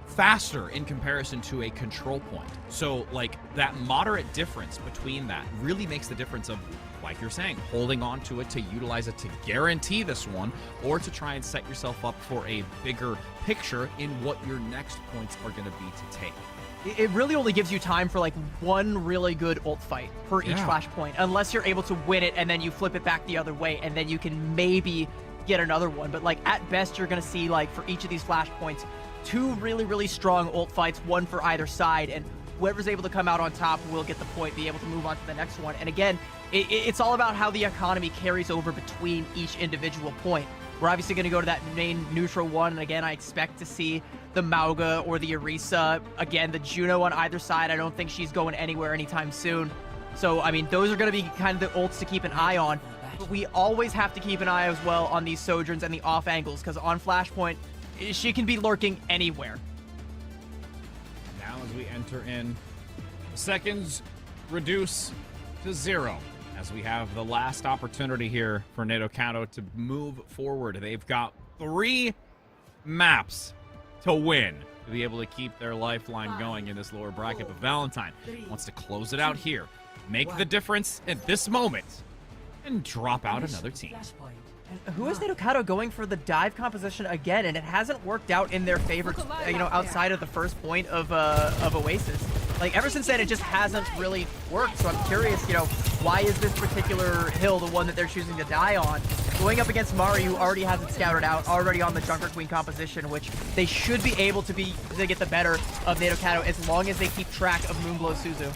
faster in comparison to a control point. So like that moderate difference between that really makes the difference of, like you're saying, holding on to it to utilize it to guarantee this one, or to try and set yourself up for a bigger picture in what your next points are going to be to take. It really only gives you time for like one really good ult fight per each flashpoint, unless you're able to win it and then you flip it back the other way and then you can maybe get another one. But like at best, you're going to see like for each of these flashpoints, 2 really, really strong ult fights, one for either side, and whoever's able to come out on top will get the point, be able to move on to the next one. And again, it's all about how the economy carries over between each individual point. We're obviously going to go to that main neutral one, and again, I expect to see the Mauga or the Orisa. Again, the Juno on either side, I don't think she's going anywhere anytime soon. So, I mean, those are going to be kind of the ults to keep an eye on. But we always have to keep an eye as well on these Sojourns and the off angles, because on Flashpoint, she can be lurking anywhere. Now as we enter in, seconds reduce to 0. As we have the last opportunity here for Nedokato to move forward. They've got 3 maps to win to be able to keep their lifeline going in this lower bracket. But Valentine wants to close it out here, make the difference at this moment, and drop out another team. Who is Nedokato going for the dive composition again? And it hasn't worked out in their favor, you know, outside of the first point of Oasis. Like, ever since then, it just hasn't really worked. So I'm curious, you know, why is this particular hill the one that they're choosing to die on? Going up against Mari, who already has it scouted out, already on the Junker Queen composition, which they should be able to get the better of Nedokato as long as they keep track of Moonblow Suzu.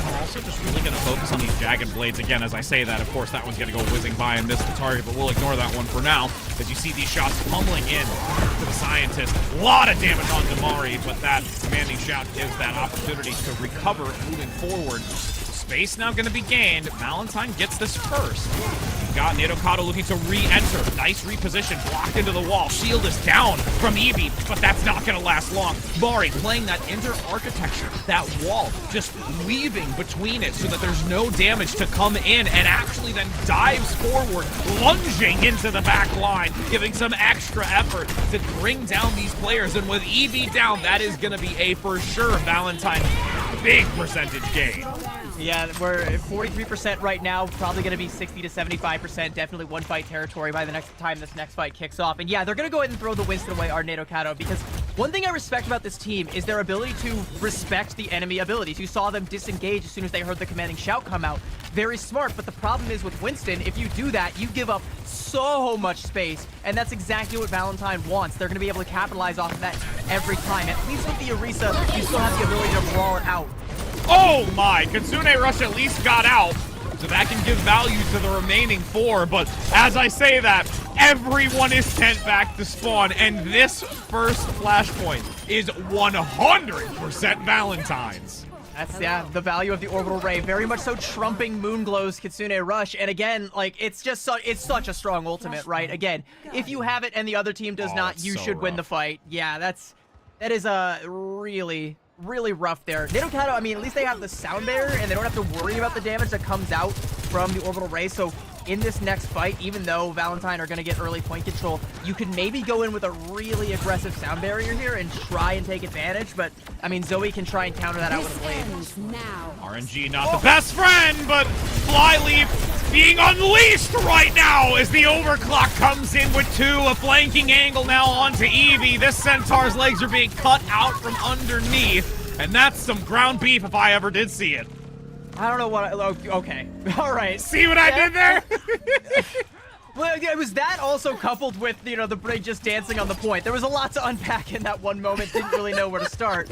I'm also just really going to focus on these Jagged Blades. Again, as I say that, of course, that one's going to go whizzing by and miss the target, but we'll ignore that one for now, as you see these shots pummeling in to the Scientist. A lot of damage on Damari, but that commanding shout gives that opportunity to recover moving forward. Space now going to be gained. Valentine gets this first. You've got Nedokato looking to re-enter. Nice reposition, blocked into the wall. Shield is down from Eevee, but that's not going to last long. Mari playing that inter-architecture, that wall, just weaving between it so that there's no damage to come in, and actually then dives forward, lunging into the back line, giving some extra effort to bring down these players. And with Eevee down, that is going to be a for sure Valentine big percentage gain. Yeah, we're at 43% right now, probably going to be 60 to 75%, definitely one fight territory by the next time this next fight kicks off. And yeah, they're going to go ahead and throw the Winston away, our Nedokato, because one thing I respect about this team is their ability to respect the enemy abilities. You saw them disengage as soon as they heard the commanding shout come out. Very smart, but the problem is with Winston, if you do that, you give up so much space, and that's exactly what Valentine wants. They're going to be able to capitalize off of that every time. At least with the Orisa, you still have the ability to brawl it out. Oh my! Kitsune Rush at least got out, so that can give value to the remaining 4, but as I say that, everyone is sent back to spawn, and this first flashpoint is 100% Valentine's. That's, yeah, the value of the orbital ray, very much so trumping Moonglow's Kitsune Rush. And again, like, it's just it's such a strong ultimate, right? Again, if you have it and the other team does not, you should win the fight. Yeah, that is a really rough there. Nedokato, I mean, at least they have the sound barrier and they don't have to worry about the damage that comes out from the orbital ray. So in this next fight, even though Valentine are going to get early point control, you could maybe go in with a really aggressive sound barrier here and try and take advantage. But, I mean, Zoe can try and counter that out with a blade. RNG not the best friend, but Flyleaf being unleashed right now as the overclock comes in with 2. A flanking angle now onto Eevee. This Centaur's legs are being cut out from underneath, and that's some ground beef if I ever did see it. I don't know what okay. All right. See what I did there? Well, it was that also coupled with, you know, the Brig just dancing on the point. There was a lot to unpack in that one moment. Didn't really know where to start.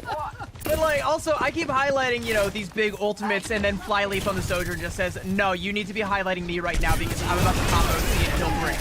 But, like, also, I keep highlighting, you know, these big ultimates, and then Flyleaf on the Sojourn just says, no, you need to be highlighting me right now because I'm about to combo C and kill Brig.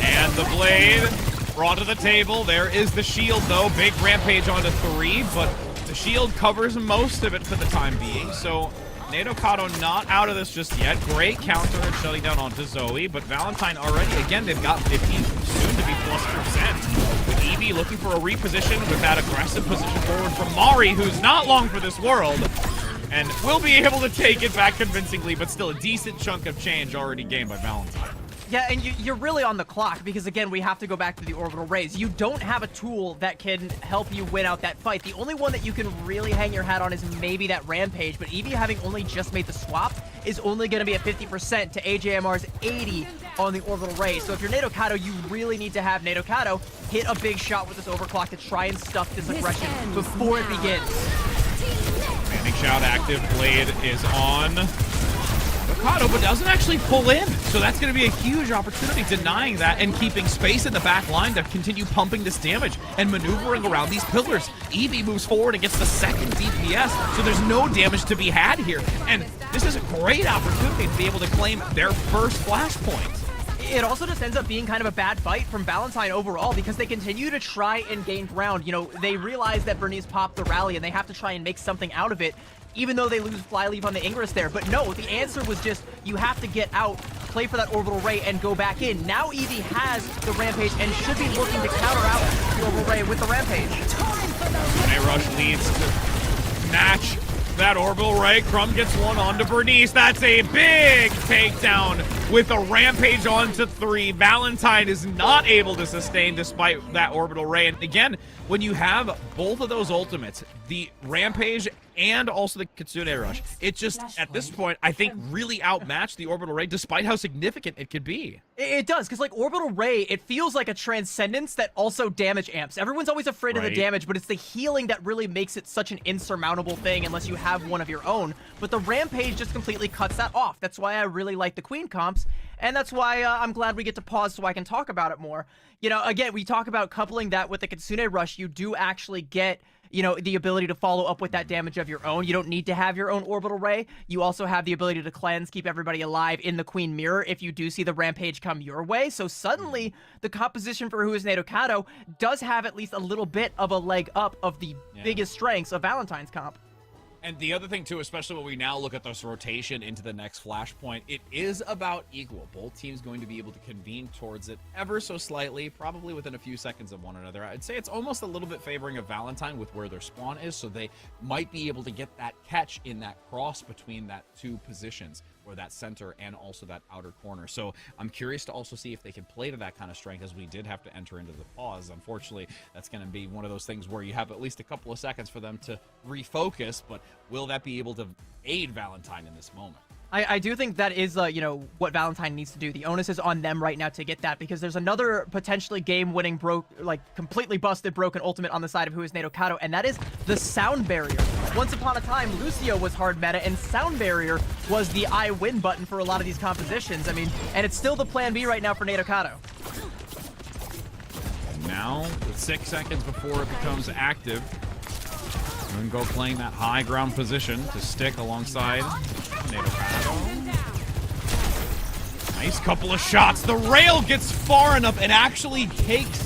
And the blade brought to the table. There is the shield, though. Big rampage onto 3, but the shield covers most of it for the time being, so Nadokado not out of this just yet. Great counter and shutting down onto Zoe, but Valentine already, again, they've got 15, soon to be +%. With Eevee looking for a reposition with that aggressive position forward from Mari, who's not long for this world, and will be able to take it back convincingly, but still a decent chunk of change already gained by Valentine. Yeah, and you're really on the clock because, again, we have to go back to the orbital rays. You don't have a tool that can help you win out that fight. The only one that you can really hang your hat on is maybe that rampage, but Eevee having only just made the swap is only going to be at 50% to AJMR's 80 on the orbital ray. So if you're Nadokado, you really need to have Nadokado hit a big shot with this overclock to try and stuff this aggression before it begins. Standing shout active, blade is on Nadokado, but doesn't actually pull in. So that's going to be a huge opportunity, denying that and keeping space in the back line to continue pumping this damage and maneuvering around these pillars. Eevee moves forward and gets the second DPS, so there's no damage to be had here. And this is a great opportunity to be able to claim their first flashpoint. It also just ends up being kind of a bad fight from Valentine overall because they continue to try and gain ground. You know, they realize that Bernice popped the rally and they have to try and make something out of it, even though they lose Flyleaf on the Ingress there. But no, the answer was just, you have to get out, play for that orbital ray, and go back in. Now Eevee has the rampage and should be looking to counter out the orbital ray with the rampage. Renee Rush leads to match that orbital ray. Crumb gets one onto Bernice. That's a big takedown with a rampage onto 3. Valentine is not able to sustain despite that orbital ray. And again, when you have both of those ultimates, the rampage and also the Kitsune Rush, it just, at this point, I think really outmatched the orbital ray despite how significant it could be. It does, because like orbital ray, it feels like a transcendence that also damage amps. Everyone's always afraid of the damage, but it's the healing that really makes it such an insurmountable thing unless you have one of your own. But the rampage just completely cuts that off. That's why I really like the Queen comps, and that's why I'm glad we get to pause so I can talk about it more. You know, again, we talk about coupling that with the Kitsune Rush, you do actually get, you know, the ability to follow up with that damage of your own. You don't need to have your own orbital ray. You also have the ability to cleanse, keep everybody alive in the Queen Mirror if you do see the rampage come your way. So suddenly, the composition for Who is Nadokado does have at least a little bit of a leg up of the biggest strengths of Valentine's comp. And the other thing, too, especially when we now look at this rotation into the next flashpoint, it is about equal. Both teams going to be able to convene towards it ever so slightly, probably within a few seconds of one another. I'd say it's almost a little bit favoring of Valentine with where their spawn is, so they might be able to get that catch in that cross between that 2 positions, or that center and also that outer corner. So I'm curious to also see if they can play to that kind of strength, as we did have to enter into the pause. Unfortunately, that's going to be one of those things where you have at least a couple of seconds for them to refocus, but will that be able to aid Valentine in this moment? I do think that is, you know, what Valentine needs to do. The onus is on them right now to get that, because there's another potentially game-winning, completely busted, broken ultimate on the side of Who is Nadokado, and that is the Sound Barrier. Once upon a time, Lucio was hard meta, and Sound Barrier was the I win button for a lot of these compositions. I mean, and it's still the plan B right now for Nadokado. And now, with 6 seconds before it becomes active, Go playing that high ground position to stick alongside Nadokado. Nice couple of shots. The rail gets far enough and actually takes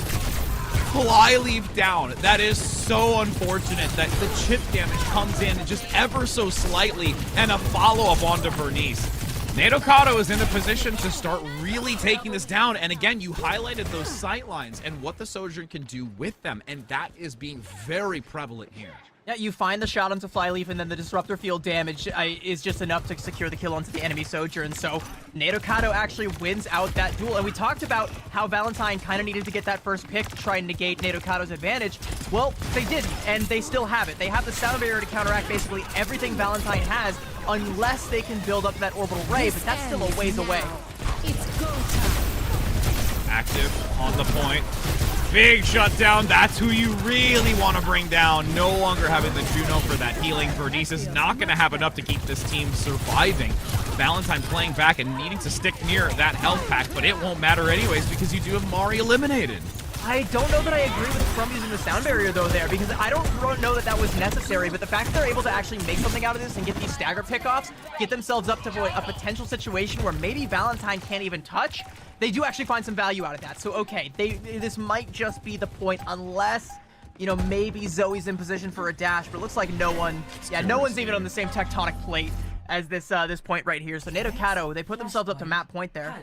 Flyleaf down. That is so unfortunate that the chip damage comes in just ever so slightly, and a follow-up onto Bernice. Nadokado is in a position to start really taking this down, and again, you highlighted those sight lines and what the Sojourn can do with them, and that is being very prevalent here. Yeah, you find the shot onto Flyleaf, and then the Disruptor field damage is just enough to secure the kill onto the enemy Sojourn. So Nadokado actually wins out that duel. And we talked about how Valentine kind of needed to get that first pick to try and negate Nadokado's advantage. Well, they didn't, and they still have it. They have the sound barrier to counteract basically everything Valentine has, unless they can build up that orbital ray, but that's still a ways away. It's go time. Active on the point. Big shutdown. That's who you really want to bring down. No longer having the Juno for that healing. Verdice is not going to have enough to keep this team surviving. Valentine playing back and needing to stick near that health pack, but it won't matter anyways because you do have Mari eliminated. I don't know that I agree with Crumb using the sound barrier though there, because I don't know that that was necessary, but the fact that they're able to actually make something out of this and get these stagger pickoffs, get themselves up to a potential situation where maybe Valentine can't even touch, they do actually find some value out of that. So okay, this might just be the point unless, you know, maybe Zoe's in position for a dash, but it looks like no one's even on the same tectonic plate as this point right here. So Nadokado, they put themselves up to map point there.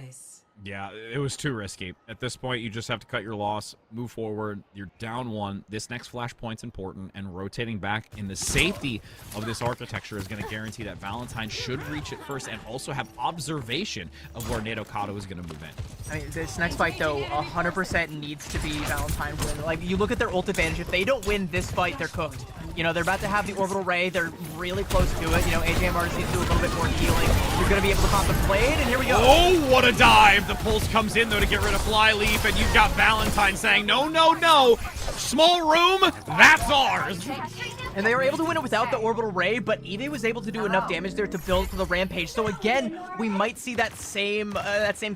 Yeah, it was too risky. At this point, you just have to cut your loss, move forward. You're down one. This next flashpoint's important, and rotating back in the safety of this architecture is going to guarantee that Valentine should reach it first and also have observation of where Nadokado is going to move in. I mean, this next fight, though, 100% needs to be Valentine win. Like, you look at their ult advantage. If they don't win this fight, they're cooked. You know, they're about to have the orbital ray. They're really close to it. You know, AJMR needs to do a little bit more healing. You're going to be able to pop the blade, and here we go. Oh, what a dive! The pulse comes in, though, to get rid of Flyleaf, and you've got Valentine saying, no, no, no! Small room, that's ours! And they were able to win it without the orbital ray, but Eve was able to do enough damage there to build for the rampage. So again, we might see that same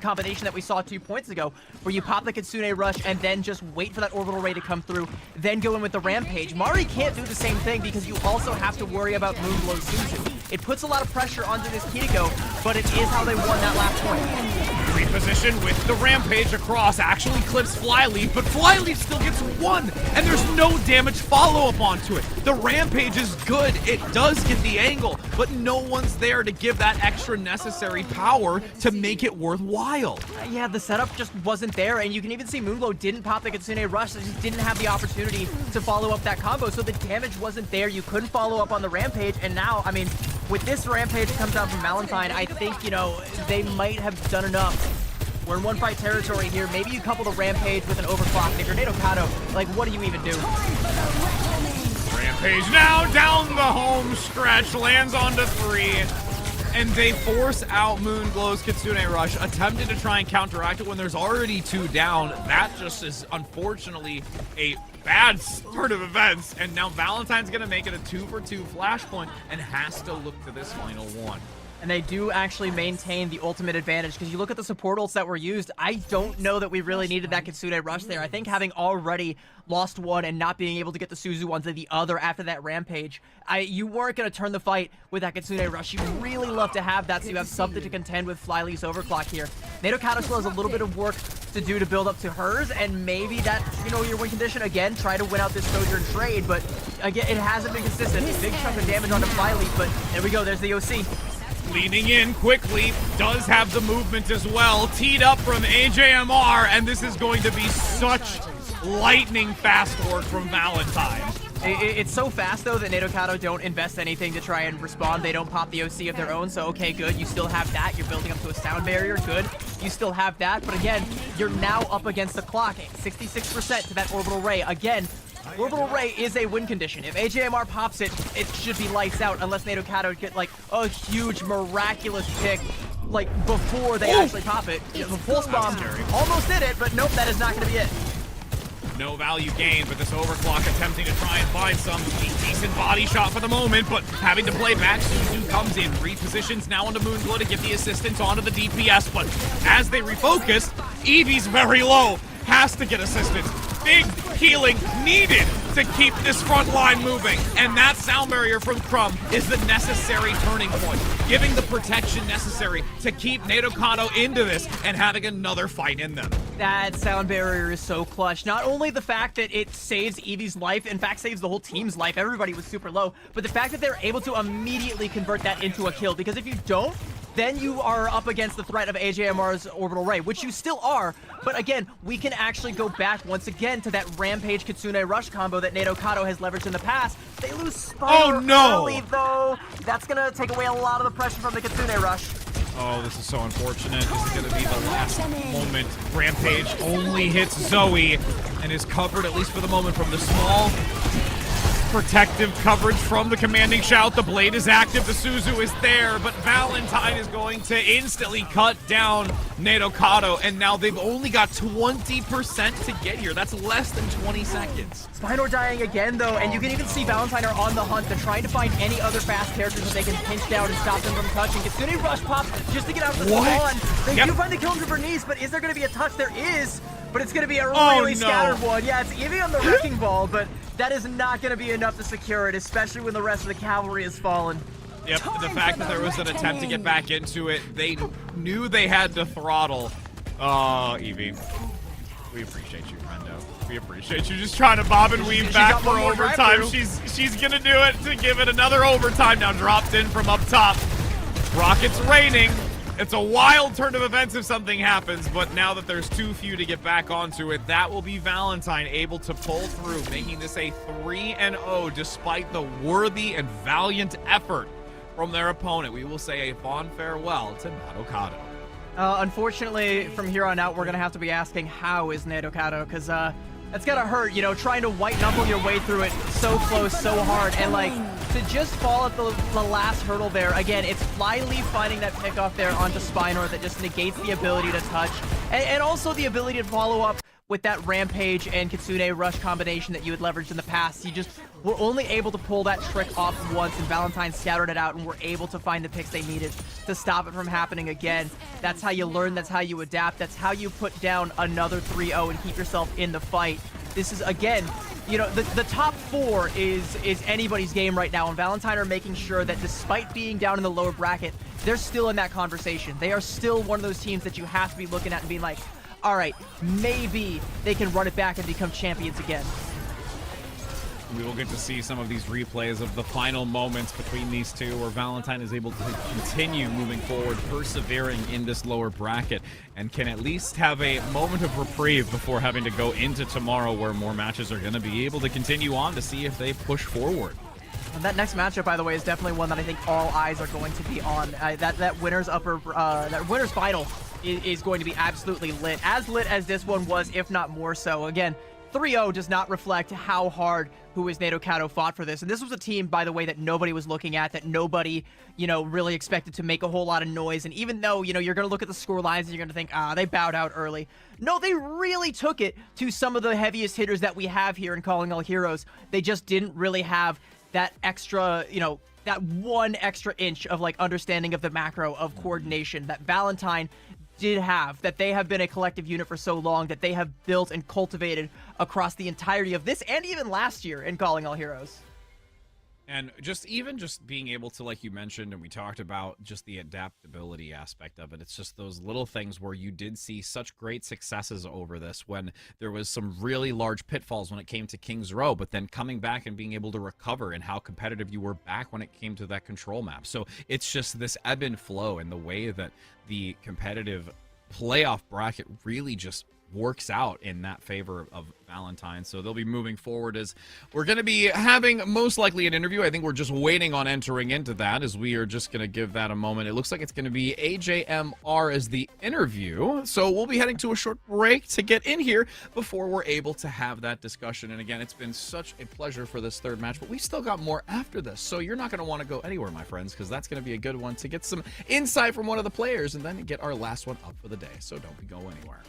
combination that we saw 2 points ago, where you pop the Kitsune rush and then just wait for that orbital ray to come through, then go in with the rampage. Mari can't do the same thing because you also have to worry about Moonglow Suzu. It puts a lot of pressure onto this Kiriko, but it is how they won that last point. Reposition with the rampage across, actually clips Flyleaf, but Flyleaf still gets one, and there's no damage follow-up onto it. The rampage is good, it does get the angle, but no one's there to give that extra necessary power to make it worthwhile. Yeah, the setup just wasn't there, and you can even see Moonglow didn't pop the Kitsune rush, so just didn't have the opportunity to follow up that combo, so the damage wasn't there. You couldn't follow up on the rampage, and now, I mean, with this rampage that comes out from Valentine, I think, you know, they might have done enough. We're in one-fight territory here. Maybe you couple the rampage with an overclock. And if you're Nadokado, like, what do you even do? Rampage now down the home stretch, lands onto 3, and they force out Moonglow's Kitsune Rush, attempted to try and counteract it when there's already 2 down. That just is unfortunately a bad start of events, and now Valentine's gonna make it a 2-for-2 flashpoint and has to look to this final one. And they do actually maintain the ultimate advantage, because you look at the support ults that were used, I don't know that we really needed that Kitsune rush there. I think having already lost one and not being able to get the Suzu onto the other after that rampage, you weren't going to turn the fight with that Kitsune rush. You really love to have that so you have something to contend with Flyleaf's overclock here. Nadokado still has a little bit of work to do to build up to hers, and maybe that's, you know, your win condition. Again, try to win out this Sojourn trade, but again, it hasn't been consistent. Big chunk of damage onto Flyleaf, but there we go, there's the OC. Leaning in quickly, does have the movement as well. Teed up from AJMR, and this is going to be such lightning fast work from Valentine. It's so fast, though, that Nadokado don't invest anything to try and respond. They don't pop the OC of their own, so okay, good. You still have that. You're building up to a sound barrier, good. You still have that, but again, you're now up against the clock. 66% to that orbital ray. Again, orbital ray is a win condition. If AJMR pops it, it should be lights out, unless Nadokado get, like, a huge, miraculous pick, like, before they actually pop it. The pulse bomb almost did it, but nope, that is not going to be it. No value gained, but this overclock attempting to try and find some decent body shot for the moment, but having to play back, Suzu comes in, repositions now onto Moonglow to get the assistance onto the DPS, but as they refocus, Eevee's very low, has to get assistance. Big healing needed to keep this front line moving, and that sound barrier from Crumb is the necessary turning point, giving the protection necessary to keep Nadokado into this and having another fight in them. That sound barrier is so clutch. Not only the fact that it saves Eevee's life, in fact saves the whole team's life, everybody was super low, but the fact that they're able to immediately convert that into a kill, because if you don't, then you are up against the threat of AJMR's Orbital Ray, which you still are. But again, we can actually go back once again to that Rampage Kitsune Rush combo that Nato Kato has leveraged in the past. They lose Spire early, though. That's going to take away a lot of the pressure from the Kitsune Rush. Oh, this is so unfortunate. This is going to be the last moment. Rampage only hits Zoe and is covered, at least for the moment, from the small protective coverage from the commanding shout. The blade is active, the Suzu is there, but Valentine is going to instantly cut down Nato Kato, and now they've only got 20% to get here. That's less than 20 seconds. Spinor dying again, though, and you can even see Valentine are on the hunt. They're trying to find any other fast characters that they can pinch down and stop them from touching. Kitsune Rush pop just to get out the spawn. They do find the kill to Bernice, but is there going to be a touch? There is, but it's going to be a really scattered one. Yeah, it's Eevee on the Wrecking Ball, but that is not going to be enough to secure it, especially when the rest of the cavalry has fallen. Yep, the fact that there was an attempt to get back into it, they knew they had to throttle. Oh, Eevee. We appreciate you, friendo. We appreciate you just trying to bob and weave back for overtime. She's gonna do it to give it another overtime. Now dropped in from up top. Rockets raining. It's a wild turn of events if something happens, but now that there's too few to get back onto it, that will be Valentine able to pull through, making this a 3-0 despite the worthy and valiant effort from their opponent. We will say a fond farewell to Nato Kato. Unfortunately, from here on out, we're going to have to be asking how is Nato Kato, because that's got to hurt, you know, trying to white knuckle your way through it so close, so hard, and like, to just fall at the last hurdle there. Again, it's Flyleaf finding that pickoff there onto Spinor that just negates the ability to touch, and also the ability to follow up with that Rampage and Kitsune Rush combination that you had leveraged in the past. You just were only able to pull that trick off once, and Valentine scattered it out and were able to find the picks they needed to stop it from happening again. That's how you learn, that's how you adapt, that's how you put down another 3-0 and keep yourself in the fight. This is, again, you know, the top four is anybody's game right now, and Valentine are making sure that despite being down in the lower bracket, they're still in that conversation. They are still one of those teams that you have to be looking at and being like, all right, maybe they can run it back and become champions again. We will get to see some of these replays of the final moments between these two, where Valentine is able to continue moving forward, persevering in this lower bracket, and can at least have a moment of reprieve before having to go into tomorrow, where more matches are going to be able to continue on to see if they push forward. And that next matchup, by the way, is definitely one that I think all eyes are going to be on. That winner's final is going to be absolutely lit. As lit as this one was, if not more so. Again, 3-0 does not reflect how hard Who is Nato Kato fought for this. And this was a team, by the way, that nobody was looking at, that nobody, you know, really expected to make a whole lot of noise. And even though, you know, you're going to look at the score lines and you're going to think, they bowed out early. No, they really took it to some of the heaviest hitters that we have here in Calling All Heroes. They just didn't really have that extra, you know, that one extra inch of, like, understanding of the macro, of coordination that Valentine did have, that they have been a collective unit for so long, that they have built and cultivated across the entirety of this and even last year in Calling All Heroes. And just being able to, like you mentioned, and we talked about just the adaptability aspect of it. It's just those little things where you did see such great successes over this when there was some really large pitfalls when it came to King's Row, but then coming back and being able to recover, and how competitive you were back when it came to that control map. So it's just this ebb and flow, and the way that the competitive playoff bracket really just works out in that favor of Valentine. So they'll be moving forward, as we're going to be having most likely an interview. I think we're just waiting on entering into that, as we are just going to give that a moment. It looks like it's going to be AJMR as the interview. So we'll be heading to a short break to get in here before we're able to have that discussion. And again, it's been such a pleasure for this third match, but we still got more after this. So you're not going to want to go anywhere, my friends, because that's going to be a good one to get some insight from one of the players and then get our last one up for the day. So don't go anywhere.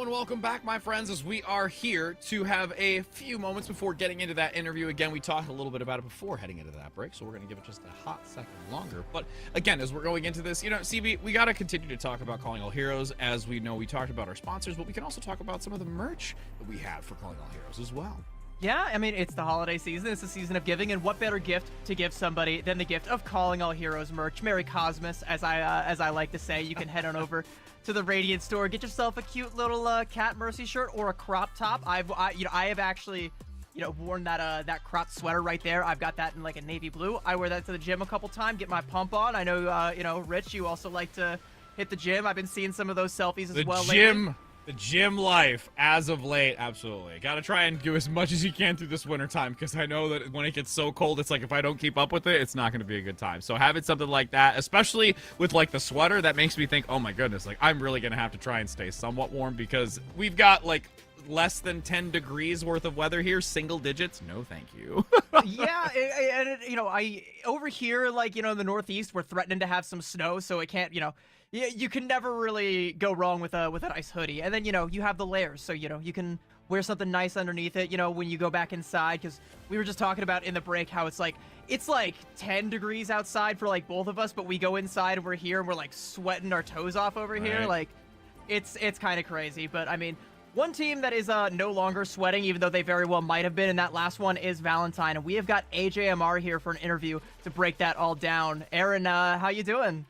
Hello and welcome back, my friends, as we are here to have a few moments before getting into that interview. Again, we talked a little bit about it before heading into that break, so we're going to give it just a hot second longer. But again, as we're going into this, CB, we got to continue to talk about Calling All Heroes. As we know, we talked about our sponsors, but we can also talk about some of the merch that we have for Calling All Heroes as well. Yeah, I mean, it's the holiday season. It's the season of giving, and what better gift to give somebody than the gift of Calling All Heroes merch? Merry Cosmos, as I like to say. You can head on over to the Radiant store, get yourself a cute little Cat Mercy shirt or a crop top. I have actually, worn that crop sweater right there. I've got that in like a navy blue. I wear that to the gym a couple times, get my pump on. I know, Rich, you also like to hit the gym. I've been seeing some of those selfies as well lately. The gym life, as of late, absolutely. Gotta try and do as much as you can through this winter time, because I know that when it gets so cold, it's like if I don't keep up with it, it's not gonna be a good time. So having something like that, especially with like the sweater, that makes me think, oh my goodness, like I'm really gonna have to try and stay somewhat warm, because we've got like less than 10 degrees worth of weather here, single digits. No, thank you. Yeah, and I over here, like, in the Northeast, we're threatening to have some snow, so it can't, you can never really go wrong with a nice hoodie. And then, you have the layers, so, you can wear something nice underneath it, when you go back inside, because we were just talking about in the break how it's like 10 degrees outside for, like, both of us, but we go inside and we're here and we're, like, sweating our toes off over here. Like, it's kind of crazy. But, I mean, one team that is no longer sweating, even though they very well might have been, and that last one is Valentine. And we have got AJMR here for an interview to break that all down. Aaron, how you doing?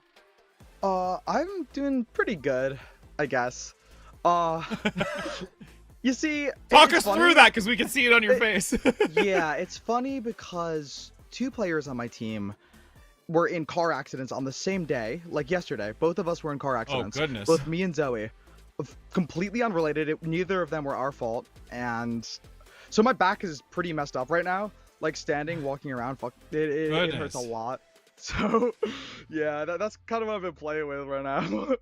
I'm doing pretty good, I guess. You see, talk us through that, because we can see it on your face. Yeah, it's funny because 2 players on my team were in car accidents on the same day, like yesterday. Both of us were in car accidents. Oh, goodness. Both me and Zoe. Completely unrelated. Neither of them were our fault. And so my back is pretty messed up right now. Like standing, walking around, it hurts a lot. So, yeah, that's kind of what I've been playing with right now.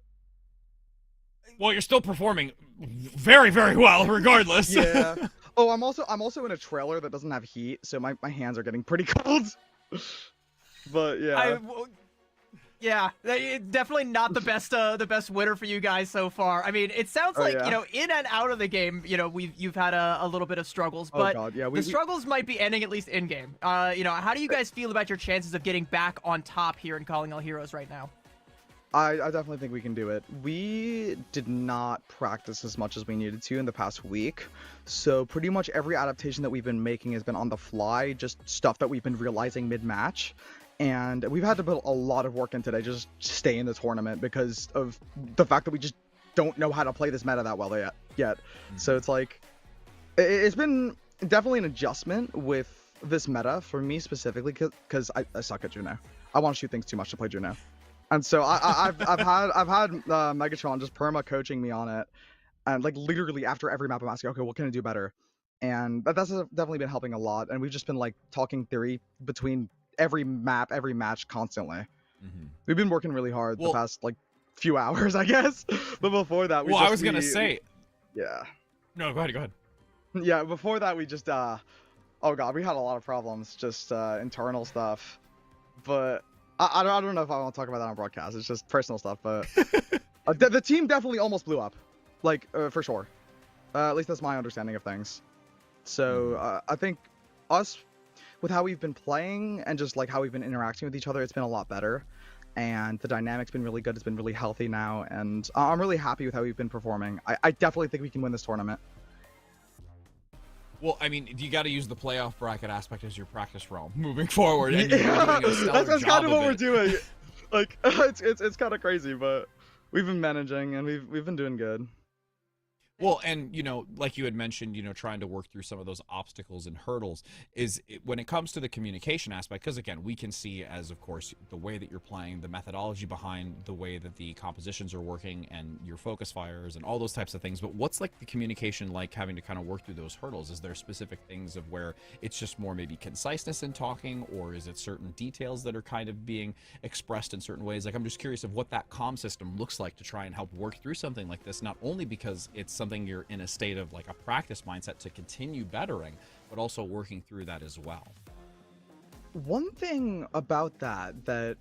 Well, you're still performing very, very well, regardless. Yeah. Oh, I'm also in a trailer that doesn't have heat, so my hands are getting pretty cold. But yeah. Yeah, definitely not the best winter for you guys so far. I mean, it sounds like, in and out of the game, you've had a little bit of struggles, but the struggles might be ending at least in game. How do you guys feel about your chances of getting back on top here in Calling All Heroes right now? I definitely think we can do it. We did not practice as much as we needed to in the past week, so pretty much every adaptation that we've been making has been on the fly, just stuff that we've been realizing mid-match. And we've had to put a lot of work in today just to stay in the tournament because of the fact that we just don't know how to play this meta that well yet. So it's like, it's been definitely an adjustment with this meta for me specifically because I suck at Juno. I want to shoot things too much to play Juno. And so I've had Megatron just perma coaching me on it. And like literally after every map I'm asking, okay, what can I do better? And that's definitely been helping a lot. And we've just been like talking theory between every map, every match constantly. We've been working really hard the past like few hours, I guess. But before that, I was gonna say, yeah. No, go ahead. Yeah, before that we just oh god, we had a lot of problems, just internal stuff. But I don't know if I want to talk about that on broadcast. It's just personal stuff. But the team definitely almost blew up, like for sure. At least that's my understanding of things. So I think us, with how we've been playing and just like how we've been interacting with each other, it's been a lot better. And the dynamic's been really good. It's been really healthy now. And I'm really happy with how we've been performing. I definitely think we can win this tournament. Well, I mean, you got to use the playoff bracket aspect as your practice realm moving forward. And that's kind of what we're doing. Like, it's kind of crazy, but we've been managing and we've been doing good. Well, and, like you had mentioned, trying to work through some of those obstacles and hurdles when it comes to the communication aspect, because, again, we can see as, of course, the way that you're playing, the methodology behind the way that the compositions are working and your focus fires and all those types of things. But what's like the communication like having to kind of work through those hurdles? Is there specific things of where it's just more maybe conciseness in talking, or is it certain details that are kind of being expressed in certain ways? Like, I'm just curious of what that comm system looks like to try and help work through something like this, not only because it's something you're in a state of like a practice mindset to continue bettering, but also working through that as well. One thing about that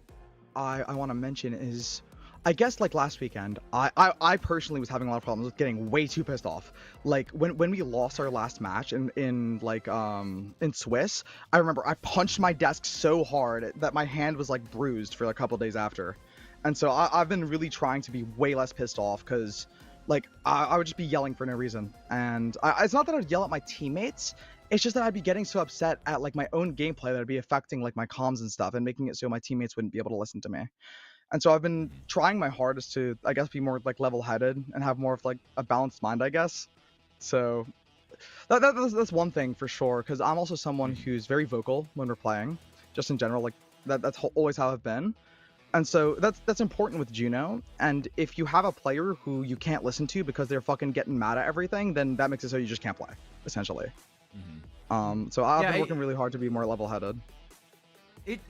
I want to mention is I guess like last weekend, I personally was having a lot of problems with getting way too pissed off. Like when we lost our last match in Swiss, I remember I punched my desk so hard that my hand was like bruised for a couple days after. And so I've been really trying to be way less pissed off because like I would just be yelling for no reason. And it's not that I'd yell at my teammates. It's just that I'd be getting so upset at like my own gameplay that it'd be affecting like my comms and stuff and making it so my teammates wouldn't be able to listen to me. And so I've been trying my hardest to, I guess, be more like level-headed and have more of like a balanced mind, I guess. So that's one thing for sure, because I'm also someone who's very vocal when we're playing, just in general. Like that's always how I've been. And so that's important with Juno. And if you have a player who you can't listen to because they're fucking getting mad at everything, then that makes it so you just can't play, essentially. So I've been working really hard to be more level-headed.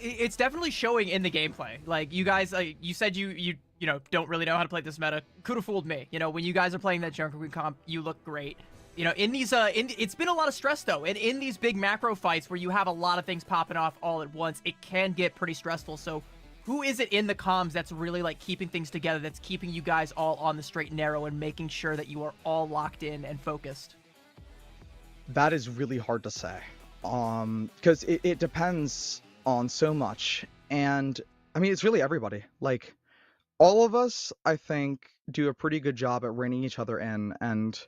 It's definitely showing in the gameplay. Like you guys, you said you know don't really know how to play this meta. Could have fooled me. You know, when you guys are playing that Junker Queen comp, you look great. You know, in these it's been a lot of stress though, and in these big macro fights where you have a lot of things popping off all at once, it can get pretty stressful. So, who is it in the comms that's really like keeping things together? That's keeping you guys all on the straight and narrow and making sure that you are all locked in and focused? That is really hard to say, because it depends on so much. And I mean, it's really everybody. Like all of us, I think, do a pretty good job at reining each other in. And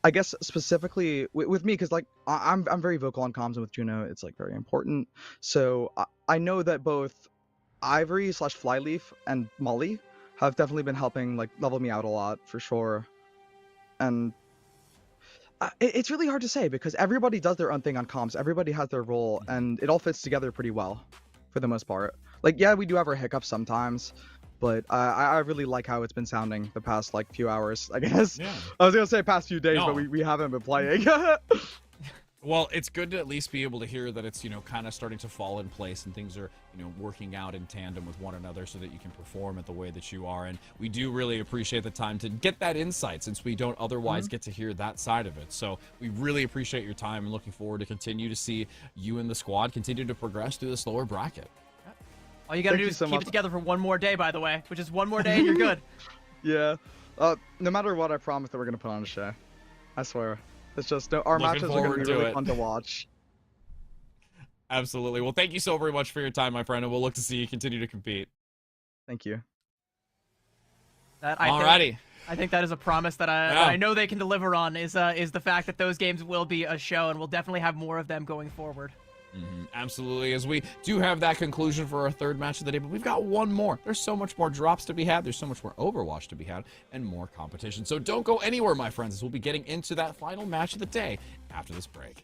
I guess specifically with me, because like I'm very vocal on comms, and with Juno it's like very important. So I know that both Ivory/Flyleaf and Molly have definitely been helping like level me out a lot for sure. And it's really hard to say because everybody does their own thing on comms. Everybody has their role, and it all fits together pretty well, for the most part. Like, yeah, we do have our hiccups sometimes, but I really like how it's been sounding the past like few hours, I guess. Yeah. I was gonna say past few days, No. but we haven't been playing. Well, it's good to at least be able to hear that it's, you know, kind of starting to fall in place and things are, you know, working out in tandem with one another so that you can perform at the way that you are. And we do really appreciate the time to get that insight since we don't otherwise get to hear that side of it. So we really appreciate your time and looking forward to continue to see you and the squad continue to progress through this lower bracket. All you gotta do is keep it together for one more day, by the way, which is one more day and you're good. Yeah. No matter what, I promise that we're gonna put on a show. I swear. It's just our Looking matches are gonna forward be to really it. fun to watch. Absolutely. Well, thank you so very much for your time, my friend, and we'll look to see you continue to compete. Thank you. Alrighty. I think that is a promise that I know they can deliver on. Is the fact that those games will be a show, and we'll definitely have more of them going forward. Absolutely, as we do have that conclusion for our third match of the day, but we've got one more. There's so much more drops to be had. There's so much more Overwatch to be had and more competition. So don't go anywhere, my friends, as we'll be getting into that final match of the day after this break.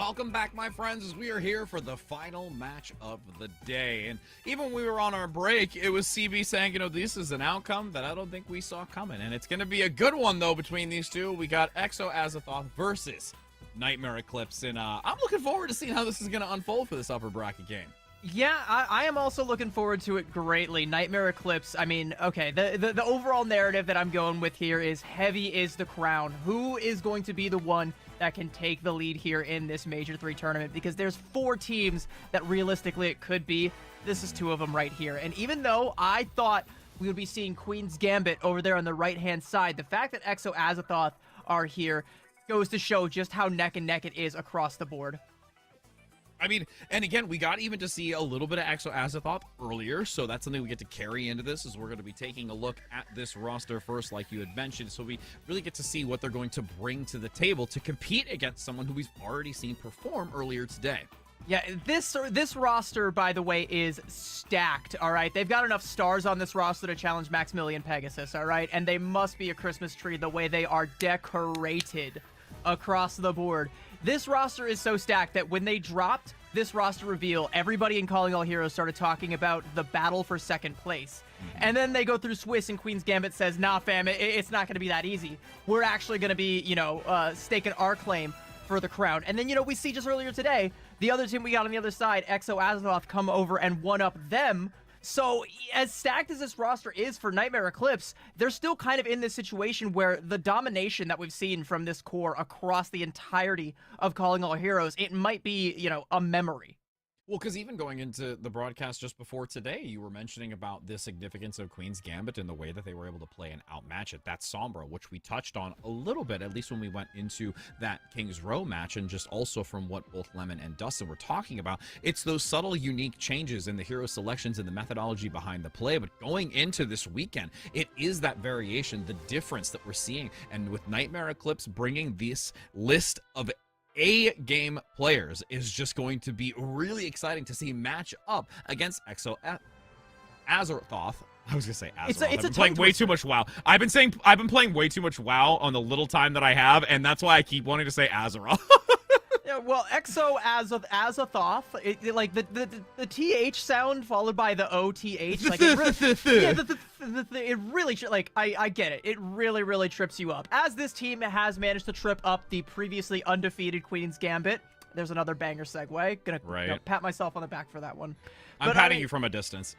Welcome back, my friends, as we are here for the final match of the day. And even when we were on our break, it was CB saying, you know, this is an outcome that I don't think we saw coming. And it's going to be a good one, though, between these two. We got Exo Azathoth versus Nightmare Eclipse. And I'm looking forward to seeing how this is going to unfold for this upper bracket game. Yeah, I am also looking forward to it greatly. Nightmare Eclipse, I mean, okay, the overall narrative that I'm going with here is heavy is the crown. Who is going to be the one that can take the lead here in this Major 3 tournament? Because there's 4 teams that realistically it could be. This is 2 of them right here. And even though I thought we would be seeing Queen's Gambit over there on the right-hand side, the fact that Exo Azathoth are here goes to show just how neck and neck it is across the board. I mean, and again, we got even to see a little bit of Exo Azathoth earlier, so that's something we get to carry into this, as we're going to be taking a look at this roster first, like you had mentioned, so we really get to see what they're going to bring to the table to compete against someone who we've already seen perform earlier today. Yeah, this roster, by the way, is stacked, all right? They've got enough stars on this roster to challenge Maximilian Pegasus, all right? And they must be a Christmas tree the way they are decorated across the board. This roster is so stacked that when they dropped this roster reveal, everybody in Calling All Heroes started talking about the battle for second place. And then they go through Swiss and Queen's Gambit says, nah, fam, it's not going to be that easy. We're actually going to be, you know, staking our claim for the crown. And then, you know, we see just earlier today, the other team we got on the other side, Exo Azathoth, come over and one-up them. So as stacked as this roster is for Nightmare Eclipse, they're still kind of in this situation where the domination that we've seen from this core across the entirety of Calling All Heroes, it might be, you know, a memory. Well, because even going into the broadcast just before today, you were mentioning about the significance of Queen's Gambit and the way that they were able to play and outmatch it. That Sombra, which we touched on a little bit, at least when we went into that King's Row match, and just also from what both Lemon and Dustin were talking about, it's those subtle, unique changes in the hero selections and the methodology behind the play. But going into this weekend, it is that variation, the difference that we're seeing. And with Nightmare Eclipse bringing this list of A-game players is just going to be really exciting to see match up against Exo Azathoth. I was gonna say Azeroth. I've been playing way too much WoW. I've been playing way too much WoW on the little time that I have, and that's why I keep wanting to say Azeroth. Yeah, well, Exo Azathoth, like the TH sound followed by the OTH, like it really, like, I get it. It really trips you up. As this team has managed to trip up the previously undefeated Queen's Gambit. There's another banger segue. Gonna pat myself on the back for that one. I'm patting you from a distance.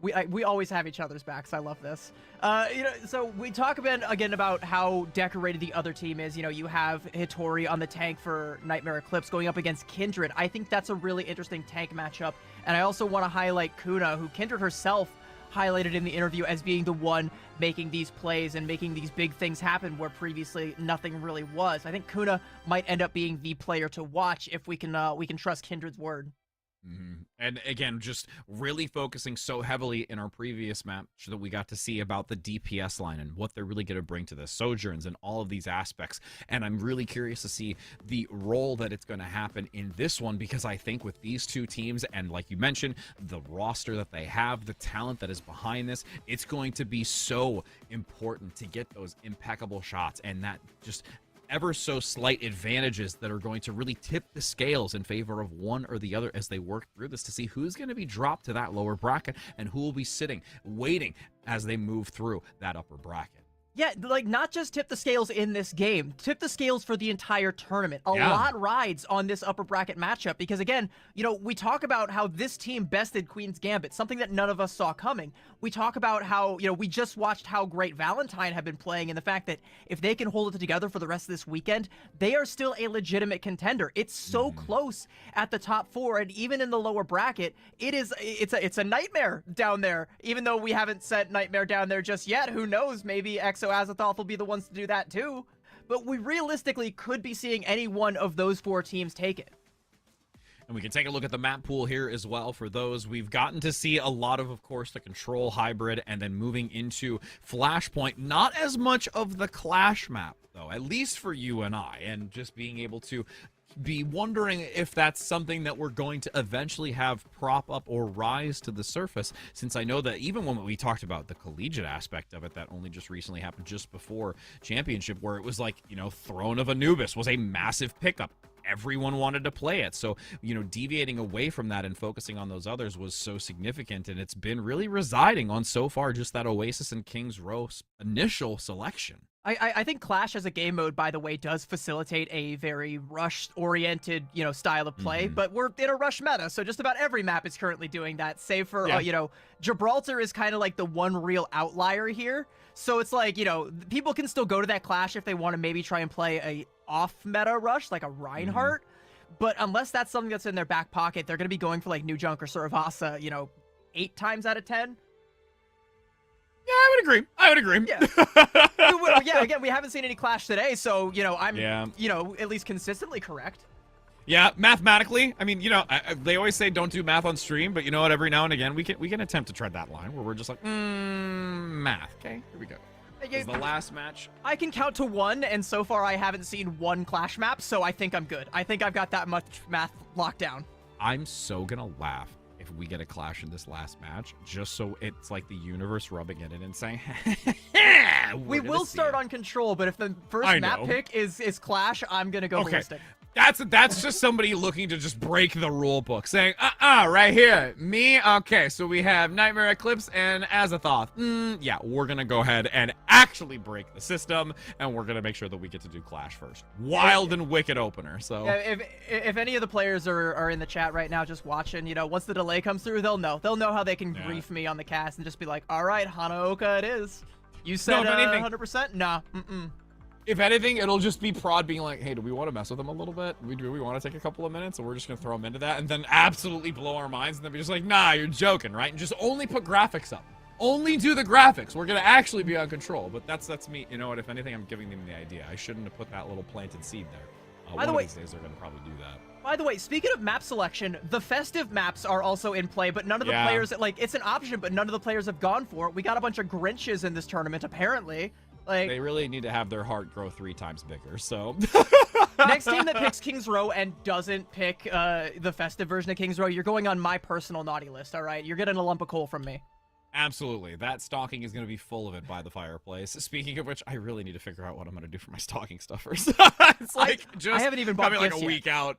We always have each other's backs. I love this. You know, so we talk again about how decorated the other team is. You know, you have Hitori on the tank for Nightmare Eclipse going up against Kindred. I think that's a really interesting tank matchup. And I also want to highlight Kuna, who Kindred herself highlighted in the interview as being the one making these plays and making these big things happen where previously nothing really was. I think Kuna might end up being the player to watch if we can trust Kindred's word. And again, just really focusing so heavily in our previous match that we got to see about the DPS line and what they're really going to bring to the Sojourns and all of these aspects. And I'm really curious to see the role that it's going to happen in this one, because I think with these two teams and, like you mentioned, the roster that they have, the talent that is behind this, it's going to be so important to get those impeccable shots and that just ever so slight advantages that are going to really tip the scales in favor of one or the other as they work through this to see who's going to be dropped to that lower bracket and who will be sitting, waiting as they move through that upper bracket. Yeah, like, not just tip the scales in this game, tip the scales for the entire tournament. A lot rides on this upper bracket matchup because, again, you know, we talk about how this team bested Queen's Gambit, something that none of us saw coming. We talk about how, you know, we just watched how great Valentine have been playing and the fact that if they can hold it together for the rest of this weekend, they are still a legitimate contender. It's so close at the top 4, and even in the lower bracket, it's a nightmare down there. Even though we haven't set Nightmare down there just yet, who knows, maybe Exo Azathoth will be the ones to do that too. But we realistically could be seeing any one of those 4 teams take it. And we can take a look at the map pool here as well for those. We've gotten to see a lot of course, the Control hybrid and then moving into Flashpoint. Not as much of the Clash map, though, at least for you and I, and just being able to be wondering if that's something that we're going to eventually have prop up or rise to the surface, since I know that even when we talked about the collegiate aspect of it that only just recently happened just before Championship, where it was like, you know, Throne of Anubis was a massive pickup. everyone wanted to play it. So, deviating away from that and focusing on those others was so significant, and it's been really residing on so far just that Oasis and King's Row initial selection. I think Clash as a game mode, by the way, does facilitate a very rush-oriented, style of play, but we're in a rush meta, so just about every map is currently doing that, save for, Gibraltar is kind of like the one real outlier here. So it's like, people can still go to that Clash if they want to maybe try and play a off-meta rush, like a Reinhardt, but unless that's something that's in their back pocket, they're going to be going for like New Junk or Saravasa, 8 times out of 10. Yeah, I would agree. Yeah. Again, we haven't seen any Clash today, so, I'm, at least consistently correct. Yeah, mathematically, I mean, they always say don't do math on stream, but you know what? Every now and again, we can attempt to tread that line where we're just like, math. Okay, here we go. This is the last match. I can count to 1, and so far I haven't seen 1 Clash map, so I think I'm good. I think I've got that much math locked down. I'm so gonna laugh if we get a Clash in this last match, just so it's like the universe rubbing it in and saying, we will start on Control, but if the first map pick is Clash, I'm gonna go ballistic. That's just somebody looking to just break the rule book, saying, right here, me, okay, so we have Nightmare Eclipse and Azathoth. Yeah, we're gonna go ahead and actually break the system, and we're gonna make sure that we get to do Clash first. Wild and wicked opener, so. Yeah, if any of the players are in the chat right now just watching, once the delay comes through, they'll know. They'll know how they can grief me on the cast and just be like, all right, Hanaoka it is. You said 100%? Nah, If anything, it'll just be Prod being like, hey, do we want to mess with them a little bit? Do we want to take a couple of minutes? And we're just going to throw them into that and then absolutely blow our minds and then be just like, nah, you're joking, right? And just only put graphics up. Only do the graphics. We're going to actually be on Control. But that's me. You know what? If anything, I'm giving them the idea. I shouldn't have put that little planted seed there. One of these days, they're going to probably do that. By the way, speaking of map selection, the festive maps are also in play, but none of the players, it's an option, but none of the players have gone for it. We got a bunch of Grinches in this tournament, apparently. They really need to have their heart grow 3 times bigger, so. Next team that picks King's Row and doesn't pick the festive version of King's Row, you're going on my personal naughty list, all right? You're getting a lump of coal from me. Absolutely. That stocking is going to be full of it by the fireplace. Speaking of which, I really need to figure out what I'm going to do for my stocking stuffers. It's like I haven't even bought like a week out.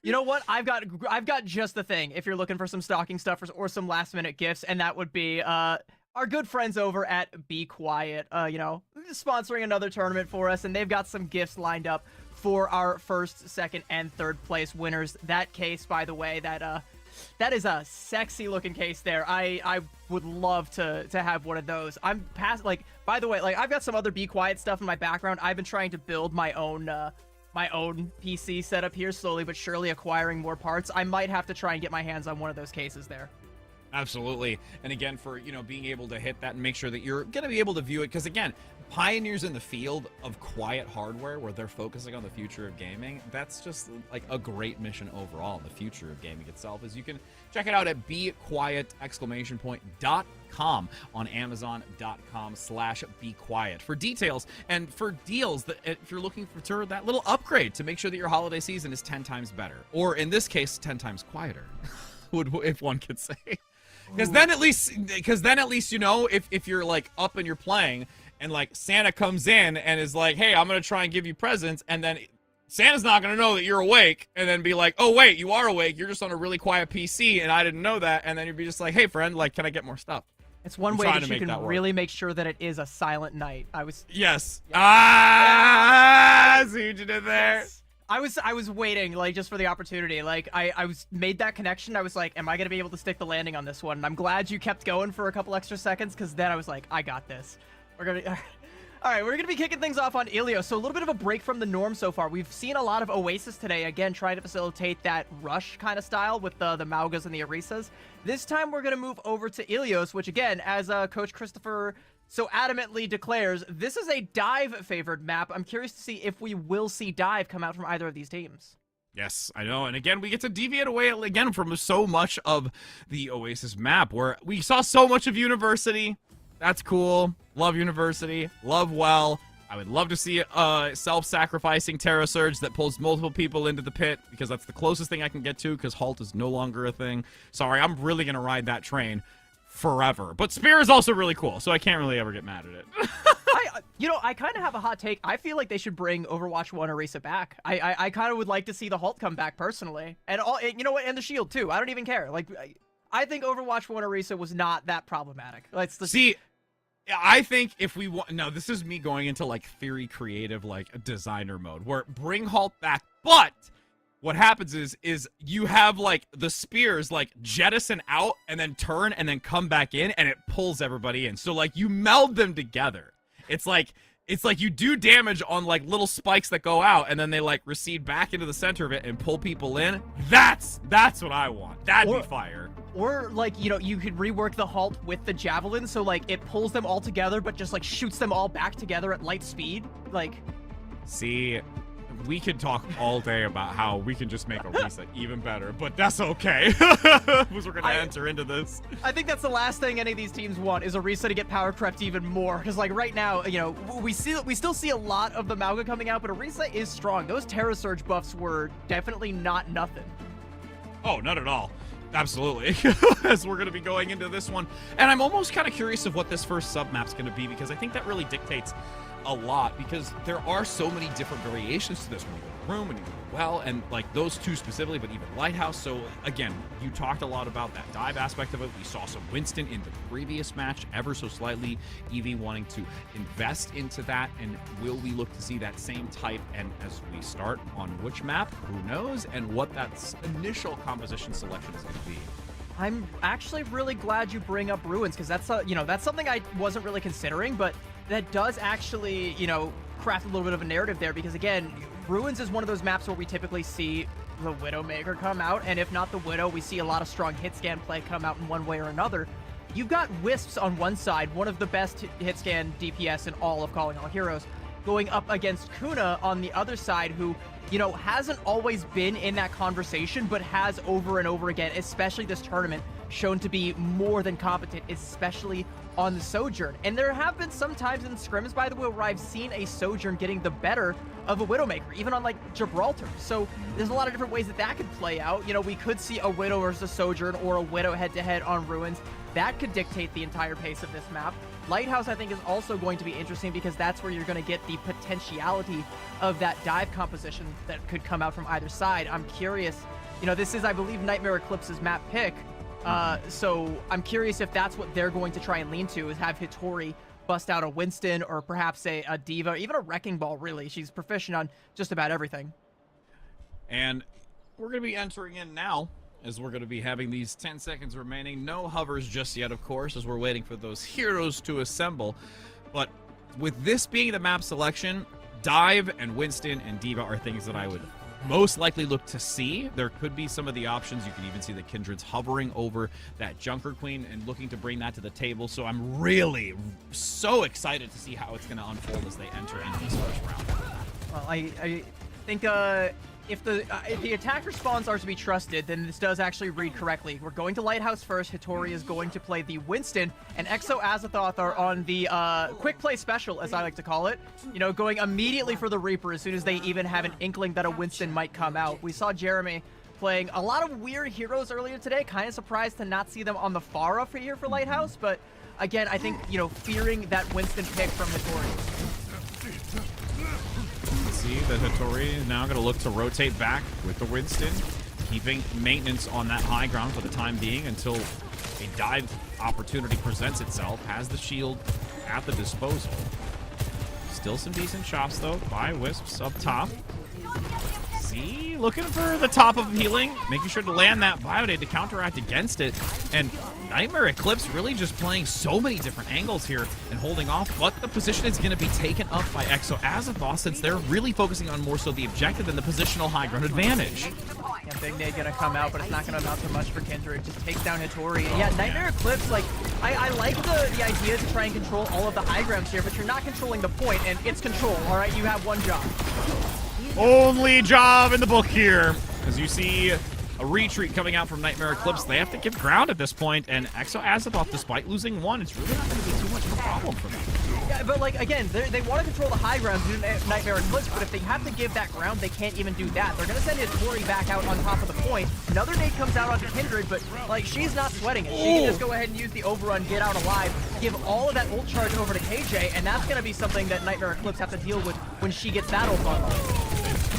You know what? I've got just the thing if you're looking for some stocking stuffers or some last-minute gifts, and that would be our good friends over at Be Quiet, sponsoring another tournament for us, and they've got some gifts lined up for our first, second, and third place winners. That case, by the way, that is a sexy looking case there. I would love to have one of those. I'm past, by the way, I've got some other Be Quiet stuff in my background. I've been trying to build my own PC setup here, slowly but surely acquiring more parts. I might have to try and get my hands on one of those cases there. Absolutely. And again, for, being able to hit that and make sure that you're going to be able to view it. Because again, pioneers in the field of quiet hardware where they're focusing on the future of gaming, that's just like a great mission overall. The future of gaming itself is you can check it out at bequiet.com on amazon.com/bequiet for details and for deals that if you're looking for that little upgrade to make sure that your holiday season is 10 times better, or in this case 10 times quieter, if one could say. Because then at least if you're up and you're playing and Santa comes in and is like, hey, I'm gonna try and give you presents, and then Santa's not gonna know that you're awake, and then be like, oh wait, you are awake, you're just on a really quiet PC and I didn't know that, and then you'd be just like, hey friend, can I get more stuff? It's one way that you can really make sure that it is a silent night. Yes. See what you did there. Yes. I was waiting just for the opportunity. I was made that connection. I was like, am I gonna be able to stick the landing on this one? And I'm glad you kept going for a couple extra seconds, because then I was like, I got this. All right, we're gonna be kicking things off on Ilios. So a little bit of a break from the norm so far. We've seen a lot of Oasis today, again trying to facilitate that rush kind of style with the Maugas and the Arisas. This time we're gonna move over to Ilios, which again, as Coach Christopher so adamantly declares, this is a dive favored map. I'm curious to see if we will see dive come out from either of these teams. Yes, I know. And again, we get to deviate away again from so much of the Oasis map where we saw so much of University. That's cool. Love University. Love Well. I would love to see a self-sacrificing Terra Surge that pulls multiple people into the pit, because that's the closest thing I can get to, because Halt is no longer a thing. Sorry, I'm really going to ride that train forever. But Spear is also really cool, so I can't really ever get mad at it. I kind of have a hot take. I feel like they should bring Overwatch 1 Orisa back. I kind of would like to see the Halt come back personally. And you know what? And the Shield too. I don't even care. Like, I think Overwatch 1 Orisa was not that problematic. See, I think if we want, no, this is me going into like theory creative, like designer mode, where bring Halt back, but what happens is you have like the spears like jettison out and then turn and then come back in, and it pulls everybody in. So like you meld them together. It's like you do damage on like little spikes that go out, and then they like recede back into the center of it and pull people in. That's what I want. That'd be fire. Or like, you could rework the Halt with the javelin, so like it pulls them all together but just like shoots them all back together at light speed. Like, see, we could talk all day about how we can just make Orisa even better, but that's okay, because we're gonna enter into this. I think that's the last thing any of these teams want, is Orisa to get power crept even more, because like right now, we still see a lot of the Mauga coming out, but Orisa is strong. Those Terra Surge buffs were definitely not nothing. Oh, not at all. Absolutely. As we're going to be going into this one. And I'm almost kind of curious of what this first sub-map's going to be, because I think that really dictates a lot, because there are so many different variations to this. When you go to the room and you go to the well, and like those two specifically, but even Lighthouse. So again, you talked a lot about that dive aspect of it. We saw some Winston in the previous match, ever so slightly. Eevee wanting to invest into that, and will we look to see that same type? And as we start on which map, who knows, and what that initial composition selection is going to be. I'm actually really glad you bring up Ruins, because that's that's something I wasn't really considering, but that does actually, craft a little bit of a narrative there, because again, Ruins is one of those maps where we typically see the Widowmaker come out, and if not the Widow, we see a lot of strong hit scan play come out in one way or another. You've got Wisps on one side, one of the best hit scan DPS in all of Calling All Heroes, going up against Kuna on the other side, who, hasn't always been in that conversation, but has over and over again, especially this tournament, shown to be more than competent, especially on the Sojourn. And there have been some times in scrims, by the way, where I've seen a Sojourn getting the better of a Widowmaker, even on like Gibraltar. So there's a lot of different ways that could play out. We could see a Widow versus a Sojourn, or a Widow head-to-head on Ruins. That could dictate the entire pace of this map. Lighthouse, I think, is also going to be interesting, because that's where you're going to get the potentiality of that dive composition that could come out from either side. I'm curious. This is, I believe, Nightmare Eclipse's map pick. So I'm curious if that's what they're going to try and lean to, is have Hitori bust out a Winston, or perhaps a Diva, even a Wrecking Ball, really. She's proficient on just about everything. And we're going to be entering in now, as we're going to be having these 10 seconds remaining. No hovers just yet, of course, as we're waiting for those heroes to assemble. But with this being the map selection, Dive and Winston and Diva are things that I would most likely look to see. There could be some of the options. You can even see the Kindreds hovering over that Junker Queen and looking to bring that to the table. So I'm really so excited to see how it's going to unfold as they enter into this first round. Well, I think if the attack response are to be trusted, then this does actually read correctly. We're going to Lighthouse first. Hitori is going to play the Winston, and Exo Azathoth are on the quick play special, as I like to call it. Going immediately for the Reaper as soon as they even have an inkling that a Winston might come out. We saw Jeremy playing a lot of weird heroes earlier today. Kind of surprised to not see them on the Pharah for here for Lighthouse, but again, I think, fearing that Winston pick from Hitori. See that Hitori is now going to look to rotate back with the Winston, keeping maintenance on that high ground for the time being until a dive opportunity presents itself. Has the shield at the disposal. Still some decent shots, though, by Wisps up top. See, looking for the top of healing, making sure to land that Biodate to counteract against it. And Nightmare Eclipse really just playing so many different angles here and holding off, but the position is going to be taken up by Exo Azathoth, since they're really focusing on more so the objective than the positional high ground advantage. Yeah, Big Nade gonna come out, but it's not gonna amount to much for Kindred. Just takes down Hitori. And yeah, Nightmare Eclipse, like, I like the idea to try and control all of the high grounds here, but you're not controlling the point, and it's control, all right? You have one job. Only job in the book here, as you see a retreat coming out from Nightmare Eclipse. They have to give ground at this point, and Exo Azathoth, despite losing one, it's really not going to be too much of a problem for them. Yeah, but like again, they want to control the high ground due to Nightmare Eclipse, but if they have to give that ground, they can't even do that. They're gonna send Tori back out on top of the point. Another nade comes out onto Kindred, but like she's not sweating it. She can just go ahead and use the overrun, get out alive, give all of that ult charge over to KJ, and that's gonna be something that Nightmare Eclipse have to deal with when she gets that ult on.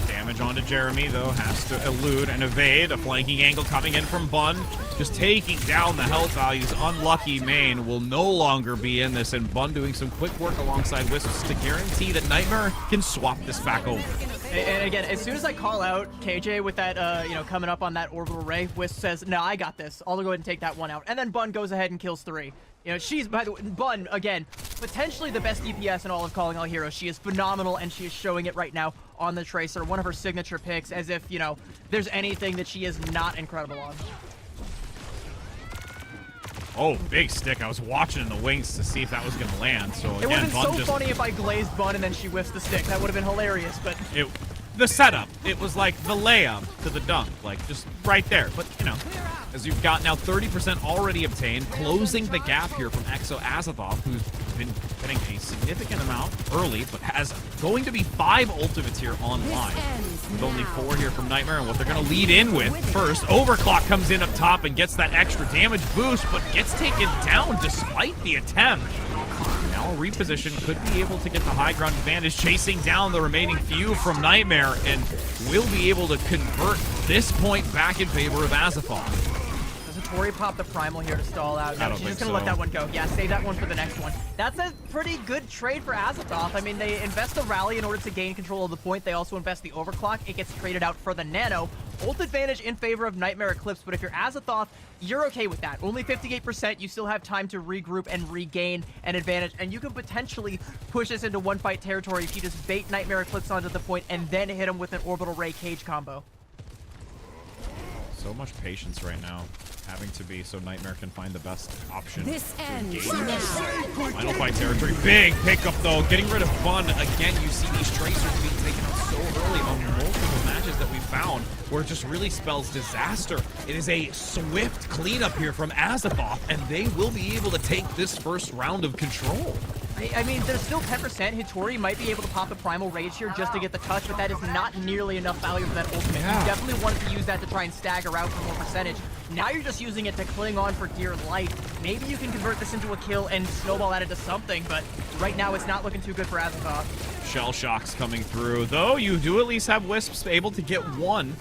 Damage onto Jeremy, though, has to elude and evade. A flanking angle coming in from Bun, just taking down the health values. Unlucky main will no longer be in this, and Bun doing some quick work alongside Wisps to guarantee that Nightmare can swap this back over. And again, as soon as I call out KJ with that, you know, coming up on that orbital ray, Wisp says, no, I got this. I'll go ahead and take that one out. And then Bun goes ahead and kills 3. You know, she's, by the way, Bun, again, potentially the best DPS in all of Calling All Heroes. She is phenomenal, and she is showing it right now on the Tracer. One of her signature picks, as if, you know, there's anything that she is not incredible on. Oh, big stick. I was watching in the wings to see if that was going to land. So again, it would have been Bun so just... funny if I glazed Bun and then she whiffs the stick. That would have been hilarious, but... The setup, it was like the layup to the dunk, like just right there. But, you know, as you've got now 30% already obtained, closing the gap here from Exo Azathoth, who's been getting a significant amount early, but has going to be 5 ultimates here online. With only 4 here from Nightmare, and what they're going to lead in with first. Overclock comes in up top and gets that extra damage boost, but gets taken down despite the attempt. Now a reposition could be able to get the high ground advantage, chasing down the remaining few from Nightmare, and will be able to convert this point back in favor of Azathoth. Does Tori pop the primal here to stall out? No, she's just gonna let that one go. Yeah, save that one for the next one. That's a pretty good trade for Azathoth. I mean, they invest the rally in order to gain control of the point. They also invest the overclock. It gets traded out for the nano. Ult advantage in favor of Nightmare Eclipse, but if you're Azathoth, you're okay with that. Only 58%, you still have time to regroup and regain an advantage, and you can potentially push this into one-fight territory if you just bait Nightmare Eclipse onto the point and then hit him with an Orbital Ray Cage combo. So much patience right now, having to be so Nightmare can find the best option. This ends now. Final fight territory. Big pickup, though. Getting rid of Bun. Again, you see these Tracers being taken out so early on multiple matches that we found, where it just really spells disaster. It is a swift cleanup here from Azathoth, and they will be able to take this first round of control. I mean, there's still 10%. Hitori might be able to pop the Primal Rage here just to get the touch, but that is not nearly enough value for that ultimate. You definitely wanted to use that to try and stagger out for more percentage. Now you're just using it to cling on for dear life. Maybe you can convert this into a kill and snowball that into something, but right now it's not looking too good for Azathoth. Shell shocks coming through, though you do at least have Wisps able to get one.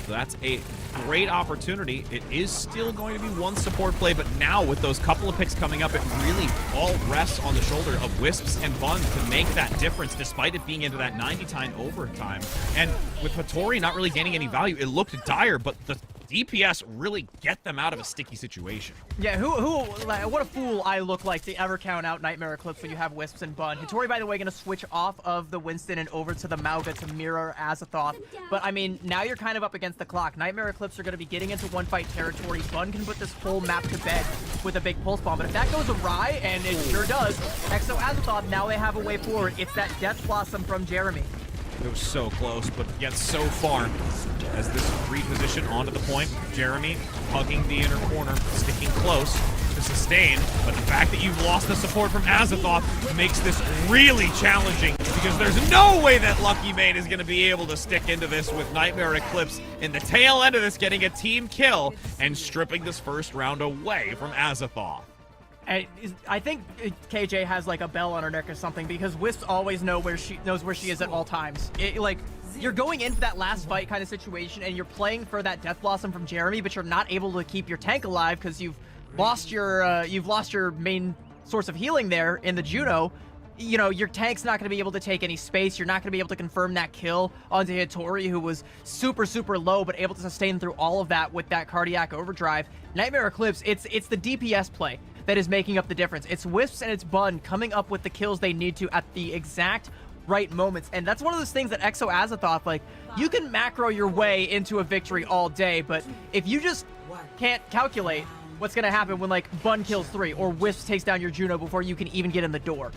So that's a great opportunity. It is still going to be one support play, but now with those couple of picks coming up, it really all rests on the shoulder of Wisps and Bun to make that difference, despite it being into that 90-time overtime. And with Hitori not really gaining any value, it looked dire, but the DPS really get them out of a sticky situation. Yeah, what a fool I look like to ever count out Nightmare Eclipse when you have Wisps and Bun. Hitori, by the way, going to switch off of the Winston and over to the Mauga to mirror Azathoth. But, I mean, now you're kind of up against the clock. Nightmare Eclipse are going to be getting into one-fight territory. Bun can put this whole map to bed with a big pulse bomb. But if that goes awry, and it sure does, Exo Azathoth, now they have a way forward. It's that Death Blossom from Jeremy. It was so close, but yet so far. As this reposition onto the point, Jeremy hugging the inner corner, sticking close to sustain. But the fact that you've lost the support from Azathoth makes this really challenging, because there's no way that Lucky Mane is going to be able to stick into this with Nightmare Eclipse in the tail end of this, getting a team kill and stripping this first round away from Azathoth. I think KJ has like a bell on her neck or something, because Wisp always knows where she is at all times. You're going into that last fight kind of situation, and you're playing for that Death Blossom from Jeremy, but you're not able to keep your tank alive because you've lost your main source of healing there in the Juno. You know, your tank's not going to be able to take any space. You're not going to be able to confirm that kill onto Hitori, who was super, super low, but able to sustain through all of that with that cardiac overdrive. Nightmare Eclipse, it's the DPS play that is making up the difference. It's Wisps and it's Bun coming up with the kills they need to at the exact right moments. And that's one of those things that Exo Azathoth, like, you can macro your way into a victory all day, but if you just can't calculate what's going to happen when, like, Bun kills 3 or Wisps takes down your Juno before you can even get in the door.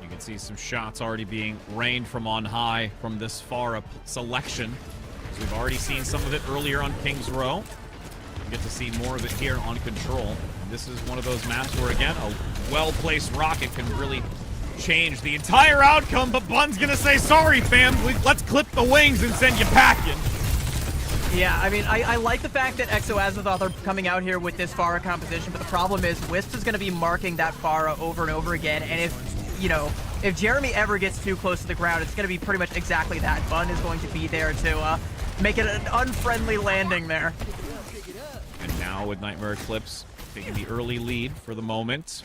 You can see some shots already being rained from on high from this far up selection. So we've already seen some of it earlier on King's Row. We get to see more of it here on Control. And this is one of those maps where, again, a well-placed rocket can really change the entire outcome, but Bun's gonna say, sorry, fam, let's clip the wings and send you packing. Yeah, I mean, I like the fact that Exo Azeroth are coming out here with this Pharah composition, but the problem is Wisp is going to be marking that Pharah over and over again, and if Jeremy ever gets too close to the ground, it's going to be pretty much exactly that. Bun is going to be there to make it an unfriendly landing there. And now with Nightmare Eclipse taking the early lead for the moment,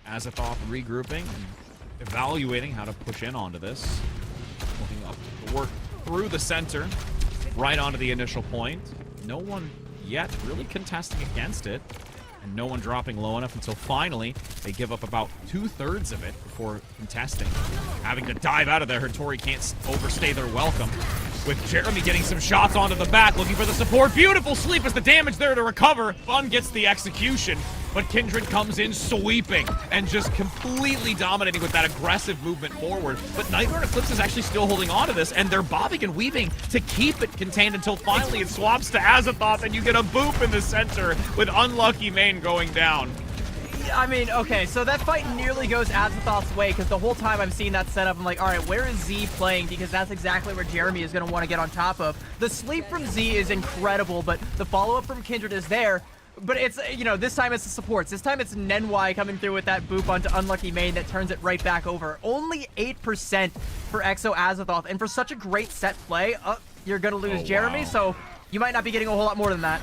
Azeroth regrouping and evaluating how to push in onto this. Looking up to work through the center, right onto the initial point. No one yet really contesting against it, and no one dropping low enough until finally they give up about 2/3 of it before contesting. Having to dive out of there, Hattori can't overstay their welcome. With Jeremy getting some shots onto the back, looking for the support. Beautiful sleep as the damage there to recover. Fun gets the execution, but Kindred comes in sweeping and just completely dominating with that aggressive movement forward. But Nightmare Eclipse is actually still holding on to this, and they're bobbing and weaving to keep it contained until finally it swaps to Azeroth, and you get a boop in the center with Unlucky Main going down. I mean, okay, so that fight nearly goes Azeroth's way, because the whole time I'm seeing that setup, I'm like, all right, where is Z playing? Because that's exactly where Jeremy is going to want to get on top of. The sleep from Z is incredible, but the follow-up from Kindred is there. But it's, this time it's the supports. This time it's Nenwai coming through with that boop onto Unlucky Main that turns it right back over. Only 8% for Exo Azeroth, and for such a great set play, you're going to lose Jeremy, so you might not be getting a whole lot more than that.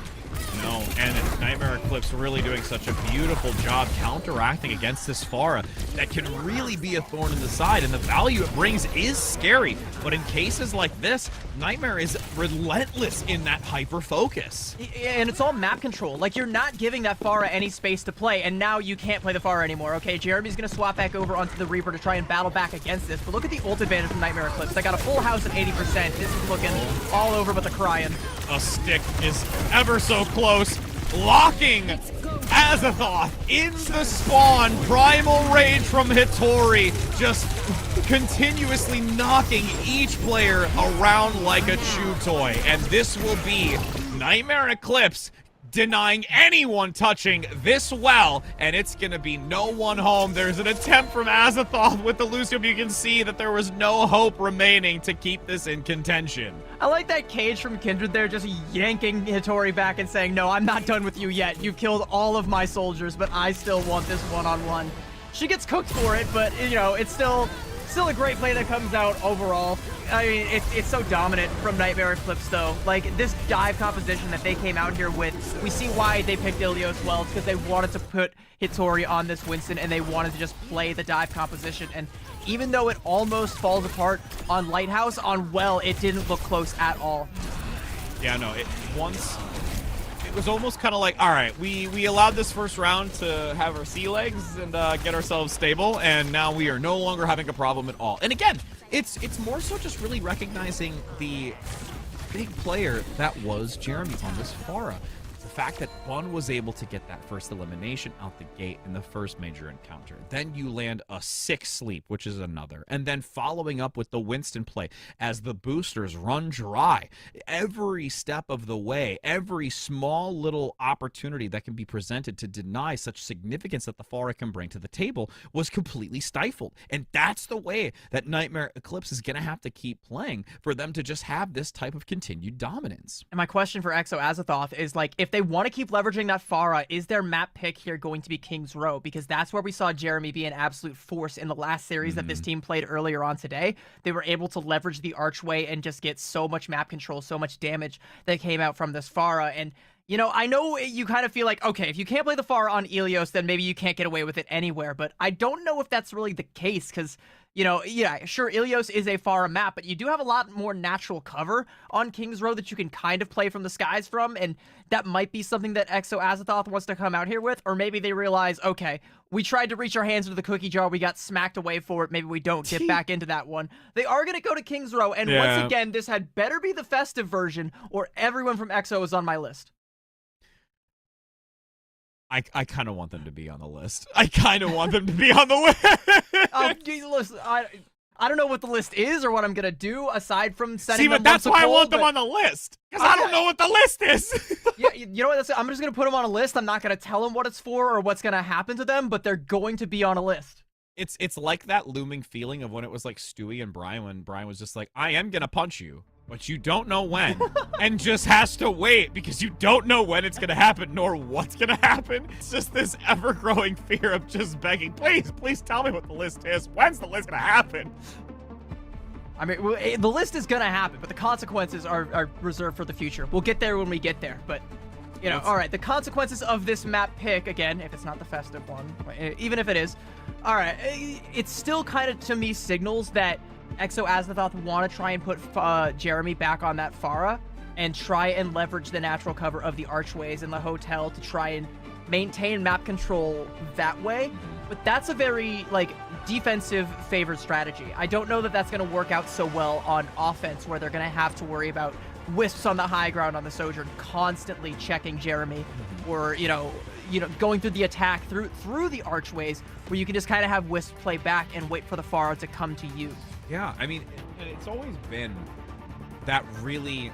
No, and Nightmare Eclipse really doing such a beautiful job counteracting against this Pharah that can really be a thorn in the side, and the value it brings is scary. But in cases like this, Nightmare is relentless in that hyper-focus. And it's all map control. Like, you're not giving that Pharah any space to play, and now you can't play the Pharah anymore. Okay, Jeremy's going to swap back over onto the Reaper to try and battle back against this, but look at the ult advantage from Nightmare Eclipse. They got a full house at 80%. This is looking all over but the crying. A stick is ever so close, locking Azeroth in the spawn. Primal Rage from Hattori, just continuously knocking each player around like a chew toy. And this will be Nightmare Eclipse denying anyone touching this well, and it's gonna be no one home. There's an attempt from Azeroth with the Lucio. You can see that there was no hope remaining to keep this in contention. I like that cage from Kindred there, just yanking Hattori back and saying, no, I'm not done with you yet. You've killed all of my soldiers, but I still want this one-on-one. She gets cooked for it, but, it's still a great play that comes out overall. I mean, it's so dominant from Nightmare Eclipse, though. Like, this dive composition that they came out here with, we see why they picked Ilios well. It's because they wanted to put Hattori on this Winston, and they wanted to just play the dive composition. And even though it almost falls apart on Lighthouse, on Well, it didn't look close at all. Yeah, no, it was almost kind of like, all right, we allowed this first round to have our sea legs and get ourselves stable, and now we are no longer having a problem at all. And again, it's more so just really recognizing the big player that was Jeremy on this Pharah. The fact that Bun was able to get that first elimination out the gate in the first major encounter. Then you land a 6 sleep, which is another. And then following up with the Winston play as the boosters run dry. Every step of the way, every small little opportunity that can be presented to deny such significance that the Pharah can bring to the table was completely stifled. And that's the way that Nightmare Eclipse is going to have to keep playing for them to just have this type of continued dominance. And my question for Exo Azeroth is, like, if they want to keep leveraging that Pharah, is their map pick here going to be King's Row? Because that's where we saw Jeremy be an absolute force in the last series that this team played earlier on today. They were able to leverage the archway and just get so much map control, so much damage that came out from this Pharah. And I know you kind of feel like, okay, if you can't play the Pharah on Ilios, then maybe you can't get away with it anywhere. But I don't know if that's really the case, because yeah, sure, Ilios is a Pharah map, but you do have a lot more natural cover on King's Row that you can kind of play from the skies from, and that might be something that Exo Azeroth wants to come out here with, or maybe they realize, okay, we tried to reach our hands into the cookie jar, we got smacked away for it, maybe we don't get back into that one. They are going to go to King's Row, and once again, this had better be the festive version, or everyone from Exo is on my list. I kind of want them to be on the list. I kind of want them to be on the list. Listen, I don't know what the list is or what I'm gonna do aside from setting See, them but that's once a why I goal, want them but- on the list. Because I don't know what the list is. Yeah, you know what? I'm just gonna put them on a list. I'm not gonna tell them what it's for or what's gonna happen to them, but they're going to be on a list. It's like that looming feeling of when it was like Stewie and Brian, when Brian was just like, I am gonna punch you, but you don't know when, and just has to wait because you don't know when it's gonna happen nor what's gonna happen. It's just this ever-growing fear of just begging, please tell me what the list is. When's the list gonna happen? I mean, the list is gonna happen, but the consequences are reserved for the future. We'll get there when we get there, but, you know, all right, the consequences of this map pick, again, if it's not the festive one, even if it is, all right, it still kind of, to me, signals that Exo Azathoth want to try and put Jeremy back on that Pharah and try and leverage the natural cover of the archways and the hotel to try and maintain map control that way. But that's a very, like, defensive favored strategy. I don't know that that's going to work out so well on offense, where they're going to have to worry about Wisps on the high ground on the Sojourn constantly checking Jeremy, or, you know, going through the attack through the archways, where you can just kind of have Wisp play back and wait for the Pharah to come to you. Yeah, I mean, it's always been that really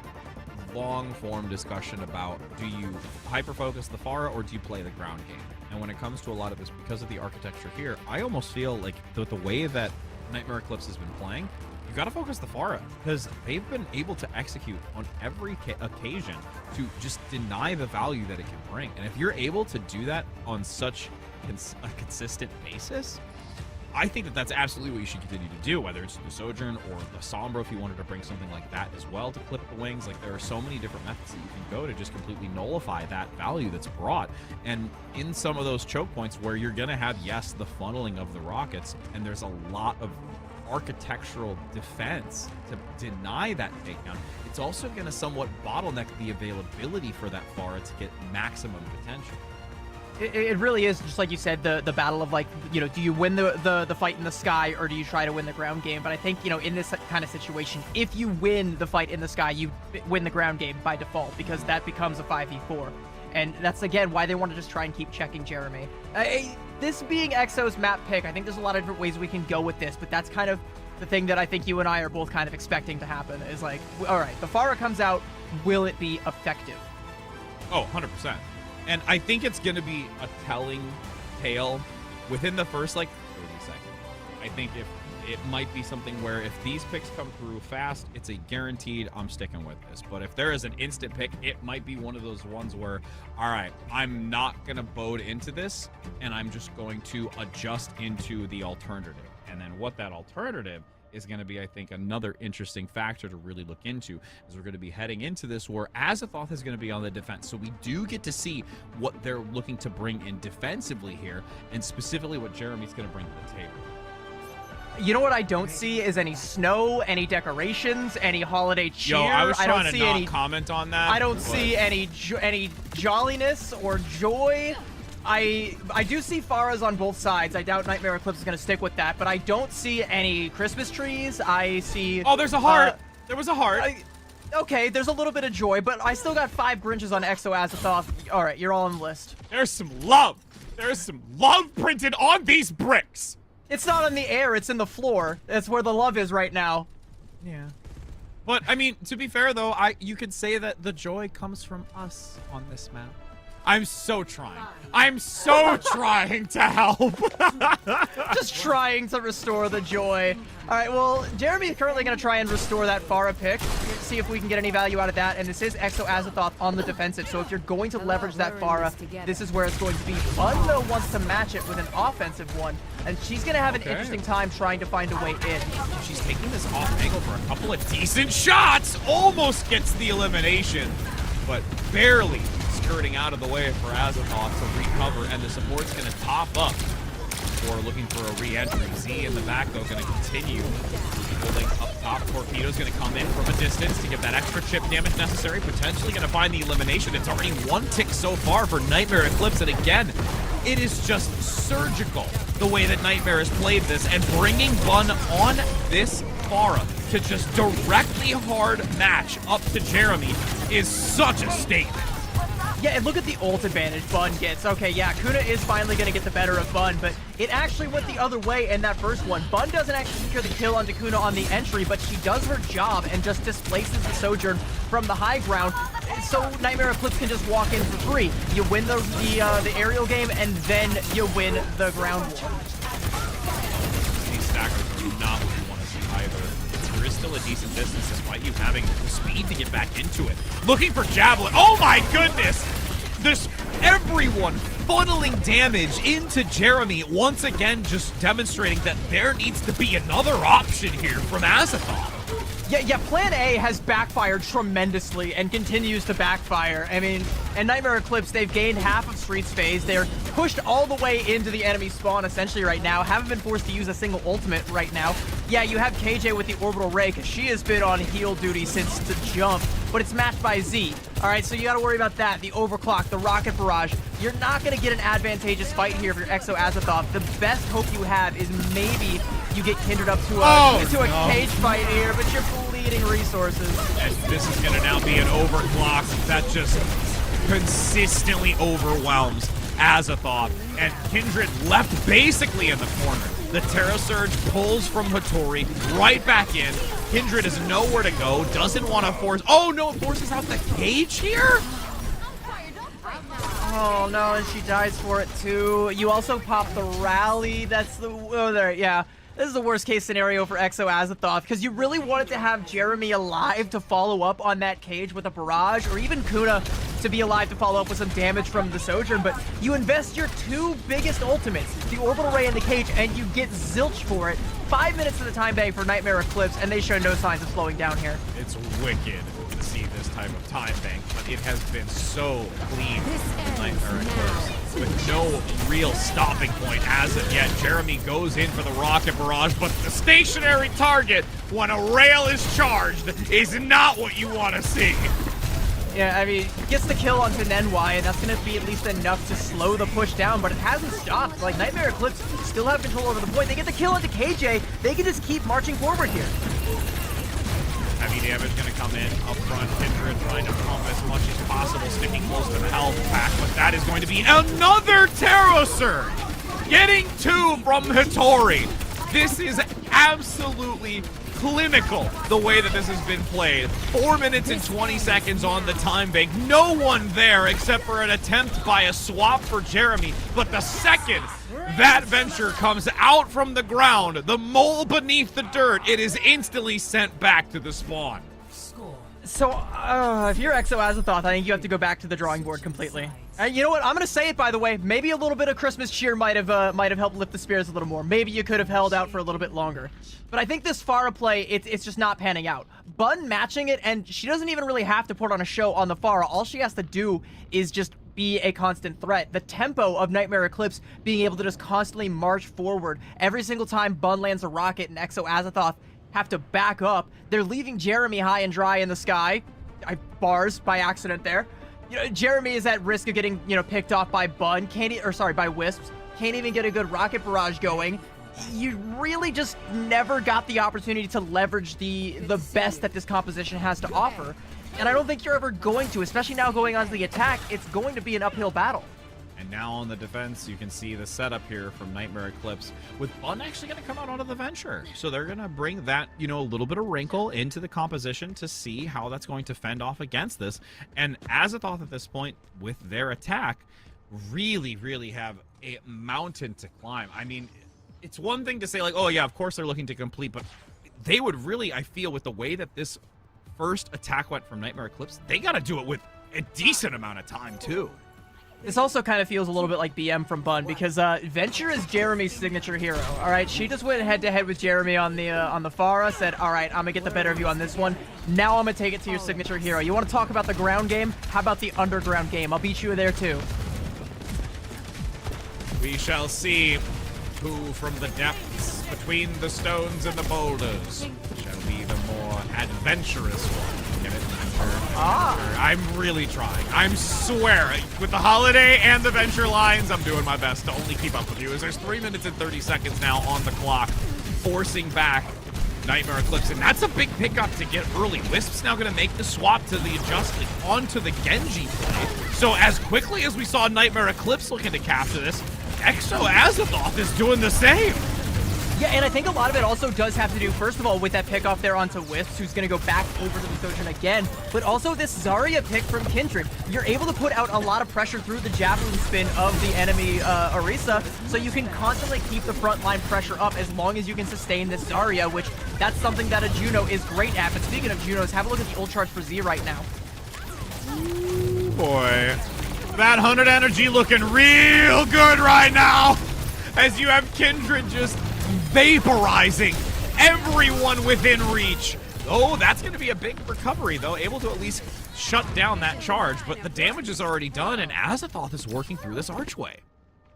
long-form discussion about, do you hyper-focus the Pharah or do you play the ground game? And when it comes to a lot of this, because of the architecture here, I almost feel like the way that Nightmare Eclipse has been playing, you got to focus the Pharah, because they've been able to execute on every occasion to just deny the value that it can bring. And if you're able to do that on such a consistent basis, I think that that's absolutely what you should continue to do, whether it's the Sojourn or the Sombra, if you wanted to bring something like that as well to clip the wings. Like, there are so many different methods that you can go to just completely nullify that value that's brought. And in some of those choke points where you're going to have, yes, the funneling of the rockets, and there's a lot of architectural defense to deny that takedown, it's also going to somewhat bottleneck the availability for that Pharah to get maximum potential. It really is, just like you said, the battle of, like, you know, do you win the fight in the sky or do you try to win the ground game? But I think, you know, in this kind of situation, if you win the fight in the sky, you win the ground game by default, because that becomes a 5v4. And that's, again, why they want to just try and keep checking Jeremy. This being Exo's map pick, I think there's a lot of different ways we can go with this, but that's kind of the thing that I think you and I are both kind of expecting to happen, is like, all right, the Pharah comes out, will it be effective? Oh, 100%. And I think it's going to be a telling tale within the first, like, 30 seconds. I think if it might be something where if these picks come through fast, it's a guaranteed I'm sticking with this. But if there is an instant pick, it might be one of those ones where, all right, I'm not going to bode into this, and I'm just going to adjust into the alternative. And then what that alternative is going to be, I think, another interesting factor to really look into, as we're going to be heading into this where Azathoth is going to be on the defense. So we do get to see what they're looking to bring in defensively here, and specifically what Jeremy's going to bring to the table. You know what I don't see is any snow, any decorations, any holiday cheer. Yo, I was don't trying to see not any, comment on that. I don't see any jolliness or joy. I do see Pharahs on both sides. I doubt Nightmare Eclipse is going to stick with that, but I don't see any Christmas trees. I see... Oh, there's a heart. There was a heart. Okay, there's a little bit of joy, but I still got 5 Grinches on Exo Azathoth. All right, you're all on the list. There's some love. There's some love printed on these bricks. It's not in the air, it's in the floor. That's where the love is right now. Yeah. But, I mean, to be fair, though, you could say that the joy comes from us on this map. I'm so trying. I'm so trying to help. Just trying to restore the joy. All right, well, Jeremy is currently going to try and restore that Pharah pick, see if we can get any value out of that. And this is Exo Azathoth on the defensive, so if you're going to leverage that Pharah, this is where it's going to be. Unknown wants to match it with an offensive one, and she's going to have an interesting time trying to find a way in. She's taking this off angle for a couple of decent shots. Almost gets the elimination, but barely skirting out of the way for Azathoth to recover, and the support's going to top up for looking for a re-entry. Z in the back, though, going to continue holding up top. Torpedo's going to come in from a distance to get that extra chip damage necessary, potentially going to find the elimination. It's already 1 tick so far for Nightmare Eclipse, and again, it is just surgical the way that Nightmare has played this, and bringing Bun on this Pharah to just directly hard match up to Jeremy is such a statement. Yeah, and look at the ult advantage Bun gets. Okay, yeah, Kuna is finally going to get the better of Bun, but it actually went the other way in that first one. Bun doesn't actually secure the kill onto Kuna on the entry, but she does her job and just displaces the Sojourn from the high ground. So Nightmare Eclipse can just walk in for free. You win the aerial game, and then you win the ground war. These stackers are not what you want to see either. There is still a decent distance despite you having the speed to get back into it. Looking for Javelin. Oh my goodness! Everyone funneling damage into Jeremy, once again just demonstrating that there needs to be another option here from Azathoth. Yeah, Plan A has backfired tremendously and continues to backfire. I mean, and Nightmare Eclipse, they've gained half of Street's phase. They're pushed all the way into the enemy spawn, essentially, right now. Haven't been forced to use a single ultimate right now. Yeah, you have KJ with the Orbital Ray, because she has been on heal duty since the jump, but it's matched by Z. All right, so you got to worry about that. The Overclock, the Rocket Barrage. You're not going to get an advantageous fight here if you're Exo Azathoth. The best hope you have is maybe you get Kindred up to a cage fight here, but you're bleeding resources. And this is going to now be an overclock that just consistently overwhelms Azathoth. And Kindred left basically in the corner. The Terra Surge pulls from Hattori right back in. Kindred is nowhere to go, doesn't want to force. Oh no, forces out the cage here? Oh no, and she dies for it too. You also pop the rally. That's the, oh there, yeah. This is the worst case scenario for Exo Azathoth, because you really wanted to have Jeremy alive to follow up on that cage with a barrage, or even Kuna to be alive to follow up with some damage from the Sojourn, but you invest your two biggest ultimates, the Orbital Ray and the cage, and you get zilch for it. 5 minutes of the time bank for Nightmare Eclipse, and they show no signs of slowing down here. It's wicked to see this type of time bank, but it has been so clean in Nightmare Eclipse, with no real stopping point as of yet. Jeremy goes in for the Rocket Barrage, but the stationary target when a rail is charged is not what you want to see. Yeah, I mean, gets the kill onto Nenwai, and that's going to be at least enough to slow the push down, but it hasn't stopped. Like, Nightmare Eclipse still have control over the point. They get the kill onto KJ. They can just keep marching forward here. Heavy damage going to come in up front. Kindred trying to pump as much as possible, sticking close to the health pack, but that is going to be another Terra Surge! Getting two from Hattori. This is absolutely clinical, the way that this has been played. 4 minutes and 20 seconds on the time bank. No one there except for an attempt by a swap for Jeremy, but the second that venture comes out from the ground, the mole beneath the dirt, it is instantly sent back to the spawn. So, if you're Exo Azathoth, I think you have to go back to the drawing board completely. And you know what? I'm gonna say it, by the way. Maybe a little bit of Christmas cheer might have helped lift the spirits a little more. Maybe you could have held out for a little bit longer. But I think this Pharah play, it's just not panning out. Bun matching it, and she doesn't even really have to put on a show on the Pharah. All she has to do is just be a constant threat. The tempo of Nightmare Eclipse being able to just constantly march forward. Every single time Bun lands a rocket and Exo Azathoth have to back up, they're leaving Jeremy high and dry in the sky. Bars by accident there. You know, Jeremy is at risk of getting, picked off by Bun, by Wisps. Can't even get a good rocket barrage going. You really just never got the opportunity to leverage the best that this composition has to offer. And I don't think you're ever going to, especially now going on to the attack. It's going to be an uphill battle. And now on the defense, you can see the setup here from Nightmare Eclipse, with Bun actually going to come out onto the Venture. So they're going to bring that, a little bit of wrinkle into the composition to see how that's going to fend off against this. And Azathoth at this point, with their attack, really, really have a mountain to climb. I mean, it's one thing to say, like, oh yeah, of course they're looking to complete, but they would really, I feel, with the way that this first attack went from Nightmare Eclipse, they got to do it with a decent amount of time, too. This also kind of feels a little bit like BM from Bun, because Venture is Jeremy's signature hero. All right, she just went head-to-head with Jeremy on the Pharah, said, all right, I'm going to get the better of you on this one. Now I'm going to take it to your signature hero. You want to talk about the ground game? How about the underground game? I'll beat you there, too. We shall see who from the depths between the stones and the boulders shall be the more adventurous one. Get it? I'm really trying. I'm swear, with the holiday and the venture lines, I'm doing my best to only keep up with you. As there's 3 minutes and 30 seconds now on the clock, forcing back Nightmare Eclipse, and that's a big pickup to get early. Wisp's now going to make the swap to the adjustment onto the Genji play. So as quickly as we saw Nightmare Eclipse looking to capture this, Exo Azathoth is doing the same. Yeah, and I think a lot of it also does have to do, first of all, with that pick off there onto Wisps, who's going to go back over to the Sojourn again, but also this Zarya pick from Kindred. You're able to put out a lot of pressure through the Javelin spin of the enemy Orisa, so you can constantly keep the front line pressure up as long as you can sustain this Zarya, which that's something that a Juno is great at. But speaking of Junos, have a look at the ult charge for Z right now. Ooh, boy. That 100 energy looking real good right now, as you have Kindred just vaporizing everyone within reach. Oh, that's going to be a big recovery, though. Able to at least shut down that charge, but the damage is already done, and Azathoth is working through this archway.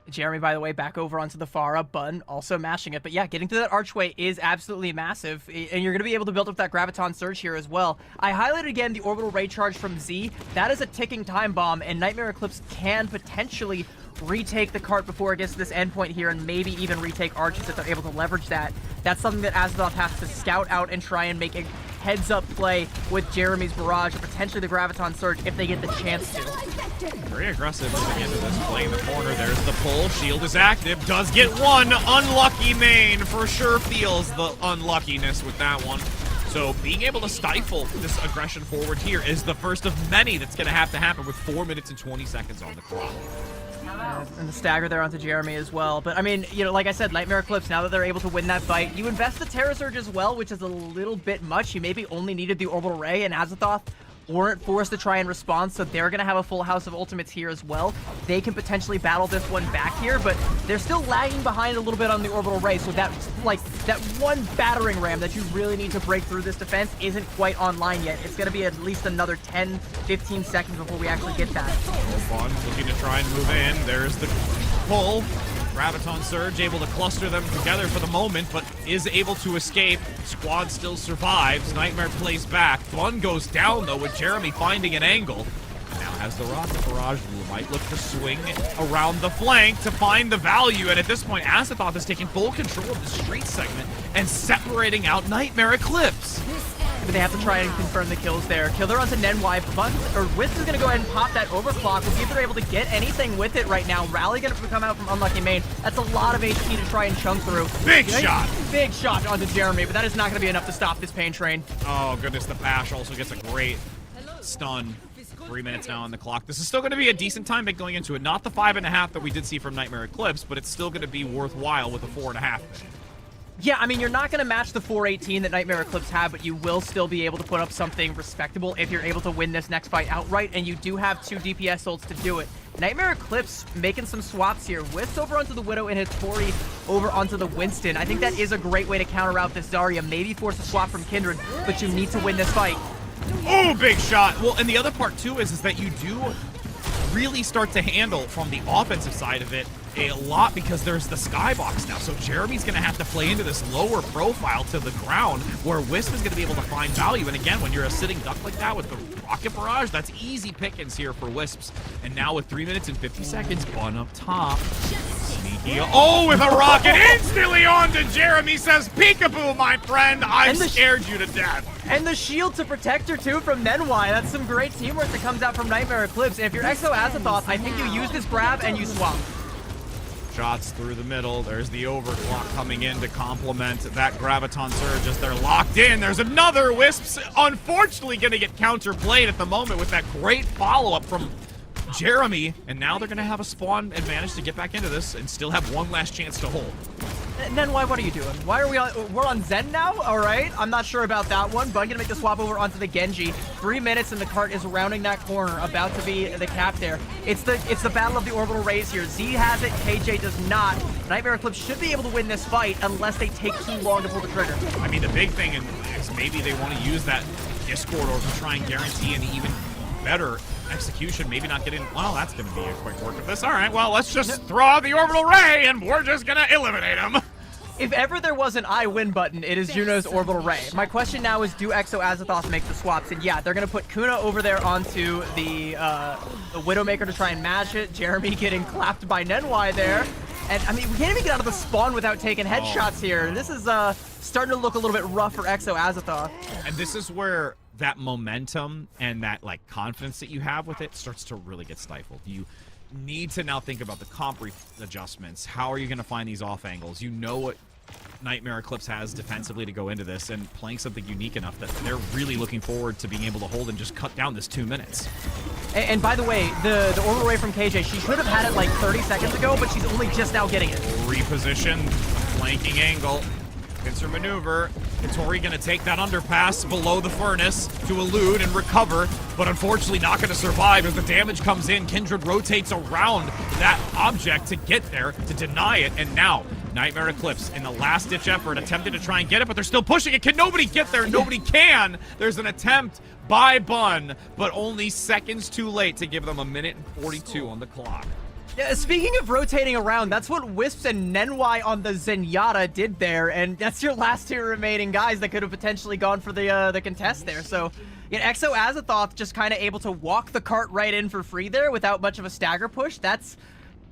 Jeremy, by the way, back over onto the Pharah, Bun also mashing it. But yeah, getting to that archway is absolutely massive, and you're going to be able to build up that Graviton Surge here as well. I highlighted again the Orbital Ray Charge from Z. That is a ticking time bomb, and Nightmare Eclipse can potentially retake the cart before it gets to this endpoint here, and maybe even retake Arches if they're able to leverage that. That's something that Azathoth has to scout out and try and make a heads-up play with Jeremy's Barrage or potentially the Graviton Surge if they get the chance to. Very aggressive moving into this play in the corner. There's the pull. Shield is active. Does get one. Unlucky main. For sure feels the unluckiness with that one. So being able to stifle this aggression forward here is the first of many that's going to happen with 4 minutes and 20 seconds on the clock. And the stagger there onto Jeremy as well. But I mean, you know, like I said, Nightmare Eclipse, now that they're able to win that fight, you invest the Terra Surge as well, which is a little bit much. You maybe only needed the Orbital Ray, and Azathoth weren't forced to try and respond, so they're going to have a full house of ultimates here as well. They can potentially battle this one back here, but they're still lagging behind a little bit on the Orbital Ray, so that one battering ram that you really need to break through this defense isn't quite online yet. It's going to be at least another 10-15 seconds before we actually get that. Fun looking to try and move in. There's the pull. Graviton Surge able to cluster them together for the moment, but is able to escape. Squad still survives. Nightmare plays back. Fun goes down, though, with Jeremy finding an angle. Now has the Rocket Barrage, who might look to swing around the flank to find the value, and at this point, Azathoth is taking full control of the street segment and separating out Nightmare Eclipse. But they have to try and confirm the kills there. Killer onto Nenwai. Wisp is going to go ahead and pop that overclock. We'll see if they're able to get anything with it right now. Rally going to come out from Unlucky Main. That's a lot of HP to try and chunk through. Big shot! Big shot onto Jeremy, but that is not going to be enough to stop this pain train. Oh, goodness. The Bash also gets a great stun. 3 minutes now on the clock. This is still going to be a decent time going into it. Not the 5.5 that we did see from Nightmare Eclipse, but it's still going to be worthwhile with a 4.5. Yeah, I mean, you're not going to match the 418 that Nightmare Eclipse had, but you will still be able to put up something respectable if you're able to win this next fight outright, and you do have 2 DPS ults to do it. Nightmare Eclipse making some swaps here. Wisps over onto the Widow and Hattori over onto the Winston. I think that is a great way to counter out this Zarya. Maybe force a swap from Kindred, but you need to win this fight. Oh, big shot. Well, and the other part, too, is that you do really start to handle from the offensive side of it a lot because there's the skybox now. So Jeremy's going to have to play into this lower profile to the ground where Wisp is going to be able to find value. And again, when you're a sitting duck like that with the Rocket Barrage, that's easy pickings here for Wisps. And now with 3 minutes and 50 seconds, Bun up top. Sneaky. Oh, with a rocket instantly onto Jeremy, says, peekaboo, my friend. I've scared you to death. And the shield to protect her, too, from Nenwai. That's some great teamwork that comes out from Nightmare Eclipse. And if you're Exo Azathoth, I think you use this grab and you swap. Shots through the middle. There's the overclock coming in to complement that Graviton Surge as they're locked in. There's another Wisps, unfortunately going to get counterplayed at the moment with that great follow-up from Jeremy. And now they're going to have a spawn advantage to get back into this and still have one last chance to hold. Nenwai, what are you doing? Why are we on? We're on Zen now? All right. I'm not sure about that one, but I'm going to make the swap over onto the Genji. 3 minutes and the cart is rounding that corner, about to be the cap there. It's the battle of the orbital rays here. Z has it, KJ does not. Nightmare Eclipse should be able to win this fight unless they take too long to pull the trigger. I mean, the big thing is maybe they want to use that Discord or to try and guarantee an even better execution, maybe not getting, well, that's going to be a quick work of this. All right, well, let's just throw out the orbital ray and we're just going to eliminate him. If ever there was an I win button, it is Juno's orbital ray. My question now is, do Exo Azathoth make the swaps? And yeah, they're going to put Kuna over there onto the Widowmaker to try and match it. Jeremy getting clapped by Nenwai there. And I mean, we can't even get out of the spawn without taking headshots here. This is starting to look a little bit rough for Exo Azathoth. And this is where that momentum and that like confidence that you have with it starts to really get stifled. You need to now think about the comp adjustments. How are you going to find these off angles? You know what Nightmare Eclipse has defensively to go into this, and playing something unique enough that they're really looking forward to being able to hold and just cut down this 2 minutes. And by the way, the order away from KJ, she should have had it like 30 seconds ago, but she's only just now getting it. Reposition, flanking angle, pincer maneuver. Hittori gonna take that underpass below the furnace to elude and recover, but unfortunately not gonna survive as the damage comes in. Kindred rotates around that object to get there, to deny it, and now Nightmare Eclipse in the last-ditch effort attempted to try and get it, but they're still pushing it. Can nobody get there? Nobody can. There's an attempt by Bun, but only seconds too late to give them 1:42 on the clock. Yeah, speaking of rotating around, that's what Wisps and Nenwai on the Zenyatta did there, and that's your last two remaining guys that could have potentially gone for the contest there. So, yeah, Exo Azathoth just kind of able to walk the cart right in for free there without much of a stagger push. That's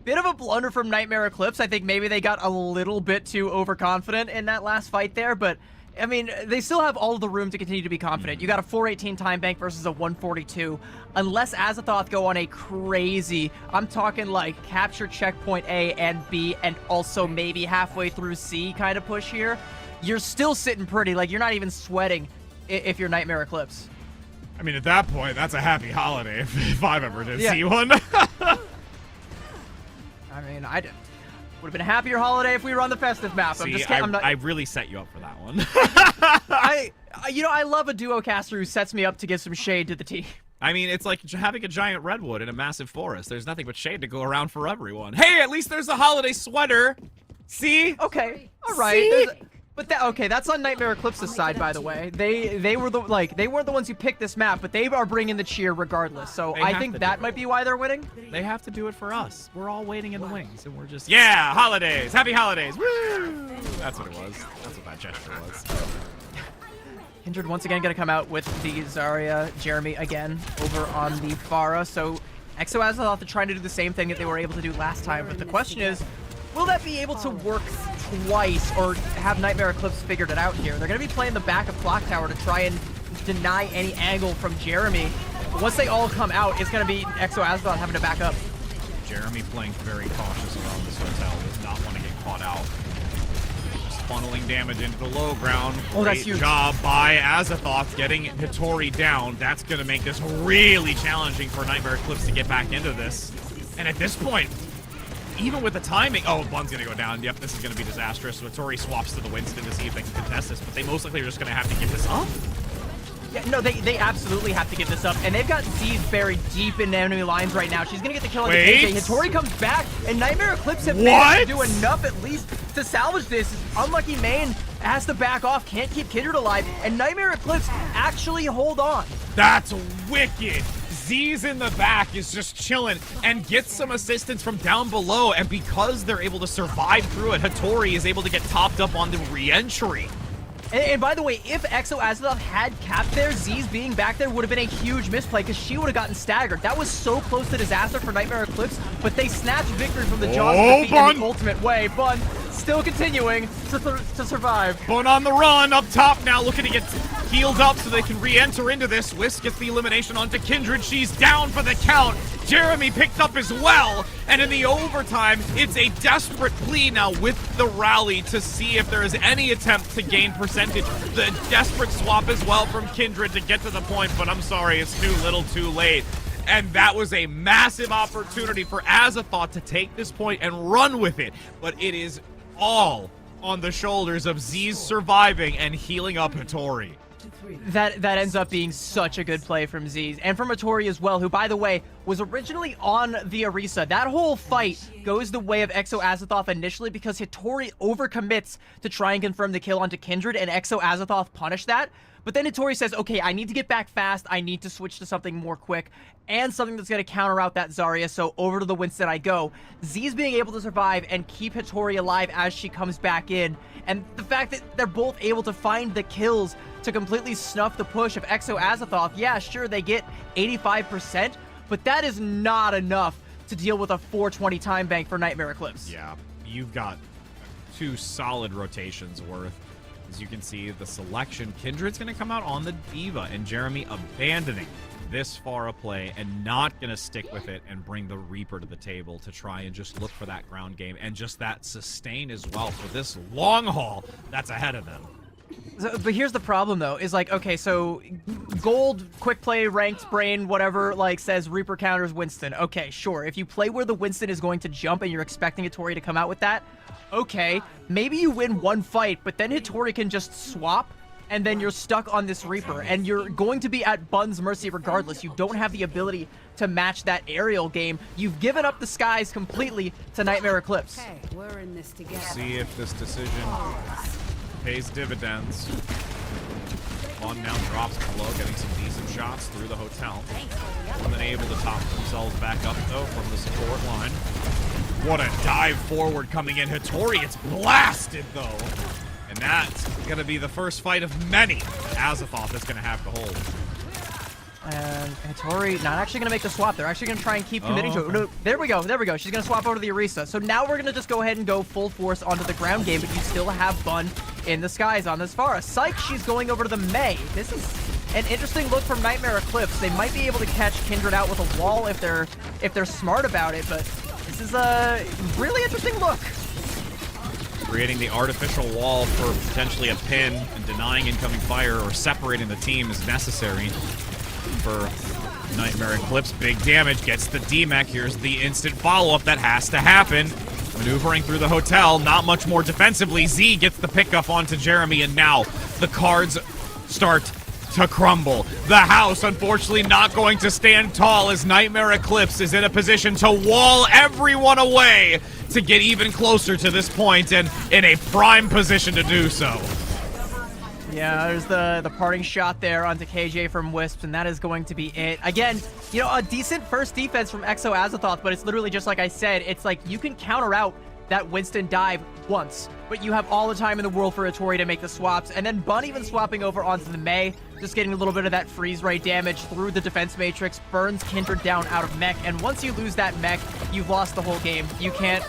a bit of a blunder from Nightmare Eclipse. I think maybe they got a little bit too overconfident in that last fight there, but I mean, they still have all of the room to continue to be confident. You got a 418 time bank versus a 142. Unless Azathoth go on a crazy, I'm talking like capture checkpoint A and B and also maybe halfway through C kind of push here, you're still sitting pretty. Like, you're not even sweating if you're Nightmare Eclipse. I mean, at that point, that's a happy holiday if I've ever did see one. I mean, I didn't. Would have been a happier holiday if we were on the festive map. See, I really set you up for that one. I love a duo caster who sets me up to give some shade to the team. I mean, it's like having a giant redwood in a massive forest. There's nothing but shade to go around for everyone. Hey, at least there's a holiday sweater. See? Okay, all right. But that's on Nightmare Eclipse's side, by the way. They were they weren't the ones who picked this map, but they are bringing the cheer regardless. So I think that might be why they're winning. They have to do it for us. We're all waiting in the wings, and we're just holidays, happy holidays. Woo! That's what it was. That's what that gesture was. Kindred once again gonna come out with the Zarya, Jeremy again over on the Pharah. So Exo Azathoth are trying to do the same thing that they were able to do last time, but the question is, will that be able to work twice, or have Nightmare Eclipse figured it out here? They're going to be playing the back of Clock Tower to try and deny any angle from Jeremy. But once they all come out, it's going to be Exo Azathoth having to back up. Jeremy playing very cautious around this hotel. Does not want to get caught out. Just funneling damage into the low ground. Oh, that's Great huge. job by Azathoth getting Hittori down. That's going to make this really challenging for Nightmare Eclipse to get back into this. And at this point, even with the timing, Bun's gonna go down. Yep, this is gonna be disastrous. So Hittori swaps to the Winston to see if they can contest this, but they most likely are just gonna have to give this up. Yeah, no, they absolutely have to give this up, and they've got Z's buried deep in enemy lines right now. She's gonna get the kill on the KJ. Hittori comes back, and Nightmare Eclipse have managed to do enough at least to salvage this. Unlucky Main has to back off, can't keep Kindred alive, and Nightmare Eclipse actually hold on. That's wicked. Z's in the back is just chilling and gets some assistance from down below, and because they're able to survive through it, Hittori is able to get topped up on the re-entry. And by the way, if Exo Azathoth had capped there, Z's being back there would have been a huge misplay because she would have gotten staggered. That was so close to disaster for Nightmare Eclipse, but they snatched victory from the jaws of defeat in the ultimate way. Bun still continuing to survive. Bun on the run, up top now, looking to get healed up so they can re-enter into this. Wisp gets the elimination onto Kindred. She's down for the count. Jeremy picked up as well, and in the overtime, it's a desperate plea now with the rally to see if there is any attempt to gain percentage. The desperate swap as well from Kindred to get to the point, but I'm sorry, it's too little too late. And that was a massive opportunity for Azathoth to take this point and run with it, but it is all on the shoulders of Z's surviving and healing up Hittori. That ends up being such a good play from Z's and from Hittori as well, who, by the way, was originally on the Orisa. That whole fight goes the way of Exo Azathoth initially because Hittori overcommits to try and confirm the kill onto Kindred, and Exo Azathoth punished that. But then Hittori says, okay, I need to get back fast. I need to switch to something more quick and something that's going to counter out that Zarya. So over to the Winston I go. Z's being able to survive and keep Hittori alive as she comes back in. And the fact that they're both able to find the kills to completely snuff the push of Exo Azathoth. Yeah, sure, they get 85%, but that is not enough to deal with a 420 time bank for Nightmare Eclipse. Yeah. you've got 2 solid rotations worth. As you can see, the selection, Kindred's going to come out on the Diva, and Jeremy abandoning this far a play and not going to stick with it and bring the Reaper to the table to try and just look for that ground game and just that sustain as well for this long haul that's ahead of them. So, but here's the problem, though, is like, okay, so gold, quick play, ranked brain, whatever, like, says Reaper counters Winston. Okay, sure. If you play where the Winston is going to jump and you're expecting Hattori to come out with that, okay, maybe you win one fight, but then Hattori can just swap, and then you're stuck on this Reaper, and you're going to be at Bun's mercy regardless. You don't have the ability to match that aerial game. You've given up the skies completely to Nightmare Eclipse. Hey, we're in this together. See if this decision pays dividends. Vaughn now drops below, getting some decent shots through the hotel. And then able to top themselves back up, though, from the support line. What a dive forward coming in. Hattori, it's blasted, though. And that's going to be the first fight of many Azathoth is going to have to hold. And Hattori not actually going to make the swap. They're actually going to try and keep committing to it. No, there we go. There we go. She's going to swap over to the Orisa. So now we're going to just go ahead and go full force onto the ground game, but you still have Bun in the skies on this Pharah. Psych, she's going over to the Mei. This is an interesting look from Nightmare Eclipse. They might be able to catch Kindred out with a wall if they're smart about it, but this is a really interesting look. Creating the artificial wall for potentially a pin and denying incoming fire or separating the team is necessary for Nightmare Eclipse. Big damage, gets the D-Mech. Here's the instant follow-up that has to happen. Maneuvering through the hotel, not much more defensively. Z gets the pickup onto Jeremy, and now the cards start to crumble. The house, unfortunately, not going to stand tall as Nightmare Eclipse is in a position to wall everyone away to get even closer to this point and in a prime position to do so. Yeah, there's the parting shot there onto KJ from Wisps, and that is going to be it. Again, you know, a decent first defense from Exo Azathoth, but it's literally just like I said, it's like you can counter out that Winston dive once, but you have all the time in the world for Hattori to make the swaps, and then Bun even swapping over onto the Mei, just getting a little bit of that freeze ray damage through the defense matrix, burns Kindred down out of mech, and once you lose that mech, you've lost the whole game. You can't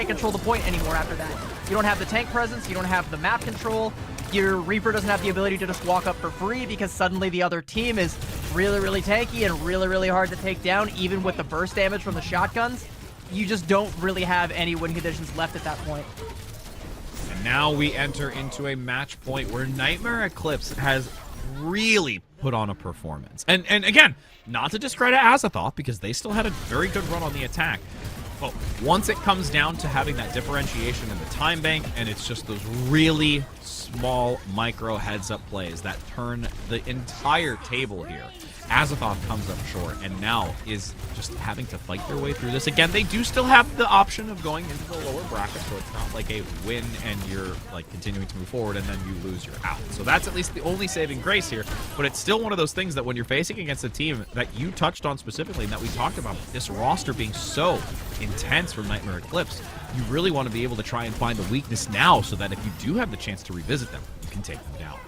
control the point anymore after that. You don't have the tank presence, you don't have the map control, your Reaper doesn't have the ability to just walk up for free because suddenly the other team is really, really tanky and really, really hard to take down, even with the burst damage from the shotguns. You just don't really have any win conditions left at that point. And now we enter into a match point where Nightmare Eclipse has really put on a performance. And again, not to discredit Azathoth, because they still had a very good run on the attack. But once it comes down to having that differentiation in the time bank, and it's just those really small micro heads-up plays that turn the entire table here, Azathoth comes up short and now is just having to fight their way through this. Again, they do still have the option of going into the lower bracket, so it's not like a win and you're like continuing to move forward and then you lose, you're out. So that's at least the only saving grace here, but it's still one of those things that when you're facing against a team that you touched on specifically and that we talked about, this roster being so intense from Nightmare Eclipse, you really want to be able to try and find the weakness now so that if you do have the chance to revisit them, you can take them down.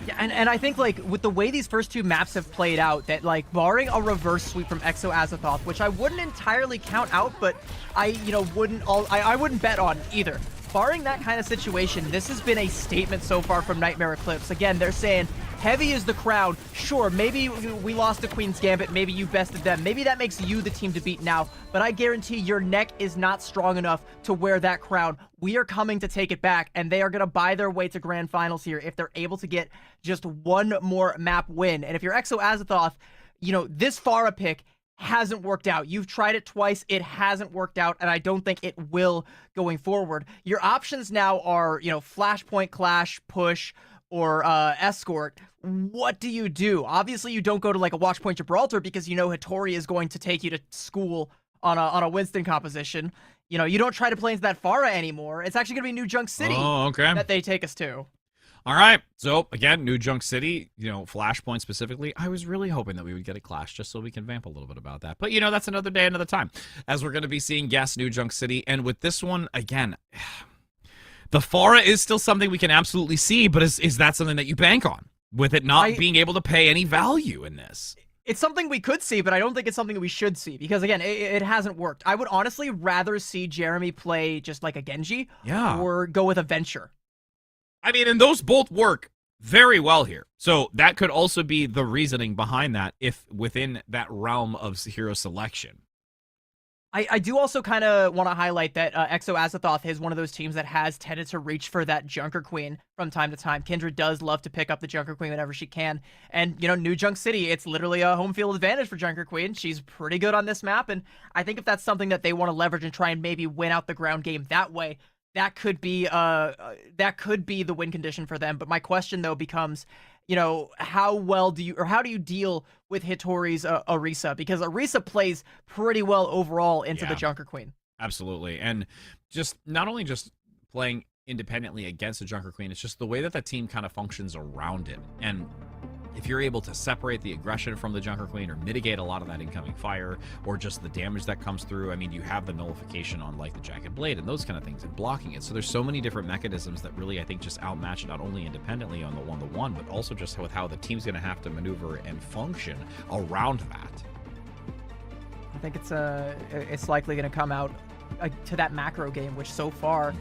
Yeah, and I think, like, with the way these first two maps have played out, that, like, barring a reverse sweep from Exo Azathoth, which I wouldn't entirely count out, but I wouldn't bet on either. Barring that kind of situation, this has been a statement so far from Nightmare Eclipse. Again, they're saying, heavy is the crown. Sure, maybe we lost to Queen's Gambit, maybe you bested them. Maybe that makes you the team to beat now, but I guarantee your neck is not strong enough to wear that crown. We are coming to take it back, and they are going to buy their way to grand finals here if they're able to get just one more map win. And if you're Exo Azathoth, you know, this Pharah pick hasn't worked out. You've tried it twice, it hasn't worked out, and I don't think it will going forward. Your options now are, you know, Flashpoint Clash, Push, or Escort. What do you do? Obviously, you don't go to like a Watchpoint Gibraltar because you know Hattori is going to take you to school on a Winston composition. You know, you don't try to play into that Pharah anymore. It's actually going to be New Junk City that they take us to. All right. So, again, New Junk City, you know, Flashpoint specifically. I was really hoping that we would get a clash just so we can vamp a little bit about that. But, you know, that's another day, another time. As we're going to be seeing, yes, New Junk City. And with this one, again, the Pharah is still something we can absolutely see, but is that something that you bank on? With it not being able to pay any value in this? It's something we could see, but I don't think it's something we should see because, again, it hasn't worked. I would honestly rather see Jeremy play just like a Genji or go with a Venture. I mean, and those both work very well here. So that could also be the reasoning behind that if within that realm of hero selection. I do also kind of want to highlight that Exo Azathoth is one of those teams that has tended to reach for that Junker Queen from time to time. Kindred does love to pick up the Junker Queen whenever she can. And, you know, New Junk City, it's literally a home field advantage for Junker Queen. She's pretty good on this map. And I think if that's something that they want to leverage and try and maybe win out the ground game that way, that could be the win condition for them. But my question, though, becomes, you know, how do you deal with Hitori's Orisa? Because Orisa plays pretty well overall into the Junker Queen. Absolutely. And just not only just playing independently against the Junker Queen, it's just the way that that team kind of functions around it. And if you're able to separate the aggression from the Junker Queen or mitigate a lot of that incoming fire or just the damage that comes through, I mean, you have the nullification on like the Jagged Blade and those kind of things and blocking it. So there's so many different mechanisms that really, I think, just outmatch not only independently on the one-to-one, but also just with how the team's going to have to maneuver and function around that. I think it's likely going to come out to that macro game, which so far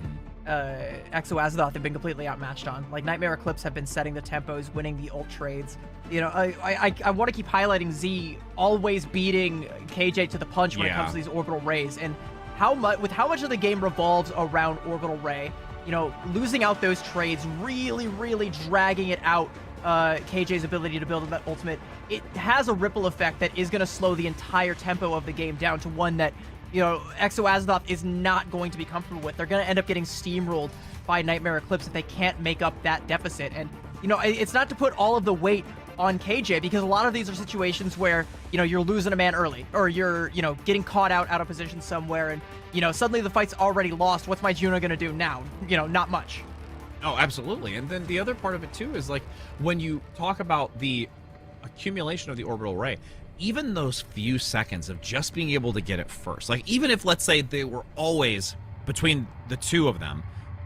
Exo Azathoth have been completely outmatched on. Like, Nightmare Eclipse have been setting the tempos, winning the ult trades. You know, I want to keep highlighting Z always beating KJ to the punch when it comes to these orbital rays, and how much of the game revolves around orbital ray. You know, losing out those trades, really dragging it out. KJ's ability to build that ultimate, it has a ripple effect that is going to slow the entire tempo of the game down to one that, you know, Exo Azathoth is not going to be comfortable with. They're going to end up getting steamrolled by Nightmare Eclipse if they can't make up that deficit. And, you know, it's not to put all of the weight on KJ, because a lot of these are situations where, you know, you're losing a man early, or you're, you know, getting caught out of position somewhere, and, you know, suddenly the fight's already lost. What's my Juno going to do now? You know, not much. Oh, absolutely. And then the other part of it, too, is, like, when you talk about the accumulation of the orbital ray, even those few seconds of just being able to get it first, like, even if, let's say, they were always between the two of them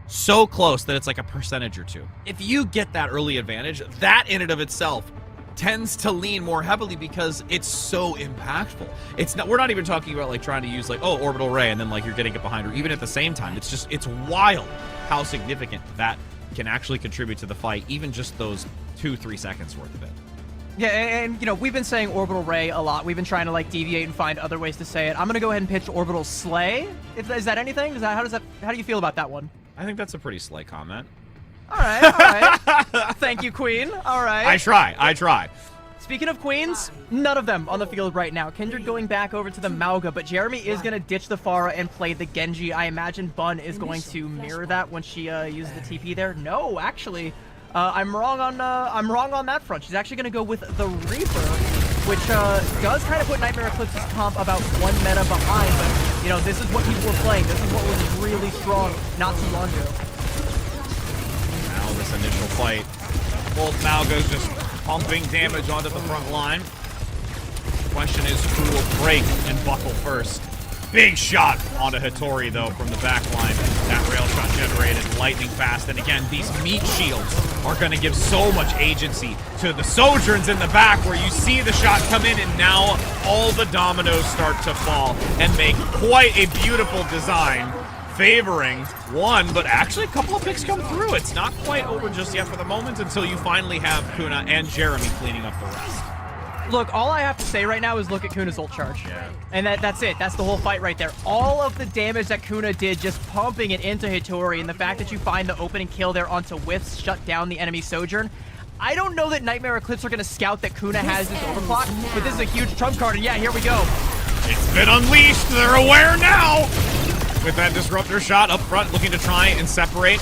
so close that it's like a percentage or two, if you get that early advantage, that in and of itself tends to lean more heavily because it's so impactful. It's not, we're not even talking about like trying to use like, oh, orbital ray, and then like you're getting it behind, or even at the same time. It's just, it's wild how significant that can actually contribute to the fight, even just those 2-3 seconds worth of it. Yeah, and you know, we've been saying orbital ray a lot. We've been trying to like deviate and find other ways to say it. I'm gonna go ahead and pitch orbital slay. Is that anything? How do you feel about that one? I think that's a pretty slay comment. All right. Thank you, Queen. All right. I try. Speaking of queens, none of them on the field right now. Kindred going back over to the Mauga, but Jeremy is going to ditch the Pharah and play the Genji. I imagine Bun is going to mirror that when she uses the TP there. No, actually, I'm wrong on that front. She's actually going to go with the Reaper, which does kind of put Nightmare Eclipse's comp about 1 meta behind, but, you know, this is what people were playing. This is what was really strong not too long ago. Now this initial fight, both Maugas just pumping damage onto the front line. Question is, who will break and buckle first? Big shot onto Hitori, though, from the back line. That rail shot generated lightning fast. And again, these meat shields are going to give so much agency to the Sojourns in the back, where you see the shot come in, and now all the dominoes start to fall and make quite a beautiful design, favoring one, but actually a couple of picks come through. It's not quite over just yet for the moment until you finally have Kuna and Jeremy cleaning up the rest. Look, all I have to say right now is look at Kuna's ult charge. Yeah. And that's it. That's the whole fight right there. All of the damage that Kuna did just pumping it into Hitori, and the fact that you find the opening kill there onto Whiffs, shut down the enemy Sojourn. I don't know that Nightmare Eclipse are going to scout that Kuna has this overclock, but this is a huge trump card, and yeah, here we go. It's been unleashed. They're aware now. With that disruptor shot up front, looking to try and separate.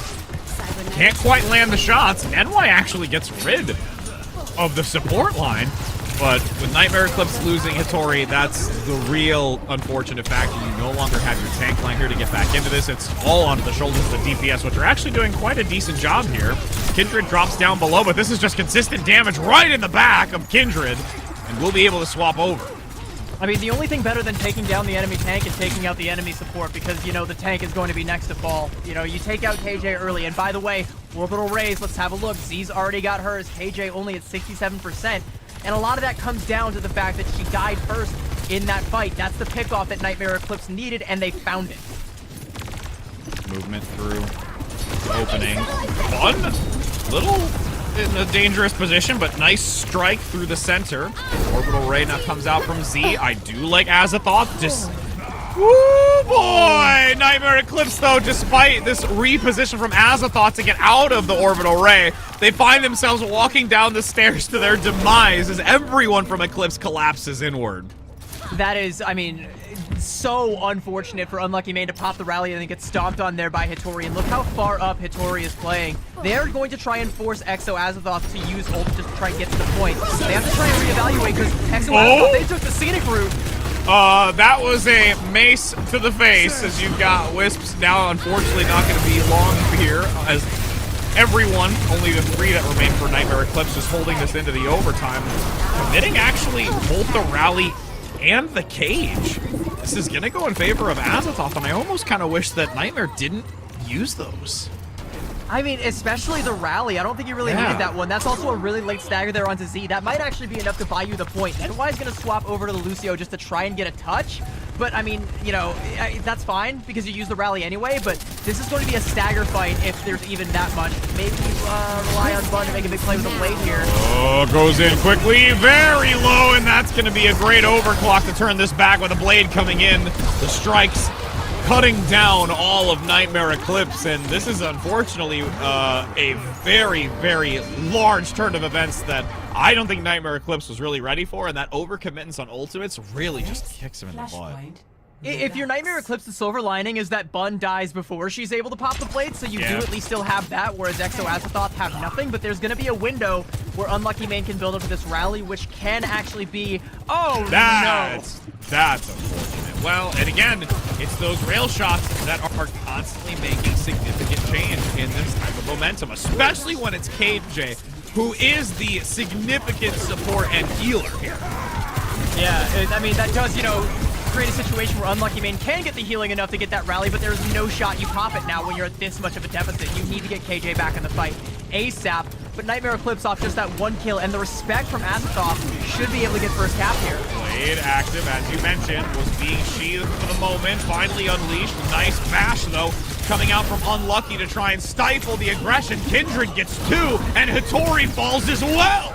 Can't quite land the shots. NY actually gets rid of the support line. But with Nightmare Eclipse losing Hitori, that's the real unfortunate factor. You no longer have your tank line here to get back into this. It's all onto the shoulders of the DPS, which are actually doing quite a decent job here. Kindred drops down below, but this is just consistent damage right in the back of Kindred, and we'll be able to swap over. I mean, the only thing better than taking down the enemy tank is taking out the enemy support, because, you know, the tank is going to be next to fall. You know, you take out KJ early, and by the way, orbital rays, let's have a look. Z's already got hers, KJ only at 67%. And a lot of that comes down to the fact that she died first in that fight. That's the pickoff that Nightmare Eclipse needed, and they found it. Movement through opening. Fun. Little in a dangerous position, but nice strike through the center. Orbital Ray now comes out from Z. I do like Azathoth. Just, woo boy! Nightmare Eclipse, though, despite this reposition from Azathoth to get out of the Orbital Ray, they find themselves walking down the stairs to their demise as everyone from Eclipse collapses inward. That is, I mean, so unfortunate for Unlucky Main to pop the rally and then get stomped on there by Hitori. And look how far up Hitori is playing. They're going to try and force Exo Azathoth to use ult just to try and get to the point. They have to try and reevaluate because Exo Azathoth, they took the scenic route. That was a mace to the face as you've got Wisps now unfortunately not going to be long here as everyone, only the 3 that remain for Nightmare Eclipse, is holding this into the overtime. Committing actually both the rally and the cage. This is going to go in favor of Azathoth, and I almost kind of wish that Nightmare didn't use those. I mean, especially the rally. I don't think you really needed that one. That's also a really late stagger there onto Z. That might actually be enough to buy you the point. NY's going to swap over to the Lucio just to try and get a touch. But, I mean, you know, that's fine because you use the rally anyway. But this is going to be a stagger fight if there's even that much. Maybe rely on Bun to make a big play with the blade here. Oh, goes in quickly, very low, and that's going to be a great overclock to turn this back with a blade coming in. The strikes cutting down all of Nightmare Eclipse, and this is unfortunately a very, very large turn of events that I don't think Nightmare Eclipse was really ready for, and that overcommitance on ultimates really just kicks him in the butt. If your Nightmare Eclipse, the silver lining is that Bun dies before she's able to pop the blade, so you do at least still have that, whereas Exo Azathoth have nothing, but there's going to be a window where Unlucky Main can build up to this rally, which can actually be, That's unfortunate. Well, and again, it's those rail shots that are constantly making significant change in this type of momentum, especially when it's KJ, who is the significant support and healer here. Yeah, I mean, that does, you know, create a situation where Unlucky Main can get the healing enough to get that rally, but there's no shot you pop it now when you're at this much of a deficit. You need to get KJ back in the fight ASAP, but Nightmare Eclipse off just that 1 kill, and the respect from Azathoth should be able to get first cap here. Blade active, as you mentioned, was being sheathed for the moment, finally unleashed. Nice bash, though, coming out from Unlucky to try and stifle the aggression. Kindred gets 2, and Hitori falls as well.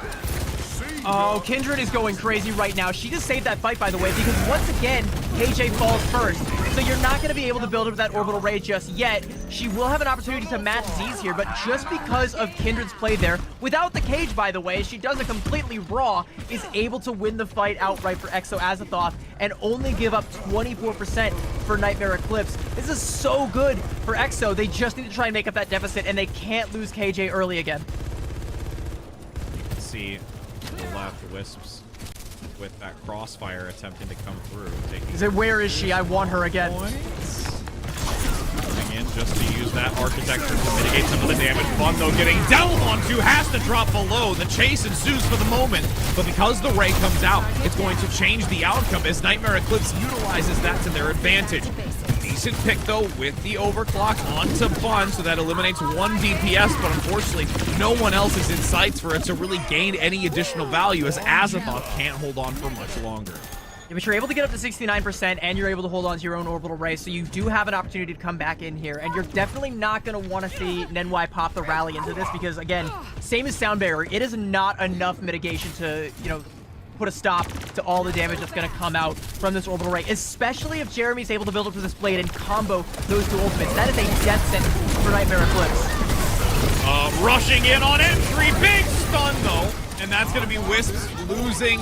Oh, Kindred is going crazy right now. She just saved that fight, by the way, because once again, KJ falls first. So you're not going to be able to build up that orbital ray just yet. She will have an opportunity to match Z's here, but just because of Kindred's play there, without the cage, by the way, she does it completely raw, is able to win the fight outright for Exo Azathoth and only give up 24% for Nightmare Eclipse. This is so good for Exo. They just need to try and make up that deficit, and they can't lose KJ early again. Let's see. The left Wisps with that crossfire attempting to come through. Where is she? I want her again. Coming in just to use that architecture to mitigate some of the damage. Bun, though, getting down onto, has to drop below. The chase ensues for the moment, but because the ray comes out, it's going to change the outcome as Nightmare Eclipse utilizes that to their advantage. Decent pick, though, with the overclock onto Bun, so that eliminates 1 DPS, but unfortunately, no one else is in sights for it to really gain any additional value, as Azathoth can't hold on for much longer. Yeah, but you're able to get up to 69%, and you're able to hold on to your own orbital ray, so you do have an opportunity to come back in here, and you're definitely not going to want to see Nenwai pop the rally into this, because, again, same as Sound Barrier, it is not enough mitigation to, you know, put a stop to all the damage that's going to come out from this orbital ray, especially if Jeremy's able to build up to this blade and combo those 2 ultimates. That is a death sentence for Nightmare Eclipse. Rushing in on entry, big stun though, and that's going to be Wisps losing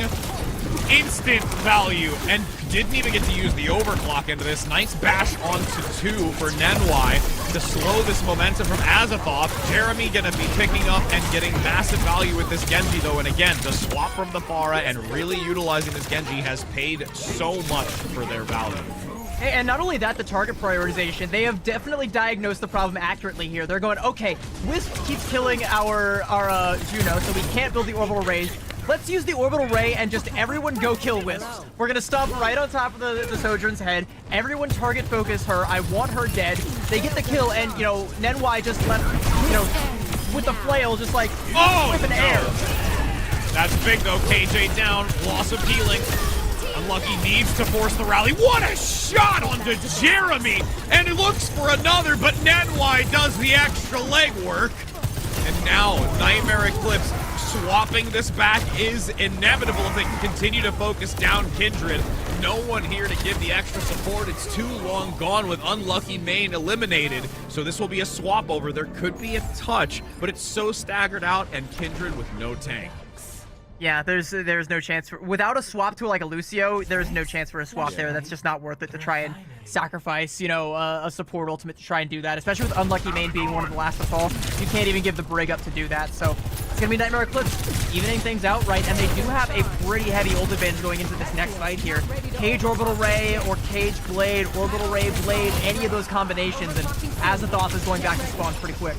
instant value, and didn't even get to use the overclock into this. Nice bash onto 2 for Nenwai to slow this momentum from Azathoth. Jeremy gonna be picking up and getting massive value with this Genji though, and again, the swap from the Pharah and really utilizing this Genji has paid so much for their value. Hey, and not only that, the target prioritization, they have definitely diagnosed the problem accurately here. They're going, okay, Wisp keeps killing our Juno, so we can't build the orbital rays. Let's use the orbital ray and just everyone go kill Wisps. We're gonna stomp right on top of the Sojourn's head. Everyone target focus her. I want her dead. They get the kill, and you know, Nenwai just left, you know, with the flail, just like whip in the air. That's big though. KJ down, loss of healing. Unlucky needs to force the rally. What a shot onto Jeremy! And he looks for another, but Nenwai does the extra legwork. And now Nightmare Eclipse swapping this back is inevitable if they can continue to focus down Kindred. No one here to give the extra support. It's too long gone with Unlucky Main eliminated. So this will be a swap over. There could be a touch, but it's so staggered out, and Kindred with no tank. Yeah, there's no chance for, without a swap to like a Lucio, there's no chance for a swap there. That's just not worth it to try and sacrifice, you know, a support ultimate to try and do that, especially with Unlucky Main being one of the last to fall. You can't even give the Brig up to do that, so it's gonna be Nightmare Eclipse evening things out, right? And they do have a pretty heavy ult advantage going into this next fight here. Cage Orbital Ray or Cage Blade, Orbital Ray Blade, any of those combinations, and Azathoth is going back to spawn pretty quick.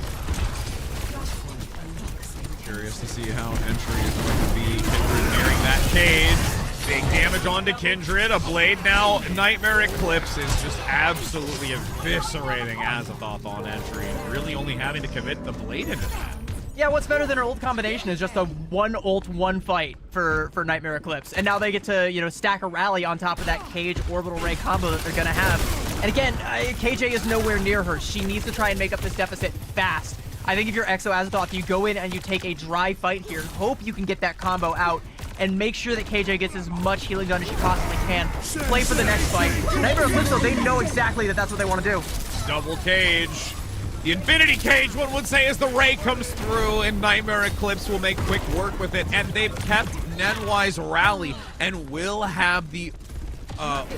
Curious to see how entry is going to be. Kindred nearing that cage. Big damage onto Kindred. A blade now. Nightmare Eclipse is just absolutely eviscerating Azathoth on entry. And really only having to commit the blade into that. Yeah, what's better than an ult combination is just a one ult, one fight for Nightmare Eclipse. And now they get to, you know, stack a rally on top of that Cage Orbital Ray combo that they're going to have. And again, KJ is nowhere near her. She needs to try and make up this deficit fast. I think if you're Exo Azathoth, you go in and you take a dry fight here. Hope you can get that combo out and make sure that KJ gets as much healing done as she possibly can. Play for the next fight. Nightmare Eclipse, though, they know exactly that that's what they want to do. Double cage. The Infinity Cage, one would say, as the Ray comes through, and Nightmare Eclipse will make quick work with it. And they've kept Nenwai's rally and will have the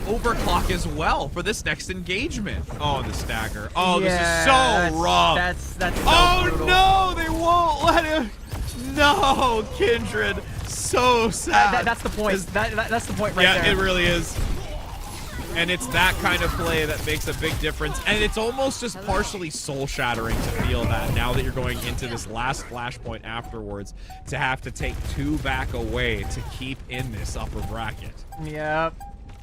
overclock as well for this next engagement. Oh, the stagger. Oh, yeah, this is so rough. That's so oh, brutal. No, they won't let him. No, Kindred. So sad. That's the point. That's the point right there. Yeah, it really is. And it's that kind of play that makes a big difference. And it's almost just partially soul-shattering to feel that now that you're going into this last flashpoint afterwards to have to take 2 back away to keep in this upper bracket. Yep.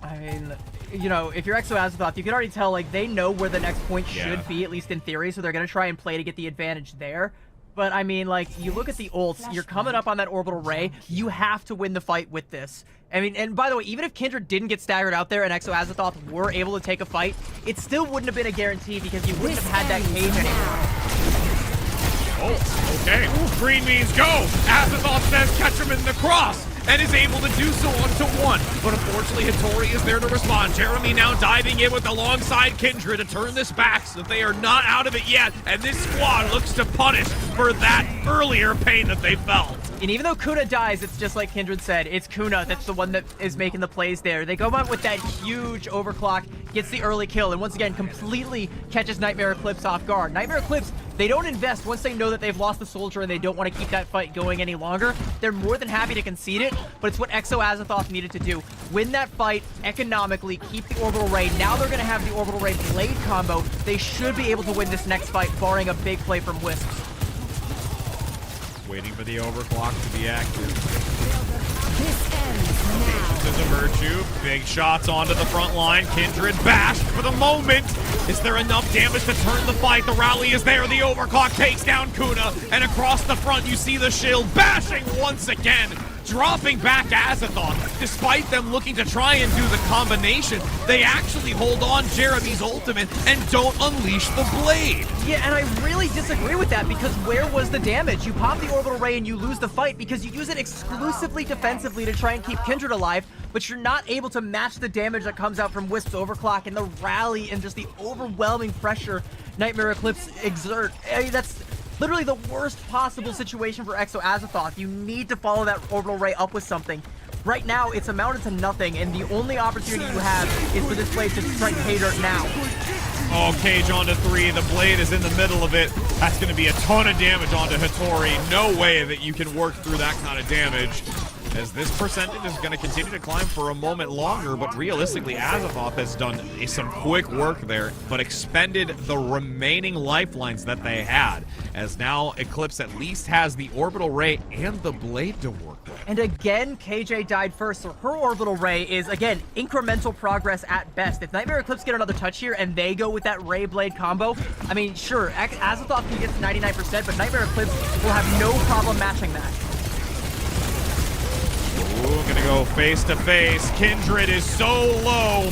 I mean, you know, if you're Exo Azathoth, you can already tell, like, they know where the next point should be, at least in theory, so they're going to try and play to get the advantage there. But, I mean, like, you look at the ults, you're coming up on that Orbital Ray, you have to win the fight with this. I mean, and by the way, even if Kindred didn't get staggered out there and Exo Azathoth were able to take a fight, it still wouldn't have been a guarantee because you wouldn't have had that cage anymore. Oh, okay. Green means go. Azathoth says catch him in the cross and is able to do so onto one. But unfortunately, Hattori is there to respond. Jeremy now diving in with alongside Kindred to turn this back so that they are not out of it yet. And this squad looks to punish for that earlier pain that they felt. And even though Kuna dies, it's just like Kindred said, it's Kuna that's the one that is making the plays there. They go out with that huge overclock, gets the early kill, and once again, completely catches Nightmare Eclipse off guard. Nightmare Eclipse, they don't invest once they know that they've lost the soldier and they don't want to keep that fight going any longer. They're more than happy to concede it, but it's what Exo Azathoth needed to do. Win that fight economically, keep the Orbital Ray. Now they're going to have the Orbital Ray Blade combo. They should be able to win this next fight, barring a big play from Wisps. Waiting for the overclock to be active. This ends now. Patience is a virtue. Big shots onto the front line. Kindred bashed for the moment. Is there enough damage to turn the fight? The rally is there. The overclock takes down Kuna. And across the front, you see the shield bashing once again. Dropping back Azathoth. Despite them looking to try and do the combination, they actually hold on Jeremy's ultimate and don't unleash the blade. Yeah, and I really disagree with that because where was the damage? You pop the Orbital Ray and you lose the fight because you use it exclusively defensively to try and keep Kindred alive, but you're not able to match the damage that comes out from Wisp's overclock and the rally and just the overwhelming pressure Nightmare Eclipse exert. I mean, that's literally the worst possible situation for Exo Azathoth. You need to follow that Orbital Ray up with something. Right now, it's amounted to nothing, and the only opportunity you have is for this blade to strike pay dirt now. Oh, Cage onto 3. The blade is in the middle of it. That's going to be a ton of damage onto Hattori. No way that you can work through that kind of damage, as this percentage is going to continue to climb for a moment longer. But realistically, Azathoth has done some quick work there, but expended the remaining lifelines that they had, as now Eclipse at least has the Orbital Ray and the blade to work with. And again, KJ died first, so her Orbital Ray is, again, incremental progress at best. If Nightmare Eclipse get another touch here and they go with that Ray Blade combo, I mean, sure, Azathoth can get to 99%, but Nightmare Eclipse will have no problem matching that. Ooh, gonna go face to face. Kindred is so low.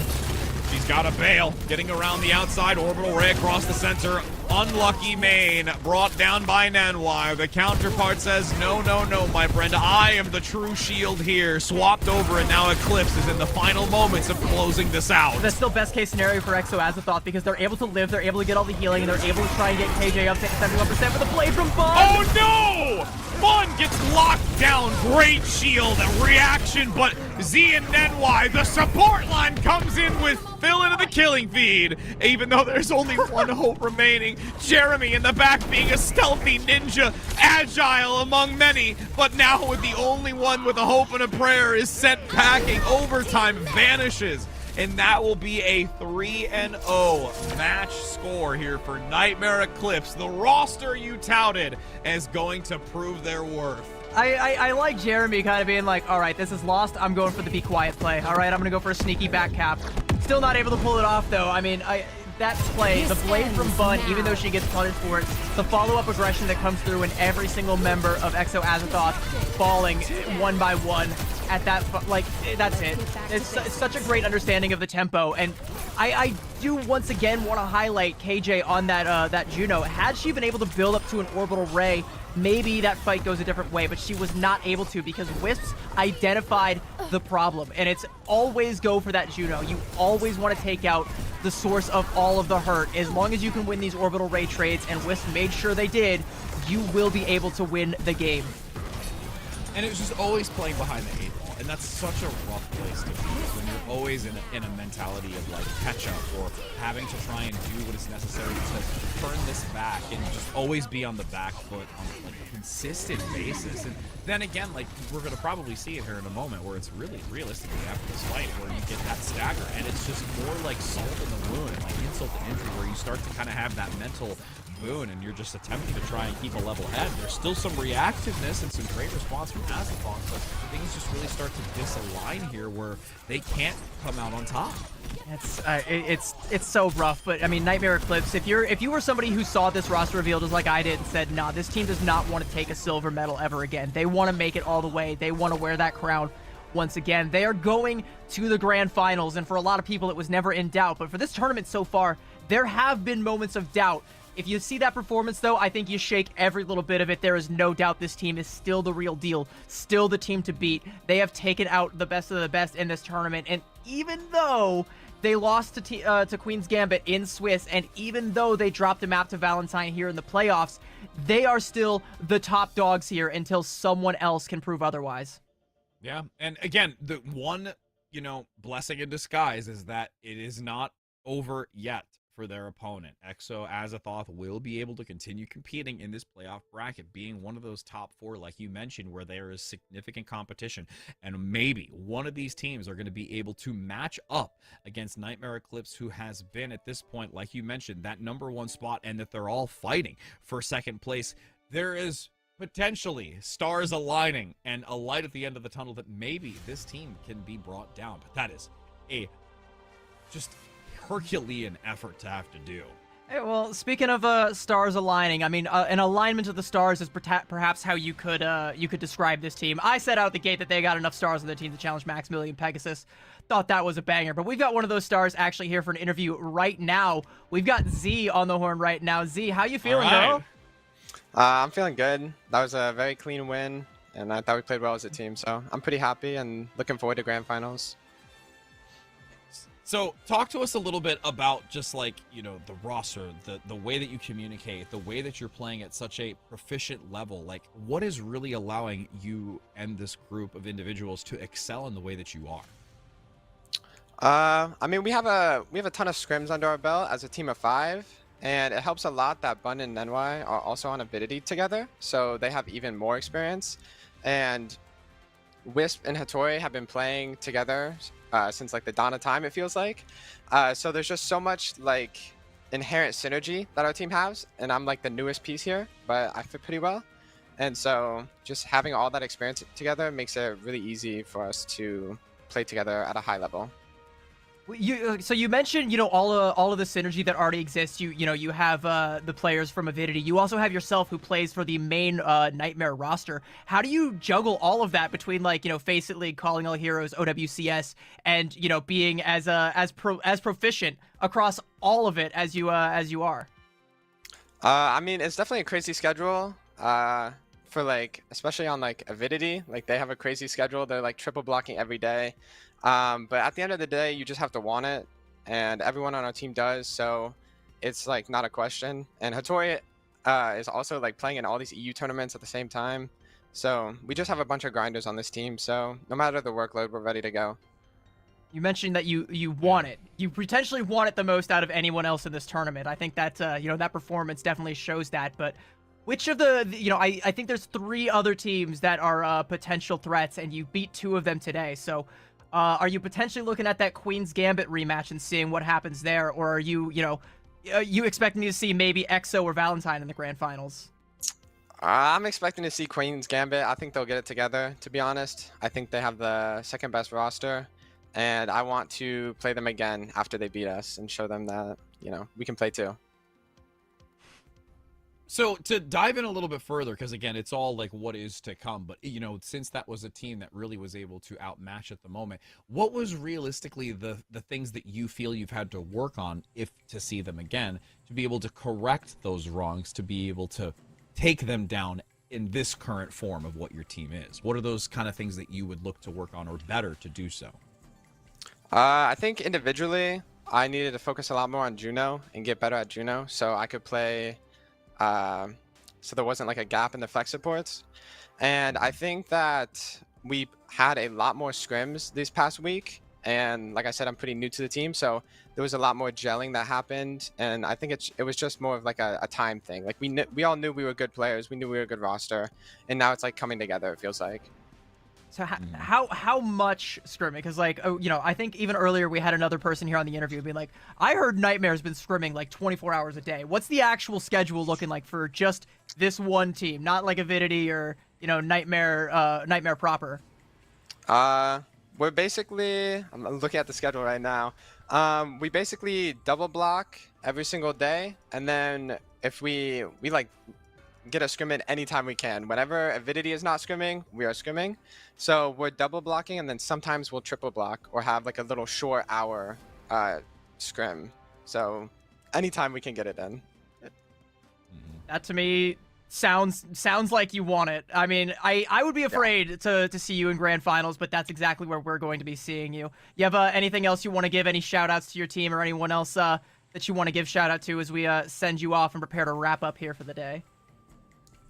She's got to bail. Getting around the outside, orbital ray across the center. Unlucky main, brought down by Nenwai. The counterpart says, no, no, no, my friend. I am the true shield here. Swapped over, and now Eclipse is in the final moments of closing this out. That's still best case scenario for Exo Azathoth because they're able to live, they're able to get all the healing, and they're able to try and get KJ up to 71% with a blade from Bun. Oh no! Bun gets locked down. Great shield reaction, but Z and Nenwai, the support line comes in with fill into the killing feed. Even though there's only one hope remaining. Jeremy in the back being a stealthy ninja, agile among many, but now with the only one with a hope and a prayer is sent packing. Overtime vanishes, and that will be a 3-0 match score here for Nightmare Eclipse. The roster you touted is going to prove their worth. I like Jeremy kind of being like, all right, this is lost. I'm going for the be quiet play. All right, I'm going to go for a sneaky back cap. Still not able to pull it off, though. I mean, that play, the blade from Bun, even though she gets punished for it, the follow-up aggression that comes through in every single member of Exo Azathoth falling one by one at that, like, that's it. It's such a great understanding of the tempo, and I do once again want to highlight KJ on that Juno. Had she been able to build up to an orbital ray, maybe that fight goes a different way, but she was not able to because Wisps identified the problem, and it's always go for that Juno. You always want to take out the source of all of the hurt. As long as you can win these orbital ray trades, and Wisp made sure they did, you will be able to win the game. And it was just always playing behind the 8-ball, and that's such a rough place to be when you're always in a mentality of like catch-up or having to try and do what is necessary to turn this back and just always be on the back foot on like a consistent basis. And then again, like we're going to probably see it here in a moment where it's really realistically after this fight where you get that stagger, and it's just more like salt in the wound and like insult to injury where you start to kind of have that mental boon and you're just attempting to try and keep a level head. There's still some reactiveness and some great response from Azathoth, but things just really start to disalign here where they can't come out on top. It's so rough, but I mean, Nightmare Eclipse, if you were somebody who saw this roster reveal just like I did and said, nah, this team does not want to take a silver medal ever again. They want to make it all the way. They want to wear that crown once again. They are going to the grand finals, and for a lot of people, it was never in doubt, but for this tournament so far, there have been moments of doubt. If you see that performance, though, I think you shake every little bit of it. There is no doubt this team is still the real deal, still the team to beat. They have taken out the best of the best in this tournament, and even though they lost to Queen's Gambit in Swiss, and even though they dropped a map to Valentine here in the playoffs, they are still the top dogs here until someone else can prove otherwise. Yeah, and again, the one, blessing in disguise is that it is not over yet for their opponent. Exo Azathoth will be able to continue competing in this playoff bracket, being one of those top 4, like you mentioned, where there is significant competition, and maybe one of these teams are going to be able to match up against Nightmare Eclipse, who has been at this point, like you mentioned, that #1 spot, and that they're all fighting for second place. There is potentially stars aligning and a light at the end of the tunnel that maybe this team can be brought down, but that is a just Herculean effort to have to do. Hey, well, speaking of stars aligning, I mean, an alignment of the stars is perhaps how you could describe this team. I said out the gate that they got enough stars on their team to challenge Maximilian Pegasus. Thought that was a banger, but we've got one of those stars actually here for an interview right now. We've got Z on the horn right now. Z, how you feeling, bro? I'm feeling good. That was a very clean win, and I thought we played well as a team, so I'm pretty happy and looking forward to grand finals. So talk to us a little bit about just like, the roster, the way that you communicate, the way that you're playing at such a proficient level. Like, what is really allowing you and this group of individuals to excel in the way that you are? I mean, we have a ton of scrims under our belt as a team of 5, and it helps a lot that Bun and Nenwai are also on Avidity together, so they have even more experience. And Wisp and Hattori have been playing together since like the dawn of time, it feels like. So there's just so much like inherent synergy that our team has, and I'm like the newest piece here, but I fit pretty well. And so just having all that experience together makes it really easy for us to play together at a high level. So you mentioned, all of the synergy that already exists. You have the players from Avidity. You also have yourself who plays for the main Nightmare roster. How do you juggle all of that between Face It League, Calling All Heroes, OWCS, and being as proficient across all of it as you are? I mean, it's definitely a crazy schedule. For especially on Avidity, they have a crazy schedule. They're triple blocking every day. But at the end of the day, you just have to want it, and everyone on our team does, so it's not a question. And Hattori is also playing in all these EU tournaments at the same time, so we just have a bunch of grinders on this team, so no matter the workload, we're ready to go. You mentioned that you want it. You potentially want it the most out of anyone else in this tournament. I think that that performance definitely shows that. But which of the I think there's 3 other teams that are potential threats, and you beat 2 of them today. So are you potentially looking at that Queen's Gambit rematch and seeing what happens there, or are you you expecting to see maybe EXO or Valentine in the grand finals? I'm expecting to see Queen's Gambit. I think they'll get it together, to be honest. I think they have the second best roster, and I want to play them again after they beat us and show them that, we can play too. So to dive in a little bit further, because again, it's all what is to come, but since that was a team that really was able to outmatch at the moment, what was realistically the things that you feel you've had to work on, if to see them again, to be able to correct those wrongs, to be able to take them down in this current form of what your team is? What are those kind of things that you would look to work on, or better to do so? I think individually, I needed to focus a lot more on Juno and get better at Juno, so I could play so there wasn't a gap in the flex supports. And I think that we had a lot more scrims this past week, and like I said, I'm pretty new to the team, so there was a lot more gelling that happened, and I think it was just more of a time thing. We all knew we were good players, we knew we were a good roster, and now it's coming together, it feels like. So how much scrimming? Because I think even earlier we had another person here on the interview being like, I heard Nightmare's been scrimming 24 hours a day. What's the actual schedule looking like for just this one team, not Avidity or Nightmare proper? We're basically, I'm looking at the schedule right now. We basically double block every single day, and then if we get a scrim in anytime we can. Whenever Avidity is not scrimming, we are scrimming. So we're double blocking, and then sometimes we'll triple block or have a little short hour scrim. So anytime we can get it in. That to me sounds like you want it. I mean, I would be afraid to see you in grand finals, but that's exactly where we're going to be seeing you. You have anything else you want to give? Any shout outs to your team or anyone else that you want to give shout out to as we send you off and prepare to wrap up here for the day?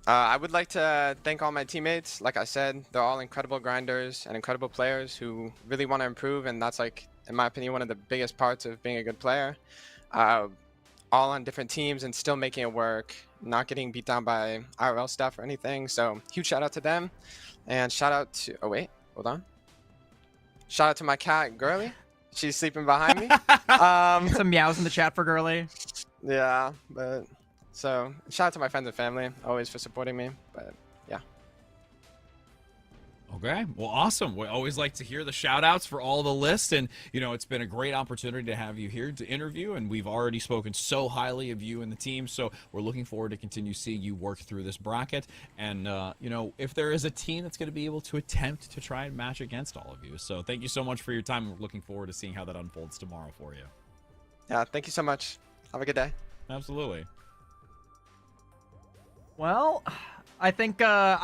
I would like to thank all my teammates. Like I said, they're all incredible grinders and incredible players who really want to improve, and that's in my opinion, one of the biggest parts of being a good player. All on different teams and still making it work, not getting beat down by IRL stuff or anything. So huge shout out to them, and shout out to shout out to my cat Girly. She's sleeping behind me. Some meows in the chat for Girly. Yeah, but. So, shout out to my friends and family, always for supporting me, but yeah. Okay, well, awesome. We always like to hear the shout outs for all the lists, and it's been a great opportunity to have you here to interview, and we've already spoken so highly of you and the team, so we're looking forward to continue seeing you work through this bracket, and if there is a team that's going to be able to attempt to try and match against all of you. So thank you so much for your time. We're looking forward to seeing how that unfolds tomorrow for you. Yeah, thank you so much. Have a good day. Absolutely. Well, I think our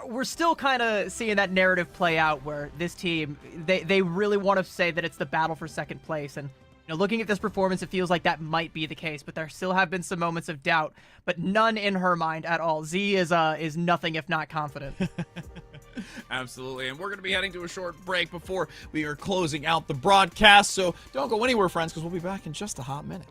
we're still kind of seeing that narrative play out where this team they really want to say that it's the battle for second place, and looking at this performance, it feels like that might be the case, but there still have been some moments of doubt, but none in her mind at all. Z is nothing if not confident. Absolutely, and we're going to be heading to a short break before we are closing out the broadcast, so don't go anywhere, friends, because we'll be back in just a hot minute.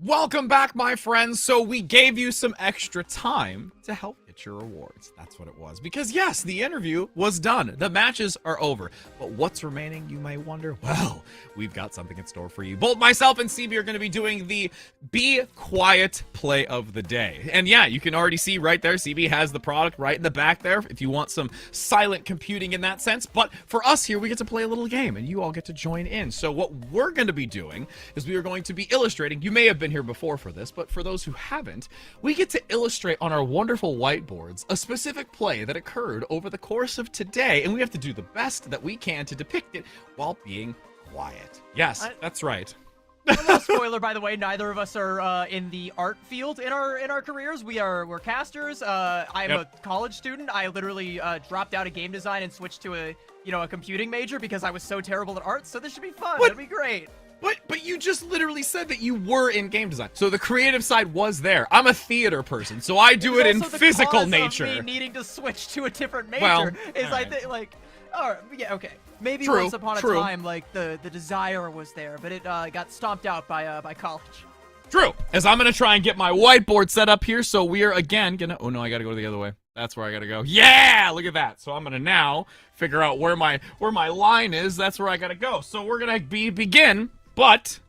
Welcome back, my friends. So we gave you some extra time to help get your rewards. That's what it was. Because yes, the interview was done. The matches are over. But what's remaining, you may wonder? Well, we've got something in store for you. Both myself and CB are going to be doing the Be Quiet play of the day. And yeah, you can already see right there, CB has the product right in the back there if you want some silent computing in that sense. But for us here, we get to play a little game and you all get to join in. So what we're going to be doing is we are going to be illustrating. You may have been here before for this, but for those who haven't, we get to illustrate on our wonderful whiteboards a specific play that occurred over the course of today, and we have to do the best that we can to depict it while being quiet. Yes, that's right. A little spoiler, by the way, neither of us are in the art field in our careers. We're casters. I'm a college student. I literally dropped out of game design and switched to a computing major because I was so terrible at art. So this should be fun. It'll be great. But you just literally said that you were in game design, so the creative side was there. I'm a theater person, so I do it in physical nature. Of me needing to switch to a different major I think like, all right, yeah, okay. Maybe once upon a time, like the desire was there, but it got stomped out by college. True. As I'm gonna try and get my whiteboard set up here, so we are again gonna. Oh no, I gotta go the other way. That's where I gotta go. Yeah, look at that. So I'm gonna now figure out where my line is. That's where I gotta go. So we're gonna begin, but.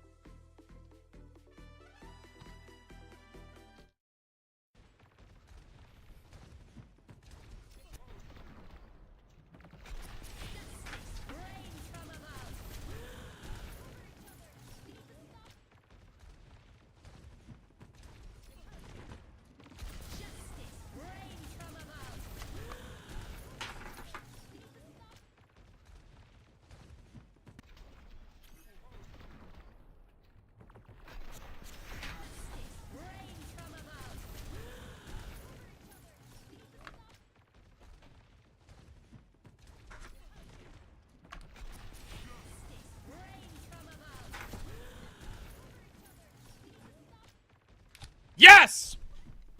Yes!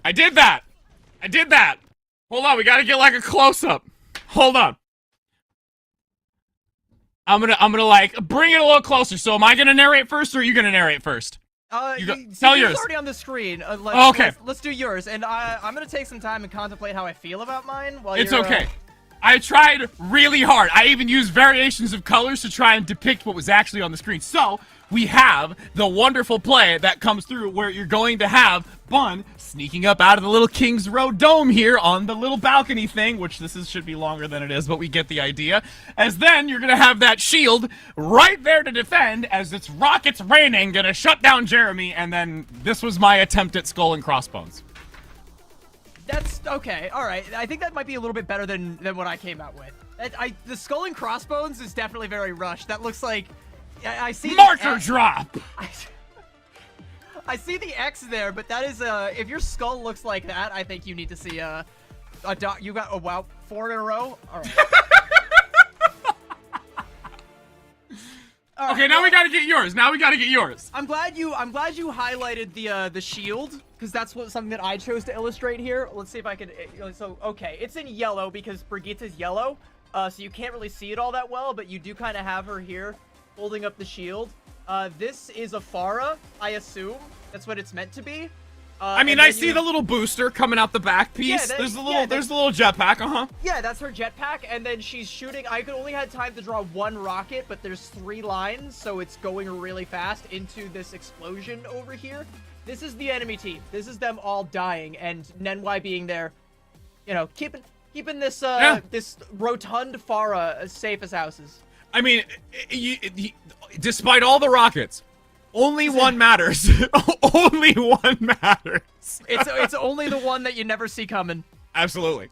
I did that! I did that! Hold on, we gotta get like a close-up. Hold on. I'm gonna like bring it a little closer. So am I gonna narrate first or are you gonna narrate first? Tell yours. It's already on the screen. Okay. Let's do yours, and I'm gonna take some time and contemplate how I feel about mine. While it's okay. I tried really hard. I even used variations of colors to try and depict what was actually on the screen. So we have the wonderful play that comes through where you're going to have Bun sneaking up out of the little Kings Row dome here on the little balcony thing, which should be longer than it is, but we get the idea. As then you're going to have that shield right there to defend as it's rockets raining, going to shut down Jeremy, and then this was my attempt at skull and crossbones. That's okay. All right. I think that might be a little bit better than what I came out with. The skull and crossbones is definitely very rushed. That looks like I see marker drop. I see the X there, but that is if your skull looks like that, I think you need to see a dot. You got wow, 4 in a row. All right. Okay, now we gotta get yours. I'm glad you highlighted the shield, because that's something that I chose to illustrate here. Let's see if I can. So okay, it's in yellow because Brigitte's yellow, so you can't really see it all that well, but you do kind of have her here holding up the shield. This is a Pharah, I assume. That's what it's meant to be. I mean, I see the little booster coming out the back piece. Yeah, there's the little jetpack, Yeah, that's her jetpack, and then she's shooting. I could only had time to draw 1 rocket, but there's 3 lines, so it's going really fast into this explosion over here. This is the enemy team. This is them all dying, and Nenwai being there, you know, keeping this this rotund Pharah as safe as houses. I mean, despite all the rockets, only one matters. Only one matters. It's only the one that you never see coming. Absolutely.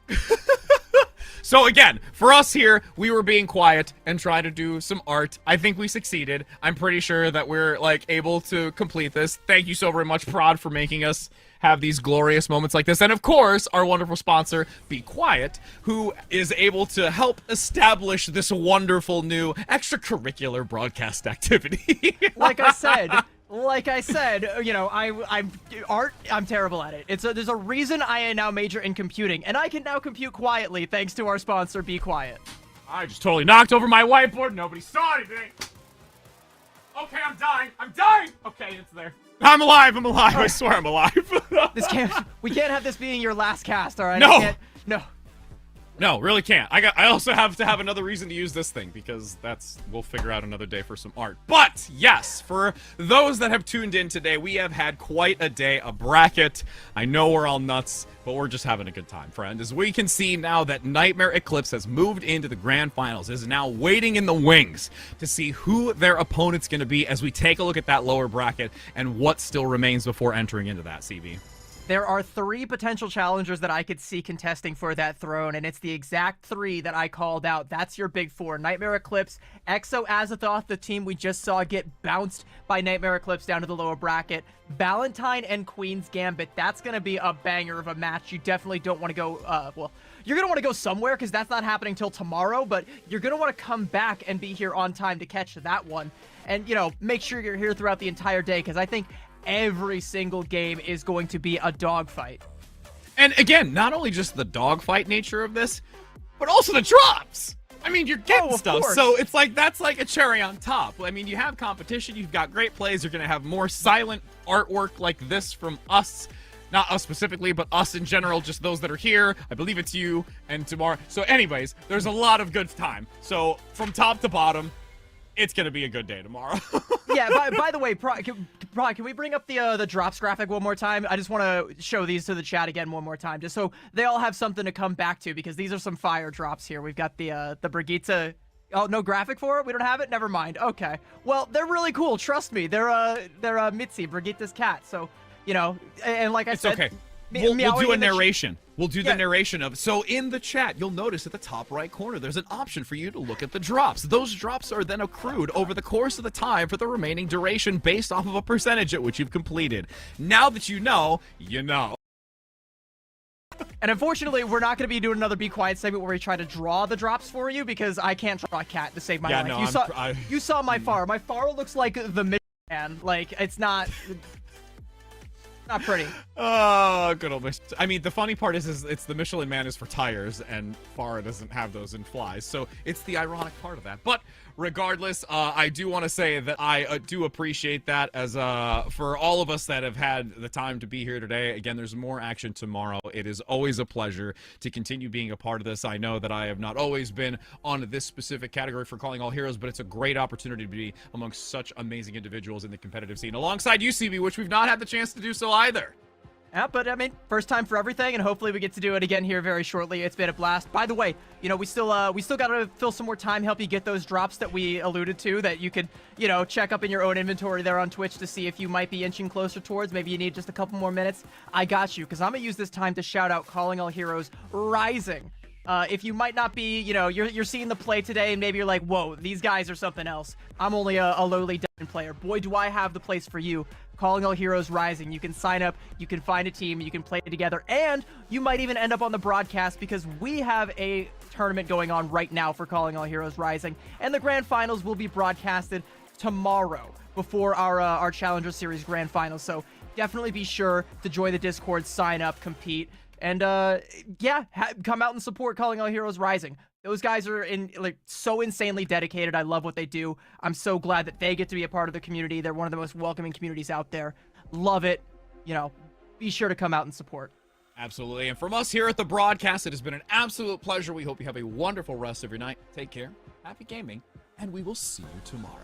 So again, for us here, we were being quiet and trying to do some art. I think we succeeded. I'm pretty sure that we're like able to complete this. Thank you so very much, Prod, for making us have these glorious moments like this. And of course, our wonderful sponsor, Be Quiet, who is able to help establish this wonderful new extracurricular broadcast activity. Like I said, you know, I'm terrible at it. There's a reason I now major in computing, and I can now compute quietly thanks to our sponsor, Be Quiet. I just totally knocked over my whiteboard. Nobody saw anything. Okay, I'm dying. I'm dying. Okay, it's there. I'm alive. I'm alive. I swear I'm alive. We can't have this being your last cast, all right? No. No. No, really can't. I also have to have another reason to use this thing because we'll figure out another day for some art. But yes, for those that have tuned in today, we have had quite a day, a bracket. I know we're all nuts, but we're just having a good time, friend. As we can see now that Nightmare Eclipse has moved into the grand finals, is now waiting in the wings to see who their opponent's going to be as we take a look at that lower bracket and what still remains before entering into that, CB. There are 3 potential challengers that I could see contesting for that throne, and it's the exact 3 that I called out. That's your big 4. Nightmare Eclipse, Exo Azathoth, the team we just saw get bounced by Nightmare Eclipse down to the lower bracket. Valentine and Queen's Gambit. That's going to be a banger of a match. You definitely don't want to go, well, you're going to want to go somewhere because that's not happening till tomorrow, but you're going to want to come back and be here on time to catch that one. And, you know, make sure you're here throughout the entire day because I think every single game is going to be a dogfight. And again, not only just the dogfight nature of this, but also the drops. I mean, you're getting stuff, so it's like that's like a cherry on top. I mean, you have competition, you've got great plays, you're going to have more silent artwork like this from us. Not us specifically, but us in general, just those that are here. I believe it's you and tomorrow. So anyways, there's a lot of good time. So from top to bottom, it's going to be a good day tomorrow. Yeah, by the way, can we bring up the drops graphic one more time? I just want to show these to the chat again one more time, just so they all have something to come back to, because these are some fire drops here. We've got the Brigitte. Oh, no graphic for it? We don't have it? Never mind. Okay. Well, they're really cool. Trust me. They're Mitzi, Brigitte's cat. So, you know, and like I said... It's okay. We'll do a narration. We'll do the narration of. So in the chat, you'll notice at the top right corner, there's an option for you to look at the drops. Those drops are then accrued over the course of the time for the remaining duration based off of a percentage at which you've completed. Now that you know, you know. And unfortunately, we're not going to be doing another Be Quiet segment where we try to draw the drops for you because I can't draw a cat to save my life. No, you saw my Far. My Far looks like the Midtown. Like, it's not... Not pretty. Oh, good old Michelin. I mean, the funny part is it's the Michelin Man is for tires, and Farah doesn't have those in flies. So it's the ironic part of that. But regardless, I do want to say that I do appreciate that as for all of us that have had the time to be here today. Again, there's more action tomorrow. It is always a pleasure to continue being a part of this. I know that I have not always been on this specific category for Calling All Heroes, but it's a great opportunity to be amongst such amazing individuals in the competitive scene alongside you, CB, which we've not had the chance to do so either. Yeah, but I mean, first time for everything, and hopefully we get to do it again here very shortly. It's been a blast. By the way, you know, we still got to fill some more time, help you get those drops that we alluded to, that you could, you know, check up in your own inventory there on Twitch to see if you might be inching closer towards. Maybe you need just a couple more minutes. I got you, because I'm gonna use this time to shout out Calling All Heroes Rising. If you might not be, you know, you're seeing the play today and maybe you're like, whoa, these guys are something else. I'm only a lowly diamond player. Boy, do I have the place for you. Calling All Heroes Rising. You can sign up, you can find a team, you can play together, and you might even end up on the broadcast because we have a tournament going on right now for Calling All Heroes Rising, and the grand finals will be broadcasted tomorrow before our Challenger Series grand finals. So definitely be sure to join the Discord, sign up, compete, and yeah, come out and support Calling All Heroes Rising. Those guys are so insanely dedicated. I love what they do. I'm so glad that they get to be a part of the community. They're one of the most welcoming communities out there. Love it. You know, be sure to come out and support. Absolutely. And from us here at the broadcast, it has been an absolute pleasure. We hope you have a wonderful rest of your night. Take care. Happy gaming. And we will see you tomorrow.